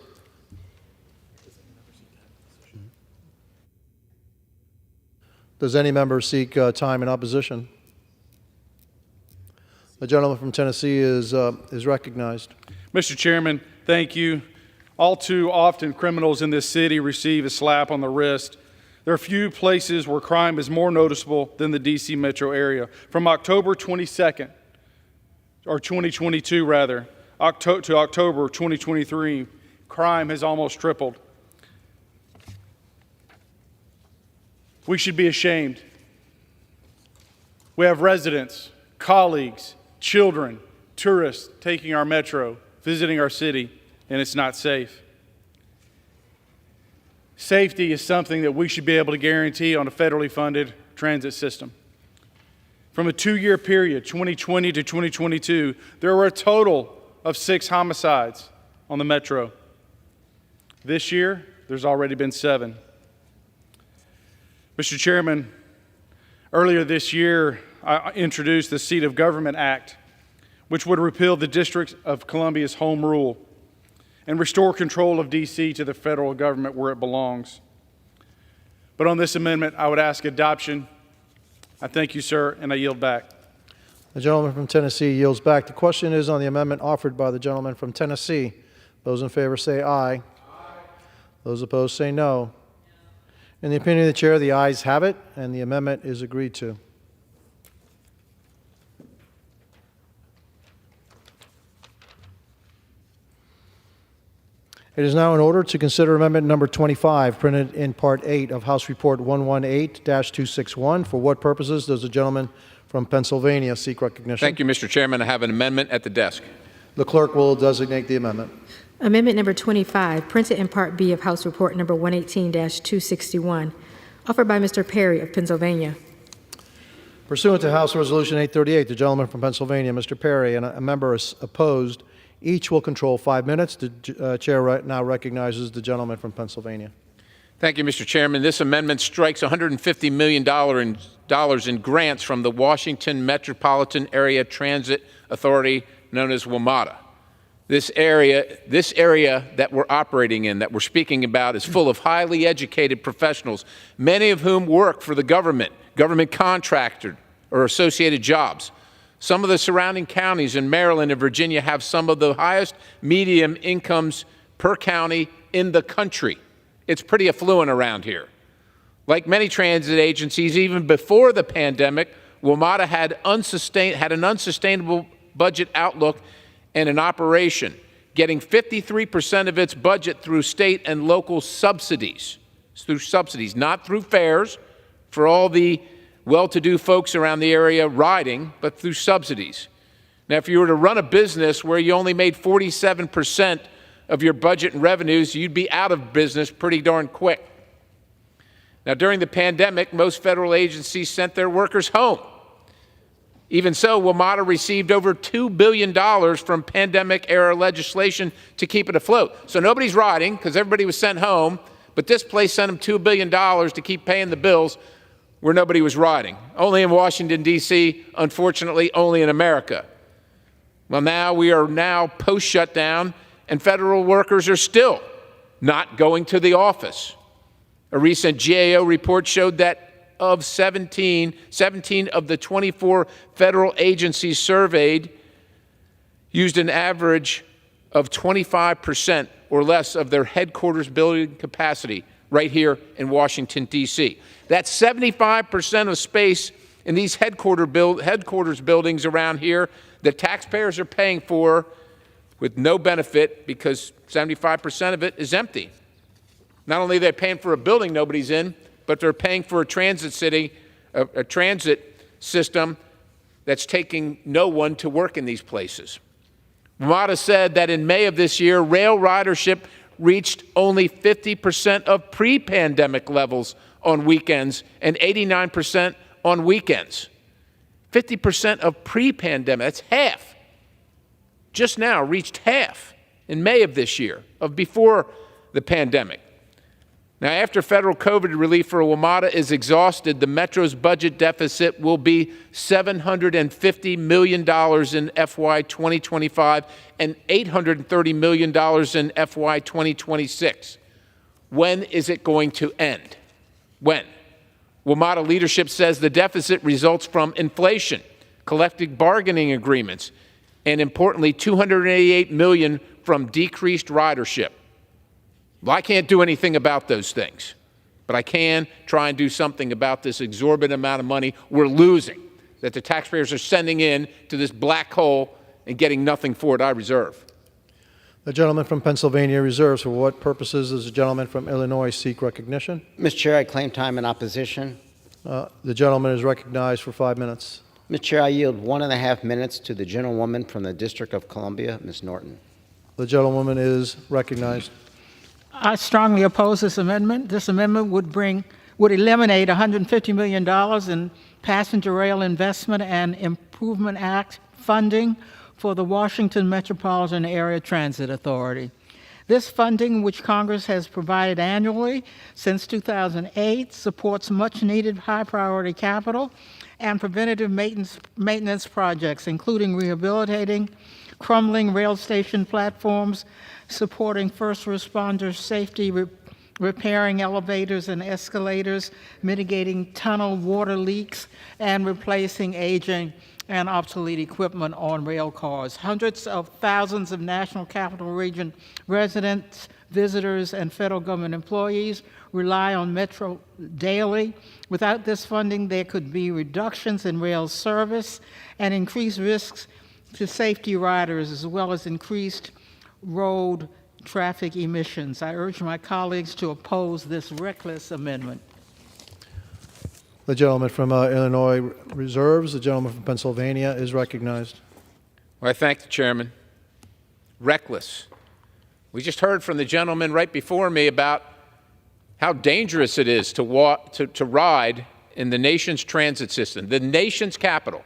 Does any member seek time in opposition? The gentleman from Tennessee is recognized. Mr. Chairman, thank you. All too often, criminals in this city receive a slap on the wrist. There are few places where crime is more noticeable than the D.C. metro area. From October 22nd, or 2022 rather, to October 2023, crime has almost tripled. We should be ashamed. We have residents, colleagues, children, tourists taking our metro, visiting our city, and it's not safe. Safety is something that we should be able to guarantee on a federally funded transit system. From a 2-year period, 2020 to 2022, there were a total of 6 homicides on the metro. This year, there's already been 7. Mr. Chairman, earlier this year, I introduced the Seat of Government Act, which would repeal the District of Columbia's home rule and restore control of D.C. to the federal government where it belongs. But on this amendment, I would ask adoption. I thank you, sir, and I yield back. The gentleman from Tennessee yields back. The question is on the amendment offered by the gentleman from Tennessee. Those in favor say aye. Aye. Those opposed say no. In the opinion of the chair, the ayes have it, and the amendment is agreed to. It is now in order to consider amendment number 25, printed in Part 8 of House Report 118-261. For what purposes does the gentleman from Pennsylvania seek recognition? Thank you, Mr. Chairman. I have an amendment at the desk. The clerk will designate the amendment. Amendment number 25, printed in Part B of House Report number 118-261, offered by Mr. Perry of Pennsylvania. Pursuant to House Resolution 838, the gentleman from Pennsylvania, Mr. Perry, and a member is opposed. Each will control 5 minutes. The chair now recognizes the gentleman from Pennsylvania. Thank you, Mr. Chairman. This amendment strikes $150 million in grants from the Washington Metropolitan Area Transit Authority, known as WMATA. This area that we're operating in, that we're speaking about, is full of highly educated professionals, many of whom work for the government contractor, or associated jobs. Some of the surrounding counties in Maryland and Virginia have some of the highest median incomes per county in the country. It's pretty affluent around here. Like many transit agencies, even before the pandemic, WMATA had an unsustainable budget outlook and an operation, getting 53% of its budget through state and local subsidies. It's through subsidies, not through fares for all the well-to-do folks around the area riding, but through subsidies. Now, if you were to run a business where you only made 47% of your budget and revenues, you'd be out of business pretty darn quick. Now, during the pandemic, most federal agencies sent their workers home. Even so, WMATA received over $2 billion from pandemic-era legislation to keep it afloat. So nobody's riding because everybody was sent home, but this place sent them $2 billion to keep paying the bills where nobody was riding. Only in Washington, D.C., unfortunately, only in America. Well, now we are post-shutdown, and federal workers are still not going to the office. A recent GAO report showed that of 17 of the 24 federal agencies surveyed used an average of 25% or less of their headquarters building capacity right here in Washington, D.C. That's 75% of space in these headquarters buildings around here that taxpayers are paying for with no benefit because 75% of it is empty. Not only are they paying for a building nobody's in, but they're paying for a transit system that's taking no one to work in these places. WMATA said that in May of this year, rail ridership reached only 50% of pre-pandemic levels on weekends and 89% on weekends. 50% of pre-pandemic, that's half. Just now reached half in May of this year, of before the pandemic. Now, after federal COVID relief for WMATA is exhausted, the Metro's budget deficit will be $750 million in FY 2025 and $830 million in FY 2026. When is it going to end? When? WMATA leadership says the deficit results from inflation, collective bargaining agreements, and importantly, $288 million from decreased ridership. Well, I can't do anything about those things, but I can try and do something about this exorbitant amount of money we're losing, that the taxpayers are sending in to this black hole and getting nothing for it. I reserve. The gentleman from Pennsylvania reserves. For what purposes does the gentleman from Illinois seek recognition? Mr. Chair, I claim time in opposition. The gentleman is recognized for 5 minutes. Mr. Chair, I yield 1.5 minutes to the gentlewoman from the District of Columbia, Ms. Norton. The gentlewoman is recognized. I strongly oppose this amendment. This amendment would eliminate $150 million in Passenger Rail Investment and Improvement Act funding for the Washington Metropolitan Area Transit Authority. This funding, which Congress has provided annually since 2008, supports much-needed high-priority capital and preventative maintenance projects, including rehabilitating crumbling rail station platforms, supporting first responders' safety, repairing elevators and escalators, mitigating tunnel water leaks, and replacing aging and obsolete equipment on rail cars. Hundreds of thousands of National Capital Region residents, visitors, and federal government employees rely on Metro daily. Without this funding, there could be reductions in rail service and increased risks to safety riders, as well as increased road traffic emissions. I urge my colleagues to oppose this reckless amendment. The gentleman from Illinois reserves. The gentleman from Pennsylvania is recognized. Well, I thank the chairman. Reckless. We just heard from the gentleman right before me about how dangerous it is to ride in the nation's transit system, the nation's capital.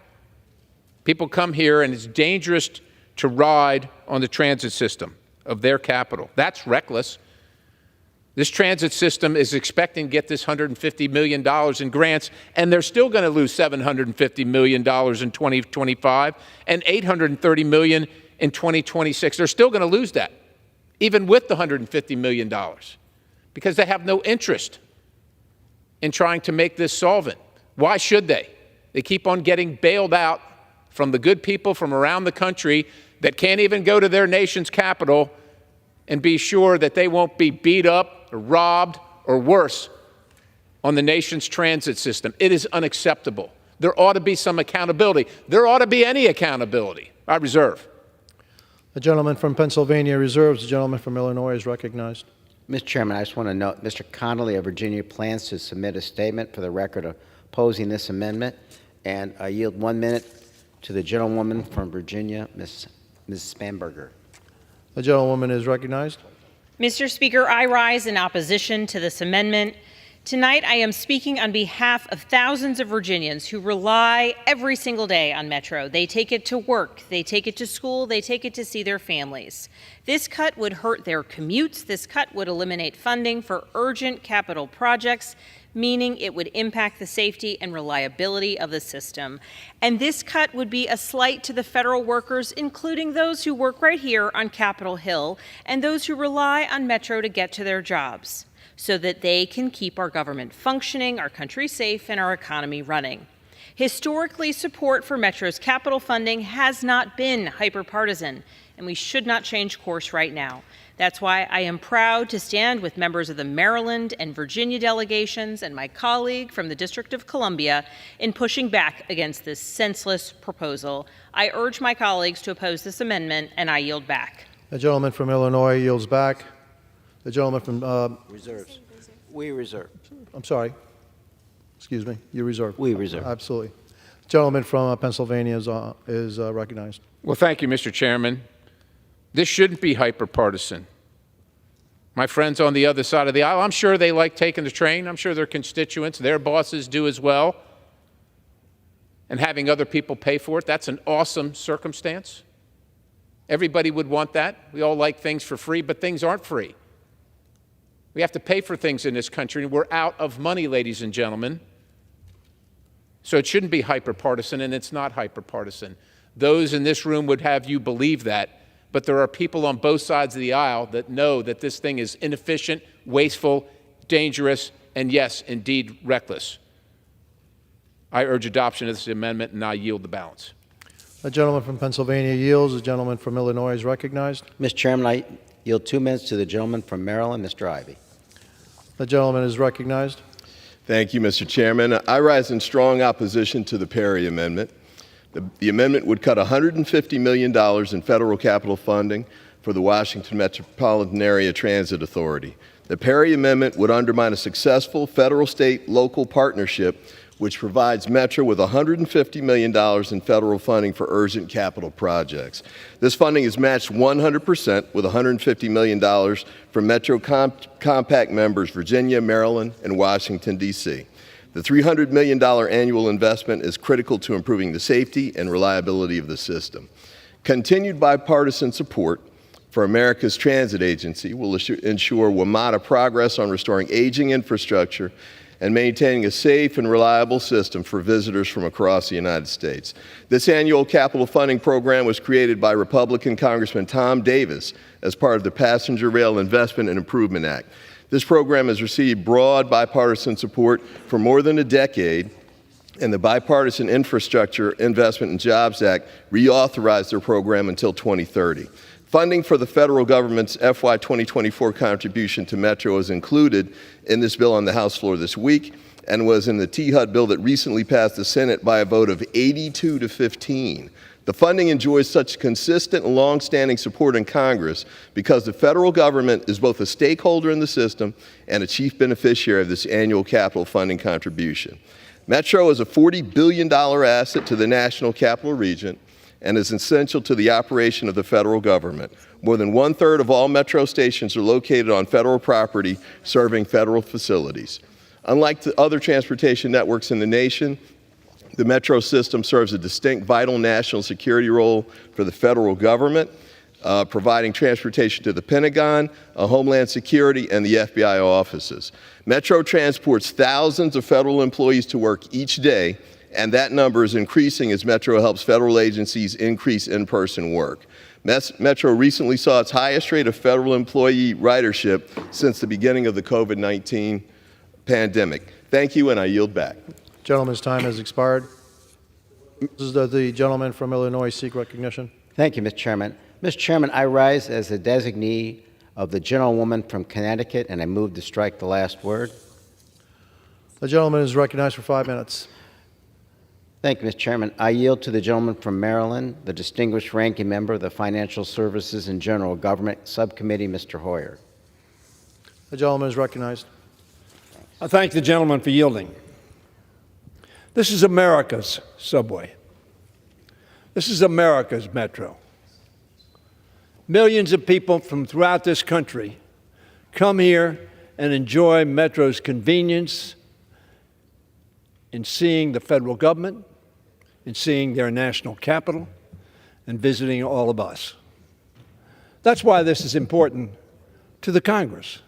People come here and it's dangerous to ride on the transit system of their capital. That's reckless. This transit system is expecting to get this $150 million in grants, and they're still going to lose $750 million in 2025 and $830 million in 2026. They're still going to lose that, even with the $150 million, because they have no interest in trying to make this solvent. Why should they? They keep on getting bailed out from the good people from around the country that can't even go to their nation's capital and be sure that they won't be beat up or robbed or worse on the nation's transit system. It is unacceptable. There ought to be some accountability. There ought to be any accountability. I reserve. The gentleman from Pennsylvania reserves. The gentleman from Illinois is recognized. Mr. Chairman, I just want to note Mr. Connolly of Virginia plans to submit a statement for the record opposing this amendment, and I yield 1 minute to the gentlewoman from Virginia, Ms. Spanberger. The gentlewoman is recognized. Mr. Speaker, I rise in opposition to this amendment. Tonight, I am speaking on behalf of thousands of Virginians who rely every single day on Metro. They take it to work, they take it to school, they take it to see their families. This cut would hurt their commutes. This cut would eliminate funding for urgent capital projects, meaning it would impact the safety and reliability of the system. And this cut would be a slight to the federal workers, including those who work right here on Capitol Hill and those who rely on Metro to get to their jobs, so that they can keep our government functioning, our country safe, and our economy running. Historically, support for Metro's capital funding has not been hyper-partisan, and we should not change course right now. That's why I am proud to stand with members of the Maryland and Virginia delegations and my colleague from the District of Columbia in pushing back against this senseless proposal. I urge my colleagues to oppose this amendment, and I yield back. The gentleman from Illinois yields back. The gentleman from Reserves. We reserve. I'm sorry. Excuse me. You reserve. We reserve. Absolutely. The gentleman from Pennsylvania is recognized. Well, thank you, Mr. Chairman. This shouldn't be hyper-partisan. My friends on the other side of the aisle, I'm sure they like taking the train. I'm sure their constituents, their bosses do as well. And having other people pay for it, that's an awesome circumstance. Everybody would want that. We all like things for free, but things aren't free. We have to pay for things in this country, and we're out of money, ladies and gentlemen. So it shouldn't be hyper-partisan, and it's not hyper-partisan. Those in this room would have you believe that, but there are people on both sides of the aisle that know that this thing is inefficient, wasteful, dangerous, and yes, indeed, reckless. I urge adoption of this amendment, and I yield the balance. The gentleman from Pennsylvania yields. The gentleman from Illinois is recognized. Mr. Chairman, I Yield 2 minutes to the gentleman from Maryland, Mr. Ivey. The gentleman is recognized. Thank you, Mr. Chairman. I rise in strong opposition to the Perry Amendment. The amendment would cut $150 million in federal capital funding for the Washington Metropolitan Area Transit Authority. The Perry Amendment would undermine a successful federal-state-local partnership which provides Metro with $150 million in federal funding for urgent capital projects. This funding is matched 100% with $150 million from Metro Compact members Virginia, Maryland, and Washington, D.C. The $300 million annual investment is critical to improving the safety and reliability of the system. Continued bipartisan support for America's Transit Agency will ensure WMATA progress on restoring aging infrastructure and maintaining a safe and reliable system for visitors from across the United States. This annual capital funding program was created by Republican Congressman Tom Davis as part of the Passenger Rail Investment and Improvement Act. This program has received broad bipartisan support for more than a decade, and the Bipartisan Infrastructure Investment and Jobs Act reauthorized their program until 2030. Funding for the federal government's FY 2024 contribution to Metro is included in this bill on the House floor this week and was in the T-HUD bill that recently passed the Senate by a vote of 82 to 15. The funding enjoys such consistent and long-standing support in Congress because the federal government is both a stakeholder in the system and a chief beneficiary of this annual capital funding contribution. Metro is a $40 billion asset to the National Capital Region and is essential to the operation of the federal government. More than 1/3 of all Metro stations are located on federal property serving federal facilities. Unlike the other transportation networks in the nation, the Metro system serves a distinct vital national security role for the federal government, providing transportation to the Pentagon, Homeland Security, and the FBI offices. Metro transports thousands of federal employees to work each day, and that number is increasing as Metro helps federal agencies increase in-person work. Metro recently saw its highest rate of federal employee ridership since the beginning of the COVID-19 pandemic. Thank you, and I yield back. Gentleman's time has expired. Does the gentleman from Illinois seek recognition? Thank you, Mr. Chairman. Mr. Chairman, I rise as a designee of the gentlewoman from Connecticut, and I move to strike the last word. The gentleman is recognized for 5 minutes. Thank you, Mr. Chairman. I yield to the gentleman from Maryland, the distinguished ranking member of the Financial Services and General Government Subcommittee, Mr. Hoyer. The gentleman is recognized. I thank the gentleman for yielding. This is America's subway. This is America's Metro. Millions of people from throughout this country come here and enjoy Metro's convenience in seeing the federal government, in seeing their national capital, and visiting all of us. That's why this is important to the Congress,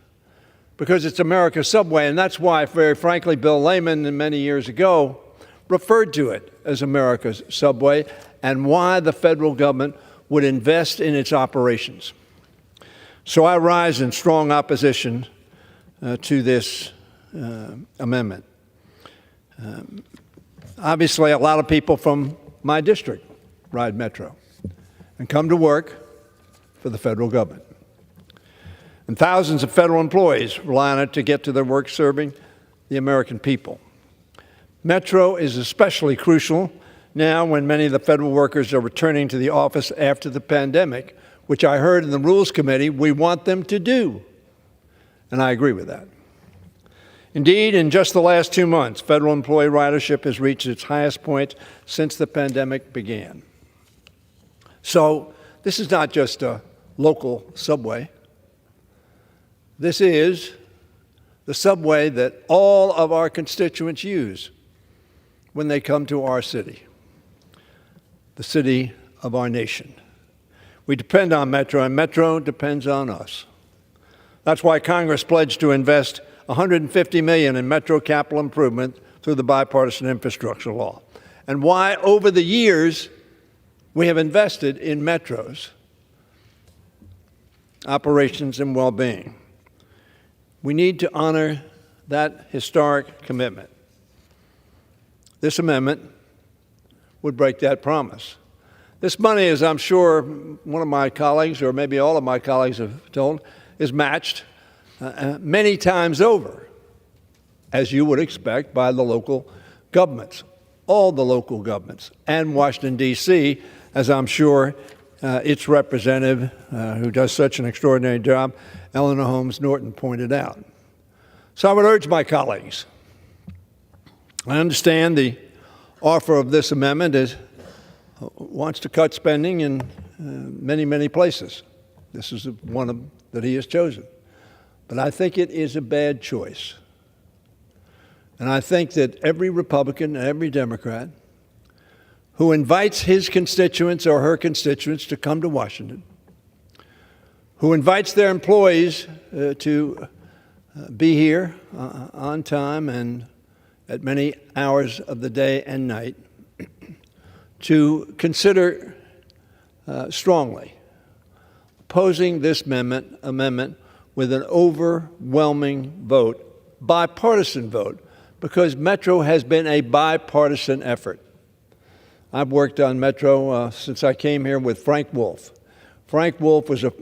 because it's America's subway, and that's why, very frankly, Bill Layman, many years ago, referred to it as America's subway, and why the federal government would invest in its operations. So I rise in strong opposition to this amendment. Obviously, a lot of people from my district ride Metro and come to work for the federal government. And thousands of federal employees rely on it to get to their work serving the American people. Metro is especially crucial now when many of the federal workers are returning to the office after the pandemic, which I heard in the Rules Committee we want them to do. And I agree with that. Indeed, in just the last 2 months, federal employee ridership has reached its highest point since the pandemic began. So this is not just a local subway. This is the subway that all of our constituents use when they come to our city, the city of our nation. We depend on Metro, and Metro depends on us. That's why Congress pledged to invest $150 million in Metro capital improvement through the bipartisan infrastructure law, and why over the years we have invested in Metro's operations and well-being. We need to honor that historic commitment. This amendment would break that promise. This money, as I'm sure one of my colleagues, or maybe all of my colleagues have told, is matched many times over, as you would expect, by the local governments, all the local governments, and Washington, D.C., as I'm sure its representative, who does such an extraordinary job, Eleanor Holmes Norton, pointed out. So I would urge my colleagues, I understand the offer of this amendment wants to cut spending in many, many places. This is one that he has chosen. But I think it is a bad choice. And I think that every Republican and every Democrat who invites his constituents or her constituents to come to Washington, who invites their employees to be here on time and at many hours of the day and night, to consider strongly opposing this amendment with an overwhelming vote, bipartisan vote, because Metro has been a bipartisan effort. I've worked on Metro since I came here with Frank Wolf. Frank Wolf was a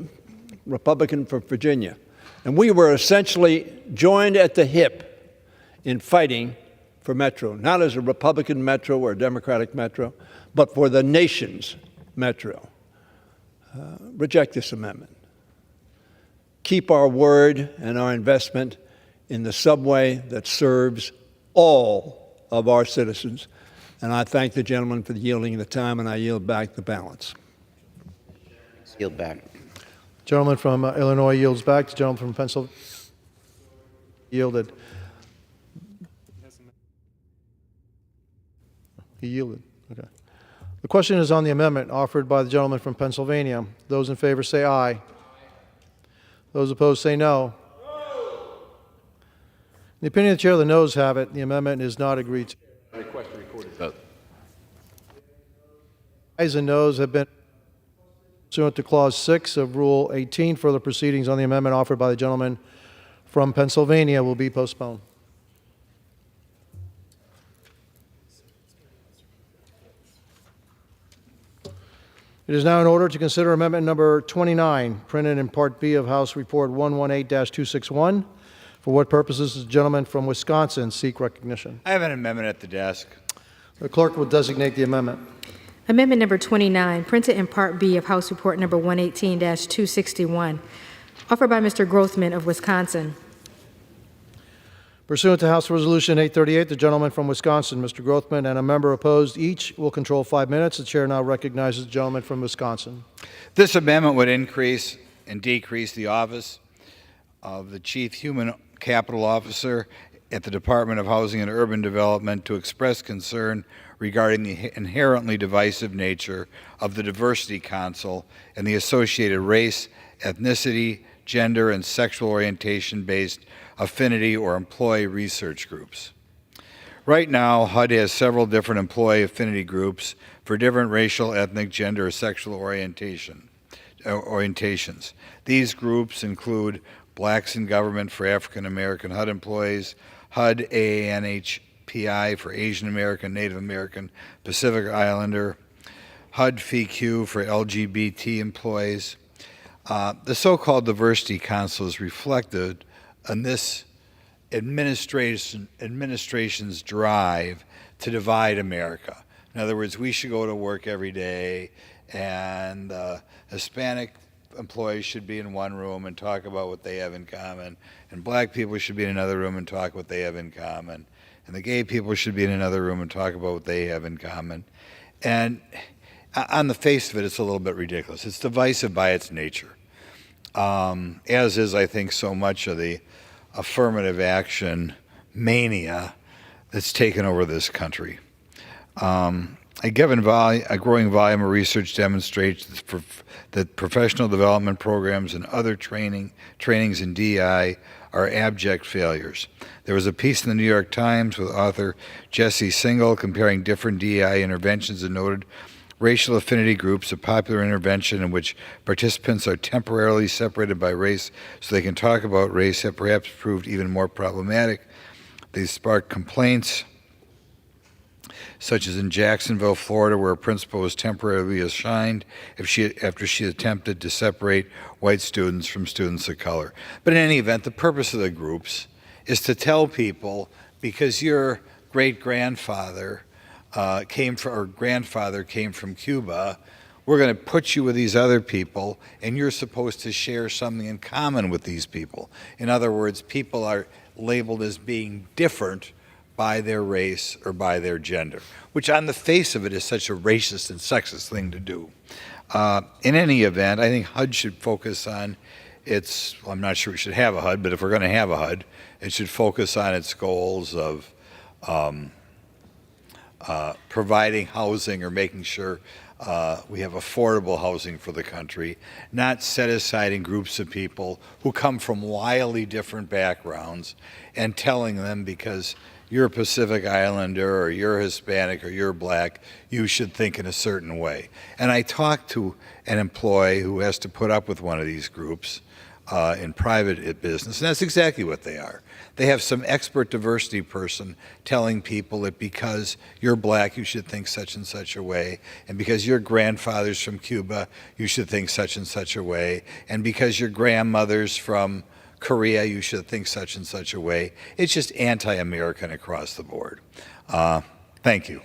Republican from Virginia, and we were essentially joined at the hip in fighting for Metro, not as a Republican Metro or a Democratic Metro, but for the nation's Metro. Reject this amendment. Keep our word and our investment in the subway that serves all of our citizens. And I thank the gentleman for yielding the time, and I yield back the balance. Yield back. Gentleman from Illinois yields back. The gentleman from Pennsylvania yielded. He yielded. Okay. The question is on the amendment offered by the gentleman from Pennsylvania. Those in favor say aye. Those opposed say no. In the opinion of the chair, the noes have it. The amendment is not agreed to. Request a recorded vote. Ayes and noes have been pursuant to Clause 6 of Rule 18. Further proceedings on the amendment offered by the gentleman from Pennsylvania will be postponed. It is now in order to consider amendment number 29, printed in Part B of House Report 118-261. For what purposes does the gentleman from Wisconsin seek recognition? I have an amendment at the desk. The clerk will designate the amendment. Amendment number 29, printed in Part B of House Report number 118-261, offered by Mr. Grothman of Wisconsin. Pursuant to House Resolution 838, the gentleman from Wisconsin, Mr. Grothman, and a member opposed, each will control 5 minutes. The chair now recognizes the gentleman from Wisconsin. This amendment would increase and decrease the office of the Chief Human Capital Officer at the Department of Housing and Urban Development to express concern regarding the inherently divisive nature of the Diversity Council and the associated race, ethnicity, gender, and sexual orientation-based affinity or employee research groups. Right now, HUD has several different employee affinity groups for different racial, ethnic, gender, or sexual orientations. These groups include Blacks in Government for African American HUD employees, HUD AANHPI for Asian American, Native American, Pacific Islander, HUD FEQ for LGBT employees. The so-called Diversity Council is reflected on this administration's drive to divide America. In other words, we should go to work every day, and Hispanic employees should be in one room and talk about what they have in common, and black people should be in another room and talk what they have in common, and the gay people should be in another room and talk about what they have in common. And on the face of it, it's a little bit ridiculous. It's divisive by its nature, as is, I think, so much of the affirmative action mania that's taken over this country. A growing volume of research demonstrates that professional development programs and other trainings in DEI are abject failures. There was a piece in the New York Times with author Jesse Singal comparing different DEI interventions and noted racial affinity groups, a popular intervention in which participants are temporarily separated by race so they can talk about race, have perhaps proved even more problematic. They sparked complaints such as in Jacksonville, Florida, where a principal was temporarily assigned after she attempted to separate white students from students of color. But in any event, the purpose of the groups is to tell people, because your great-grandfather grandfather came from Cuba, we're going to put you with these other people, and you're supposed to share something in common with these people. In other words, people are labeled as being different by their race or by their gender, which on the face of it is such a racist and sexist thing to do. In any event, I think HUD should focus on well, I'm not sure we should have a HUD, but if we're going to have a HUD, it should focus on its goals of providing housing or making sure we have affordable housing for the country, not set aside in groups of people who come from wildly different backgrounds and telling them because you're a Pacific Islander or you're Hispanic or you're black, you should think in a certain way. And I talked to an employee who has to put up with one of these groups in private business, and that's exactly what they are. They have some expert diversity person telling people that because you're black, you should think such and such a way, and because your grandfather's from Cuba, you should think such and such a way, and because your grandmother's from Korea, you should think such and such a way. It's just anti-American across the board. Thank you.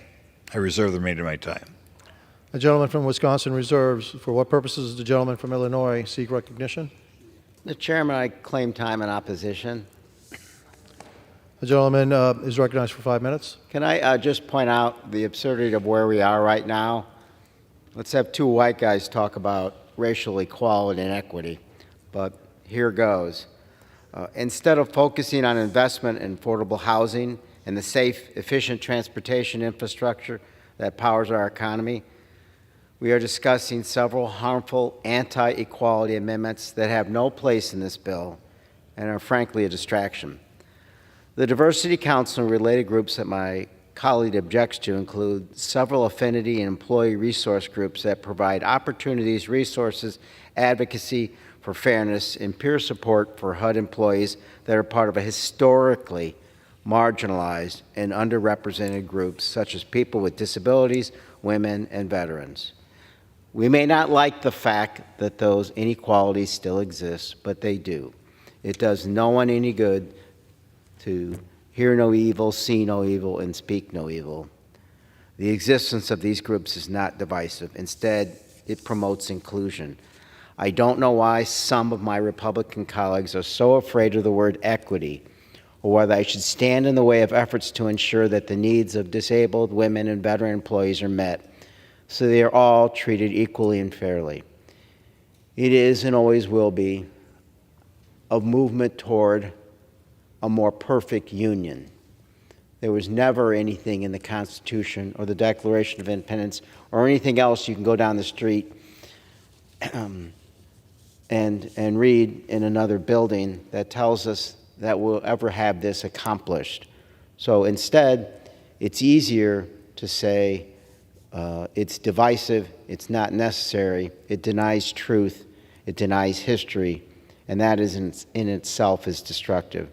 I reserve the remainder of my time. The gentleman from Wisconsin reserves. For what purposes does the gentleman from Illinois seek recognition? Mr. Chairman, I claim time in opposition. The gentleman is recognized for 5 minutes. Can I just point out the absurdity of where we are right now? Let's have two white guys talk about racial equality and equity, but here goes. Instead of focusing on investment in affordable housing and the safe, efficient transportation infrastructure that powers our economy, we are discussing several harmful anti-equality amendments that have no place in this bill and are frankly a distraction. The Diversity Council and related groups that my colleague objects to include several affinity and employee resource groups that provide opportunities, resources, advocacy for fairness, and peer support for HUD employees that are part of a historically marginalized and underrepresented groups such as people with disabilities, women, and veterans. We may not like the fact that those inequalities still exist, but they do. It does no one any good to hear no evil, see no evil, and speak no evil. The existence of these groups is not divisive. Instead, it promotes inclusion. I don't know why some of my Republican colleagues are so afraid of the word equity, or whether I should stand in the way of efforts to ensure that the needs of disabled, women, and veteran employees are met, so they are all treated equally and fairly. It is and always will be a movement toward a more perfect union. There was never anything in the Constitution or the Declaration of Independence or anything else you can go down the street and read in another building that tells us that we'll ever have this accomplished. So instead, it's easier to say it's divisive, it's not necessary, it denies truth, it denies history, and that is in itself is destructive.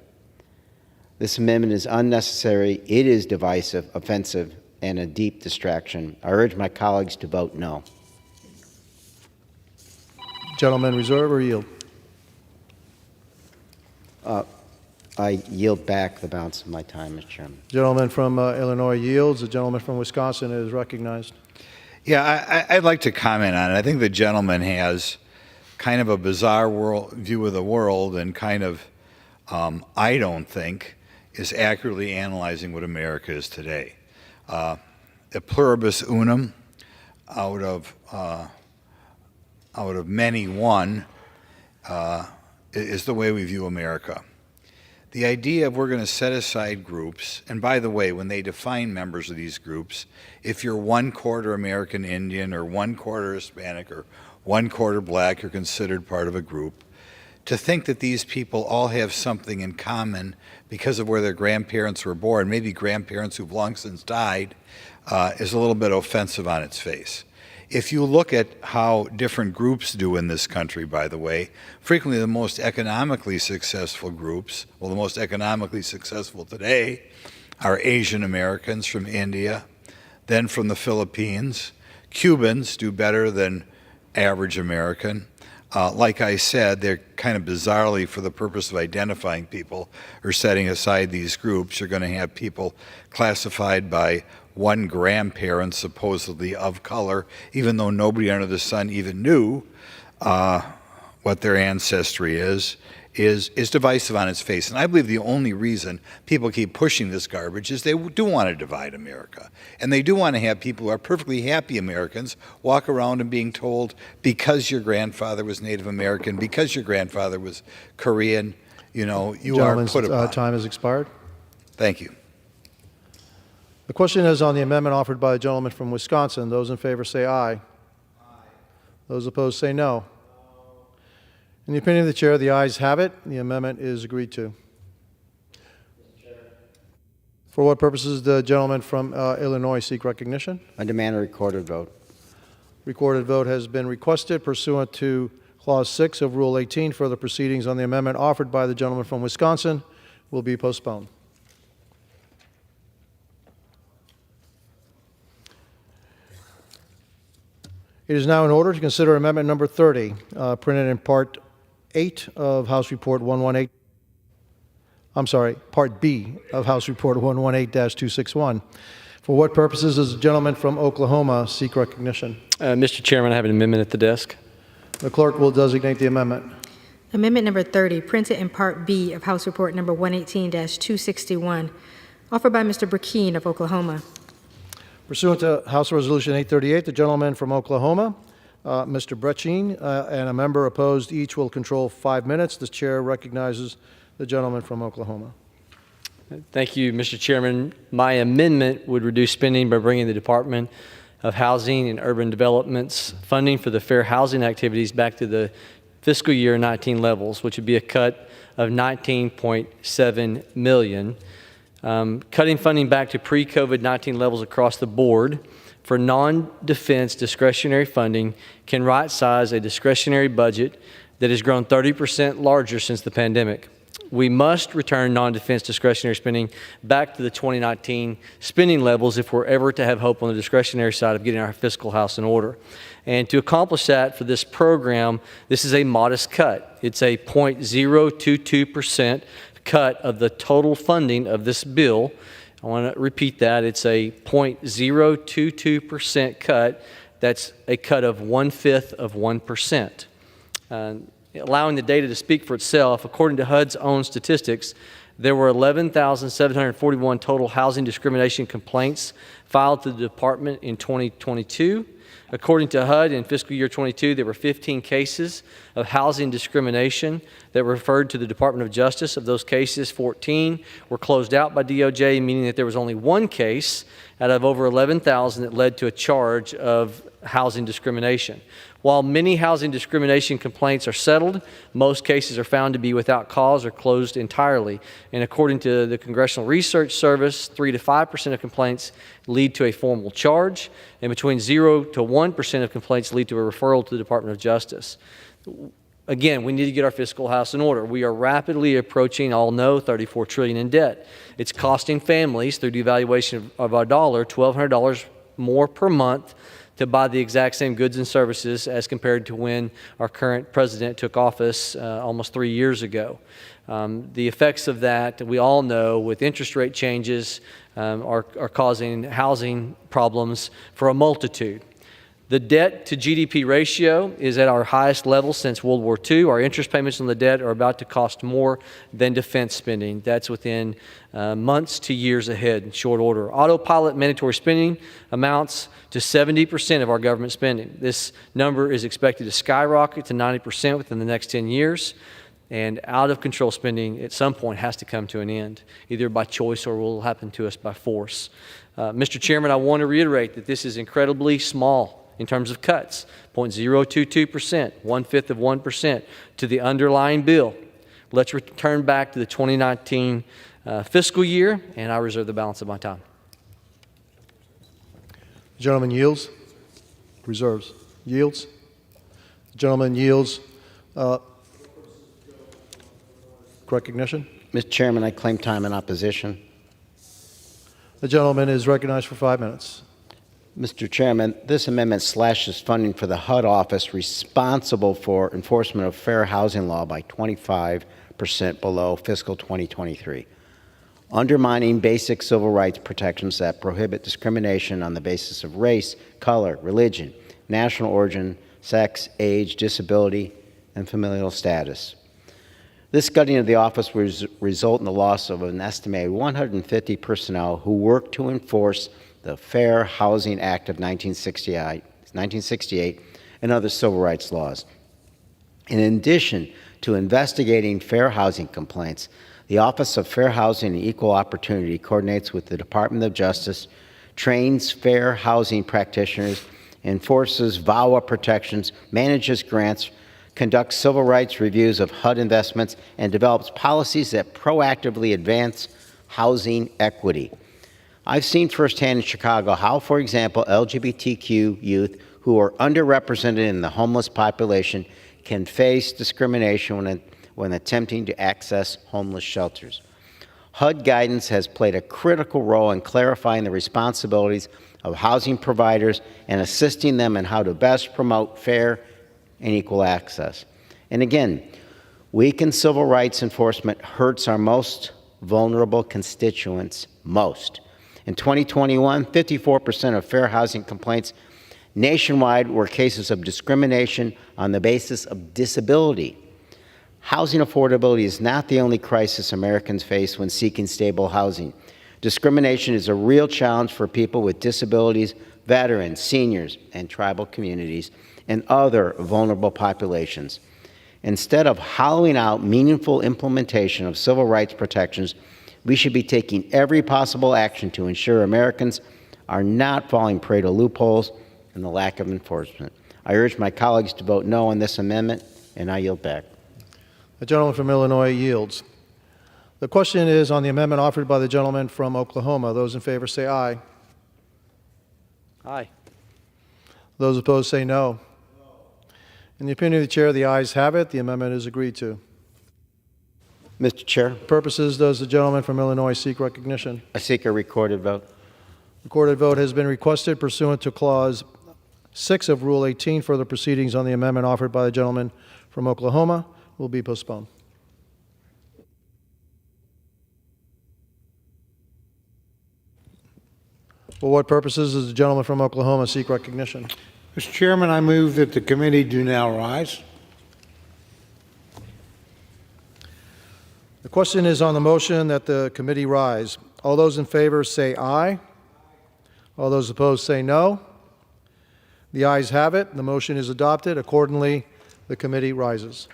This amendment is unnecessary, it is divisive, offensive, and a deep distraction. I urge my colleagues to vote no. Gentleman reserve or yield? I yield back the balance of my time, Mr. Chairman. Gentleman from Illinois yields. The gentleman from Wisconsin is recognized. Yeah, I'd like to comment on it. I think the gentleman has kind of a bizarre view of the world and kind of, I don't think, is accurately analyzing what America is today. A pluribus unum out of many one is the way we view America. The idea of we're going to set aside groups, and by the way, when they define members of these groups, if you're 1/4 American Indian or 1/4 Hispanic or 1/4 black, you're considered part of a group. To think that these people all have something in common because of where their grandparents were born, maybe grandparents who've long since died, is a little bit offensive on its face. If you look at how different groups do in this country, by the way, frequently the most economically successful groups, well, the most economically successful today are Asian Americans from India, then from the Philippines. Cubans do better than average American. Like I said, they're kind of bizarrely, for the purpose of identifying people or setting aside these groups, you're going to have people classified by one grandparent supposedly of color, even though nobody under the sun even knew what their ancestry is divisive on its face. And I believe the only reason people keep pushing this garbage is they do want to divide America. And they do want to have people who are perfectly happy Americans walk around and being told, because your grandfather was Native American, because your grandfather was Korean, you know, you are put upon. Time has expired. Thank you. The question is on the amendment offered by the gentleman from Wisconsin. Those in favor say aye. Aye. Those opposed say no. In the opinion of the chair, the ayes have it. The amendment is agreed to. For what purposes does the gentleman from Illinois seek recognition? I demand a recorded vote. Recorded vote has been requested pursuant to Clause 6 of Rule 18. Further proceedings on the amendment offered by the gentleman from Wisconsin will be postponed. It is now in order to consider amendment number 30, printed in Part 8 of House Report 118. I'm sorry, Part B of House Report 118-261. For what purposes does the gentleman from Oklahoma seek recognition? Mr. Chairman, I have an amendment at the desk. The clerk will designate the amendment. Amendment number 30, printed in Part B of House Report number 118-261, offered by Mr. Burkeen of Oklahoma. Pursuant to House Resolution 838, the gentleman from Oklahoma, Mr. Brechin, and a member opposed each will control 5 minutes. The chair recognizes the gentleman from Oklahoma. Thank you, Mr. Chairman. My amendment would reduce spending by bringing the Department of Housing and Urban Development's funding for the fair housing activities back to the fiscal year 19 levels, which would be a cut of $19.7 million. Cutting funding back to pre-COVID-19 levels across the board for non-defense discretionary funding can right-size a discretionary budget that has grown 30% larger since the pandemic. We must return non-defense discretionary spending back to the 2019 spending levels if we're ever to have hope on the discretionary side of getting our fiscal house in order. And to accomplish that for this program, this is a modest cut. It's a 0.022% cut of the total funding of this bill. I want to repeat that. It's a 0.022% cut. That's a cut of 1/5 of 1%. Allowing the data to speak for itself, according to HUD's own statistics, there were 11,741 total housing discrimination complaints filed to the department in 2022. According to HUD, in fiscal year 22, there were 15 cases of housing discrimination that were referred to the Department of Justice. Of those cases, 14 were closed out by DOJ, meaning that there was only one case out of over 11,000 that led to a charge of housing discrimination. While many housing discrimination complaints are settled, most cases are found to be without cause or closed entirely. And according to the Congressional Research Service, 3 to 5% of complaints lead to a formal charge, and between 0 to 1% of complaints lead to a referral to the Department of Justice. Again, we need to get our fiscal house in order. We are rapidly approaching, all know, $34 trillion in debt. It's costing families, through devaluation of our dollar, $1,200 more per month to buy the exact same goods and services as compared to when our current president took office almost 3 years ago. The effects of that, we all know, with interest rate changes, are causing housing problems for a multitude. The debt to GDP ratio is at our highest level since World War II. Our interest payments on the debt are about to cost more than defense spending. That's within months to years ahead in short order. Autopilot mandatory spending amounts to 70% of our government spending. This number is expected to skyrocket to 90% within the next 10 years. And out of control spending at some point has to come to an end, either by choice or will happen to us by force. Mr. Chairman, I want to reiterate that this is incredibly small in terms of cuts, 0.022%, 1/5 of 1% to the underlying bill. Let's return back to the 2019 fiscal year, and I reserve the balance of my time. The gentleman yields. Reserves. Yields. The gentleman yields. Recognition. Mr. Chairman, I claim time in opposition. The gentleman is recognized for 5 minutes. Mr. Chairman, this amendment slashes funding for the HUD office responsible for enforcement of fair housing law by 25% below fiscal 2023, undermining basic civil rights protections that prohibit discrimination on the basis of race, color, religion, national origin, sex, age, disability, and familial status. This gutting of the office will result in the loss of an estimated 150 personnel who work to enforce the Fair Housing Act of 1968 and other civil rights laws. In addition to investigating fair housing complaints, the Office of Fair Housing and Equal Opportunity coordinates with the Department of Justice, trains fair housing practitioners, enforces VAWA protections, manages grants, conducts civil rights reviews of HUD investments, and develops policies that proactively advance housing equity. I've seen firsthand in Chicago how, for example, LGBTQ youth who are underrepresented in the homeless population can face discrimination when attempting to access homeless shelters. HUD guidance has played a critical role in clarifying the responsibilities of housing providers and assisting them in how to best promote fair and equal access. And again, weakened civil rights enforcement hurts our most vulnerable constituents most. In 2021, 54% of fair housing complaints nationwide were cases of discrimination on the basis of disability. Housing affordability is not the only crisis Americans face when seeking stable housing. Discrimination is a real challenge for people with disabilities, veterans, seniors, and tribal communities, and other vulnerable populations. Instead of hollowing out meaningful implementation of civil rights protections, we should be taking every possible action to ensure Americans are not falling prey to loopholes and the lack of enforcement. I urge my colleagues to vote no on this amendment, and I yield back. The gentleman from Illinois yields. The question is on the amendment offered by the gentleman from Oklahoma. Those in favor say aye. Aye. Those opposed say no. In the opinion of the chair, the ayes have it. The amendment is agreed to. Mr. Chair. Purposes, does the gentleman from Illinois seek recognition? I seek a recorded vote. Recorded vote has been requested pursuant to Clause 6 of Rule 18. Further proceedings on the amendment offered by the gentleman from Oklahoma will be postponed. For what purposes does the gentleman from Oklahoma seek recognition? Mr. Chairman, I move that the committee do now rise. The question is on the motion that the committee rise. All those in favor say aye. All those opposed say no. The ayes have it. The motion is adopted. Accordingly, the committee rises.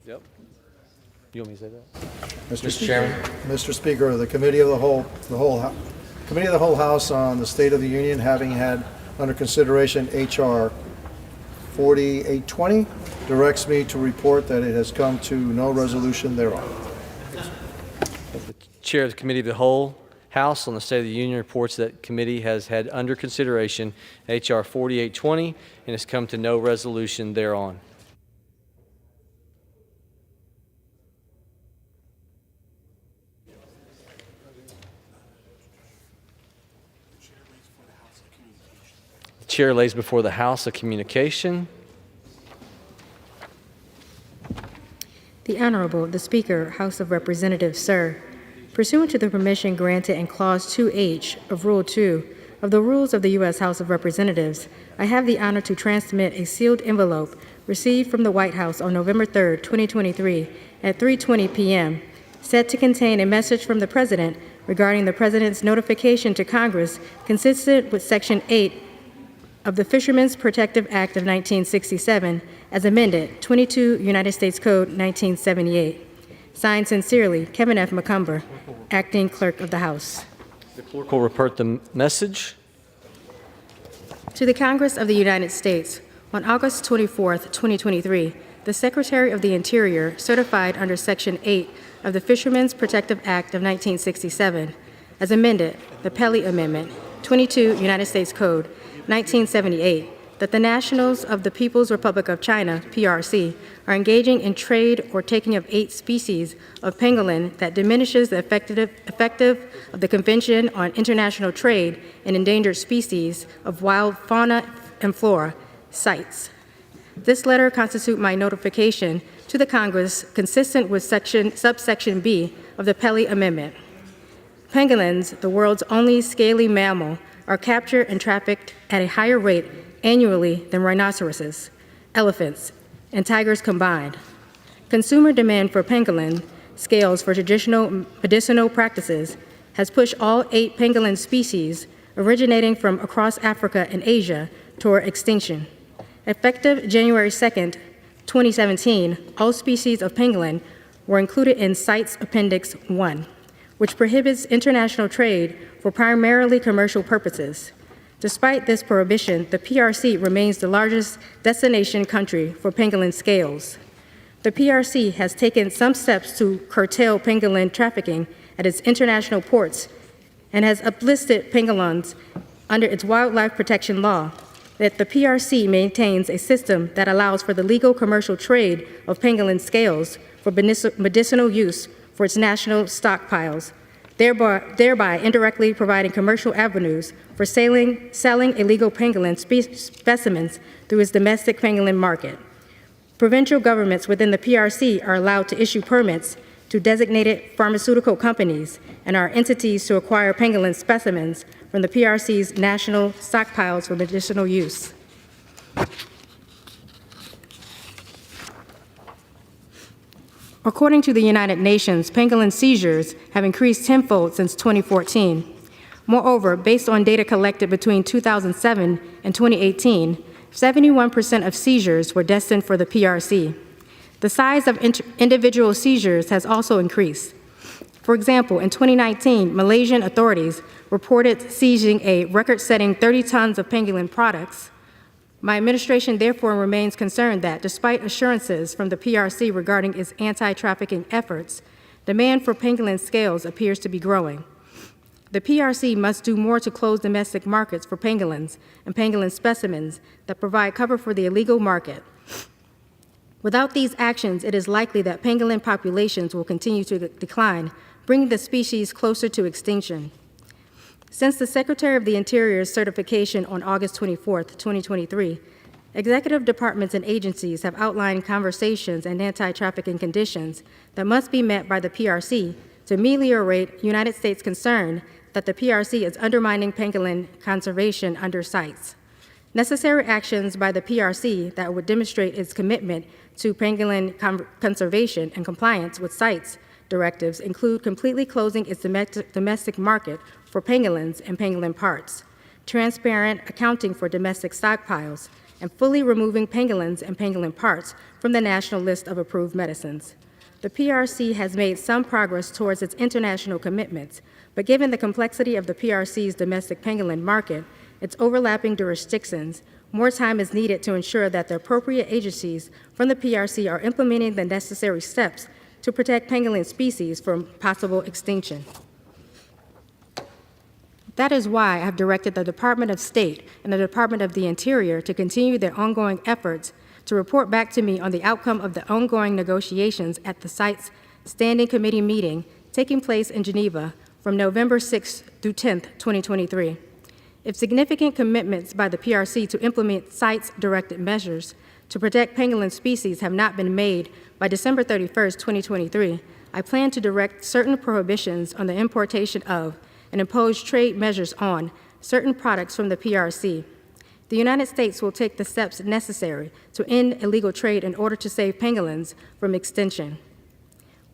Yep. You want me to say that? Mr. Chairman. Mr. Speaker, the Committee of the Whole Committee of the Whole House on the State of the Union, having had under consideration H.R. 4820, directs me to report that it has come to no resolution thereon. The Chair of the Committee of the Whole House on the State of the Union reports that committee has had under consideration H.R. 4820 and has come to no resolution thereon. The Chair lays before the House a communication. The Honorable, the Speaker, House of Representatives, sir. Pursuant to the permission granted in Clause 2H of Rule 2 of the Rules of the U.S. House of Representatives, I have the honor to transmit a sealed envelope received from the White House on November 3, 2023 at 3:20 p.m., said to contain a message from the President regarding the President's notification to Congress consistent with Section 8 of the Fishermen's Protective Act of 1967, as amended, 22 United States Code 1978. Signed sincerely, Kevin F. McCumber, Acting Clerk of the House. The clerk will report the message. To the Congress of the United States, On August 24, 2023, the Secretary of the Interior certified under Section 8 of the Fishermen's Protective Act of 1967, as amended, the Pelley Amendment, 22 United States Code, 1978, that the nationals of the People's Republic of China, PRC, are engaging in trade or taking of 8 species of pangolin that diminishes the effective of the Convention on International Trade in Endangered Species of Wild Fauna and Flora, CITES. This letter constitutes my notification to the Congress consistent with subsection B of the Pelley Amendment. Pangolins, the world's only scaly mammal, are captured and trafficked at a higher rate annually than rhinoceroses, elephants, and tigers combined. Consumer demand for pangolin scales for traditional medicinal practices has pushed all 8 pangolin species originating from across Africa and Asia toward extinction. Effective January 2, 2017, all species of pangolin were included in CITES Appendix 1, which prohibits international trade for primarily commercial purposes. Despite this prohibition, the PRC remains the largest destination country for pangolin scales. The PRC has taken some steps to curtail pangolin trafficking at its international ports and has uplisted pangolins under its wildlife protection law. That the PRC maintains a system that allows for the legal commercial trade of pangolin scales for medicinal use for its national stockpiles, thereby indirectly providing commercial avenues for selling illegal pangolin specimens through its domestic pangolin market. Provincial governments within the PRC are allowed to issue permits to designated pharmaceutical companies and are entities to acquire pangolin specimens from the PRC's national stockpiles for medicinal use. According to the United Nations, pangolin seizures have increased tenfold since 2014. Moreover, based on data collected between 2007 and 2018, 71% of seizures were destined for the PRC. The size of individual seizures has also increased. For example, in 2019, Malaysian authorities reported seizing a record-setting 30 tons of pangolin products. My administration therefore remains concerned that, despite assurances from the PRC regarding its anti-trafficking efforts, demand for pangolin scales appears to be growing. The PRC must do more to close domestic markets for pangolins and pangolin specimens that provide cover for the illegal market. Without these actions, it is likely that pangolin populations will continue to decline, bringing the species closer to extinction. Since the Secretary of the Interior's certification on August 24, 2023, executive departments and agencies have outlined conversations and anti-trafficking conditions that must be met by the PRC to ameliorate United States' concern that the PRC is undermining pangolin conservation under CITES. Necessary actions by the PRC that would demonstrate its commitment to pangolin conservation and compliance with CITES directives include completely closing its domestic market for pangolins and pangolin parts, transparent accounting for domestic stockpiles, and fully removing pangolins and pangolin parts from the national list of approved medicines. The PRC has made some progress towards its international commitments, but given the complexity of the PRC's domestic pangolin market, its overlapping jurisdictions, more time is needed to ensure that the appropriate agencies from the PRC are implementing the necessary steps to protect pangolin species from possible extinction. That is why I have directed the Department of State and the Department of the Interior to continue their ongoing efforts to report back to me on the outcome of the ongoing negotiations at the CITES Standing Committee meeting taking place in Geneva from November 6 through 10, 2023. If significant commitments by the PRC to implement CITES-directed measures to protect pangolin species have not been made by December 31, 2023, I plan to direct certain prohibitions on the importation of and impose trade measures on certain products from the PRC. The United States will take the steps necessary to end illegal trade in order to save pangolins from extinction,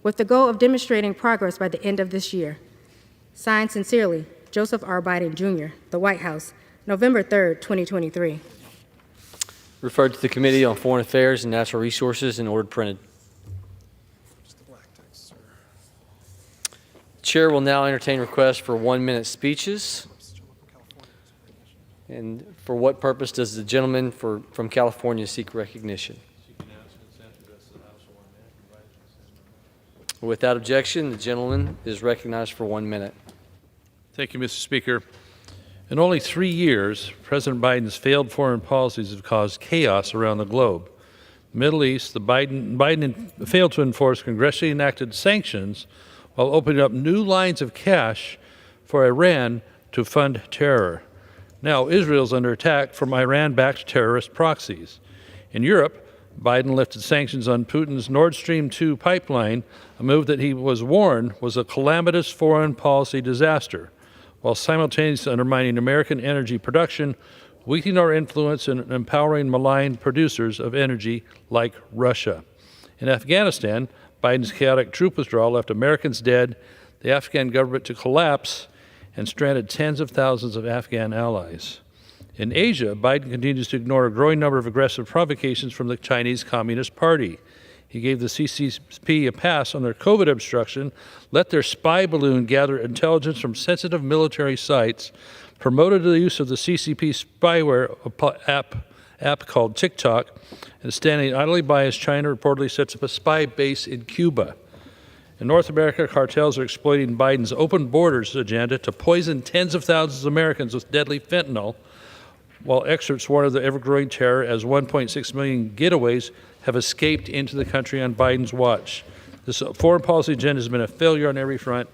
with the goal of demonstrating progress by the end of this year. Signed sincerely, Joseph R. Biden, Jr., The White House, November 3, 2023. Referred to the Committee on Foreign Affairs and Natural Resources and ordered printed. Chair will now entertain requests for 1-minute speeches. And for what purpose does the gentleman from California seek recognition? Without objection, the gentleman is recognized for 1 minute. Thank you, Mr. Speaker. In only 3 years, President Biden's failed foreign policies have caused chaos around the globe. Middle East, Biden failed to enforce congressionally enacted sanctions while opening up new lines of cash for Iran to fund terror. Now Israel's under attack from Iran-backed terrorist proxies. In Europe, Biden lifted sanctions on Putin's Nord Stream 2 pipeline, a move that he was warned was a calamitous foreign policy disaster, while simultaneously undermining American energy production, weakening our influence and empowering malign producers of energy like Russia. In Afghanistan, Biden's chaotic troop withdrawal left Americans dead, the Afghan government to collapse, and stranded tens of thousands of Afghan allies. In Asia, Biden continues to ignore a growing number of aggressive provocations from the Chinese Communist Party. He gave the CCP a pass on their COVID obstruction, let their spy balloon gather intelligence from sensitive military sites, promoted the use of the CCP spyware app called TikTok, and standing idly by as China reportedly sets up a spy base in Cuba. In North America, cartels are exploiting Biden's open borders agenda to poison tens of thousands of Americans with deadly fentanyl, while experts warn of the ever-growing terror as 1.6 million getaways have escaped into the country on Biden's watch. This foreign policy agenda has been a failure on every front,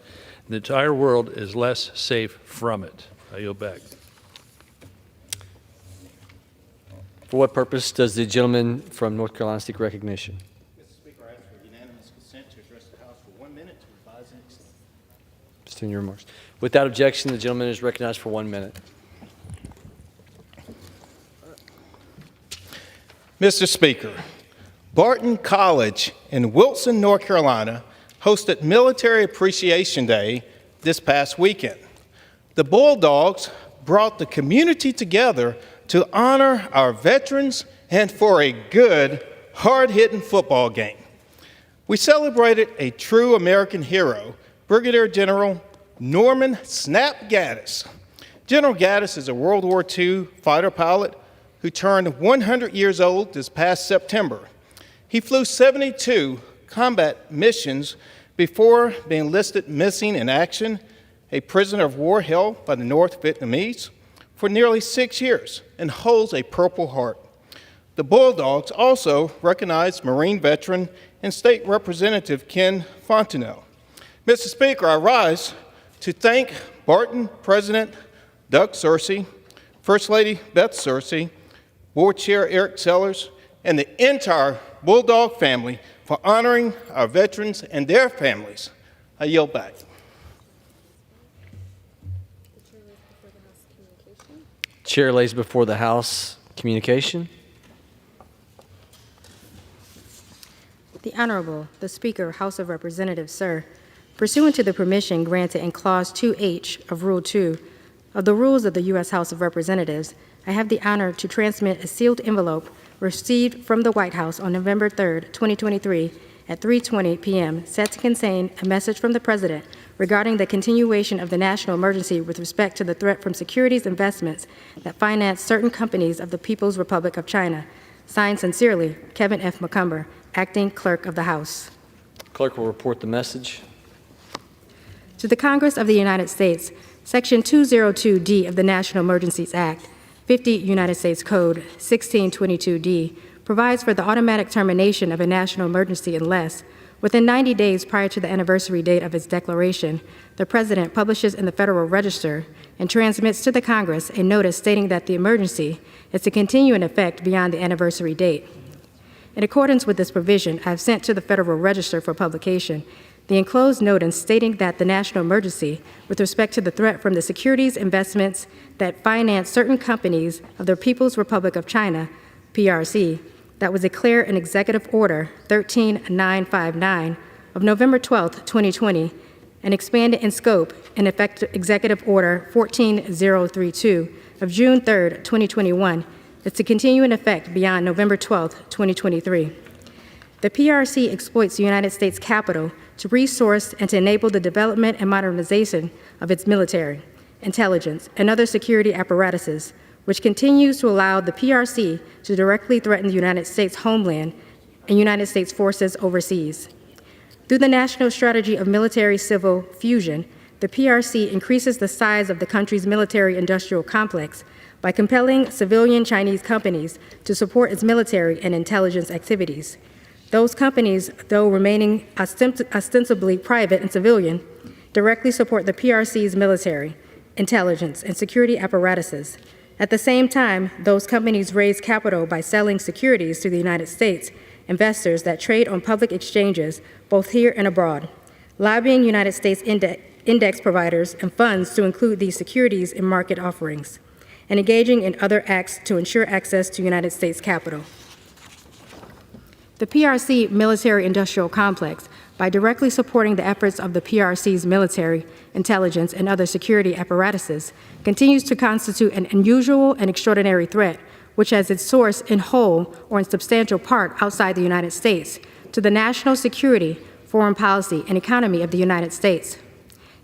and the entire world is less safe from it. I yield back. For what purpose does the gentleman from North Carolina seek recognition? Mr. Speaker, I ask for unanimous consent to address the House for 1 minute to revise and extend. Just in your remarks. Without objection, the gentleman is recognized for 1 minute. Mr. Speaker, Barton College in Wilson, North Carolina, hosted Military Appreciation Day this past weekend. The Bulldogs brought the community together to honor our veterans and for a good, hard-hitting football game. We celebrated a true American hero, Brigadier General Norman Snap Gaddis. General Gaddis is a World War II fighter pilot who turned 100 years old this past September. He flew 72 combat missions before being listed missing in action, a prisoner of war held by the North Vietnamese for nearly 6 years, and holds a Purple Heart. The Bulldogs also recognized Marine veteran and State Representative Ken Fontenot. Mr. Speaker, I rise to thank Barton President Doug Searcy, First Lady Beth Searcy, Board Chair Eric Sellers, and the entire Bulldog family for honoring our veterans and their families. I yield back. Chair lays before the House communication. The Honorable, the Speaker, House of Representatives, sir. Pursuant to the permission granted in Clause 2H of Rule 2 of the Rules of the U.S. House of Representatives, I have the honor to transmit a sealed envelope received from the White House on November 3, 2023, at 3:20 p.m., set to contain a message from the President regarding the continuation of the national emergency with respect to the threat from securities investments that finance certain companies of the People's Republic of China. Signed sincerely, Kevin F. McCumber, Acting Clerk of the House. Clerk will report the message. To the Congress of the United States, Section 202D of the National Emergencies Act, 50 United States Code 1622D, provides for the automatic termination of a national emergency unless, within 90 days prior to the anniversary date of its declaration, the President publishes in the Federal Register and transmits to the Congress a notice stating that the emergency is to continue in effect beyond the anniversary date. In accordance with this provision, I have sent to the Federal Register for publication the enclosed notice stating that the national emergency with respect to the threat from the securities investments that finance certain companies of the People's Republic of China, PRC, that was declared in Executive Order 13959 of November 12, 2020, and expanded in scope in effect Executive Order 14032 of June 3, 2021, is to continue in effect beyond November 12, 2023. The PRC exploits the United States capital to resource and to enable the development and modernization of its military, intelligence, and other security apparatuses, which continues to allow the PRC to directly threaten the United States homeland and United States forces overseas. Through the National Strategy of Military-Civil Fusion, the PRC increases the size of the country's military-industrial complex by compelling civilian Chinese companies to support its military and intelligence activities. Those companies, though remaining ostensibly private and civilian, directly support the PRC's military, intelligence, and security apparatuses. At the same time, those companies raise capital by selling securities to the United States investors that trade on public exchanges both here and abroad, lobbying United States index providers and funds to include these securities in market offerings, and engaging in other acts to ensure access to United States capital. The PRC military-industrial complex, by directly supporting the efforts of the PRC's military, intelligence, and other security apparatuses, continues to constitute an unusual and extraordinary threat, which has its source in whole or in substantial part outside the United States, to the national security, foreign policy, and economy of the United States.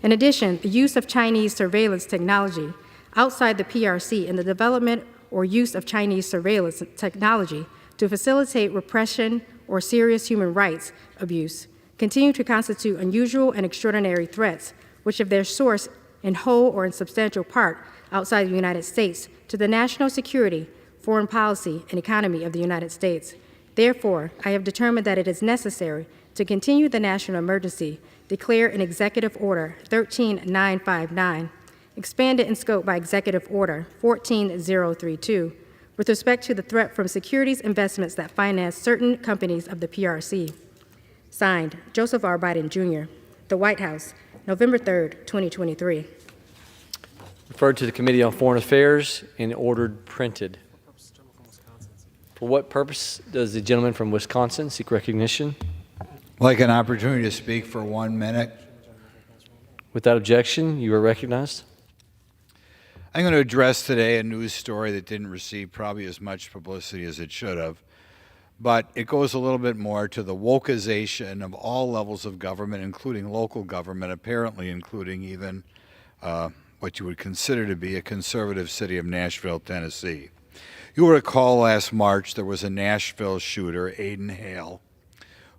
In addition, the use of Chinese surveillance technology outside the PRC and the development or use of Chinese surveillance technology to facilitate repression or serious human rights abuse continue to constitute unusual and extraordinary threats, which have their source in whole or in substantial part outside the United States to the national security, foreign policy, and economy of the United States. Therefore, I have determined that it is necessary to continue the national emergency, declare an Executive Order 13959, expanded in scope by Executive Order 14032, with respect to the threat from securities investments that finance certain companies of the PRC. Signed, Joseph R. Biden, Jr., The White House, November 3rd, 2023. Referred to the Committee on Foreign Affairs and ordered printed. For what purpose does the gentleman from Wisconsin seek recognition? Like an opportunity to speak for 1 minute. Without objection, you are recognized. I'm going to address today a news story that didn't receive probably as much publicity as it should have, but it goes a little bit more to the wokeization of all levels of government, including local government, apparently including even what you would consider to be a conservative city of Nashville, Tennessee. You will recall last March there was a Nashville shooter, Aiden Hale,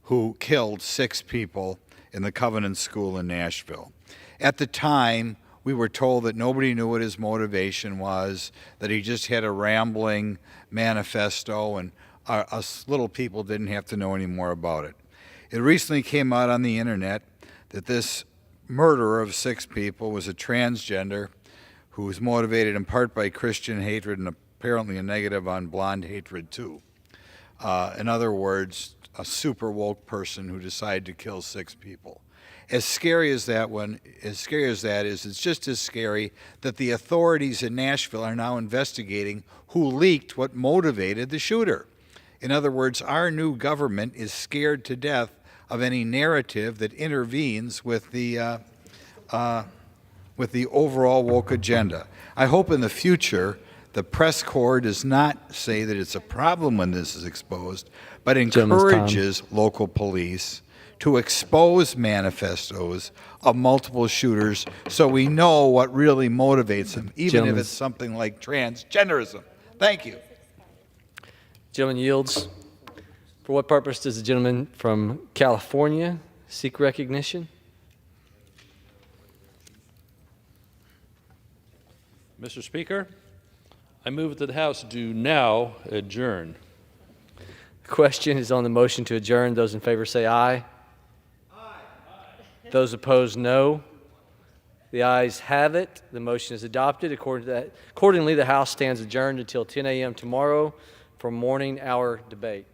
who killed 6 people in the Covenant School in Nashville. At the time, we were told that nobody knew what his motivation was, that he just had a rambling manifesto, and us little people didn't have to know any more about it. It recently came out on the internet that this murderer of 6 people was a transgender who was motivated in part by Christian hatred and apparently a negative on blonde hatred too. In other words, a super woke person who decided to kill 6 people. As scary as that is, it's just as scary that the authorities in Nashville are now investigating who leaked what motivated the shooter. In other words, our new government is scared to death of any narrative that intervenes with the overall woke agenda. I hope in the future the press corps does not say that it's a problem when this is exposed, but encourages local police to expose manifestos of multiple shooters so we know what really motivates them, even if it's something like transgenderism. Thank you. Gentleman yields. For what purpose does the gentleman from California seek recognition? Mr. Speaker, I move that the House do now adjourn. The question is on the motion to adjourn. Those in favor say aye. Those opposed, no. The ayes have it. The motion is adopted. Accordingly, the House stands adjourned until 10 a.m. tomorrow for morning hour debate.